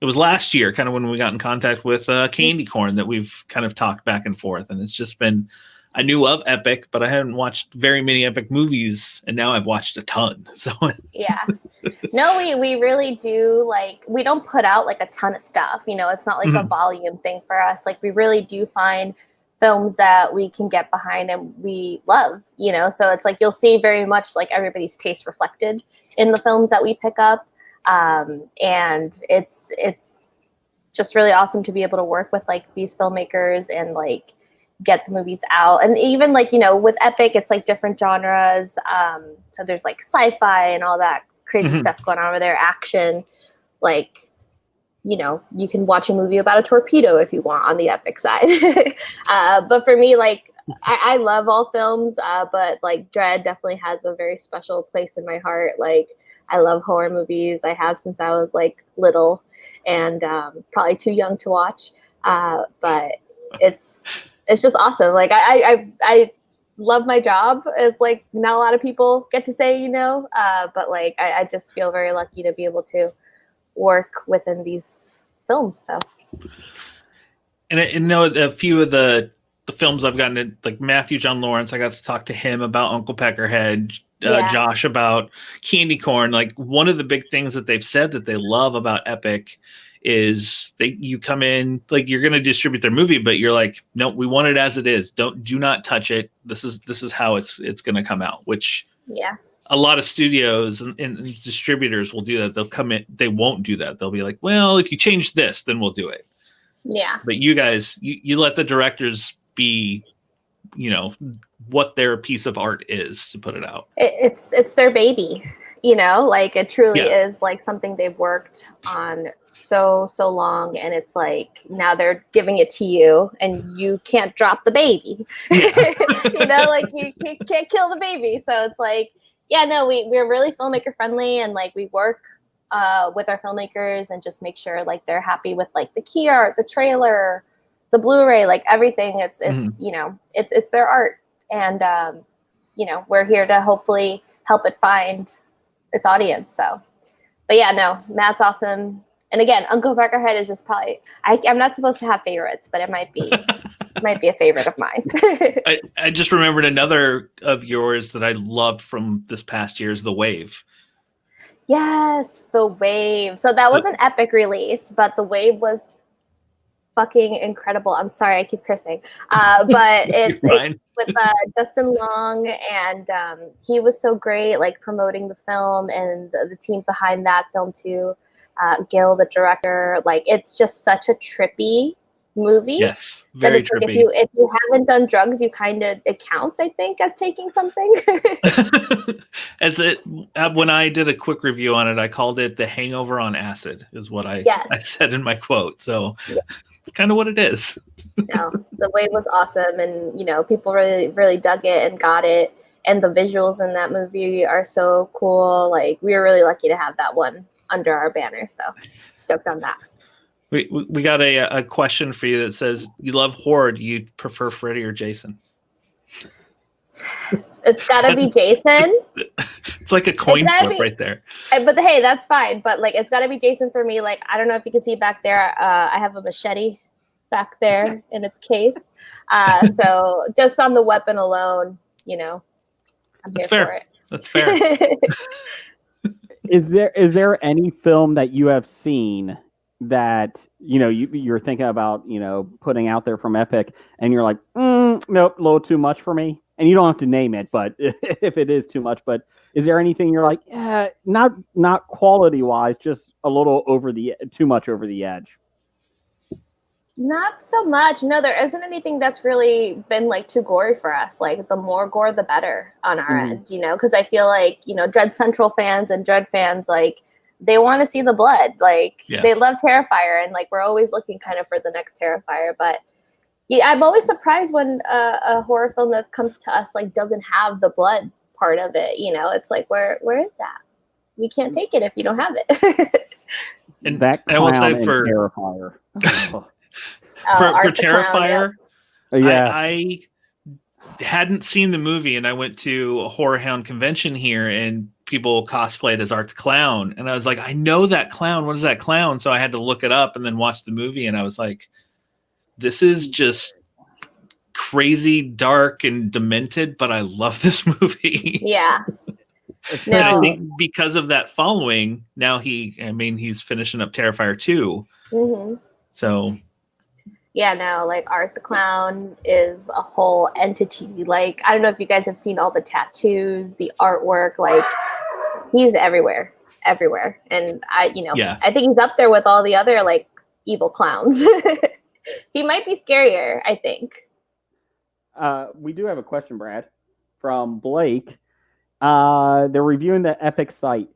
It was last year, kind of when we got in contact with Candy Corn, that we've kind of talked back and forth, and it's just been. I knew of Epic, but I hadn't watched very many Epic movies, and now I've watched a ton. So
yeah, no, we really do. Like, we don't put out like a ton of stuff. It's not like a volume thing for us. Like, we really do find films that we can get behind and we love. So it's like you'll see very much like everybody's taste reflected in the films that we pick up. And it's just really awesome to be able to work with like these filmmakers and like get the movies out. And even like, with Epic, it's like different genres. So there's like sci-fi and all that crazy stuff going on over there, action, like, you can watch a movie about a torpedo if you want on the Epic side. But for me, like, I love all films, but like Dread definitely has a very special place in my heart. Like, I love horror movies. I have since I was like little, and probably too young to watch. But it's just awesome. Like I love my job, as like not a lot of people get to say, but like I just feel very lucky to be able to work within these films. So
And I know a few of the films I've gotten to, like Matthew John Lawrence, I got to talk to him about Uncle Peckerhead, Josh about Candy Corn. Like one of the big things that they've said that they love about Epic is you come in, like you're going to distribute their movie, but you're like, no, we want it as it is. Do not touch it. This is how it's going to come out, which a lot of studios and distributors will do that. They'll come in, they won't do that. They'll be like, well, if you change this, then we'll do it.
Yeah.
But you guys, you let the directors be, what their piece of art is to put it out.
It's their baby, like it truly is like something they've worked on so long, and it's like now they're giving it to you and you can't drop the baby. Like you can't kill the baby. So it's like, we're really filmmaker friendly, and like we work with our filmmakers and just make sure like they're happy with like the key art, the trailer, the Blu-ray, like everything. It's it's their art, and we're here to hopefully help it find its audience. So, but Matt's awesome. And again, Uncle Peckerhead is just probably I'm not supposed to have favorites, but it might be a favorite of mine.
I just remembered another of yours that I loved from this past year is The Wave.
Yes, The Wave. So that was an Epic release, but The Wave was fucking incredible. I'm sorry, I keep cursing. But it's with Justin Long, and he was so great, like promoting the film, and the team behind that film too. Gil, the director, like it's just such a trippy movie.
Yes, very trippy.
Like if you haven't done drugs, it counts, I think, as taking something.
When I did a quick review on it, I called it The Hangover on Acid, is what I said in my quote. So it's kind of what it is.
No, The Wave was awesome, and people really, really dug it and got it. And the visuals in that movie are so cool. Like we were really lucky to have that one under our banner. So stoked on that.
We got a question for you that says, you love horror. Do you prefer Freddy or Jason?
It's gotta be Jason.
It's like a coin flip right there.
But hey, that's fine. But like, it's gotta be Jason for me. Like, I don't know if you can see back there. I have a machete back there in its case. So just on the weapon alone, I'm here for it.
That's fair.
Is there any film that you have seen that you're thinking about putting out there from Epic, and you're like, nope, a little too much for me? And you don't have to name it, but if it is too much, but is there anything you're like, not quality wise, just a little too much over the edge?
Not so much. No, there isn't anything that's really been like too gory for us. Like the more gore, the better on our end, because I feel like, Dread Central fans and Dread fans, like they want to see the blood. Like they love Terrifier, and like we're always looking kind of for the next Terrifier. But I'm always surprised when a horror film that comes to us like doesn't have the blood part of it. It's like, where is that? We can't take it if you don't have it.
And that clown
will say
and
for
Terrifier.
For Terrifier,
Clown,
I hadn't seen the movie, and I went to a Horror Hound convention here, and people cosplayed as Art the Clown, and I was like, I know that clown. What is that clown? So I had to look it up and then watch the movie, and I was like, this is just crazy, dark, and demented, but I love this movie.
Yeah.
And I think because of that following, now he's finishing up Terrifier 2.
Mm-hmm.
So
like Art the Clown is a whole entity. Like, I don't know if you guys have seen all the tattoos, the artwork, like he's everywhere. And I think he's up there with all the other like evil clowns. He might be scarier, I think.
We do have a question, Brad, from Blake. They're reviewing the Epic site.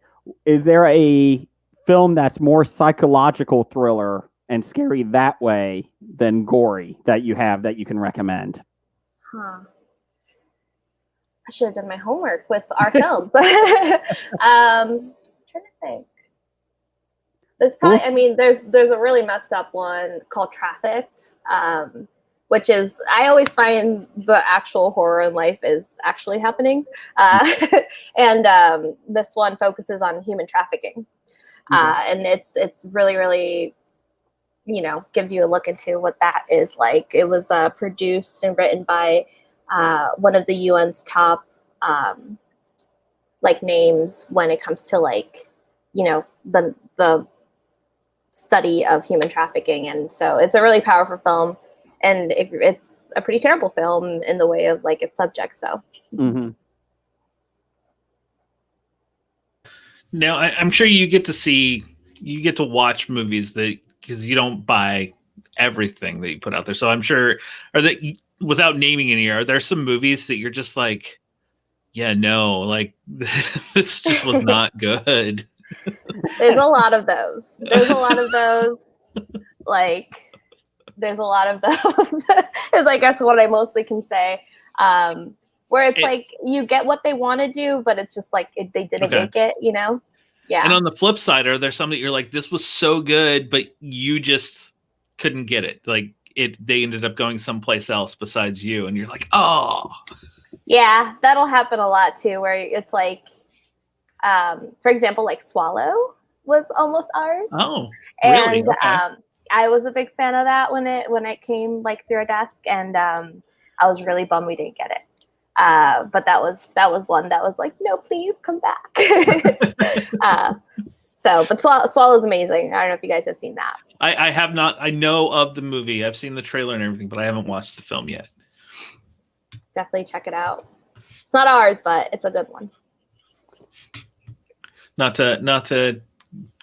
Is there a film that's more psychological thriller and scary that way than gory that you can recommend?
I should have done my homework with our films. I'm trying to think. There's probably, there's a really messed up one called Trafficked, which is, I always find the actual horror in life is actually happening. And this one focuses on human trafficking. And it's really, really gives you a look into what that is like. It was produced and written by one of the UN's top names when it comes to the study of human trafficking. And so it's a really powerful film, and it's a pretty terrible film in the way of its subject. So
Now I'm sure you get to watch movies because you don't buy everything that you put out there. So I'm sure, without naming any, are there some movies that you're just like, yeah, no, this just was not good?
There's a lot of those. Is I guess what I mostly can say. Where it's you get what they want to do, but it's just they didn't make it, Yeah.
And on the flip side, are there some that you're like, this was so good, but you just couldn't get it? They ended up going someplace else besides you, and you're like, oh.
Yeah, that'll happen a lot too, where it's for example, Swallow was almost ours.
Oh,
and
really? Okay.
I was a big fan of that when it came through our desk, and I was really bummed we didn't get it. But that was one that was no, please come back. But Swallow's amazing. I don't know if you guys have seen that.
I have not. I know of the movie. I've seen the trailer and everything, but I haven't watched the film yet.
Definitely check it out. It's not ours, but it's a good one.
Not to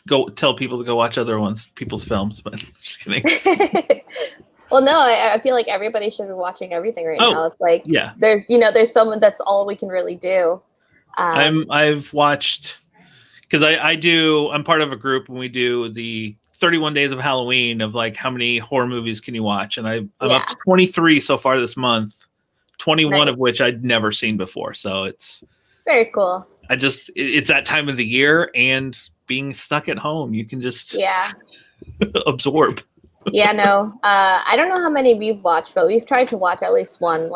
go tell people to go watch people's films, but just kidding.
Well, no, I feel like everybody should be watching everything right now. It's
yeah.
There's someone that's all we can really do.
I've watched, because I'm part of a group when we do the 31 days of Halloween of how many horror movies can you watch, and I'm up to 23 so far this month, 21 of which I'd never seen before. So it's
very cool.
It's that time of the year, and being stuck at home, you can just absorb.
Yeah, no. I don't know how many we've watched, but we've tried to watch at least one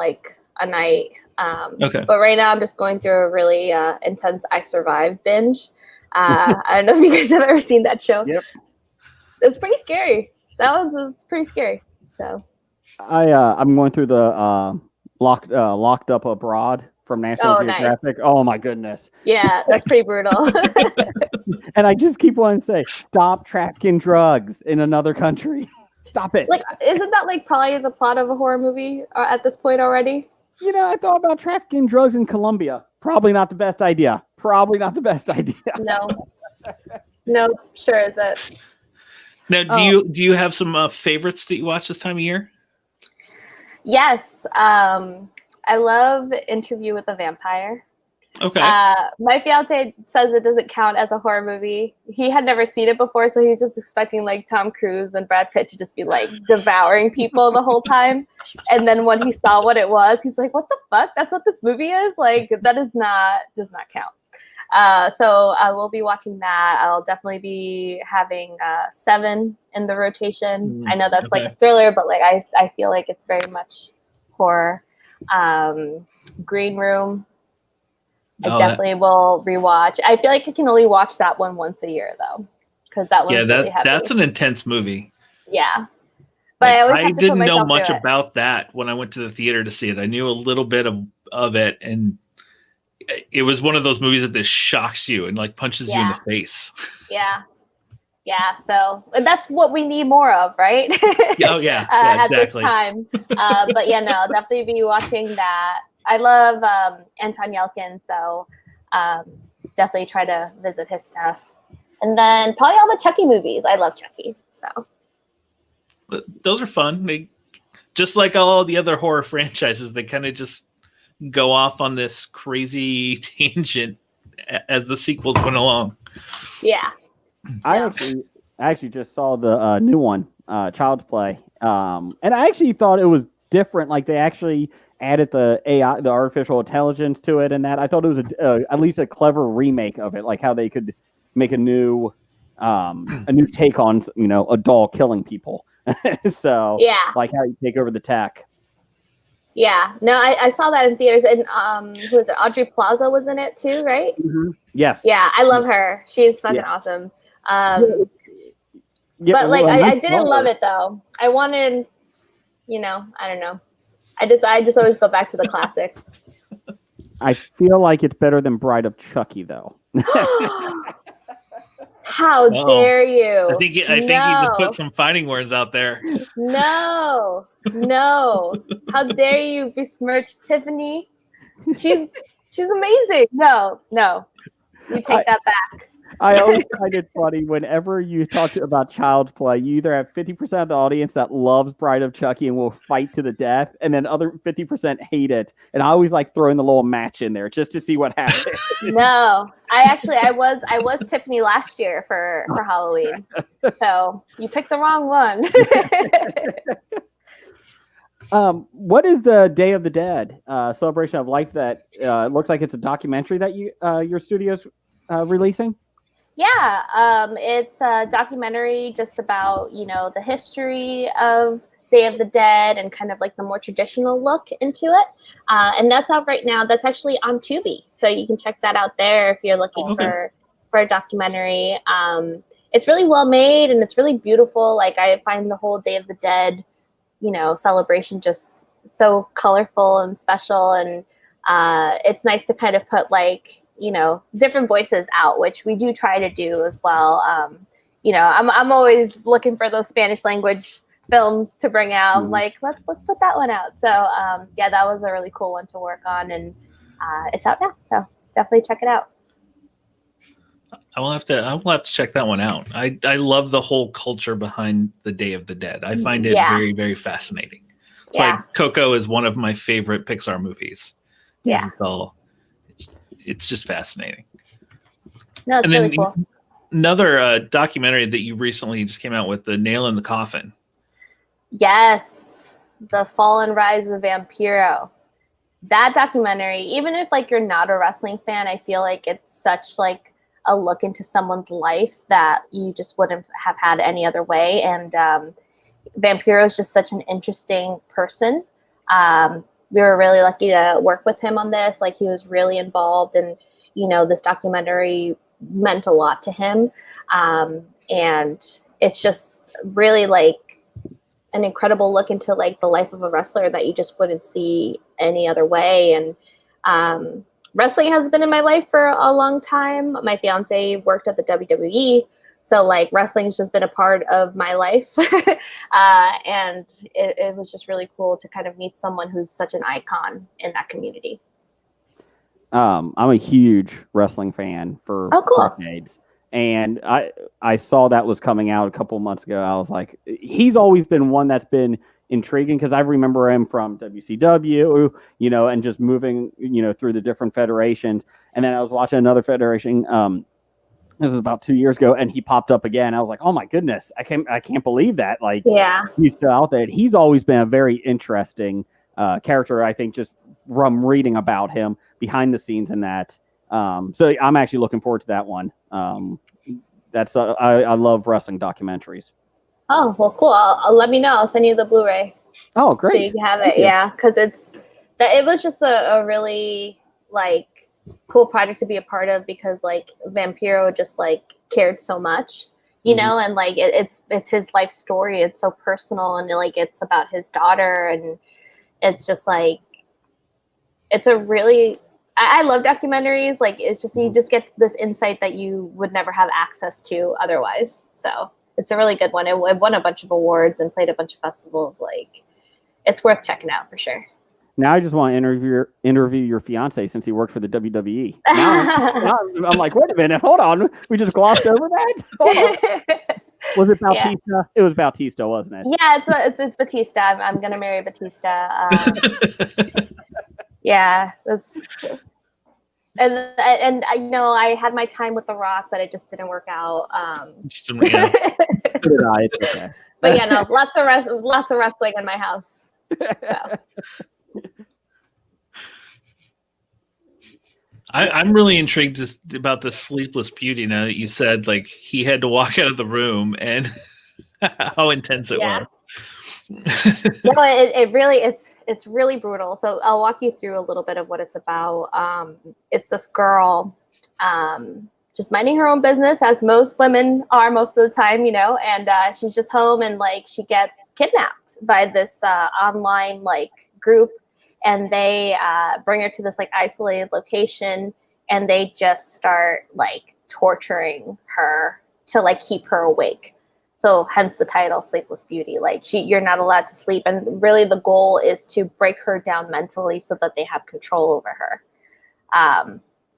a night.
Okay.
But right now I'm just going through a really intense I Survived binge. I don't know if you guys have ever seen that show.
Yep.
It's pretty scary. It's pretty scary. So
I'm going through the locked up abroad from National Geographic. Nice. Oh my goodness.
Yeah, that's pretty brutal.
And I just keep wanting to say, stop trafficking drugs in another country. Stop it.
Isn't that probably the plot of a horror movie at this point already?
I thought about trafficking drugs in Colombia. Probably not the best idea.
No, sure is it.
Now, do you have some favorites that you watch this time of year?
Yes. I love Interview with a Vampire.
Okay.
My fiance says it doesn't count as a horror movie. He had never seen it before, so he was just expecting Tom Cruise and Brad Pitt to just be devouring people the whole time. And then when he saw what it was, he's like, "What the fuck? That's what this movie is? That does not count." So I will be watching that. I'll definitely be having Seven in the rotation. I know that's a thriller, but I feel like it's very much horror. Green Room. I definitely will rewatch. I feel like I can only watch that one once a year though, because that one's really heavy.
That's an intense movie.
Yeah, but I
didn't know much about that when I went to the theater to see it. I knew a little bit of it, and it was one of those movies that just shocks you and punches you in the face.
Yeah. So that's what we need more of, right?
Oh yeah,
at
exactly.
this time. But yeah, no, I'll definitely be watching that. I love Anton Yelkin, so definitely try to visit his stuff. And then probably all the Chucky movies. I love Chucky, so.
Those are fun. They, just like all the other horror franchises, they kind of just go off on this crazy tangent as the sequels went along.
Yeah.
I actually just saw the new one, Child's Play, and I actually thought it was different. They actually added the AI, the artificial intelligence to it, and that I thought it was at least a clever remake of it, how they could make a new take on a doll killing people. So
yeah,
how you take over the tech.
Yeah, no, I saw that in theaters, and who was it? Audrey Plaza was in it too, right?
Mm-hmm. Yes.
Yeah, I love her. She's fucking awesome.
Yeah,
but like
well,
I
nice
didn't
color.
love it though. I wanted, I don't know. I just always go back to the classics.
I feel like it's better than Bride of Chucky, though.
How
Uh-oh.
dare you?
I think you just put some fighting words out there.
No. How dare you besmirch Tiffany? She's amazing. No. You take that back.
I always find it funny whenever you talk about Child's Play, you either have 50% of the audience that loves Bride of Chucky and will fight to the death, and then other 50% hate it. And I always like throwing the little match in there just to see what happens.
No, I was Tiffany last year for Halloween. So you picked the wrong one.
What is the Day of the Dead celebration of life that looks like it's a documentary that your studio's releasing?
Yeah, it's a documentary just about, the history of Day of the Dead and kind of like the more traditional look into it. And that's out right now. That's actually on Tubi. So you can check that out there if you're looking for a documentary. It's really well made and it's really beautiful. Like I find the whole Day of the Dead, celebration just so colorful and special. And it's nice to kind of put like, different voices out, which we do try to do as well. I'm always looking for those Spanish language films to bring out. I'm like, let's put that one out. So that was a really cool one to work on, and it's out now. So definitely check it out.
I will have to check that one out. I love the whole culture behind the Day of the Dead. I find it very, very fascinating. It's like Coco is one of my favorite Pixar movies.
Yeah.
It's just fascinating.
No, it's really cool.
Another documentary that you recently just came out with, The Nail in the Coffin.
Yes, The Fall and Rise of Vampiro. That documentary, even if like you're not a wrestling fan, I feel like it's such like a look into someone's life that you just wouldn't have had any other way. And Vampiro is just such an interesting person. We were really lucky to work with him on this. Like he was really involved, and this documentary meant a lot to him. And it's just really like an incredible look into like the life of a wrestler that you just wouldn't see any other way. And wrestling has been in my life for a long time. My fiance worked at the WWE. So like wrestling has just been a part of my life. And it was just really cool to kind of meet someone who's such an icon in that community.
I'm a huge wrestling fan for decades. And I saw that was coming out a couple months ago. I was like, he's always been one that's been intriguing because I remember him from WCW, and just moving, through the different federations. And then I was watching another federation. This was about 2 years ago, and he popped up again. I was like, "Oh my goodness, I can't believe that!" Like, he's still out there. He's always been a very interesting character. I think just from reading about him behind the scenes and that. So I'm actually looking forward to that one. That's I love wrestling documentaries.
Oh well, cool. I'll let me know. I'll send you the Blu-ray.
Oh, great!
So you can have it. Yeah, because it was just a really like cool project to be a part of, because like Vampiro just like cared so much, and like it's his life story. It's so personal, and like it's about his daughter, and it's just like it's a really I love documentaries. Like it's just you just get this insight that you would never have access to otherwise. So it's a really good one. It won a bunch of awards and played a bunch of festivals. Like it's worth checking out for sure.
Now I just want to interview your fiance since he worked for the WWE. Now I'm like, wait a minute, hold on. We just glossed over that? Hold on. Was it Bautista? Yeah. It was Bautista, wasn't it?
Yeah, it's Batista. I'm gonna marry Batista. Yeah, and I had my time with The Rock, but it just didn't work out.
It's okay.
But yeah, no, lots of wrestling in my house. So.
I'm really intrigued about the Sleepless Beauty now that you said like he had to walk out of the room and how intense it was.
No, it's really brutal. So I'll walk you through a little bit of what it's about. It's this girl. just minding her own business, as most women are most of the time, and she's just home, and like she gets kidnapped by this online like group, and they bring her to this like isolated location, and they just start like torturing her to like keep her awake. So hence the title, Sleepless Beauty. Like you're not allowed to sleep, and really the goal is to break her down mentally so that they have control over her.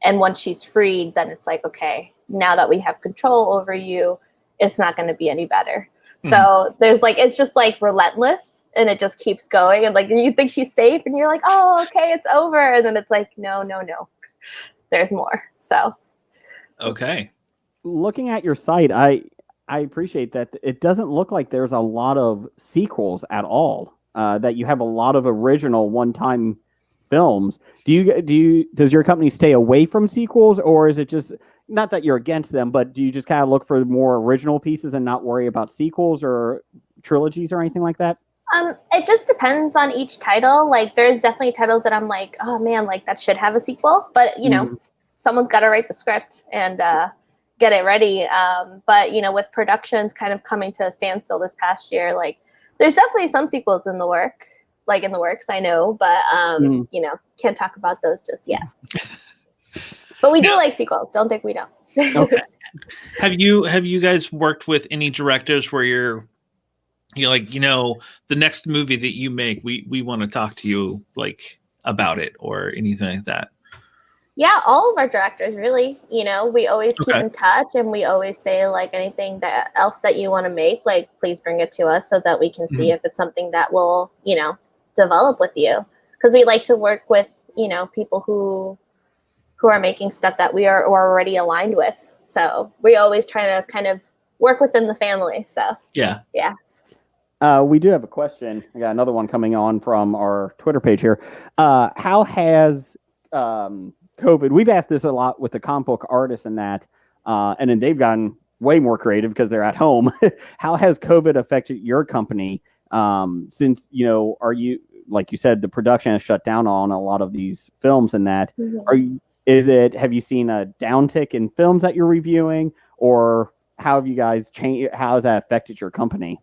And once she's freed, then it's like, okay, now that we have control over you, it's not going to be any better. Mm-hmm. So there's like, it's just like relentless, and it just keeps going. And like, you think she's safe, and you're like, oh, okay, it's over. And then it's like, no, there's more. So.
Okay.
Looking at your site, I appreciate that it doesn't look like there's a lot of sequels at all, that you have a lot of original one-time films. Does your company stay away from sequels, or is it just not that you're against them, but do you just kind of look for more original pieces and not worry about sequels or trilogies or anything like that?
It just depends on each title. Like there's definitely titles that I'm like, oh man, like that should have a sequel, but someone's got to write the script and get it ready. But with productions kind of coming to a standstill this past year, like there's definitely some sequels in the works, I know, but can't talk about those just yet. But we do like sequels. Don't think we don't.
Okay. Have you guys worked with any directors where you're like, the next movie that you make, we want to talk to you like about it or anything like that?
Yeah, all of our directors, really. We always keep in touch, and we always say like anything else that you want to make, like please bring it to us so that we can see if it's something that will, develop with you. Because we like to work with, people who are making stuff that we are already aligned with. So we always try to kind of work within the family. So
yeah.
We do have a question. I got another one coming on from our Twitter page here. How has COVID, we've asked this a lot with the comic book artists and that, and then they've gotten way more creative because they're at home. How has COVID affected your company? Since, are you, like you said, the production has shut down on a lot of these films and that. Have you seen a downtick in films that you're reviewing, or how have you guys changed? How has that affected your company?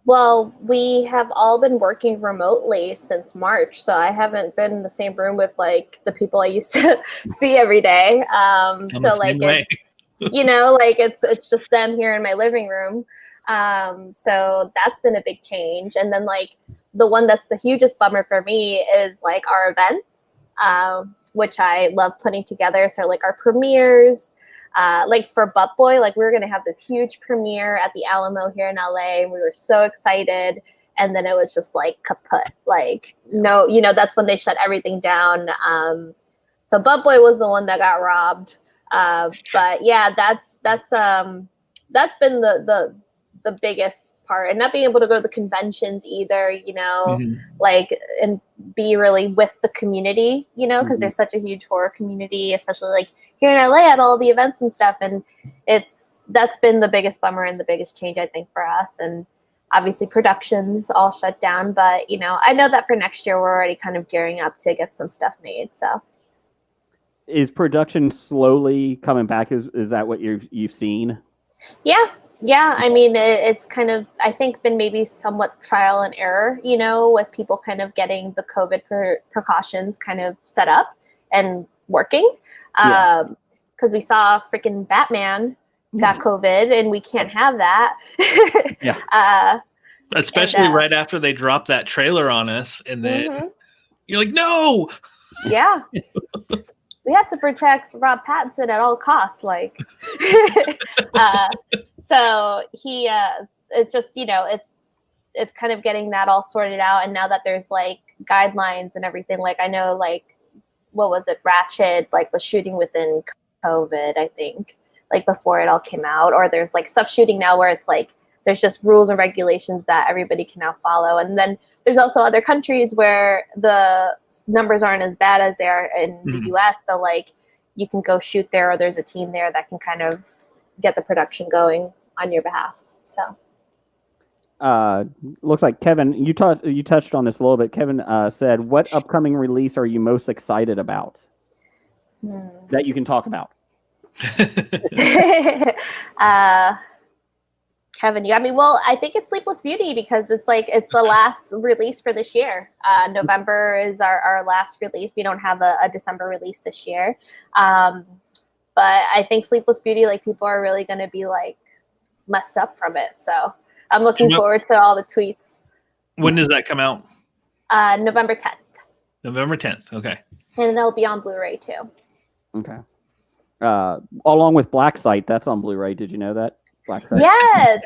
Well, we have all been working remotely since March, so I haven't been in the same room with like the people I used to see every day. So like it's just them here in my living room. So that's been a big change. And then like the one that's the hugest bummer for me is like our events, which I love putting together. So like our premieres. Like for Butt Boy, like we were going to have this huge premiere at the Alamo here in LA, and we were so excited. And then it was just like kaput. Like, no, that's when they shut everything down. So Butt Boy was the one that got robbed. But yeah, that's been the biggest part, and not being able to go to the conventions either, like, and be really with the community, because there's such a huge horror community, especially like here in LA at all the events and stuff. And that's been the biggest bummer and the biggest change, I think, for us. And obviously productions all shut down, but I know that for next year, we're already kind of gearing up to get some stuff made. So
is production slowly coming back? Is that what you've seen?
Yeah, I mean, it's kind of, I think, been maybe somewhat trial and error, with people kind of getting the COVID precautions kind of set up and working. Because we saw freaking Batman got COVID, and we can't have that.
Especially right after they dropped that trailer on us, and then you're like, no!
Yeah. We have to protect Rob Pattinson at all costs, like. So he, it's just, it's kind of getting that all sorted out. And now that there's like guidelines and everything, like I know, like, what was it? Ratchet, like, was shooting within COVID, I think, like before it all came out. Or there's like stuff shooting now where it's like, there's just rules and regulations that everybody can now follow. And then there's also other countries where the numbers aren't as bad as they are in the US. So like you can go shoot there, or there's a team there that can kind of get the production going on your behalf. So
looks like Kevin, you touched on this a little bit. Kevin said, what upcoming release are you most excited about that you can talk about?
Kevin, you got me. Well, I think it's Sleepless Beauty because it's the last release for this year. November is our last release. We don't have a December release this year. But I think Sleepless Beauty, like, people are really going to be like messed up from it. So I'm looking forward to all the tweets.
When does that come out?
November 10th.
November 10th. Okay.
And it'll be on Blu-ray too.
Okay. Along with Black Site, that's on Blu-ray. Did you know that? Black Site.
Yes,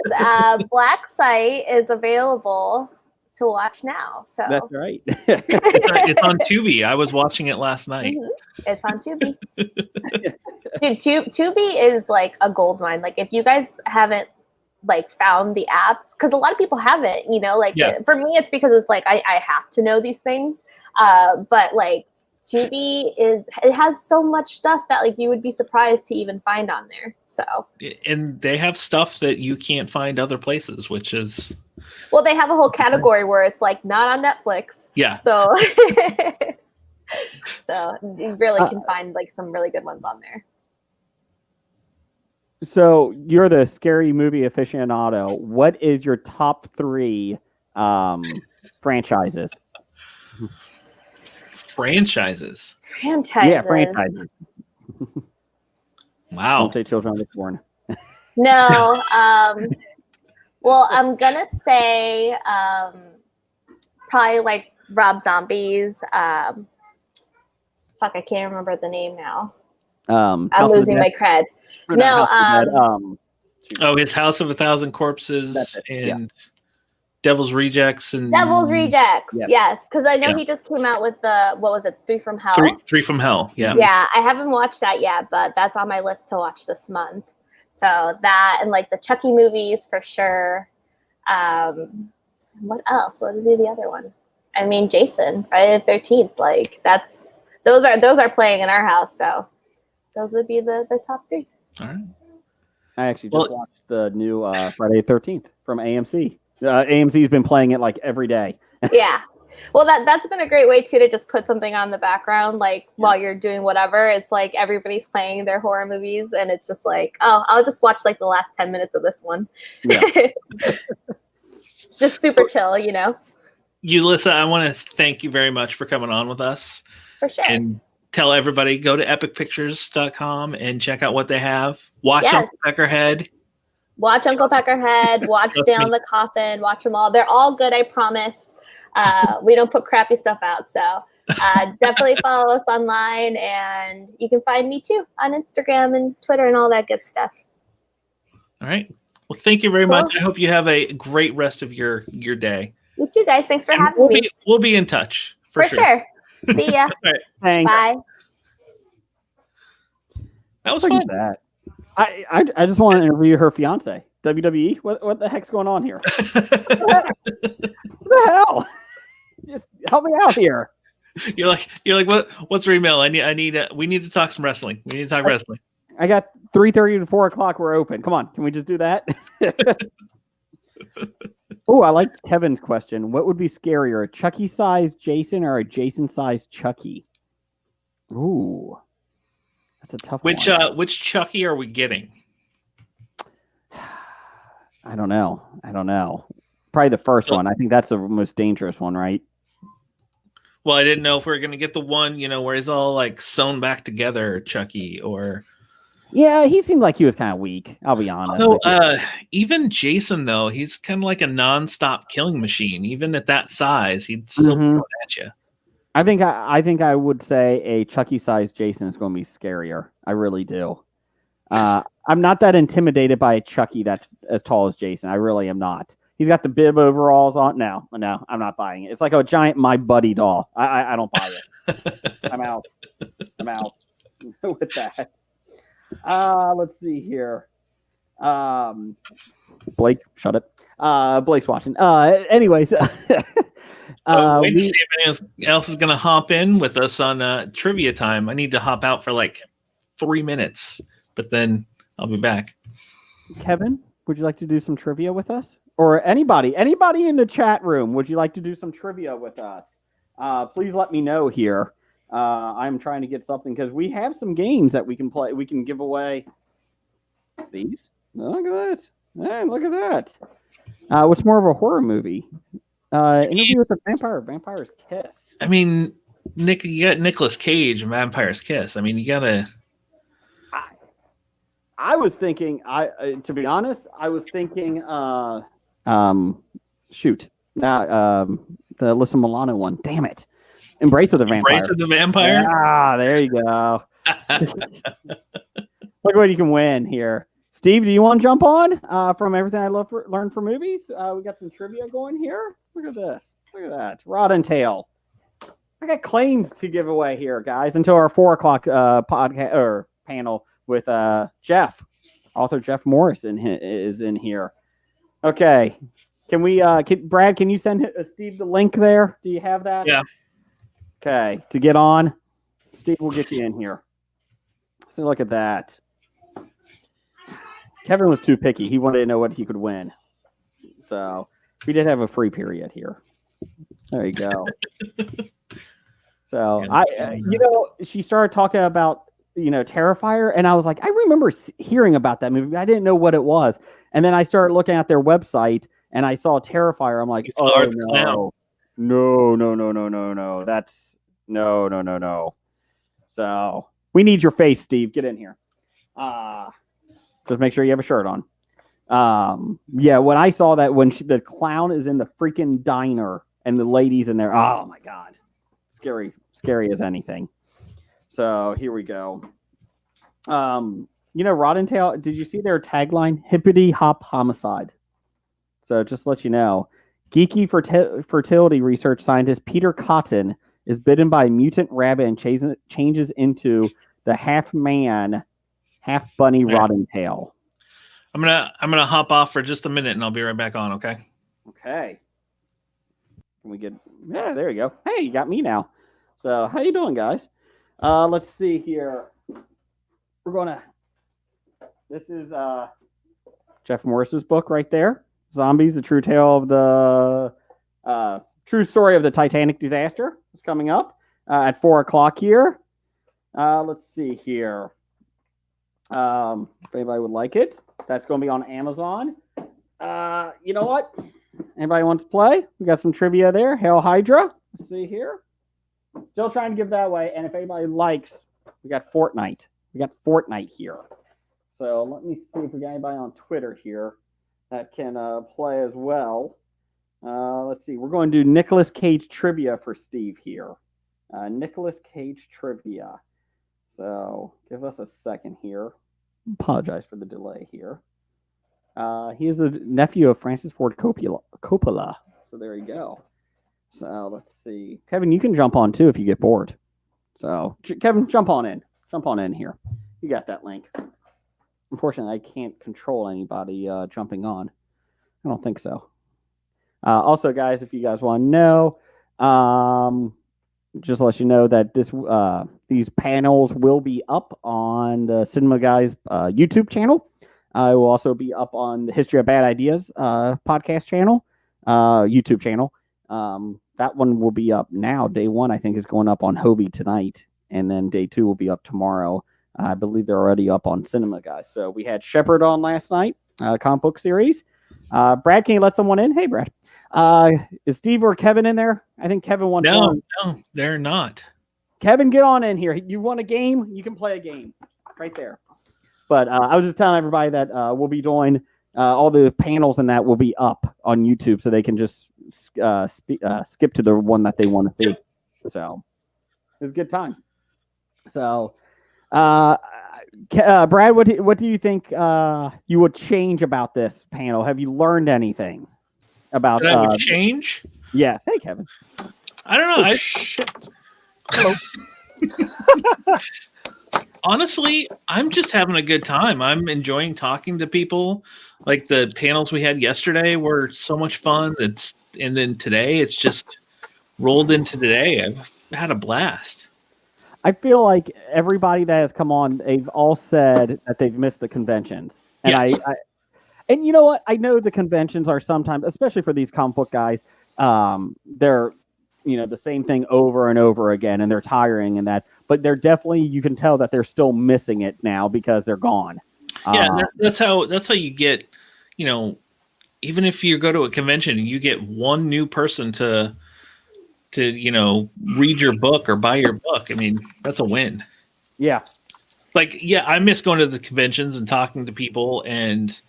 Black Site is available to watch now. So
That's right.
It's on Tubi. I was watching it last night.
It's on Tubi. Dude, Tubi is like a gold mine. Like, if you guys haven't like found the app, because a lot of people haven't, you know, like for me, it's because it's like I have to know these things. But like Tubi it has so much stuff that like you would be surprised to even find on there. So
and they have stuff that you can't find other places, which is
well, they have a whole category where it's like not on Netflix.
Yeah.
So so you really can find like some really good ones on there.
So you're the scary movie aficionado. What is your top 3 franchises?
Franchises.
Yeah, franchises.
Wow.
Don't say Children of the Corn.
No. Well, I'm gonna say probably like Rob Zombie's. Fuck, I can't remember the name now. I'm losing my cred. No.
His House of a Thousand Corpses and Devil's Rejects and
Devil's Rejects.
Yeah.
Yes, because I know he just came out with the what was it, 3 from Hell?
Three from Hell. Yeah.
Yeah, I haven't watched that yet, but that's on my list to watch this month. So that and like the Chucky movies for sure. What else? What would be the other one? I mean, Jason, Friday the 13th. Like those are playing in our house. So those would be the top 3.
All right.
I actually just watched the new Friday the 13th from AMC. AMC's been playing it like every day.
Yeah. Well, that's been a great way too to just put something on the background, like while you're doing whatever. It's like everybody's playing their horror movies, and it's just like, oh, I'll just watch like the last 10 minutes of this one. Yeah. It's just super chill, you know.
Yulissa, I want to thank you very much for coming on with us.
For sure.
And tell everybody, go to epicpictures.com and check out what they have. Watch Uncle Peckerhead.
Watch Uncle Peckerhead. Watch Down the Coffin. Watch them all. They're all good, I promise. We don't put crappy stuff out. So definitely follow us online. And you can find me too on Instagram and Twitter and all that good stuff.
All right. Well, thank you very much. I hope you have a great rest of your day.
You too, guys. Thanks for having me.
We'll be in touch. For
sure. See ya.
Right.
Thanks.
Bye.
That was fun.
That. I just want to interview her fiance. WWE? What the heck's going on here? What the hell? Just help me out here.
You're like what's your email? We need to talk some wrestling. We need to talk wrestling.
I got 3:30 to 4 o'clock. We're open. Come on, can we just do that? Oh, I like Kevin's question. What would be scarier, a Chucky-sized Jason or a Jason-sized Chucky? Ooh, that's a tough one.
Which Chucky are we getting?
I don't know. Probably the first one. I think that's the most dangerous one, right?
Well, I didn't know if we were going to get the one, where he's all like sewn back together, Chucky, or...
Yeah, he seemed like he was kind of weak. I'll be honest.
Although, even Jason, though, he's kind of like a non-stop killing machine. Even at that size, he'd still throw it at you.
I think I would say a Chucky-sized Jason is going to be scarier. I really do. I'm not that intimidated by a Chucky that's as tall as Jason. I really am not. He's got the bib overalls on. No, I'm not buying it. It's like a giant My Buddy doll. I don't buy it. I'm out with that. Let's see here. Blake, shut it. Blake's watching. Anyways.
Wait to see if anyone else is going to hop in with us on trivia time. I need to hop out for like 3 minutes, but then I'll be back.
Kevin, would you like to do some trivia with us? Or anybody in the chat room, would you like to do some trivia with us? Please let me know here. I'm trying to get something because we have some games that we can play. We can give away these. Look at that. Man, look at that. What's more of a horror movie? Interview with the Vampire. Vampire's Kiss.
I mean, Nick, you got Nicolas Cage and Vampire's Kiss. I mean, you gotta.
I was thinking. To be honest, I was thinking. Shoot. Now, the Alyssa Milano one. Damn it. Embrace of the Vampire.
Embrace of the Vampire.
Ah, there you go. Look what you can win here. Steve, do you want to jump on from everything I learn from movies? We got some trivia going here. Look at this. Look at that. Rod and Tail. I got claims to give away here, guys, until our 4 o'clock podcast or panel with Jeff. Author Jeff Morris is in here. Okay. Can we, Brad, can you send Steve the link there? Do you have that?
Yeah.
Okay. To get on, Steve will get you in here. So look at that. Kevin was too picky. He wanted to know what he could win. So we did have a free period here. There you go. So she started talking about, Terrifier, and I was like, I remember hearing about that movie. I didn't know what it was. And then I started looking at their website and I saw Terrifier. I'm like, oh no. That's no. So we need your face, Steve. Get in here. Just make sure you have a shirt on. When I saw that, when the clown is in the freaking diner and the ladies in there, oh my God, scary as anything. So here we go. Rod and Tail, did you see their tagline? Hippity hop homicide. So just to let you know, geeky fertility research scientist Peter Cotton is bitten by a mutant rabbit and changes into the half man, half bunny Rod and Tail.
I'm gonna hop off for just a minute and I'll be right back on. Okay.
Okay. Can we get? Yeah, there you go. Hey, you got me now. So how you doing, guys? Let's see here. This is Jeff Morris's book right there. Zombies: The True Tale of the True Story of the Titanic Disaster. It's coming up at 4 o'clock here. Let's see here. If anybody would like it, that's going to be on Amazon. You know what? Anybody wants to play? We got some trivia there. Hail Hydra. Let's see here. Still trying to give that away. And if anybody likes, we got Fortnite. We got Fortnite here. So let me see if we got anybody on Twitter here that can play as well. Let's see. We're going to do Nicolas Cage trivia for Steve here. Nicolas Cage trivia. So give us a second here. Apologize for the delay here. He is the nephew of Francis Ford Coppola. So there you go. So let's see. Kevin, you can jump on too if you get bored. So Kevin, jump on in. Jump on in here. You got that link. Unfortunately, I can't control anybody jumping on. I don't think so. Also, guys, if you guys want to know, just to let you know that these panels will be up on the Cinema Guys YouTube channel. It will also be up on the History of Bad Ideas podcast channel, YouTube channel. That one will be up now. Day 1, I think, is going up on Hobie tonight, and then day 2 will be up tomorrow. I believe they're already up on Cinema Guys. So we had Shepard on last night, comic book series. Brad, can you let someone in? Hey, Brad. Is Steve or Kevin in there? I think Kevin wants
No, they're not.
Kevin, get on in here. You want a game? You can play a game right there. But I was just telling everybody that we'll be doing all the panels and that will be up on YouTube, so they can just skip to the one that they want to see. So it was a good time. So, Brad, what do you think you would change about this panel? Have you learned anything about
that I would change?
Yes. Hey, Kevin.
I don't know.
Shit. Hello.
Honestly, I'm just having a good time. I'm enjoying talking to people. Like the panels we had yesterday were so much fun. And then today it's just rolled into today. I've had a blast.
I feel like everybody that has come on, they've all said that they've missed the conventions. And
Yes.
And you know what? I know the conventions are sometimes, especially for these comic book guys, they're the same thing over and over again, and they're tiring and that. But they're definitely, you can tell that they're still missing it now because they're gone.
Yeah, that's how you get, even if you go to a convention and you get one new person to read your book or buy your book, I mean, that's a win.
Yeah.
I miss going to the conventions and talking to people, and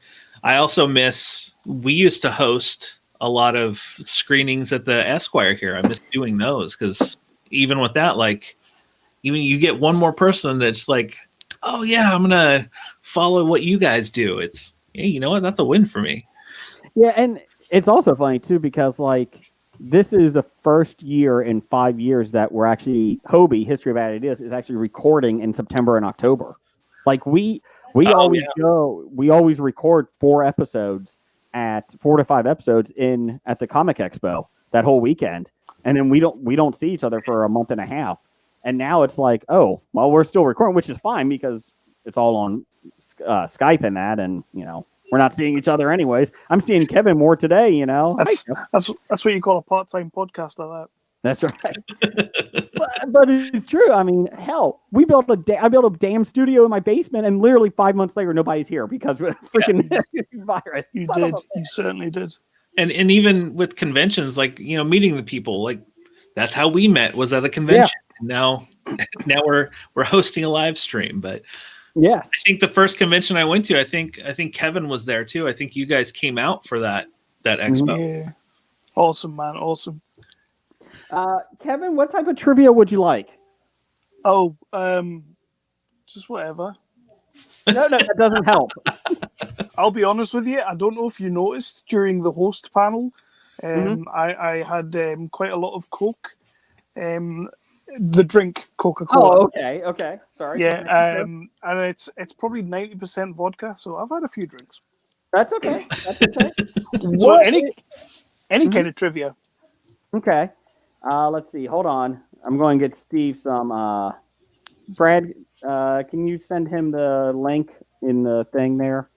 I also miss, we used to host a lot of screenings at the Esquire here. I miss doing those because even with that, even you get one more person that's like, oh yeah, I'm gonna follow what you guys do. It's, hey, you know what? That's a win for me.
Yeah, and it's also funny too because this is the first year in 5 years that we're actually Hobie History of Bad Ideas is actually recording in September and October. We always record 4 to 5 episodes at the Comic Expo that whole weekend, and then we don't see each other for a month and a half. And now it's like, oh, well, we're still recording, which is fine because it's all on Skype and that, and we're not seeing each other anyways. I'm seeing Kevin more today,
That's what you call a part-time podcaster. That.
That's right. but it's true. I mean, hell, I built a damn studio in my basement, and literally 5 months later, nobody's here because of freaking virus.
You did. You certainly did.
And even with conventions, meeting the people, that's how we met, was at a convention. Yeah. Now we're hosting a live stream, but
yeah,
I think the first convention I went to, I think Kevin was there too. I think you guys came out for that expo.
Yeah. Awesome, man. Awesome.
Kevin, what type of trivia would you like?
Oh, just whatever.
No, that doesn't help.
I'll be honest with you. I don't know if you noticed during the host panel, I had quite a lot of Coke. The drink Coca-Cola.
Oh, okay. Sorry.
Yeah, and it's probably 90% vodka, so I've had a few drinks.
That's okay.
So any kind of trivia.
Okay. Let's see. Hold on. I'm going to get Steve some. Brad, can you send him the link in the thing there?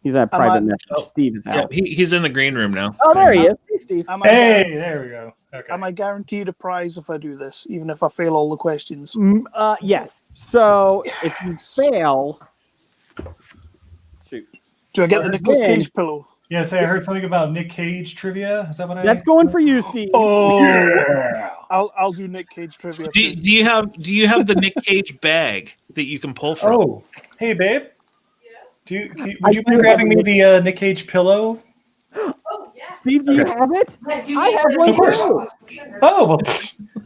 He's on a private message. Steve is out.
Yeah, he's in the green room now.
Oh, there he is. Hey, Steve.
Hey,
there we go. Okay.
Am I guaranteed a prize if I do this, even if I fail all the questions?
Yes. So if you fail, shoot.
Do I get the Nicolas Cage pillow?
Yeah, I heard something about Nick Cage trivia. Is that what
That's going for you, Steve.
Oh, yeah. I'll do Nick Cage trivia.
Do you have the Nick Cage bag that you can pull from?
Oh, hey, babe. Would you mind grabbing me the Nick Cage pillow?
Steve, do you have it? I have one too.
Oh, well,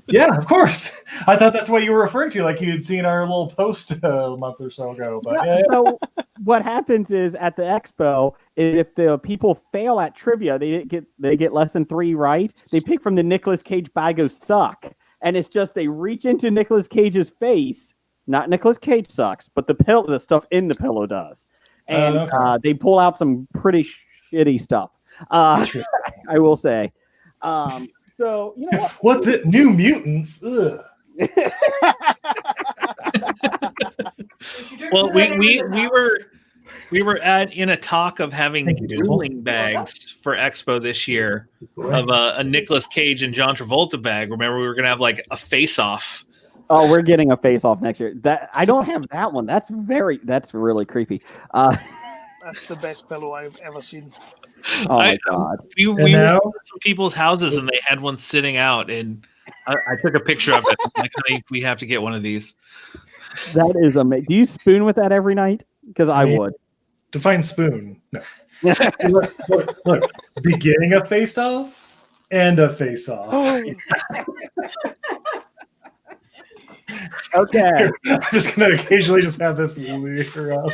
yeah, of course. I thought that's what you were referring to, like you had seen our little post a month or so ago. But yeah.
So what happens is at the expo, if the people fail at trivia, they get less than 3 right. They pick from the Nicolas Cage bag of suck, and it's just they reach into Nicolas Cage's face. Not Nicolas Cage sucks, but the stuff in the pillow does, and they pull out some pretty shitty stuff. I will say. So you know what?
What's it? New Mutants. Ugh.
Well, we were in a talk of having dueling bags for Expo this year of a Nicolas Cage and John Travolta bag. Remember, we were going to have a face-off.
Oh, we're getting a face-off next year. That I don't have that one. That's really creepy.
That's the best pillow I've ever seen.
Oh my god!
We were at some people's houses and they had one sitting out, and I took a picture of it. I'm like, honey, we have to get one of these.
That is amazing. Do you spoon with that every night? Because I would.
Define spoon. No. look, beginning a face-off and a face-off.
Okay.
I'm just going to occasionally just have this linger up.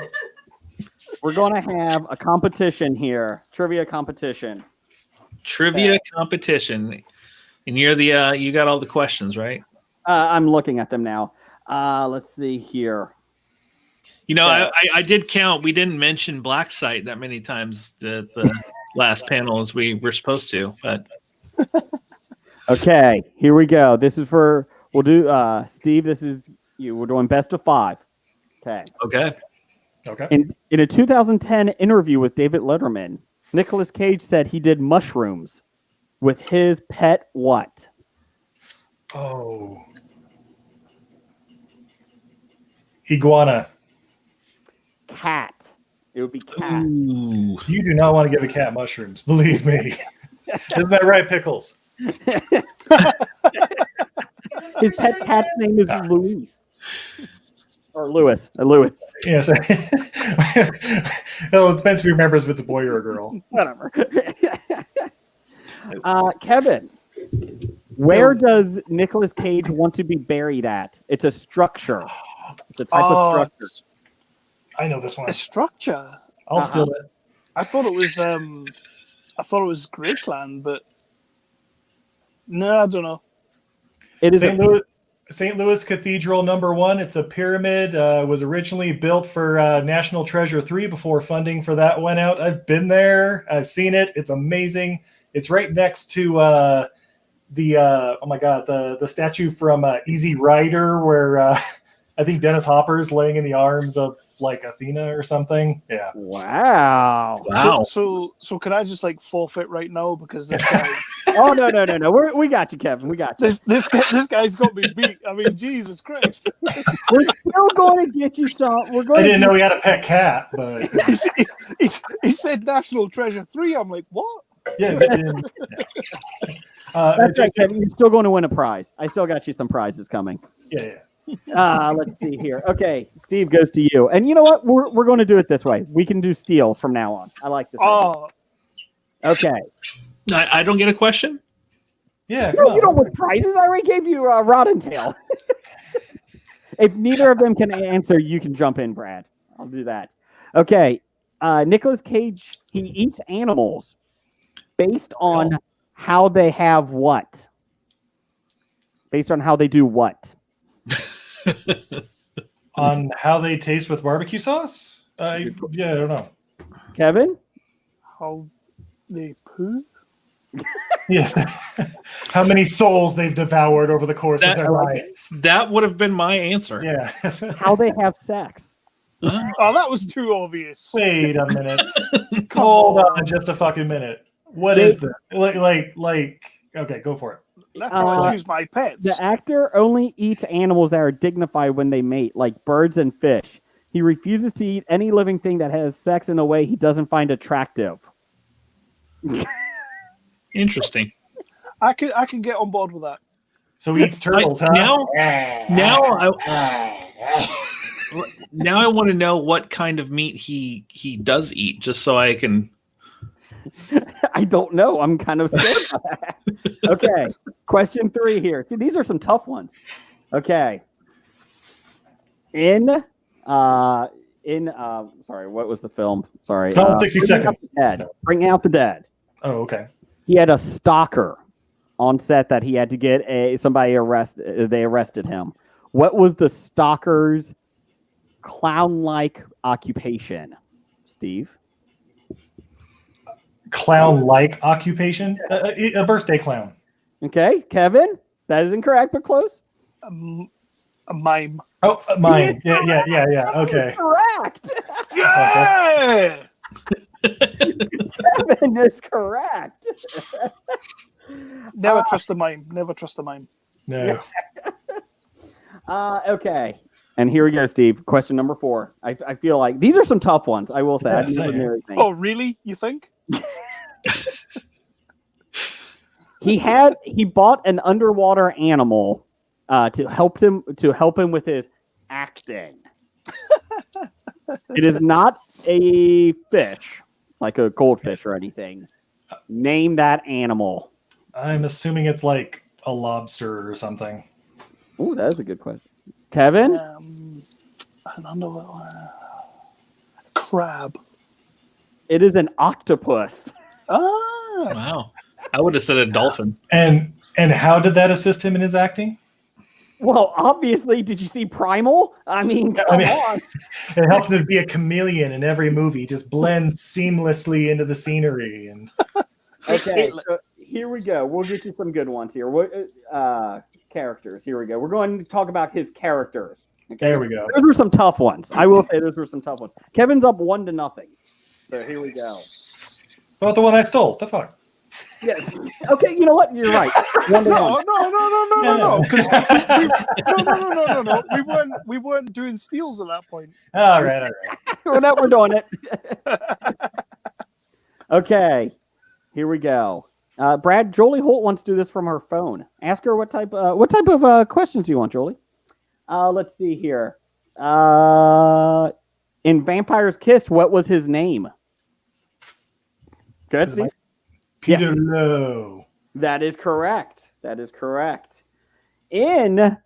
We're going to have a competition here. Trivia competition.
And you're you got all the questions, right?
I'm looking at them now. Let's see here.
I did count. We didn't mention Black Site that many times the last panel as we were supposed to. But
okay, here we go. This is we'll do Steve. This is you. We're doing best of 5.
Okay.
In a 2010 interview with David Letterman, Nicolas Cage said he did mushrooms. with his pet what?
Oh. Iguana.
Cat. It would be cat.
Ooh. You do not want to give a cat mushrooms, believe me. Isn't that right, Pickles?
His pet cat's name is Luis. Or Lewis. Lewis.
Yes. Well, it depends if he remembers if it's a boy or a girl.
Whatever. Kevin, where does Nicolas Cage want to be buried at? It's a structure. It's a type of structure.
I know this one.
A structure.
I'll steal it.
I thought it was Graceland, but no, I don't know.
It is
St. Louis Cathedral #1. It's a pyramid. Was originally built for National Treasure 3 before funding for that went out. I've been there. I've seen it. It's amazing. It's right next to the statue from Easy Rider, where I think Dennis Hopper's laying in the arms of like Athena or something. Yeah.
Wow.
So could I just like forfeit right now because this guy?
Oh no. We got you, Kevin. We got you.
This guy's gonna be beat. I mean, Jesus Christ.
We're still going to get you some.
I didn't know he had a pet cat, but
he said National Treasure 3. I'm like, what?
Yeah.
That's right, Kevin. You're still going to win a prize. I still got you some prizes coming.
Yeah.
Let's see here. Okay, Steve goes to you. And you know what? We're going to do it this way. We can do steals from now on. I like this.
Oh.
Okay.
I don't get a question?
Yeah.
No, you don't win prizes. I already gave you Rod and Tail. If neither of them can answer, you can jump in, Brad. I'll do that. Okay. Nicolas Cage, he eats animals based on how they have what? Based on how they do what?
On how they taste with barbecue sauce? I don't know.
Kevin?
How they poo?
Yes. How many souls they've devoured over the course of their life.
That would have been my answer.
Yeah.
How they have sex.
Oh, that was too obvious.
Wait a minute. Hold on just a fucking minute. What is that? Like, okay, go for it.
That's how I choose my pets.
The actor only eats animals that are dignified when they mate, like birds and fish. He refuses to eat any living thing that has sex in a way he doesn't find attractive.
Interesting.
I can get on board with that.
So he eats turtles, huh?
Now I want to know what kind of meat he does eat, just so I can.
I don't know. I'm kind of scared about that. Okay. Question 3 here. See, these are some tough ones. Okay. Sorry, what was the film? Sorry.
60 Seconds.
Bring Out the Dead.
Oh, okay.
He had a stalker on set that he had to get somebody arrested. They arrested him. What was the stalker's clown-like occupation, Steve?
Clown-like occupation? A birthday clown.
Okay, Kevin, that is incorrect, but close.
A mime.
Oh, a mime. Yeah. Okay.
Correct.
Yeah.
Kevin is correct.
Never trust a mime. Never trust a mime.
No.
Okay. And here we go, Steve. Question number 4. I feel like these are some tough ones. I will say. I didn't know everything.
Oh, really? You think?
He bought an underwater animal to help him with his acting. It is not a fish, like a goldfish or anything. Name that animal.
I'm assuming it's like a lobster or something.
Oh, that is a good question. Kevin?
An underwater crab.
It is an octopus.
Ah.
Wow. I would have said a dolphin.
And how did that assist him in his acting?
Well, obviously, did you see Primal? I mean, come on.
It helped him be a chameleon in every movie, just blends seamlessly into the scenery. And
okay, so here we go. We'll get you some good ones here. Characters. Here we go. We're going to talk about his characters. Okay?
There we go.
Those were some tough ones. I will say those were some tough ones. Kevin's up 1-0. So here we go.
About the one I stole. The fuck?
Yeah. Okay, you know what? You're right. One to one.
No. Because no. We weren't doing steals at that point.
All right.
We're doing it. Okay, here we go. Brad, Jolie Holt wants to do this from her phone. Ask her what type of questions you want, Jolie. Let's see here. In Vampire's Kiss, what was his name? Good, Steve?
Peter Lowe.
That is correct. In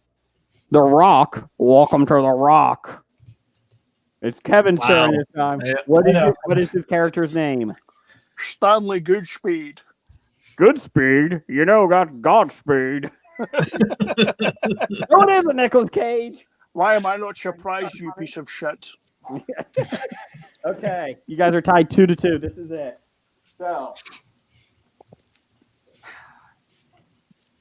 The Rock, welcome to The Rock. It's Kevin's turn this time.
Yeah.
What is his character's name?
Stanley Goodspeed.
Goodspeed? You know, got Godspeed. What is it, Nicolas Cage?
Why am I not surprised, you piece of shit?
Okay, you guys are tied 2-2. This is it. So,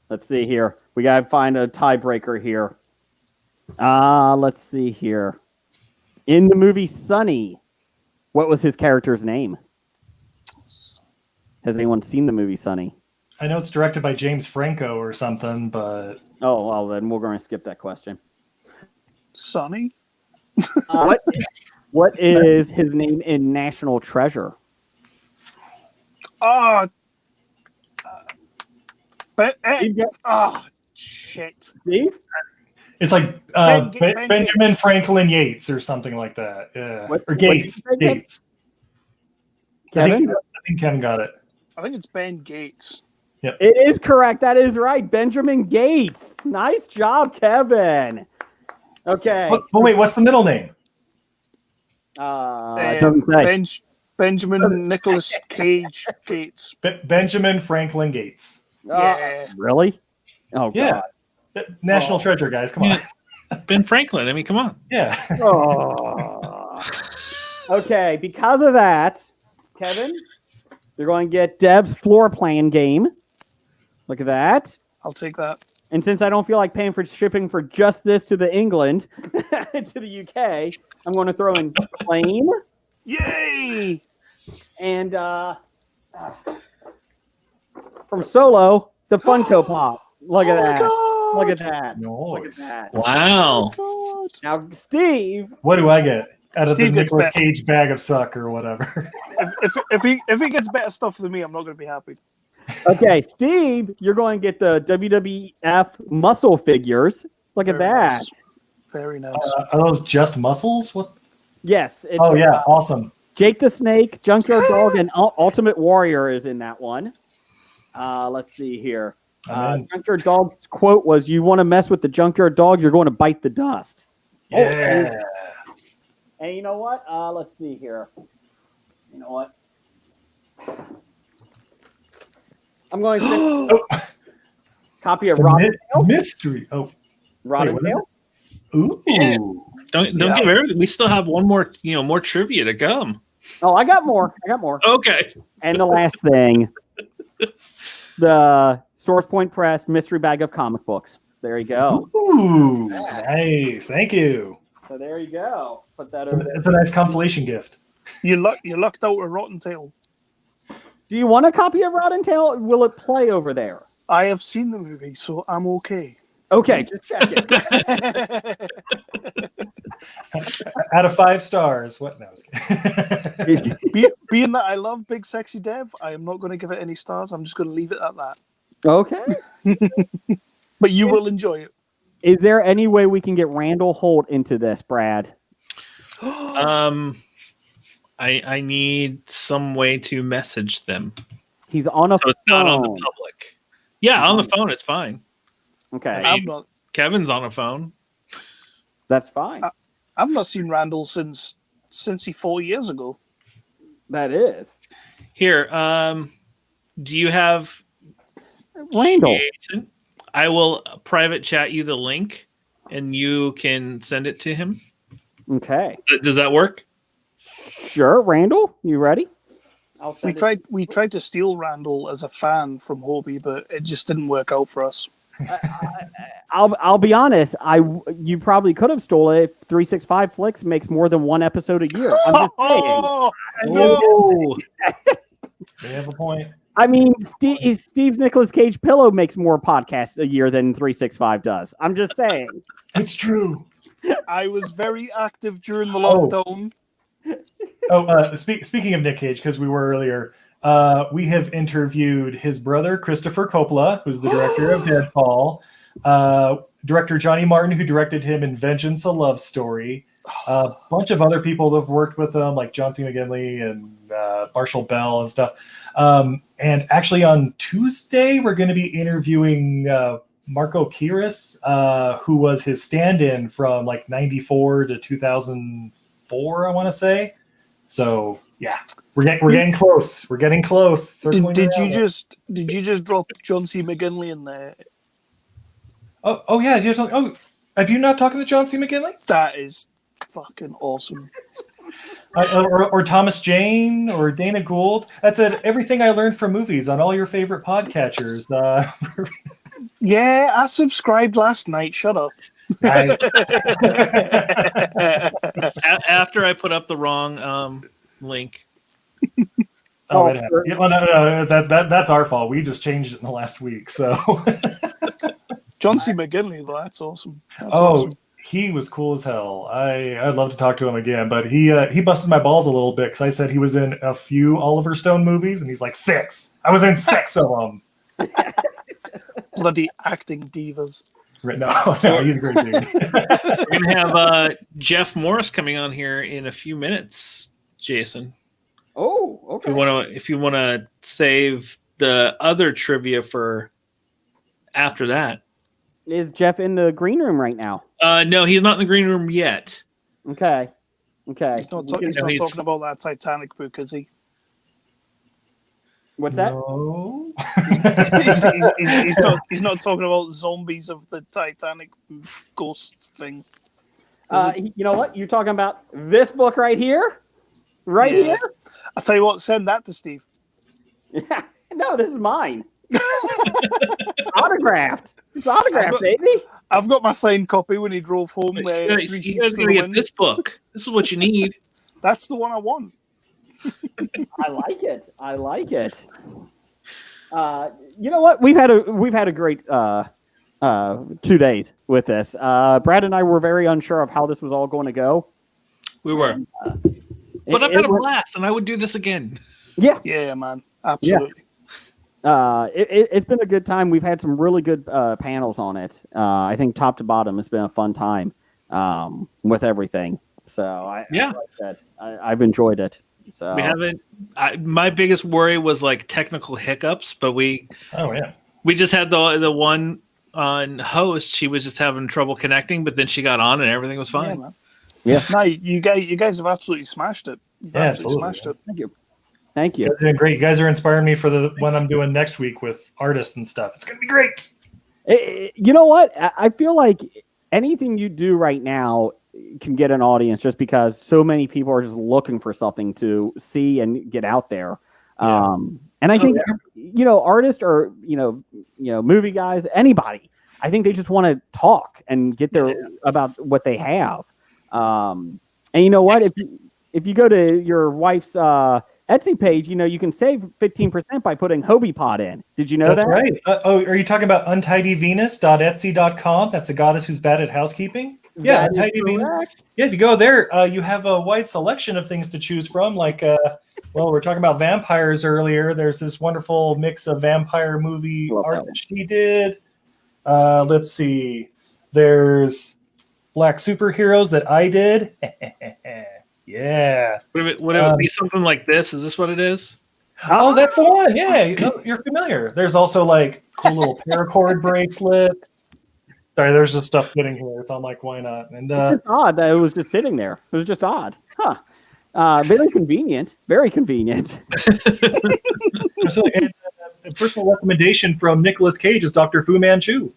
let's see here. We gotta find a tiebreaker here. Let's see here. In the movie Sunny, what was his character's name? Has anyone seen the movie Sunny?
I know it's directed by James Franco or something, but
oh well, then we're going to skip that question.
Sunny.
What is his name in National Treasure?
Shit.
Steve?
it's like Benjamin Franklin Yates or something like that. Yeah, or Gates. Gates.
Kevin?
I think Kevin got it.
I think it's Ben Gates.
Yep.
It is correct. That is right. Benjamin Gates. Nice job, Kevin. Okay.
But wait, what's the middle name?
Doesn't say.
Benjamin Nicholas Cage Gates.
Benjamin Franklin Gates.
Yeah.
Really? Oh,
yeah.
God.
National treasure, guys. Come on.
Ben Franklin. I mean, come on.
Yeah.
Okay. Because of that, Kevin, you're going to get Deb's floor plan game. Look at that.
I'll take that.
And since I don't feel like paying for shipping for just this to the England, to the UK, I'm going to throw in Plane.
Yay!
And from Solo, the Funko Pop. Look at that.
God.
Look at that.
Nice.
Look at that.
Wow.
Oh,
now, Steve.
What do I get out of
Steve
the
gets
Nicolas
bet.
Cage bag of suck or whatever?
if he gets better stuff than me, I'm not going to be happy.
Okay, Steve, you're going to get the WWF muscle figures. Look at that.
Nice. Very nice.
Are those just muscles? What?
Yes. It's,
Oh yeah, awesome.
Jake the Snake, Junkyard Dog, and Ultimate Warrior is in that one. Let's see here. Junkyard Dog's quote was, "You want to mess with the Junkyard Dog, you're going to bite the dust."
Yeah.
And you know what? Let's see here. You know what? I'm going to copy of Robin Tail.
Mystery. Oh,
Robin Tail.
Ooh.
Yeah. Don't give everything. We still have one more, more trivia to come.
Oh, I got more.
Okay.
And the last thing, the Source Point Press mystery bag of comic books. There you go.
Ooh, nice. Thank you.
So there you go. Put that
It's
over
a,
there.
it's a nice consolation gift.
You lucked out with Rotten Tail.
Do you want a copy of Rotten Tail? Will it play over there?
I have seen the movie, so I'm okay.
Okay, just check it.
Out of 5 stars. What? No, I was kidding.
Being that I love Big Sexy Dev, I am not going to give it any stars. I'm just going to leave it at that.
Okay.
But you will enjoy it.
Is there any way we can get Randall Holt into this, Brad?
I need some way to message them.
He's on a
so it's not on the public. Yeah, on the phone it's fine.
Okay.
I mean, Kevin's on a phone.
That's fine.
I've not seen Randall since he 4 years ago.
That is.
Here, do you have
Randall?
Jason? I will private chat you the link, and you can send it to him.
Okay.
Does that work?
Sure, Randall. You ready?
We tried to steal Randall as a fan from Hobie, but it just didn't work out for us.
I'll be honest. You probably could have stolen it. 365 Flicks makes more than one episode a year. I'm just saying.
No.
They have a point.
I mean, Steve Nicolas Cage Pillow makes more podcasts a year than 365 does. I'm just saying.
It's true.
I was very active during the lockdown.
Speaking of Nick Cage, because we were earlier, we have interviewed his brother, Christopher Coppola, who's the director of Deadfall, director Johnny Martin, who directed him in Vengeance, a Love Story, a bunch of other people that have worked with him, like John C. McGinley and Marshall Bell and stuff. And actually on Tuesday, we're going to be interviewing Marco Kiris, who was his stand-in from like 94 to 2004, I want to say. So yeah, we're getting close. We're getting close.
Did you just drop John C. McGinley in there?
Oh yeah. Have you not talked to John C. McGinley?
That is fucking awesome.
Or Thomas Jane or Dana Gould. That's everything I learned from movies on all your favorite podcatchers.
Yeah, I subscribed last night. Shut up.
After I put up the wrong link.
No, that's our fault. We just changed it in the last week. So
John C. McGinley, though, that's awesome. That's awesome.
He was cool as hell. I'd love to talk to him again, but he busted my balls a little bit because I said he was in a few Oliver Stone movies, and he's like 6. I was in 6 of them.
Bloody acting divas.
No, he's a great dude.
We're gonna have Jeff Morris coming on here in a few minutes, Jason.
Oh, okay.
If you wanna save the other trivia for after that.
Is Jeff in the green room right now?
No, he's not in the green room yet.
Okay.
He's not talking about that Titanic book, is he?
What's that?
No.
he's not talking about zombies of the Titanic ghosts thing.
You know what? You're talking about this book right here? Right here?
I'll tell you what, send that to Steve.
No, this is mine. Autographed. It's autographed, baby.
I've got my signed copy when he drove home.
You guys gotta get this book. This is what you need.
That's the one I want.
I like it. You know what? We've had a great 2 days with this. Brad and I were very unsure of how this was all going to go.
We were. But I've had a blast, and I would do this again.
Yeah, man. Absolutely.
It's been a good time. We've had some really good panels on it. I think top to bottom, it's been a fun time with everything. So I like that. I've enjoyed it. So
we haven't. My biggest worry was like technical hiccups, but we just had the one on host. She was just having trouble connecting, but then she got on and everything was fine.
Yeah, man. Yeah. No, you guys have absolutely smashed it.
Absolutely
smashed it.
Thank you.
You guys are doing great. You guys are inspiring me for the one I'm doing next week with artists and stuff. It's gonna be great.
You know what? I feel like anything you do right now can get an audience just because so many people are just looking for something to see and get out there. And I think artists or movie guys, anybody, I think they just want to talk and get their about what they have. And you know what? If you go to your wife's Etsy page, you can save 15% by putting Hobie Pod in. Did you know that?
That's right. Are you talking about untidyvenus.etsy.com? That's a goddess who's bad at housekeeping. Yeah, Untidy Venus. Yeah, if you go there, you have a wide selection of things to choose from. Like, we're talking about vampires earlier. There's this wonderful mix of vampire movie art that she did. Let's see. There's black superheroes that I did. Yeah.
Would it be something like this? Is this what it is?
Oh, that's the one. Yeah, you're familiar. There's also like cool little paracord bracelets. Sorry, there's just stuff sitting here. It's I'm like, why not? And
it's just odd that it was just sitting there. It was just odd. Huh. Very convenient. Very convenient.
So, a personal recommendation from Nicolas Cage is Dr. Fu Manchu.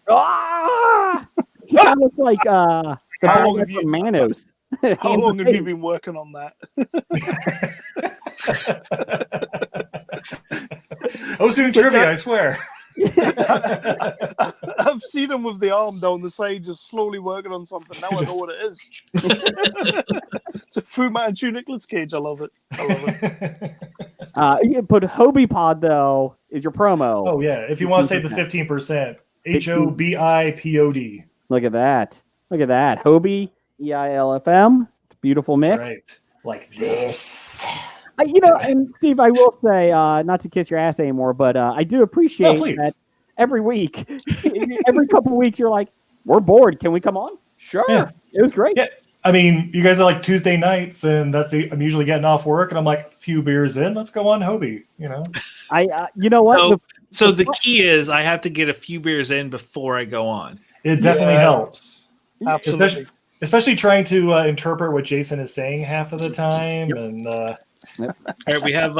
He kind of looks like the guy from Manos.
How long have you been working on that?
I was doing trivia, I swear.
I've seen him with the arm down the side, just slowly working on something. Now I know what it is. It's a Fu Manchu Nicolas Cage. I love it.
But Hobie Pod though, is your promo.
Oh yeah, if you want to save the 15%, HOBIPOD.
Look at that. Look at that. Hobie, EILFM. It's a beautiful mix.
That's right. Like this.
And Steve, I will say, not to kiss your ass anymore, but I do appreciate that every week, every couple of weeks, you're like, we're bored. Can we come on? Sure.
Yeah.
It was great.
Yeah. I mean, you guys are like Tuesday nights, and I'm usually getting off work, and I'm like, a few beers in, let's go on Hobie,
You know what?
So the key is I have to get a few beers in before I go on.
It definitely helps.
Absolutely.
Especially trying to interpret what Jason is saying half of the time. And
All right, we have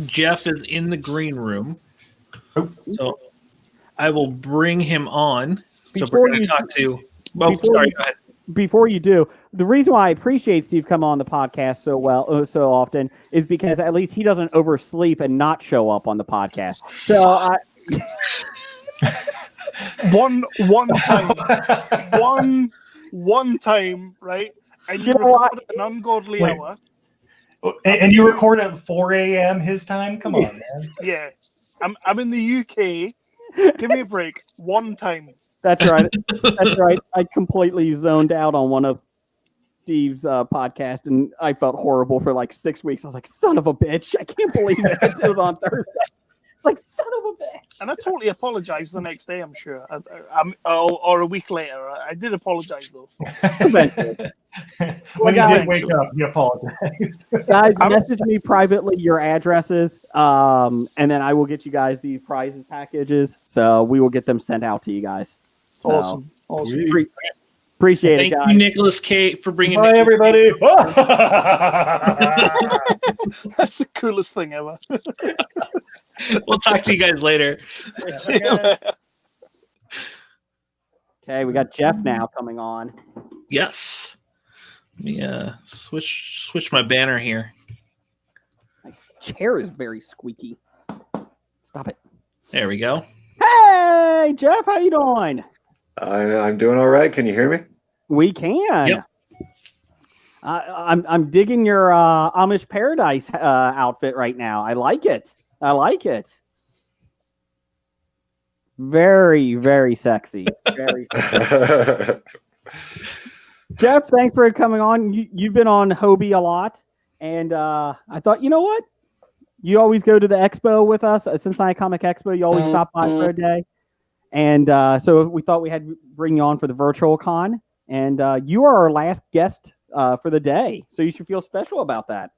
Jeff is in the green room. So I will bring him on. So we're going to talk to... Oh, sorry, go ahead.
Before you do, the reason why I appreciate Steve coming on the podcast so often is because at least he doesn't oversleep and not show up on the podcast. So
one time, right? And you an ungodly hour.
And you record at 4 a.m. his time? Come on, man.
Yeah. I'm in the UK. Give me a break. One time.
That's right. That's right. I completely zoned out on one of Steve's podcast, and I felt horrible for like 6 weeks. I was like, son of a bitch. I can't believe it. It was on Thursday. It's like, son of a bitch.
And I totally apologized the next day, I'm sure. Or a week later. I did apologize, though.
When you did wake up, you apologized.
Guys, message me privately your addresses, and then I will get you guys the prizes packages. So we will get them sent out to you guys. So,
Awesome.
Appreciate it, guys.
Thank you, Nicholas Kate, for bringing
Bye, everybody.
That's the coolest thing ever.
We'll talk to you guys later.
Okay, we got Jeff now coming on.
Yes. Let me switch my banner here.
My chair is very squeaky. Stop it.
There we go.
Hey, Jeff, how you doing?
I'm doing all right. Can you hear me?
We can.
Yep.
I'm digging your Amish Paradise outfit right now. I like it. Very, very sexy. Very sexy. Jeff, thanks for coming on. You've been on Hobie a lot, and I thought, you know what? You always go to the expo with us, Cincinnati Comic Expo. You always stop by for a day. And so we thought we had to bring you on for the virtual con. And you are our last guest for the day. So you should feel special about that.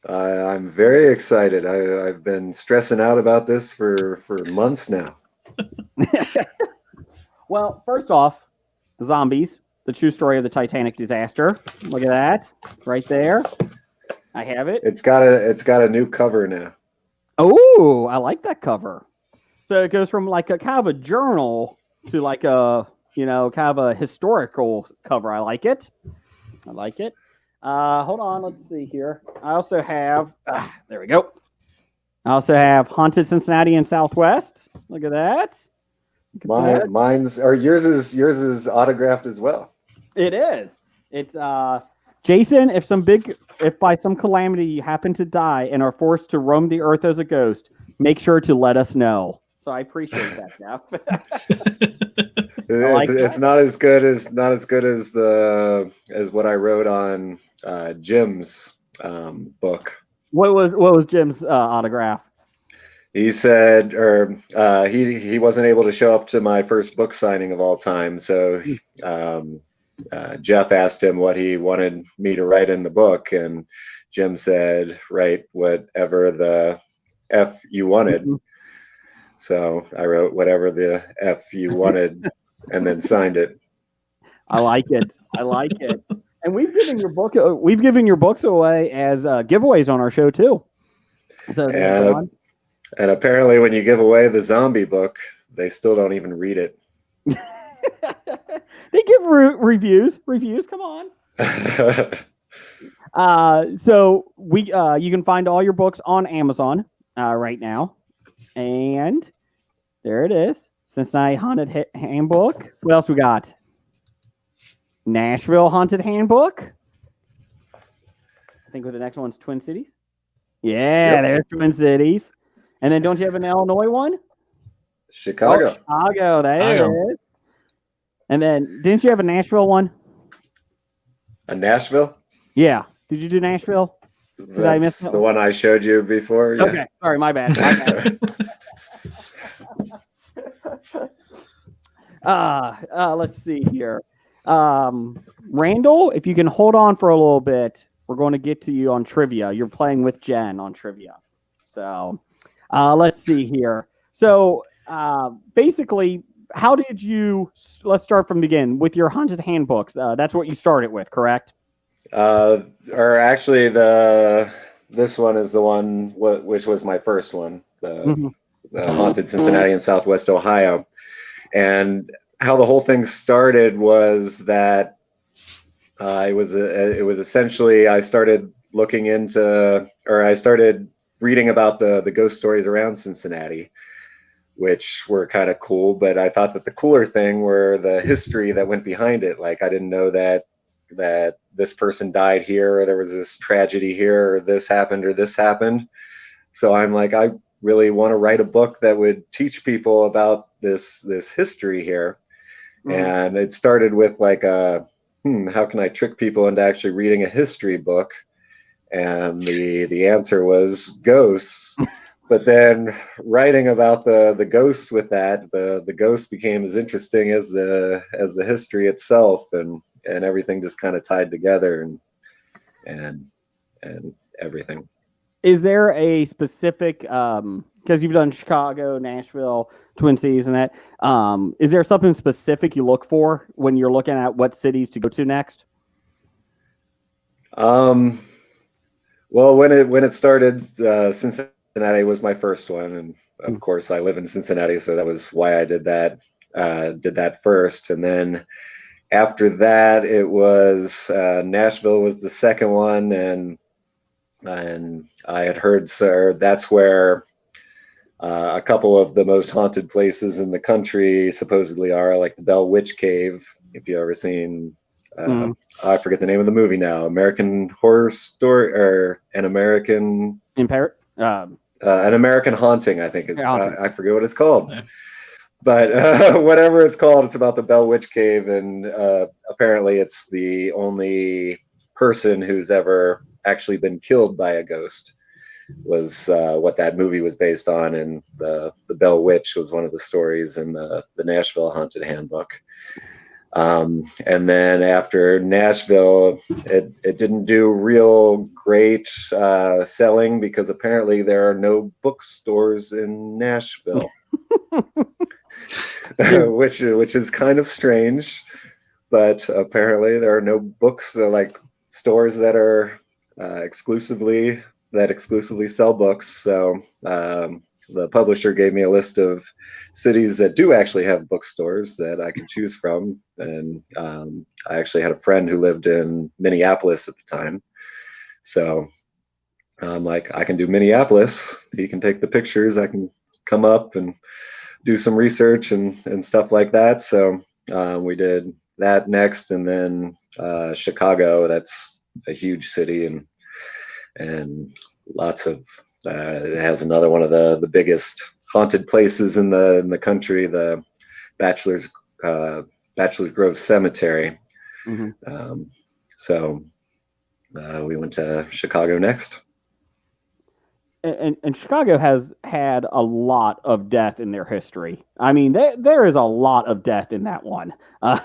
I'm very excited. I've been stressing out about this for months now.
Well, first off, zombies, the true story of the Titanic disaster. Look at that right there. I have it.
It's got a new cover now.
Oh, I like that cover. So it goes from like a kind of a journal to like a, kind of a historical cover. I like it. Hold on. Let's see here. I also have, there we go. I also have Haunted Cincinnati and Southwest. Look at that.
Yours is autographed as well.
It is. It's Jason, if by some calamity you happen to die and are forced to roam the earth as a ghost, make sure to let us know. So I appreciate that, Jeff.
It's not as good as what I wrote on Jim's book.
What was Jim's autograph?
He said, he wasn't able to show up to my first book signing of all time, so Jeff asked him what he wanted me to write in the book, and Jim said, write whatever the F you wanted. So I wrote whatever the F you wanted and then signed it.
I like it. And we've given your books away as giveaways on our show too. So
and apparently when you give away the zombie book, they still don't even read it.
They give reviews. Come on. So you can find all your books on Amazon right now, and there it is. Cincinnati Haunted Handbook. What else we got? Nashville Haunted Handbook. I think the next one's Twin Cities. Yeah, There's Twin Cities. And then don't you have an Illinois one?
Chicago.
Oh, Chicago, there it is. And then didn't you have a Nashville one?
A Nashville?
Yeah. Did you do Nashville? Did I miss
That's the one I showed you before. Yeah.
Okay, sorry, my bad. Let's see here. Randall, if you can hold on for a little bit, we're going to get to you on trivia. You're playing with Jen on trivia. So let's see here. So basically, how did you, let's start from the beginning with your haunted handbooks. That's what you started with, correct?
Or actually, this one is the one which was my first one, the Haunted Cincinnati in Southwest Ohio. And how the whole thing started was that it was essentially, I started looking into, or I started reading about the ghost stories around Cincinnati, which were kind of cool. But I thought that the cooler thing were the history that went behind it. Like, I didn't know that this person died here, or there was this tragedy here, or this happened, or this happened. So I'm like, I really want to write a book that would teach people about this history here. And it started with like how can I trick people into actually reading a history book? And the answer was ghosts. But then writing about the ghosts with that, the ghosts became as interesting as the history itself, and everything just kind of tied together and everything.
Is there a specific, because you've done Chicago, Nashville, Twin Cities, and that, is there something specific you look for when you're looking at what cities to go to next?
Well, when it started, Cincinnati was my first one, and of course I live in Cincinnati, so that was why I did that first. And then after that, it was Nashville was the second one, and I had heard, sir, that's where a couple of the most haunted places in the country supposedly are, like the Bell Witch Cave. If you've ever seen, I forget the name of the movie now, American Horror Story, or An American Haunting, I think. I forget what it's called. Yeah. But whatever it's called, it's about the Bell Witch Cave, and apparently it's the only person who's ever actually been killed by a ghost, was what that movie was based on. And the Bell Witch was one of the stories in the Nashville Haunted Handbook. And then after Nashville, it didn't do real great selling, because apparently there are no bookstores in Nashville. which is kind of strange, but apparently there are no books, like stores that are exclusively sell books. So the publisher gave me a list of cities that do actually have bookstores that I can choose from, and I actually had a friend who lived in Minneapolis at the time, so I'm like, I can do Minneapolis, he can take the pictures, I can come up and do some research and stuff like that. So we did that next, and then Chicago, that's a huge city, and lots of it has another one of the biggest haunted places in the country, the Bachelor's Grove Cemetery. So we went to Chicago next.
And Chicago has had a lot of death in their history. I mean, there is a lot of death in that one,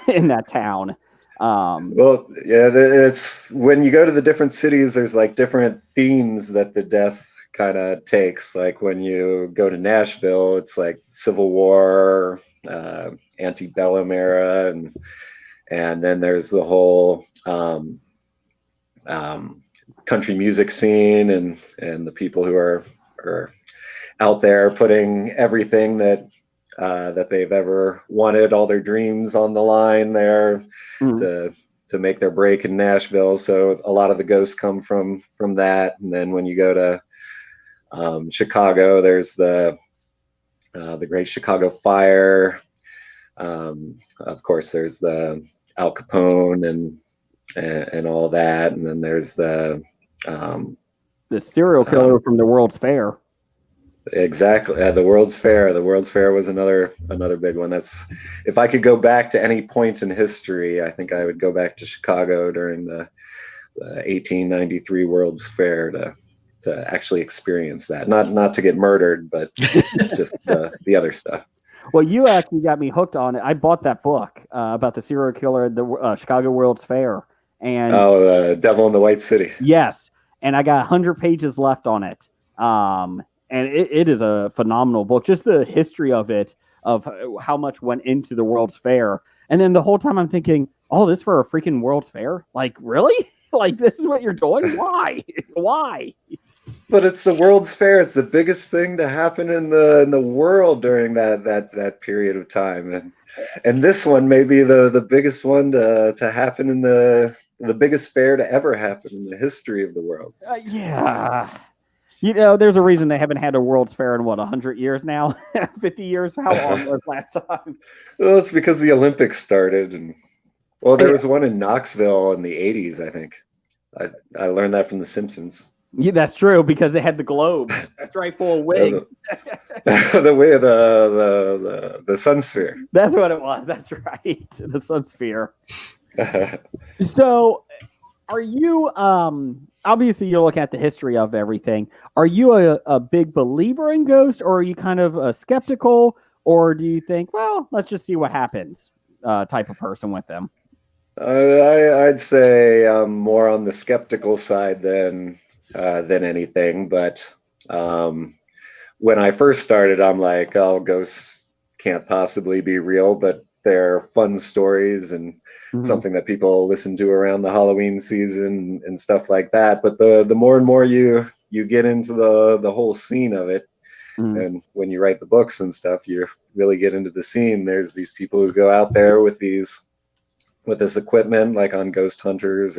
in that town.
Well, yeah, it's when you go to the different cities, there's like different themes that the death kind of takes. Like when you go to Nashville, it's like Civil War, antebellum era, and then there's the whole country music scene, and the people who are out there putting everything that they've ever wanted, all their dreams on the line there to make their break in Nashville. So a lot of the ghosts come from that. And then when you go to Chicago, there's the Great Chicago Fire. Of course, there's the Al Capone and all that, and then there's the
serial killer from the World's Fair.
Exactly. The World's Fair. The World's Fair was another big one. That's, if I could go back to any point in history, I think I would go back to Chicago during the 1893 World's Fair to actually experience that. Not to get murdered, but just the other stuff.
Well, you actually got me hooked on it. I bought that book about the serial killer at the Chicago World's Fair. And
Devil in the White City.
Yes, and I got 100 pages left on it. And it is a phenomenal book. Just the history of it, of how much went into the World's Fair. And then the whole time I'm thinking, oh, this for a freaking World's Fair? Like, really? Like, this is what you're doing? Why? Why?
But it's the World's Fair. It's the biggest thing to happen in the world during that period of time. And this one may be the biggest one to happen in the biggest fair to ever happen in the history of the world.
Yeah. You know, there's a reason they haven't had a World's Fair in, 100 years now? 50 years? How long was last time?
Well, it's because the Olympics started. And well, there was one in Knoxville in the 80s, I think. I learned that from The Simpsons.
Yeah, that's true, because they had the globe. That's right, full wig.
The way of the sun sphere.
That's what it was. That's right. The sun sphere. So, are you, obviously you're looking at the history of everything. Are you a big believer in ghosts, or are you kind of skeptical, or do you think, well, let's just see what happens type of person with them?
I'd say I'm more on the skeptical side than anything, but when I first started, I'm like, oh, ghosts can't possibly be real, but they're fun stories and something that people listen to around the Halloween season and stuff like that. But the more and more you get into the whole scene of it, and when you write the books and stuff, you really get into the scene. There's these people who go out there with this equipment, like on Ghost Hunters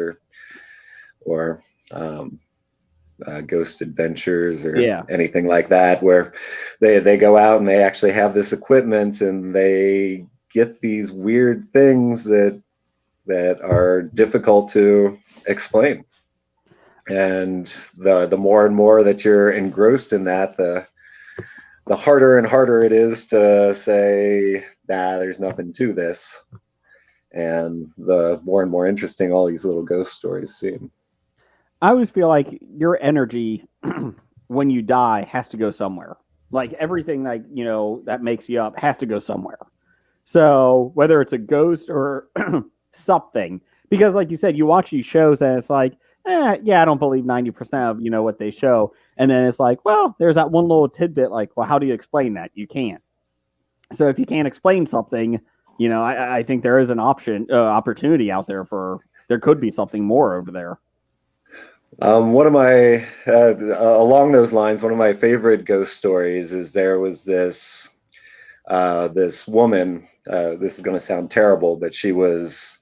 or Ghost Adventures or anything like that, where they go out and they actually have this equipment and they get these weird things that are difficult to explain. And the more and more that you're engrossed in that, the harder and harder it is to say, nah, there's nothing to this. And the more and more interesting all these little ghost stories seem.
I always feel like your energy when you die has to go somewhere. Like everything that makes you up has to go somewhere. So whether it's a ghost or something, because like you said, you watch these shows and it's like, I don't believe 90% of, what they show. And then it's like, well, there's that one little tidbit, like, well, how do you explain that? You can't. So if you can't explain something, I think there is an opportunity out there there could be something more over there.
One of my, along those lines, one of my favorite ghost stories is there was this woman, this is going to sound terrible, but she was,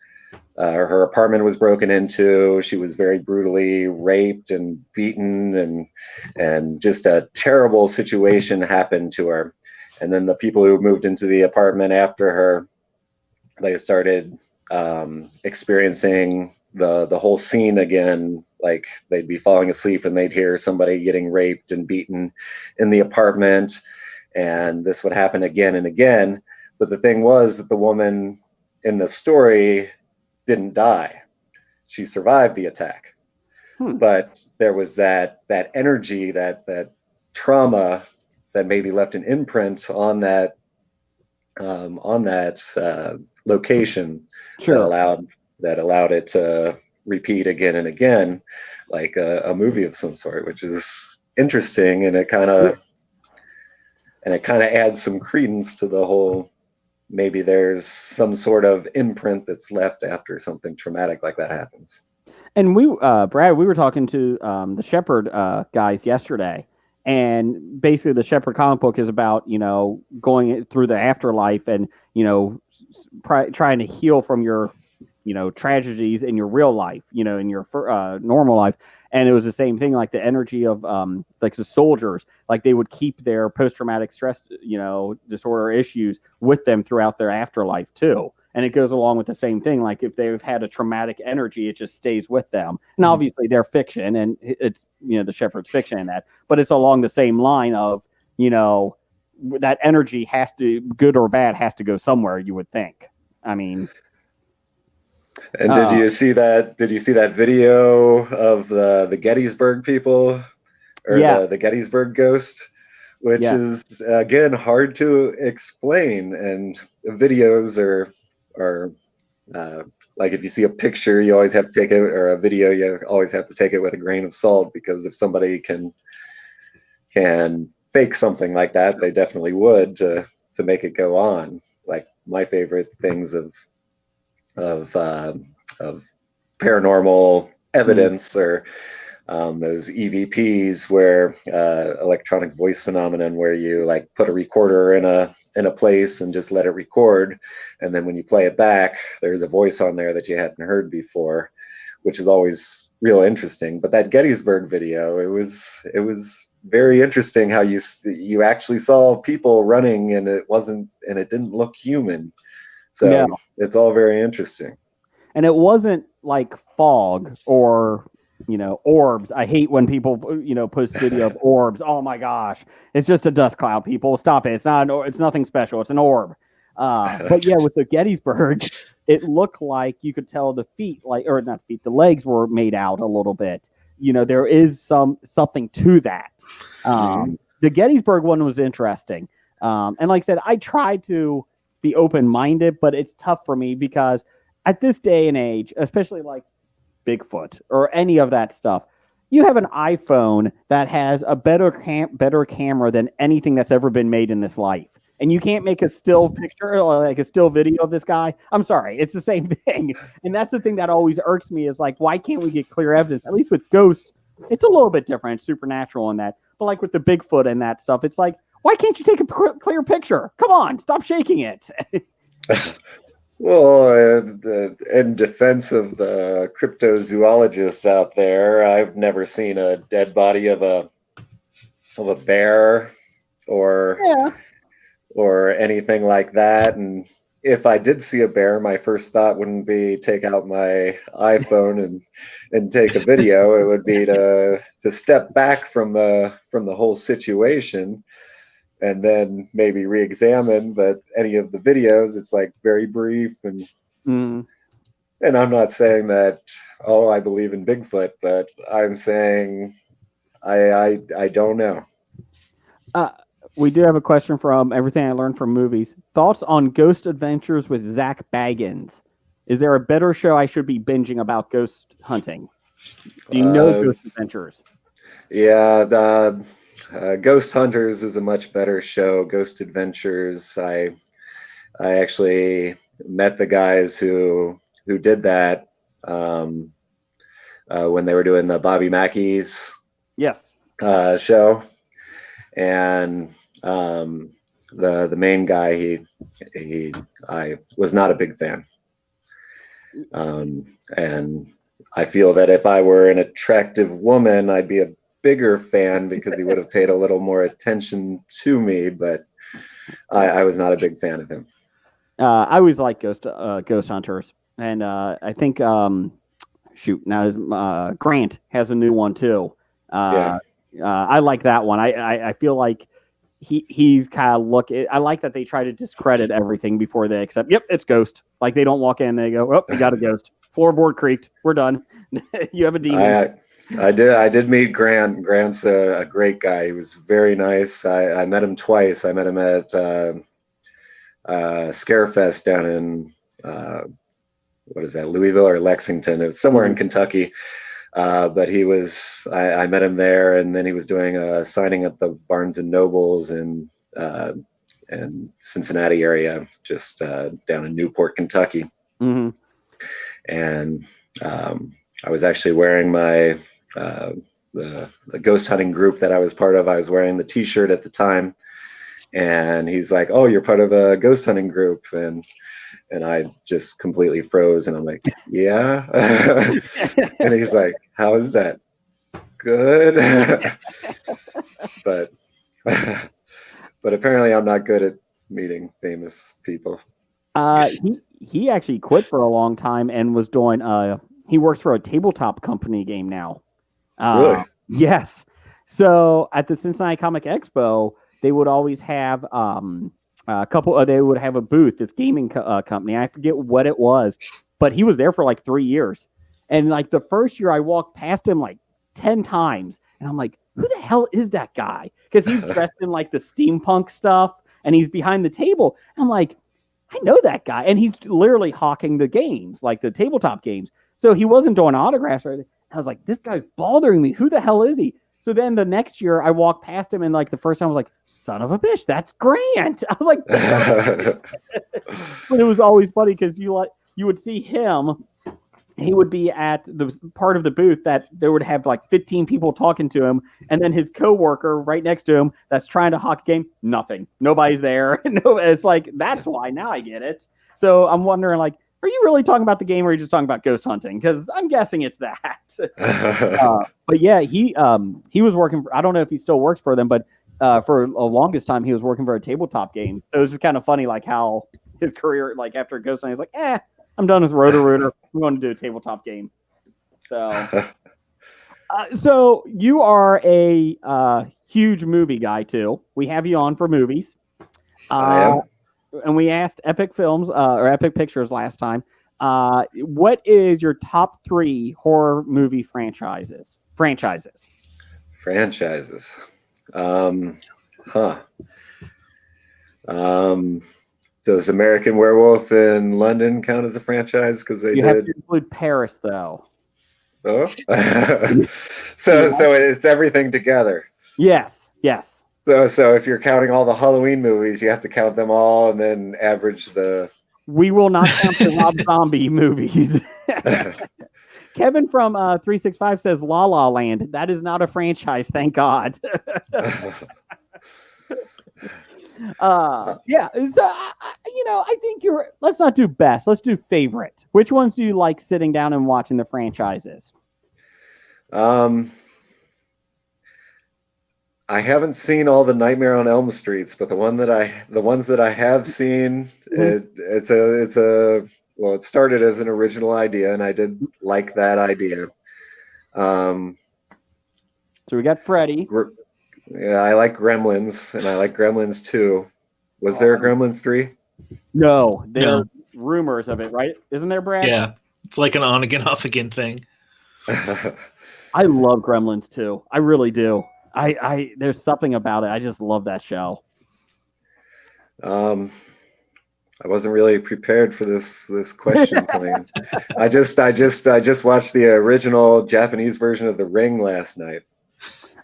her apartment was broken into. She was very brutally raped and beaten, and just a terrible situation happened to her. And then the people who moved into the apartment after her, they started experiencing the whole scene again. Like they'd be falling asleep and they'd hear somebody getting raped and beaten in the apartment, and this would happen again and again. But the thing was that the woman in the story didn't die. She survived the attack. But there was that energy, that trauma that maybe left an imprint on that location. Sure. that allowed it to repeat again and again, like a movie of some sort, which is interesting, and it kind of adds some credence to the whole. Maybe there's some sort of imprint that's left after something traumatic like that happens.
And we, Brad, we were talking to the Shepherd guys yesterday, and basically the Shepherd comic book is about, going through the afterlife and, trying to heal from your, tragedies in your real life, in your normal life. And it was the same thing, like the energy of like the soldiers, like they would keep their post-traumatic stress, disorder issues with them throughout their afterlife too. And it goes along with the same thing. Like if they've had a traumatic energy, it just stays with them. And obviously they're fiction, and it's, the Shepherd's fiction in that, but it's along the same line of, that energy has to, good or bad, has to go somewhere, you would think. I mean,
and did you see that video of the Gettysburg people, or the Gettysburg ghost, which is again hard to explain, and videos are like, if you see a picture, you always have to take it, or a video, you always have to take it with a grain of salt, because if somebody can fake something like that, they definitely would to make it go on. Like, my favorite things of paranormal evidence or those EVPs, where electronic voice phenomenon, where you like put a recorder in a place and just let it record, and then when you play it back, there's a voice on there that you hadn't heard before, which is always real interesting. But that Gettysburg video, it was very interesting how you actually saw people running, and it didn't look human. So it's all very interesting.
And it wasn't like fog or orbs. I hate when people post video of orbs. Oh my gosh, it's just a dust cloud. People, stop it. It's nothing special. It's an orb. But yeah, with the Gettysburg, it looked like you could tell the feet, the legs were made out a little bit. There is something to that. The Gettysburg one was interesting. And like I said, I tried to be open-minded, but it's tough for me because at this day and age, especially like Bigfoot or any of that stuff, you have an iPhone that has a better camera than anything that's ever been made in this life. And you can't make a still picture or like a still video of this guy. I'm sorry, it's the same thing. And that's the thing that always irks me, is like, why can't we get clear evidence? At least with ghosts, it's a little bit different. It's supernatural in that. But like with the Bigfoot and that stuff, it's like, why can't you take a clear picture? Come on, stop shaking it.
Well, in defense of the cryptozoologists out there, I've never seen a dead body of a bear or anything like that. And if I did see a bear, my first thought wouldn't be take out my iPhone and take a video. It would be to step back from the whole situation and then maybe re-examine. But any of the videos, it's like very brief, and and I'm not saying that I believe in Bigfoot, but I'm saying I don't know.
We do have a question from Everything I Learned from Movies. Thoughts on Ghost Adventures with Zach Baggins? Is there a better show I should be binging about ghost hunting? Do you know Ghost Adventures?
Yeah, Ghost Hunters is a much better show. Ghost Adventures, I actually met the guys who did that when they were doing the Bobby Mackey's show, and the main guy, I was not a big fan, and I feel that if I were an attractive woman, I'd be a bigger fan because he would have paid a little more attention to me, but I was not a big fan of him.
I always like Ghost Hunters, and I think Grant has a new one too. I like that one. I feel like he's kind of I like that they try to discredit everything before they accept. Yep, it's ghost. Like, they don't walk in and they go, "Oh, we got a ghost. Floorboard creaked. We're done. You have a demon."
I did meet Grant. Grant's a great guy. He was very nice. I met him twice. I met him at Scarefest down in Louisville or Lexington. It was somewhere in Kentucky. But I met him there, and then he was doing a signing at the Barnes and Nobles in Cincinnati area, just down in Newport, Kentucky.
Mm-hmm.
And I was actually wearing my the ghost hunting group that I was part of. I was wearing the T-shirt at the time, and he's like, "Oh, you're part of a ghost hunting group," and I just completely froze, and I'm like, "Yeah," and he's like, "How is that? Good," but apparently I'm not good at meeting famous people.
He actually quit for a long time and was doing. He works for a tabletop company game now.
Really?
Yes. So at the Cincinnati Comic Expo, they would always have a couple. They would have a booth. This gaming company. I forget what it was, but he was there for like 3 years. And like the first year, I walked past him like 10 times, and I'm like, who the hell is that guy? Because he's dressed in like the steampunk stuff, and he's behind the table. I'm like, I know that guy. And he's literally hawking the games, like the tabletop games. So he wasn't doing autographs or anything. I was like, this guy's bothering me. Who the hell is he? So then the next year I walked past him, and like the first time I was like, son of a bitch, that's Grant. I was like, but it was always funny because you would see him. He would be at the part of the booth that there would have like 15 people talking to him, and then his coworker right next to him that's trying to hawk a game, nothing. Nobody's there. No, it's like, that's why now I get it. So I'm wondering, like, are you really talking about the game, or are you just talking about ghost hunting? Because I'm guessing it's that. But yeah, he was working for, I don't know if he still works for them, but for the longest time he was working for a tabletop game. So it was just kind of funny, like how his career, like after ghost hunting, he's like, I'm done with Roto-Rooter. I'm going to do a tabletop game. So, so you are a huge movie guy too. We have you on for movies.
I am.
And we asked Epic Films or Epic Pictures last time. What is your top 3 horror movie franchises?
Does American Werewolf in London count as a franchise? Because they
have to include Paris, though.
Oh, so it's everything together.
Yes.
So if you're counting all the Halloween movies, you have to count them all and then average the.
We will not count the Rob Zombie movies. Kevin from 365 says La La Land. That is not a franchise, thank God. Yeah. So, I think let's not do best. Let's do favorite. Which ones do you like sitting down and watching the franchises?
I haven't seen all the Nightmare on Elm Streets, but the ones that I have seen, it started as an original idea, and I did like that idea.
So we got Freddy.
Yeah, I like Gremlins, and I like Gremlins 2. Was there a Gremlins 3?
No, there are rumors of it, right? Isn't there, Brad?
Yeah, it's like an on again, off again thing.
I love Gremlins 2. I really do. I there's something about it. I just love that show.
I wasn't really prepared for this question, Colleen. I just watched the original Japanese version of The Ring last night.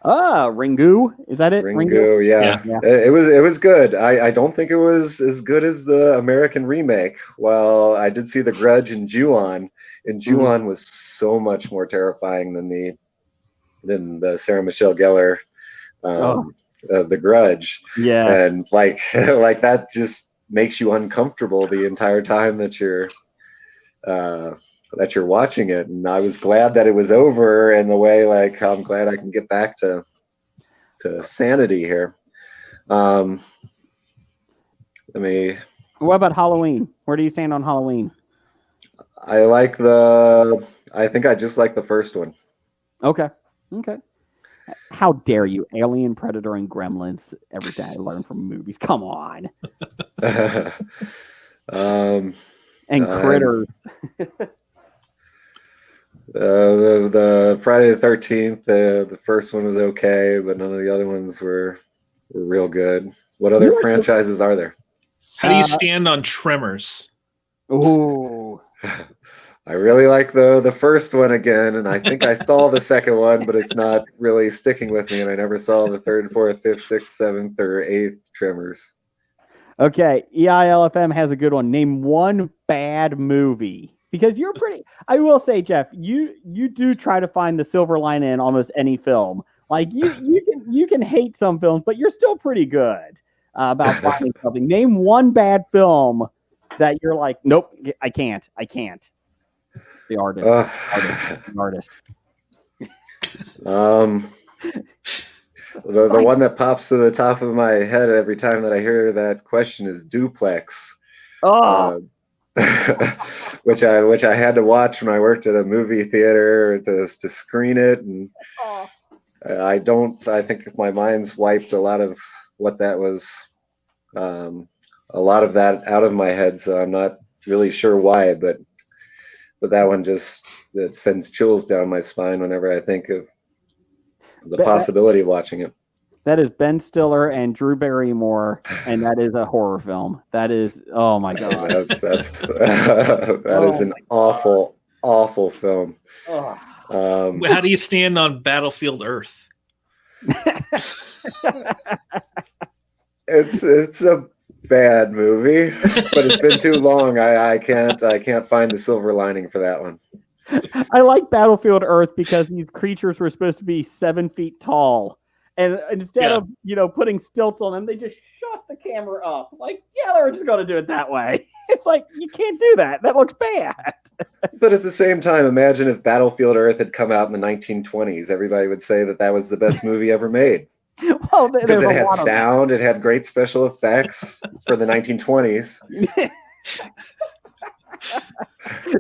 Ringu, is that it?
Ringu, yeah. It was good. I don't think it was as good as the American remake. Well, I did see The Grudge and Ju-On, and Ju-On was so much more terrifying than the Sarah Michelle Gellar, The Grudge.
Yeah,
and like that just makes you uncomfortable the entire time that you're watching it. And I was glad that it was over, in the way, like, I'm glad I can get back to sanity here. What
about Halloween? Where do you stand on Halloween?
I think I just like the first one.
Okay. How dare you? Alien, Predator, and Gremlins. Everything I learn from movies. Come on. And Critters.
The Friday the 13th, the first one was okay, but none of the other ones were real good. What other franchises are there?
How do you stand on Tremors?
Ooh.
I really like the first one again, and I think I saw the second one, but it's not really sticking with me, and I never saw the 3rd, 4th, 5th, 6th, 7th, or 8th Tremors.
Okay, EILFM has a good one. Name one bad movie. Because you're pretty, I will say, Jeff, you do try to find the silver lining in almost any film. Like you can hate some films, but you're still pretty good about finding something. Name one bad film that you're like, nope, I can't. The artist. The artist.
The one that pops to the top of my head every time that I hear that question is Duplex. Which I had to watch when I worked at a movie theater to screen it, and I think my mind's wiped a lot of what that was. A lot of that out of my head, so I'm not really sure why, but that one just it sends chills down my spine whenever I think of the possibility of watching it.
That is Ben Stiller and Drew Barrymore, and that is a horror film. That is, oh my god,
that is an awful film.
How do you stand on Battlefield Earth?
It's a bad movie, but it's been too long. I can't find the silver lining for that one.
I like Battlefield Earth because these creatures were supposed to be 7 feet tall. And instead of, putting stilts on them, they just shot the camera up. Like, yeah, they were just going to do it that way. It's like, you can't do that. That looks bad.
But at the same time, imagine if Battlefield Earth had come out in the 1920s. Everybody would say that was the best movie ever made.
Well,
because it had sound, it had great special effects for the 1920s.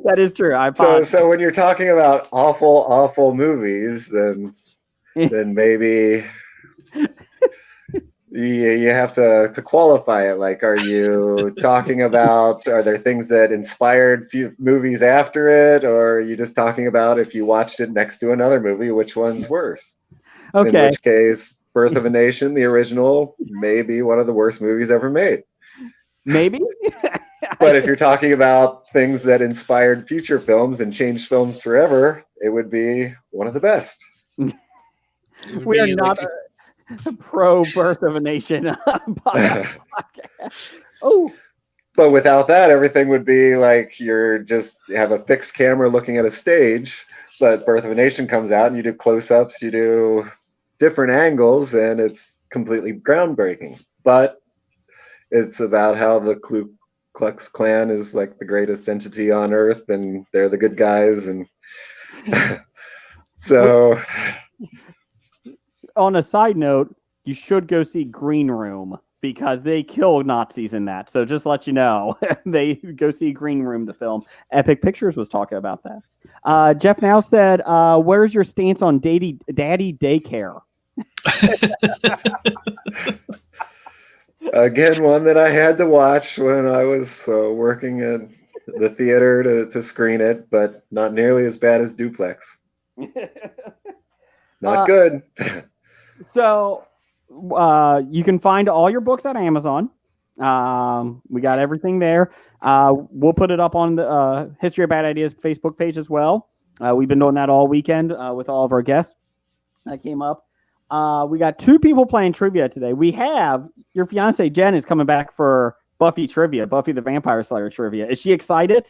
That is true.
So when you're talking about awful movies, then maybe you have to qualify it. Like, are you talking about, are there things that inspired few movies after it, or are you just talking about if you watched it next to another movie, which one's worse?
Okay.
In which case, Birth of a Nation, the original, may be one of the worst movies ever made.
Maybe.
But if you're talking about things that inspired future films and changed films forever, it would be one of the best.
We are not a pro Birth of a Nation podcast. Oh.
But without that, everything would be like you have a fixed camera looking at a stage. But Birth of a Nation comes out and you do close-ups, you do different angles, and it's completely groundbreaking. But it's about how the Ku Klux Klan is like the greatest entity on earth, and they're the good guys, and so.
On a side note, you should go see Green Room because they kill Nazis in that. So just let you know, they go see Green Room, the film. Epic Pictures was talking about that. Jeff now said, "Where's your stance on daddy daycare?"
Again, one that I had to watch when I was working at the theater to screen it, but not nearly as bad as Duplex. Not good.
So you can find all your books on Amazon. We got everything there. We'll put it up on the History of Bad Ideas Facebook page as well. We've been doing that all weekend with all of our guests that came up. We got 2 people playing trivia today. We have your fiance Jen is coming back for Buffy trivia, Buffy the Vampire Slayer trivia. Is she excited?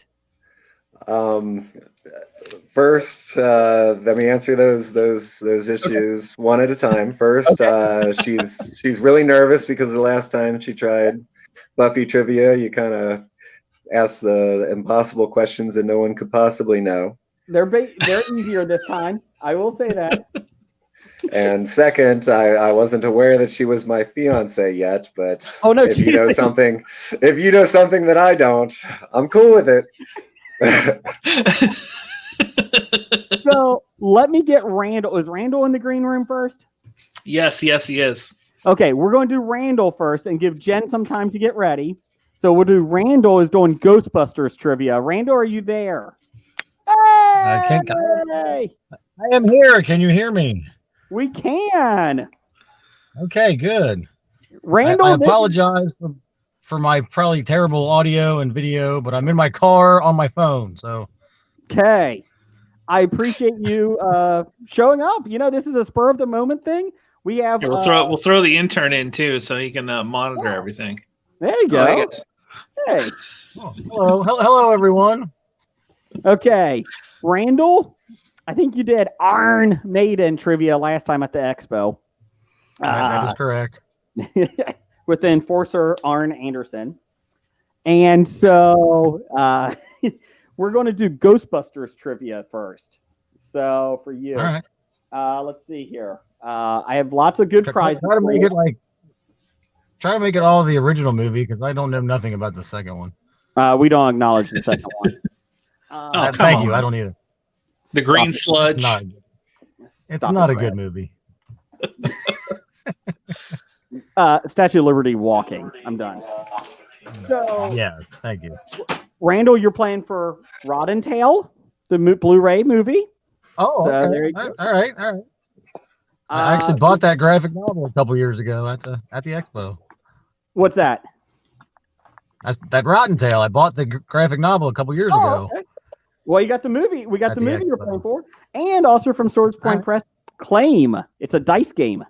First, let me answer those issues one at a time. First, she's really nervous because the last time she tried Buffy trivia, you kind of asked the impossible questions that no one could possibly know.
They're easier this time. I will say that.
And second, I wasn't aware that she was my fiance yet, but if you know something that I don't, I'm cool with it.
So let me get Randall. Is Randall in the green room first?
Yes, he is.
Okay, we're going to do Randall first and give Jen some time to get ready. So we'll do Randall is doing Ghostbusters trivia. Randall, are you there?
I am here. Can you hear me?
We can.
Okay, good.
Randall,
I apologize for my probably terrible audio and video, but I'm in my car on my phone. So,
okay, I appreciate you showing up. This is a spur of the moment thing. We have.
Yeah, we'll throw the intern in too, so he can monitor everything.
There you go. Hey.
Hello, everyone.
Okay, Randall. I think you did Iron Maiden trivia last time at the expo.
That is correct.
With the enforcer Arn Anderson. And so we're going to do Ghostbusters trivia first. So for you,
all right.
Let's see here. I have lots of good prizes.
Try to make it all the original movie because I don't know nothing about the second one.
We don't acknowledge the second one.
Thank you. I don't either.
The green sludge.
It's not a good movie.
Statue of Liberty walking. I'm done. So
Yeah, thank you.
Randall, you're playing for Rod and Tail, the Blu-ray movie.
Oh,
So
okay.
there you go.
All right. I actually bought that graphic novel a couple years ago at the expo.
What's that?
That's that Rotten Tail. I bought the graphic novel a couple years ago.
Okay. Well, you got the movie. We got
At
the
the
movie you're
expo.
playing for, and also from Swords Point Press, Claim. It's a dice game.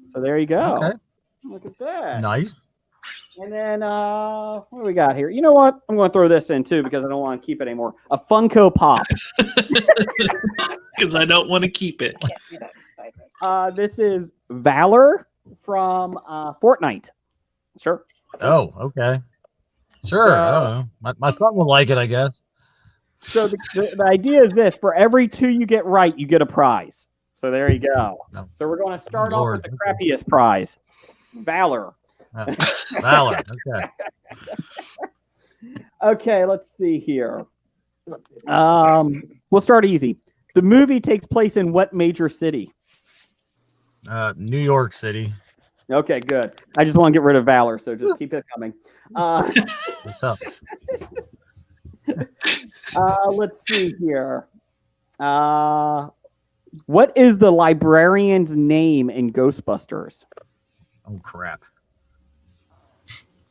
So there you go.
Okay.
Look at that.
Nice.
And then what do we got here? You know what? I'm going to throw this in too because I don't want to keep it anymore. A Funko Pop.
Because I don't want to keep it.
This is Valor from Fortnite. Sure.
Oh, okay. Sure. I don't know. My son will like it, I guess.
So the idea is this: for every 2 you get right, you get a prize. So there you go.
No.
So we're going to start off
Lord.
with the crappiest prize, Valor.
Valor. Okay.
Okay, let's see here. We'll start easy. The movie takes place in what major city?
New York City.
Okay, good. I just want to get rid of Valor, so just keep it coming.
What's up?
Let's see here. What is the librarian's name in Ghostbusters?
Oh crap!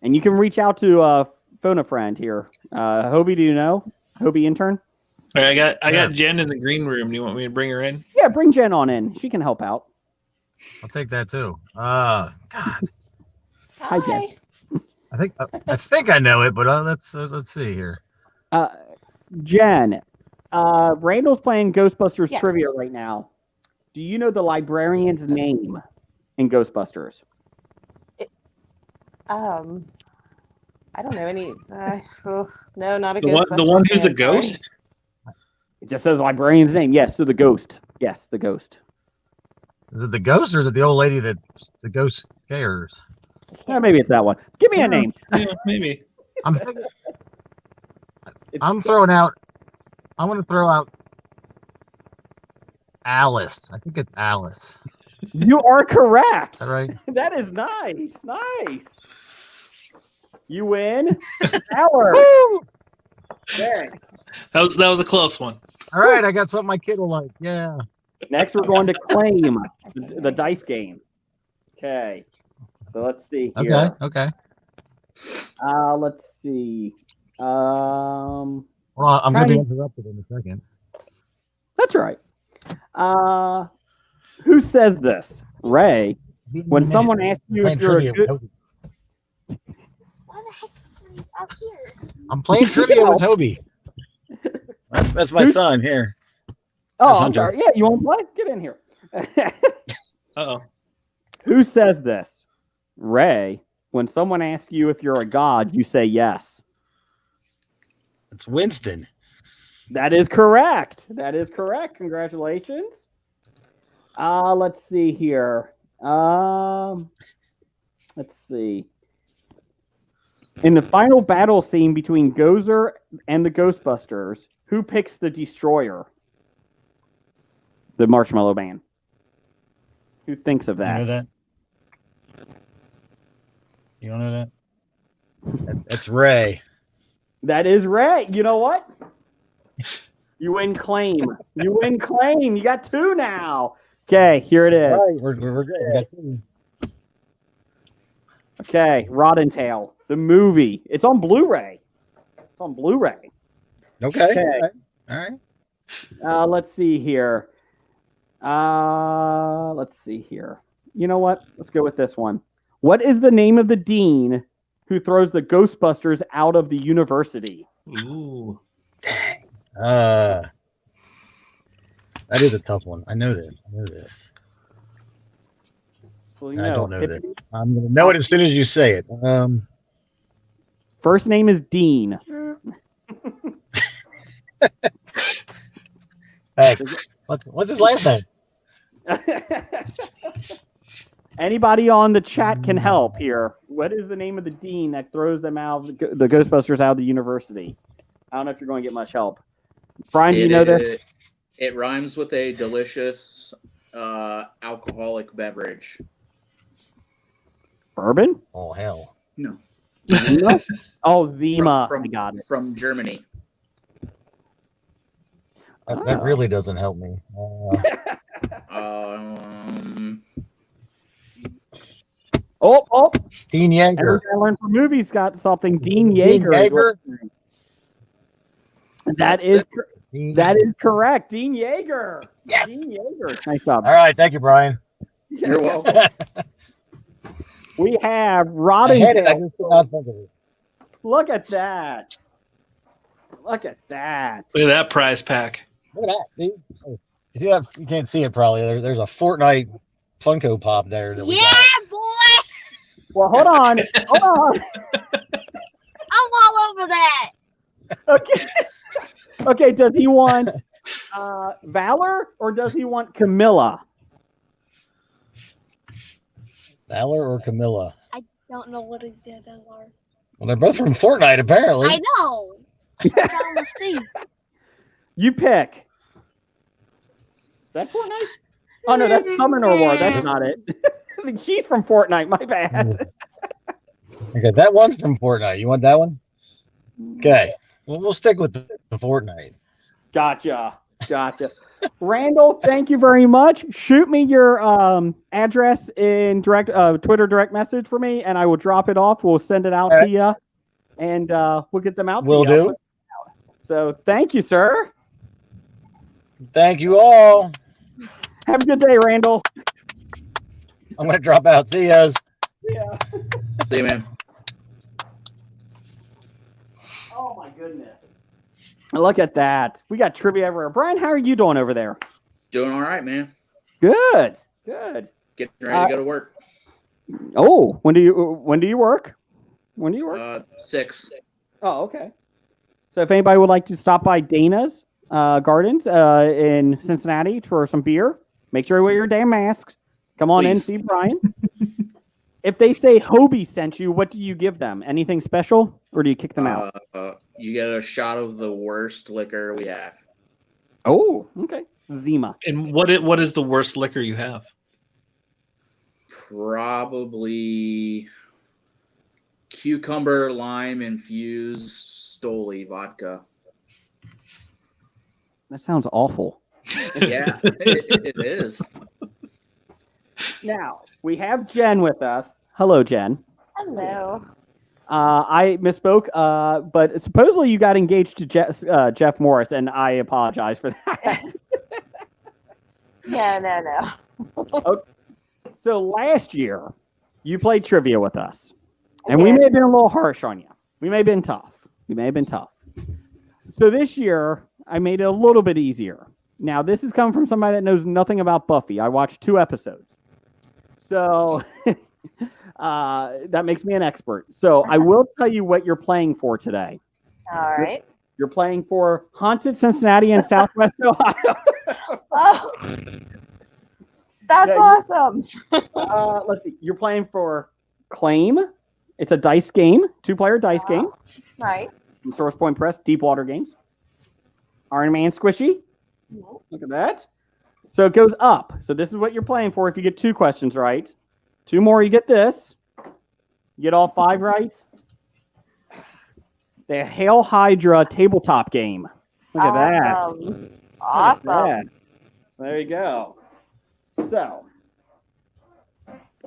And you can reach out to phone a friend here. Hobie, do you know? Hobie intern?
All right, I got Jen in the green room. Do you want me to bring her in?
Yeah, bring Jen on in. She can help out.
I'll take that too. God.
Hi, Jen.
I think I know it, but let's see here.
Jen, Randall's playing Ghostbusters
Yes.
trivia right now. Do you know the librarian's name in Ghostbusters?
I don't know any. No, not a
The
Ghostbusters
one who's the
fan, sorry.
ghost?
It just says librarian's name. Yes, so the ghost. Yes, the ghost.
Is it the ghost or is it the old lady that the ghost scares?
Maybe it's that one. Give me a name.
Yeah, maybe.
I'm throwing out. I'm going to throw out Alice. I think it's Alice.
You are correct.
Is that right?
That is nice. Nice. You win. Valor. Okay.
That was a close one.
All right, I got something my kid will like. Yeah.
Next, we're going to Claim, the dice game. Okay. So let's see here.
Okay.
Let's see.
Well, I'm going to be interrupted in a second.
That's right. Who says this? Ray. When someone asks you if you're a good...
I'm playing trivia with Hobie.
That's my son here.
Oh,
That's
I'm
Hunter.
sorry. Yeah, you want to play? Get in here.
Uh-oh.
Who says this? Ray, when someone asks you if you're a god, you say yes.
It's Winston.
That is correct. That is correct. Congratulations. Let's see here. Let's see. In the final battle scene between Gozer and the Ghostbusters, who picks the destroyer? The Marshmallow Man. Who thinks of that?
You know that? You don't know that?
That's Ray.
That is Ray. You know what? You win Claim. You win Claim. You got 2 now. Okay, here it is.
All right, we're good. We got two.
Okay, Rod and Tail, the movie. It's on Blu-ray. It's on Blu-ray.
Okay. All right.
Let's see here. Let's see here. You know what? Let's go with this one. What is the name of the dean who throws the Ghostbusters out of the university?
Ooh.
That is a tough one. I know this.
So,
I don't know this. I'm going to know it as soon as you say it.
First name is Dean.
Hey, what's his last name?
Anybody on the chat can help here. What is the name of the dean that throws them out of the Ghostbusters out of the university? I don't know if you're going to get much help. Brian, do you know this?
It rhymes with a delicious alcoholic beverage.
Bourbon?
Oh hell.
No.
Zima? Oh, Zima.
From
I got it.
From Germany.
That really doesn't help me.
Oh.
Dean Yeager.
Every guy learned from movies got something. Dean
Dean
Yeager.
Yeager?
That is correct. Dean Yeager.
Yes.
Dean Yeager. Nice job.
All right, thank you, Brian.
You're welcome.
We have
I
Rotting
had it. I
Tail.
just could not think of it.
Look at that. Look at that.
Look at that prize pack.
Look at that. See? Oh, you see that? You can't see it probably. There's a Fortnite Funko Pop there that we got.
boy.
Well, hold on. Hold on.
I'm all over that.
Okay. Okay, does he want Valor or does he want Camilla?
Valor or Camilla?
I don't know what his dad are.
Well, they're both from Fortnite, apparently.
I know. I'm trying to see.
You pick. Is that Fortnite? Oh no, that's Summoner War. That's not it. I mean, she's from Fortnite. My bad.
Okay, that one's from Fortnite. You want that one? Okay, we'll stick with the Fortnite.
Gotcha. Randall, thank you very much. Shoot me your address in direct Twitter direct message for me, and I will drop it off. We'll send it out to you, and we'll get them out.
Will
to you.
do.
So thank you, sir.
Thank you all.
Have a good day, Randall.
I'm gonna drop out. See yas.
Yeah.
See you, man.
Oh my goodness. Look at that. We got trivia everywhere. Brian, how are you doing over there?
Doing all right, man.
Good.
Getting ready to go to work.
Oh, when do you work?
6.
Oh, okay. So if anybody would like to stop by Dana's Gardens in Cincinnati for some beer, make sure you wear your damn masks. Come on in, see Brian. If they say Hobie sent you, what do you give them? Anything special, or do you kick them out?
You get a shot of the worst liquor we have.
Oh, okay. Zima.
And what is the worst liquor you have?
Probably cucumber lime infused Stoli vodka.
That sounds awful.
Yeah, it is.
Now, we have Jen with us. Hello, Jen.
Hello.
I misspoke, but supposedly you got engaged to Jeff Morris, and I apologize for that.
No.
Okay. So last year, you played trivia with us, and we may have been a little harsh on you. We may have been tough. So this year, I made it a little bit easier. Now, this is coming from somebody that knows nothing about Buffy. I watched 2 episodes. So that makes me an expert. So I will tell you what you're playing for today.
All right.
You're playing for Haunted Cincinnati in Southwest Ohio.
Oh, that's awesome.
Let's see. You're playing for Claim. It's a dice game, 2-player dice game.
Nice.
From Source Point Press, Deepwater Games. Iron Man Squishy. Look at that. So it goes up. So this is what you're playing for if you get 2 questions right. 2 more, you get this. You get all 5 right. The Hail Hydra tabletop game. Look at that.
Awesome.
Look at that. So there you go. So,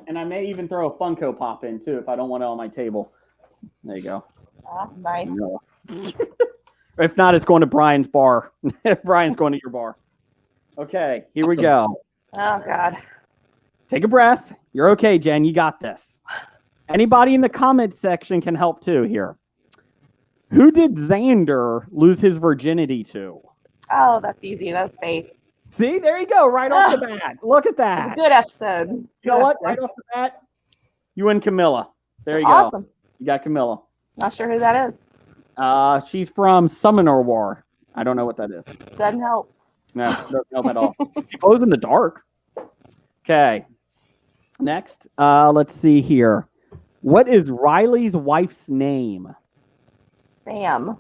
and I may even throw a Funko Pop in too if I don't want it on my table. There you go.
Nice.
If not, it's going to Brian's bar. Brian's going to your bar. Okay, here we go.
Oh, God.
Take a breath. You're okay, Jen. You got this. Anybody in the comments section can help too here. Who did Xander lose his virginity to?
Oh, that's easy. That's Faith.
See, there you go. Right off the bat. Look at that.
It's a good episode.
You know what? Right off the bat, you and Camilla. There you go.
Awesome.
You got Camilla.
Not sure who that is.
She's from Summoner War. I don't know what that is.
Doesn't help.
No, doesn't help at all. She glows in the dark. Okay. Next, let's see here. What is Riley's wife's name?
Sam.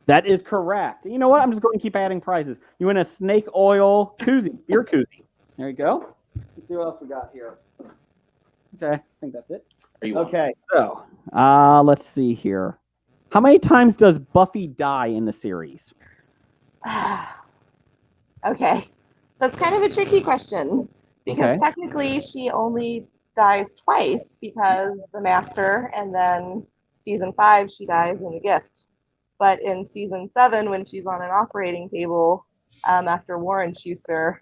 That is correct. You know what? I'm just going to keep adding prizes. You win a snake oil koozie, beer koozie. There you go. Let's see what else we got here. Okay, I think that's it.
You want.
Okay, so let's see here. How many times does Buffy die in the series?
Okay, that's kind of a tricky question because
Okay.
technically she only dies twice because the Master, and then season 5 she dies in the Gift. But in season 7, when she's on an operating table after Warren shoots her,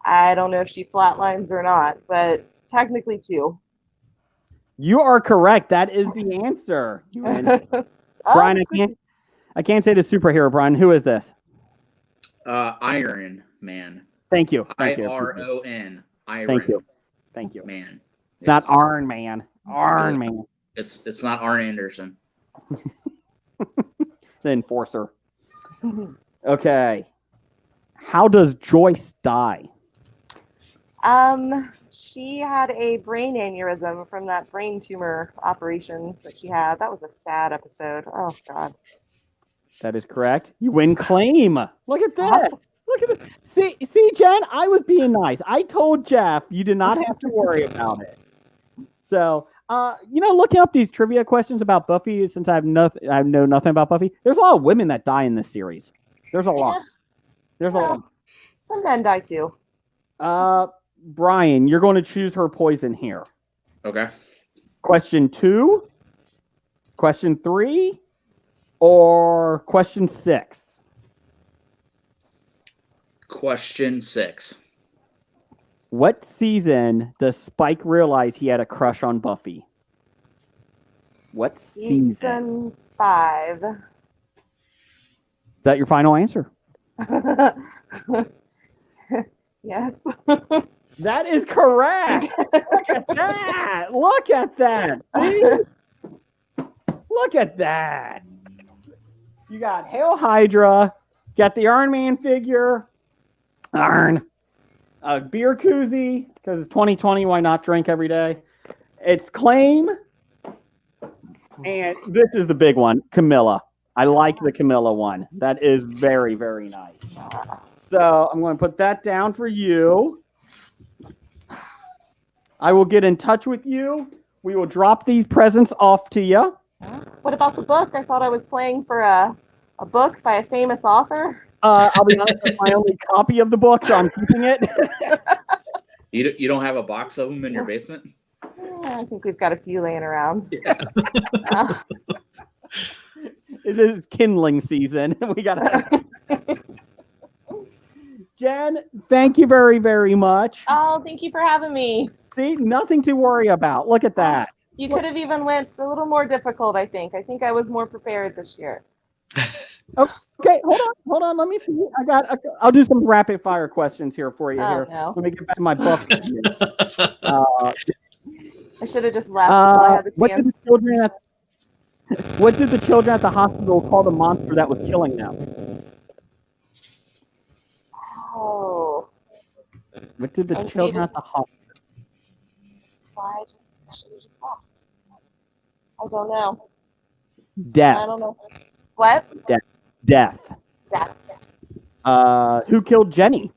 I don't know if she flatlines or not, but technically 2.
You are correct. That is the answer. You win. Brian, I can't say the superhero, Brian. Who is this?
Iron Man.
Thank you. Thank you.
IRON. Iron.
Thank you. Thank you.
Man.
It's not Iron Man. Iron Man.
It's not Arn Anderson.
The Enforcer. Okay. How does Joyce die?
She had a brain aneurysm from that brain tumor operation that she had. That was a sad episode. Oh God.
That is correct. You win claim. Look at this. Look at this. See, Jen, I was being nice. I told Jeff you did not have to worry about it. So, looking up these trivia questions about Buffy, since I know nothing about Buffy, there's a lot of women that die in this series. There's a lot. There's a lot.
Some men die too.
Brian, you're going to choose her poison here.
Okay.
Question 2, question 3, or question 6?
Question 6.
What season does Spike realize he had a crush on Buffy? What season?
Season 5.
Is that your final answer?
Yes.
That is correct. Look at that. Look at that. See? Look at that. You got Hail Hydra, got the Iron Man figure, Arn, a beer koozie, because it's 2020, why not drink every day? It's Claim, and this is the big one, Camilla. I like the Camilla one. That is very, very nice. So I'm going to put that down for you. I will get in touch with you. We will drop these presents off to you.
What about the book? I thought I was playing for a book by a famous author.
I'll be honest, it's my only copy of the book, so I'm keeping it.
You don't have a box of them in your basement?
I think we've got a few laying around.
Yeah.
It is kindling season. We got Jen, thank you very, very much.
Oh, thank you for having me.
See, nothing to worry about. Look at that.
You could have even went a little more difficult, I think. I think I was more prepared this year.
Okay, hold on. Let me see. I'll do some rapid fire questions here for you. Here.
No.
Let me get back to my book.
I should have just left while I had the
what
chance.
did the children at the hospital call the monster that was killing them?
Oh.
What did the
And see,
children
this
at the
is-
hospital?
This is why I should have just left. I don't know.
Death.
I don't know. What?
Death.
Death.
Who killed Jenny?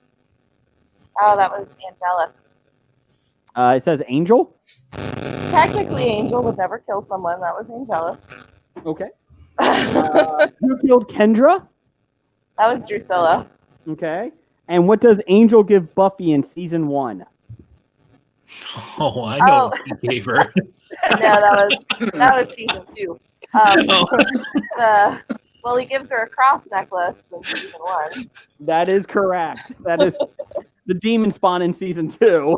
Oh, that was Angelus.
It says Angel.
Technically, Angel would never kill someone. That was Angelus.
Okay. Who killed Kendra?
That was Drusilla.
Okay. And what does Angel give Buffy in season 1?
Oh, I know what he gave her.
No, that was season 2. Well, he gives her a cross necklace in season 1.
That is correct. That is the demon spawn in season 2.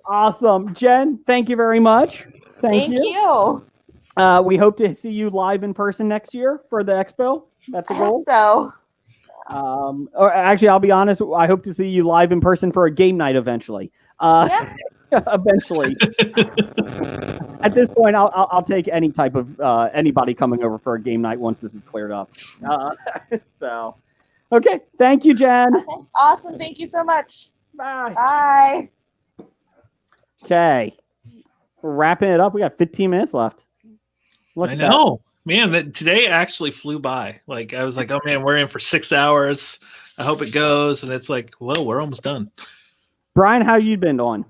Awesome. Jen, thank you very much. Thank you. We hope to see you live in person next year for the expo. That's a
I
goal.
hope so.
Or actually, I'll be honest. I hope to see you live in person for a game night eventually. Eventually. At this point, I'll take any type of anybody coming over for a game night once this is cleared up. So, okay. Thank you, Jen.
Okay. Awesome. Thank you so much.
Bye.
Bye.
Okay. We're wrapping it up. We got 15 minutes left. Look
I
at that.
know, man. That today actually flew by. Like I was like, oh man, we're in for 6 hours. I hope it goes, and it's like, well, we're almost done.
Brian, how you been doing?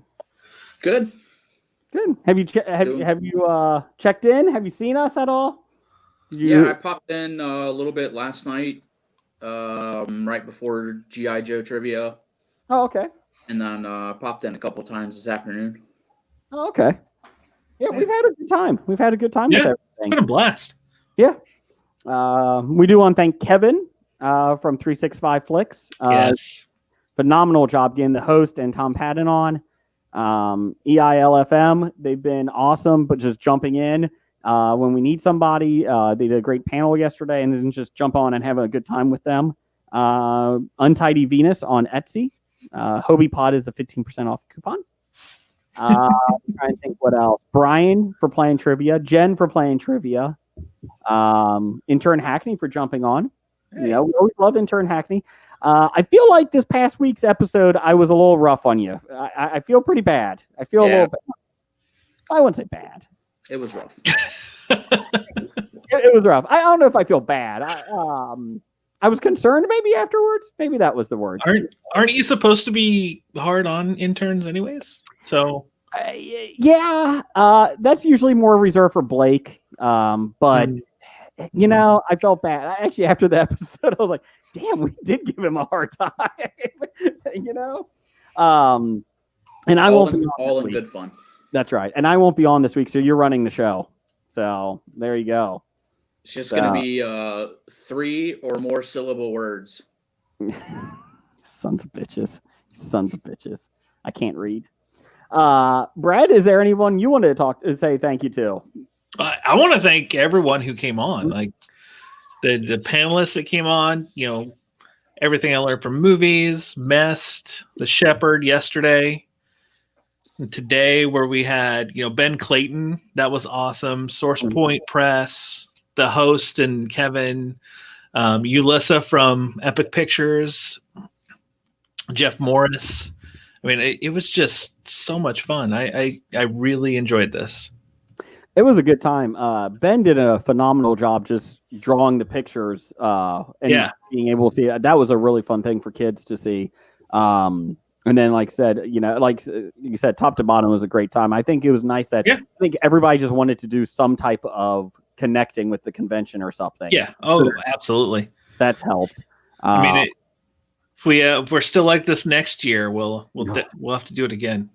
Good.
Good. Have you checked in? Have you seen us at all?
Yeah, I popped in a little bit last night, right before GI Joe trivia.
Oh, okay.
And then popped in a couple times this afternoon.
Oh, okay. Yeah, we've had a good time. We've had a good time with
Yeah,
everything.
it's been a blast.
Yeah. We do want to thank Kevin from 365 Flicks.
Yes.
Phenomenal job getting the host and Tom Paton on. EILFM, they've been awesome, but just jumping in when we need somebody. They did a great panel yesterday and then just jump on and have a good time with them. Untidy Venus on Etsy. Hobie Pod is the 15% off coupon. Trying to think what else. Brian for playing trivia. Jen for playing trivia. Intern Hackney for jumping on. You know, we always love Intern Hackney. I feel like this past week's episode, I was a little rough on you. I feel pretty bad. I feel a little bad. I wouldn't say bad.
It was rough.
It was rough. I don't know if I feel bad. I was concerned maybe afterwards. Maybe that was the word.
Aren't you supposed to be hard on interns anyways? So
yeah, that's usually more reserved for Blake. But you know, I felt bad. Actually, after the episode, I was like, "Damn, we did give him a hard time." You know, and I won't be
all in good fun.
That's right, and I won't be on this week, so you're running the show. So there you go.
It's just going to be 3 or more syllable words.
Sons of bitches. Sons of bitches. I can't read. Brad, is there anyone you wanted to say thank you to?
I want to thank everyone who came on, like the panelists that came on, you know, everything I learned from movies, Mest, the Shepherd yesterday, and today where we had, you know, Ben Clayton. That was awesome. Source Point Press, the host and Kevin, Yulissa from Epic Pictures, Jeff Morris. I mean, it was just so much fun. I really enjoyed this.
It was a good time. Ben did a phenomenal job just drawing the pictures and being able to see it. That was a really fun thing for kids to see. And then, like I said, you know, like you said, top to bottom was a great time. I think it was nice that I think everybody just wanted to do some type of connecting with the convention or something.
Yeah. Oh, absolutely.
That's helped.
I mean, if we're still like this next year, we'll have to do it again.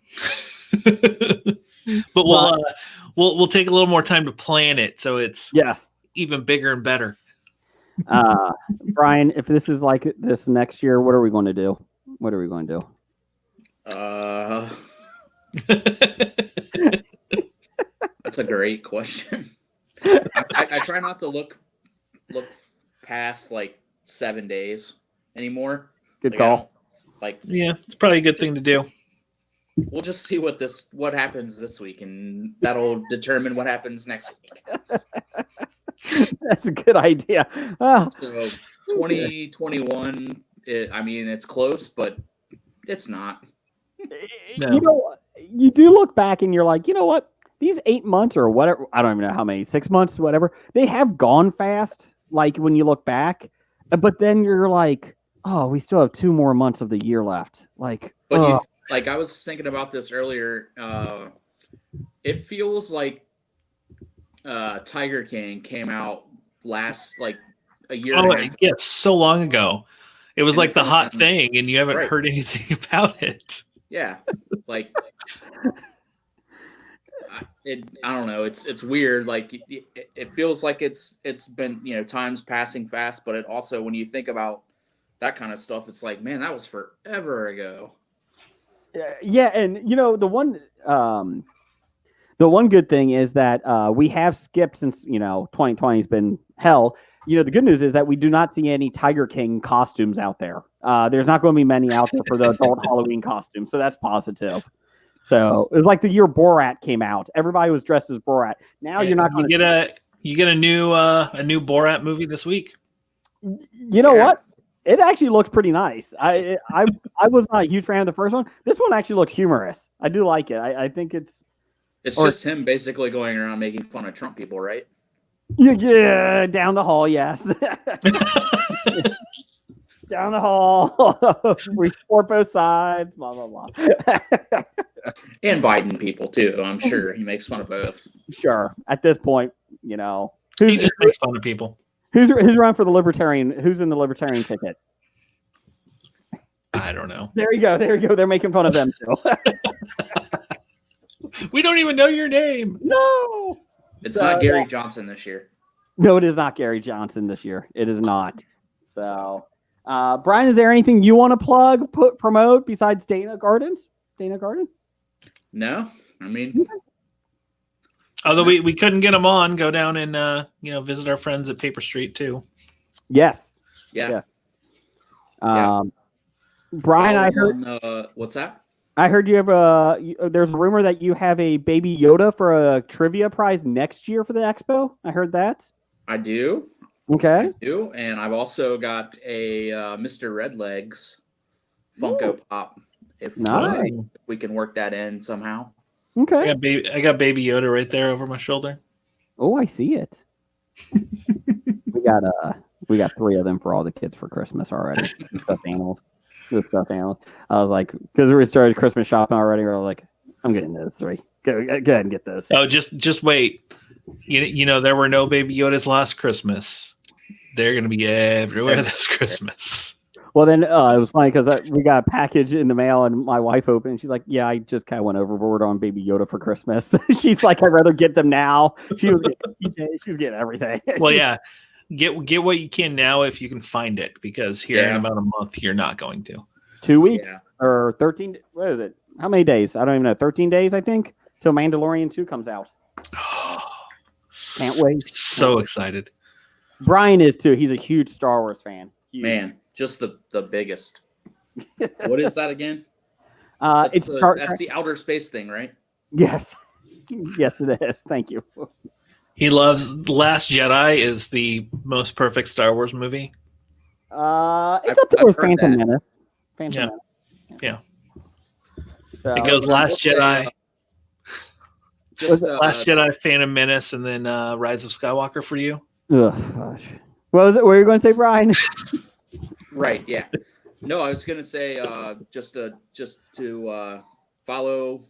But we'll take a little more time to plan it so it's even bigger and better.
Brian, if this is like this next year, what are we going to do? What are we going to do?
That's a great question. I try not to look past like 7 days anymore.
Good call.
Yeah, it's probably a good thing to do.
We'll just see what happens this week, and that'll determine what happens next week.
That's a good idea.
So 2021, I mean, it's close, but it's not.
No. You know, you do look back and you're like, you know what? These 8 months or whatever, I don't even know how many, 6 months, whatever, they have gone fast. Like when you look back, but then you're like, oh, we still have 2 more months of the year left. Like,
but like I was thinking about this earlier. It feels like Tiger King came out last like a year.
Oh,
and a half.
yeah, so long ago. It was like the hot thing, and you haven't heard anything about it.
Yeah, like I don't know. It's weird. Like it feels like it's been, you know, time's passing fast, but it also, when you think about that kind of stuff, it's like, man, that was forever ago.
Yeah, and you know, the one good thing is that we have skipped since, you know, 2020 has been hell. You know, the good news is that we do not see any Tiger King costumes out there. There's not going to be many out there for the adult Halloween costumes, so that's positive. So it was like the year Borat came out. Everybody was dressed as Borat. Now you're not going to
get a new Borat movie this week.
You know what? It actually looks pretty nice. I was not a huge fan of the first one. This one actually looks humorous. I do like it. I think it's
just him basically going around making fun of Trump people, right?
Yeah, down the hall, yes. down the hall. We support both sides. Blah blah blah.
And Biden people too. I'm sure he makes fun of both.
Sure. At this point, you know,
He just makes fun of people.
who's run for the libertarian? Who's in the libertarian ticket?
I don't know.
There you go. There you go. They're making fun of them too.
We don't even know your name.
No.
It's
So,
not Gary
yeah.
Johnson this year.
No, it is not Gary Johnson this year. It is not. So, Brian, is there anything you want to plug, promote besides Dana Gardens? Dana Garden?
No, I mean,
Although we couldn't get him on, go down and visit our friends at Paper Street too.
Yes.
yeah.
Brian, I
Follow
heard.
on, what's that?
I heard you have there's a rumor that you have a Baby Yoda for a trivia prize next year for the expo. I heard that.
I do.
Okay.
And I've also got a Mr. Redlegs Funko Pop. If
Nice.
we can work that in somehow.
Okay.
I got Baby Yoda right there over my shoulder.
Oh, I see it. we got 3 of them for all the kids for Christmas already. Stuffed animals. The stuffed animals. I was like, because we started Christmas shopping already. We were like, I'm getting those 3. Go ahead and get those.
Oh, just wait. You know there were no Baby Yodas last Christmas. They're gonna be everywhere this Christmas.
Well, then it was funny because we got a package in the mail, and my wife opened. And she's like, "Yeah, I just kind of went overboard on Baby Yoda for Christmas." She's like, "I'd rather get them now." She was getting everything.
Well, yeah, get what you can now if you can find it, because here in about a month you're not going to.
2 weeks or 13? What is it? How many days? I don't even know. 13 days, I think, till Mandalorian 2 comes out. Can't wait.
So excited.
Brian is too. He's a huge Star Wars fan. Huge.
Man, just the biggest. What is that again?
It's
That's the outer space thing, right?
Yes. Yes, it is. Thank you.
He loves Last Jedi is the most perfect Star Wars movie.
It's up there
I've
with
heard
Phantom
that.
Menace.
Yeah. Yeah.
So,
It goes Last Jedi. Last
uh,
Jedi, Phantom Menace, and then Rise of Skywalker for you.
Ugh, gosh. What was it? What were you going to say, Brian?
Right. Yeah. No, I was gonna say just to follow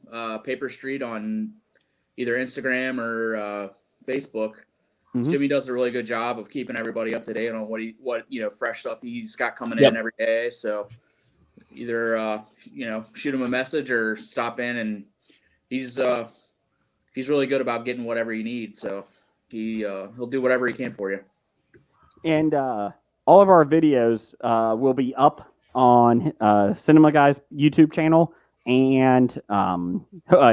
Paper Street on either Instagram or Facebook.
Mhm.
Jimmy does a really good job of keeping everybody up to date on what fresh stuff he's got coming
Yep.
in every day. So either shoot him a message or stop in, and he's really good about getting whatever you need. So he'll do whatever he can for you.
And all of our videos will be up on Cinema Guys YouTube channel and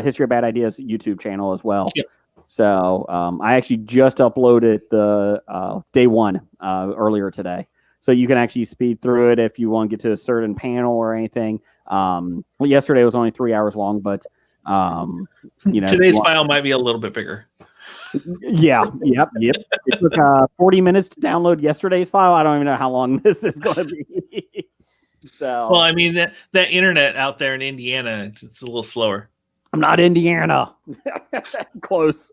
History of Bad Ideas YouTube channel as well.
Yep.
So I actually just uploaded the day 1 earlier today. So you can actually speed through it if you want to get to a certain panel or anything. Yesterday was only 3 hours long, but
Today's file might be a little bit bigger.
Yeah, yep. It took 40 minutes to download yesterday's file. I don't even know how long this is going to be. So,
Well, I mean that internet out there in Indiana, it's a little slower.
I'm not Indiana. Close.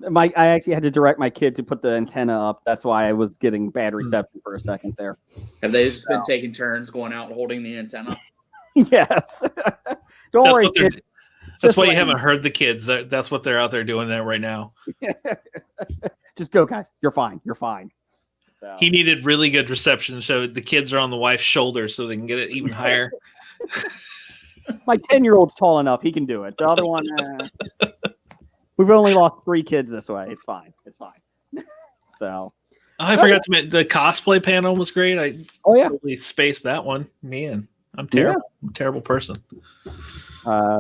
I actually had to direct my kid to put the antenna up. That's why I was getting bad reception for a second there.
Have they just been taking turns going out and holding the antenna?
Yes. Don't worry,
What they're-
kid. It's
That's
just
why you
like-
haven't heard the kids. That's what they're out there doing there right now.
Just go, guys. You're fine. You're fine. So.
He needed really good reception, so the kids are on the wife's shoulder so they can get it even higher.
My 10-year-old's tall enough. He can do it. The other one, we've only lost 3 kids this way. It's fine. It's fine. So.
I forgot to mention the cosplay panel was great. I totally spaced that one. Man, I'm terrible. I'm a terrible person.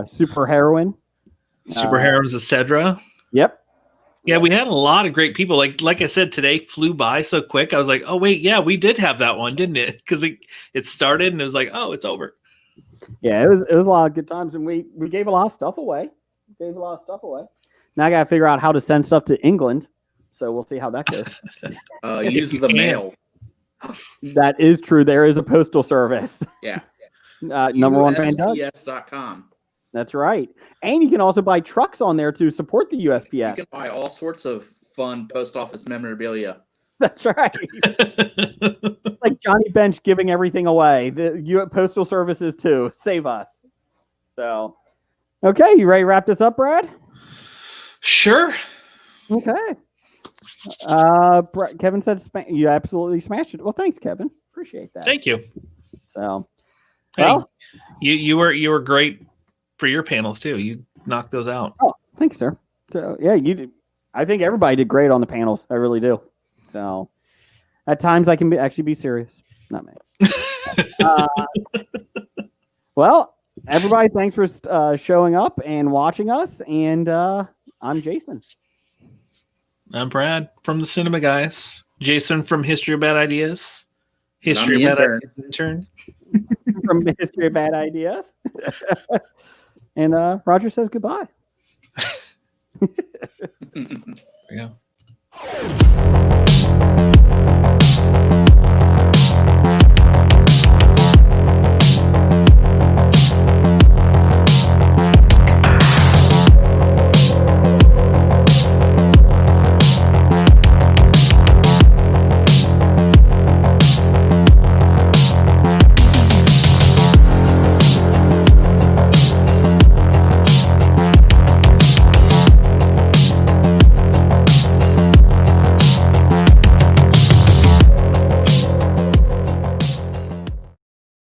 Super Heroine.
Heroines Etc.
Yep.
Yeah, we had a lot of great people. Like I said, today flew by so quick. I was like, oh wait, yeah, we did have that one, didn't it? Because it started and it was like, oh, it's over.
Yeah, it was a lot of good times, and we gave a lot of stuff away. Now I got to figure out how to send stuff to England. So we'll see how that goes.
Use the mail.
That is true. There is a postal service.
Yeah.
Number one fan does.
USPS.com.
That's right. And you can also buy trucks on there to support the USPS.
You can buy all sorts of fun post office memorabilia.
That's right. Like Johnny Bench giving everything away. The Postal Services too. Save us. So, okay, you ready to wrap this up, Brad?
Sure.
Okay. Kevin said you absolutely smashed it. Well, thanks, Kevin. Appreciate that.
Thank you.
So,
hey,
well,
you were great for your panels too. You knocked those out.
Oh, thanks, sir. So, yeah, you did. I think everybody did great on the panels. I really do. So, at times I can actually be serious. Not me. Well, everybody, thanks for showing up and watching us. And I'm Jason.
I'm Brad from the Cinema Guys. Jason from History of Bad Ideas. History
I'm
of
the
Bad Ideas intern.
From History of Bad Ideas. And Roger says goodbye.
There we go.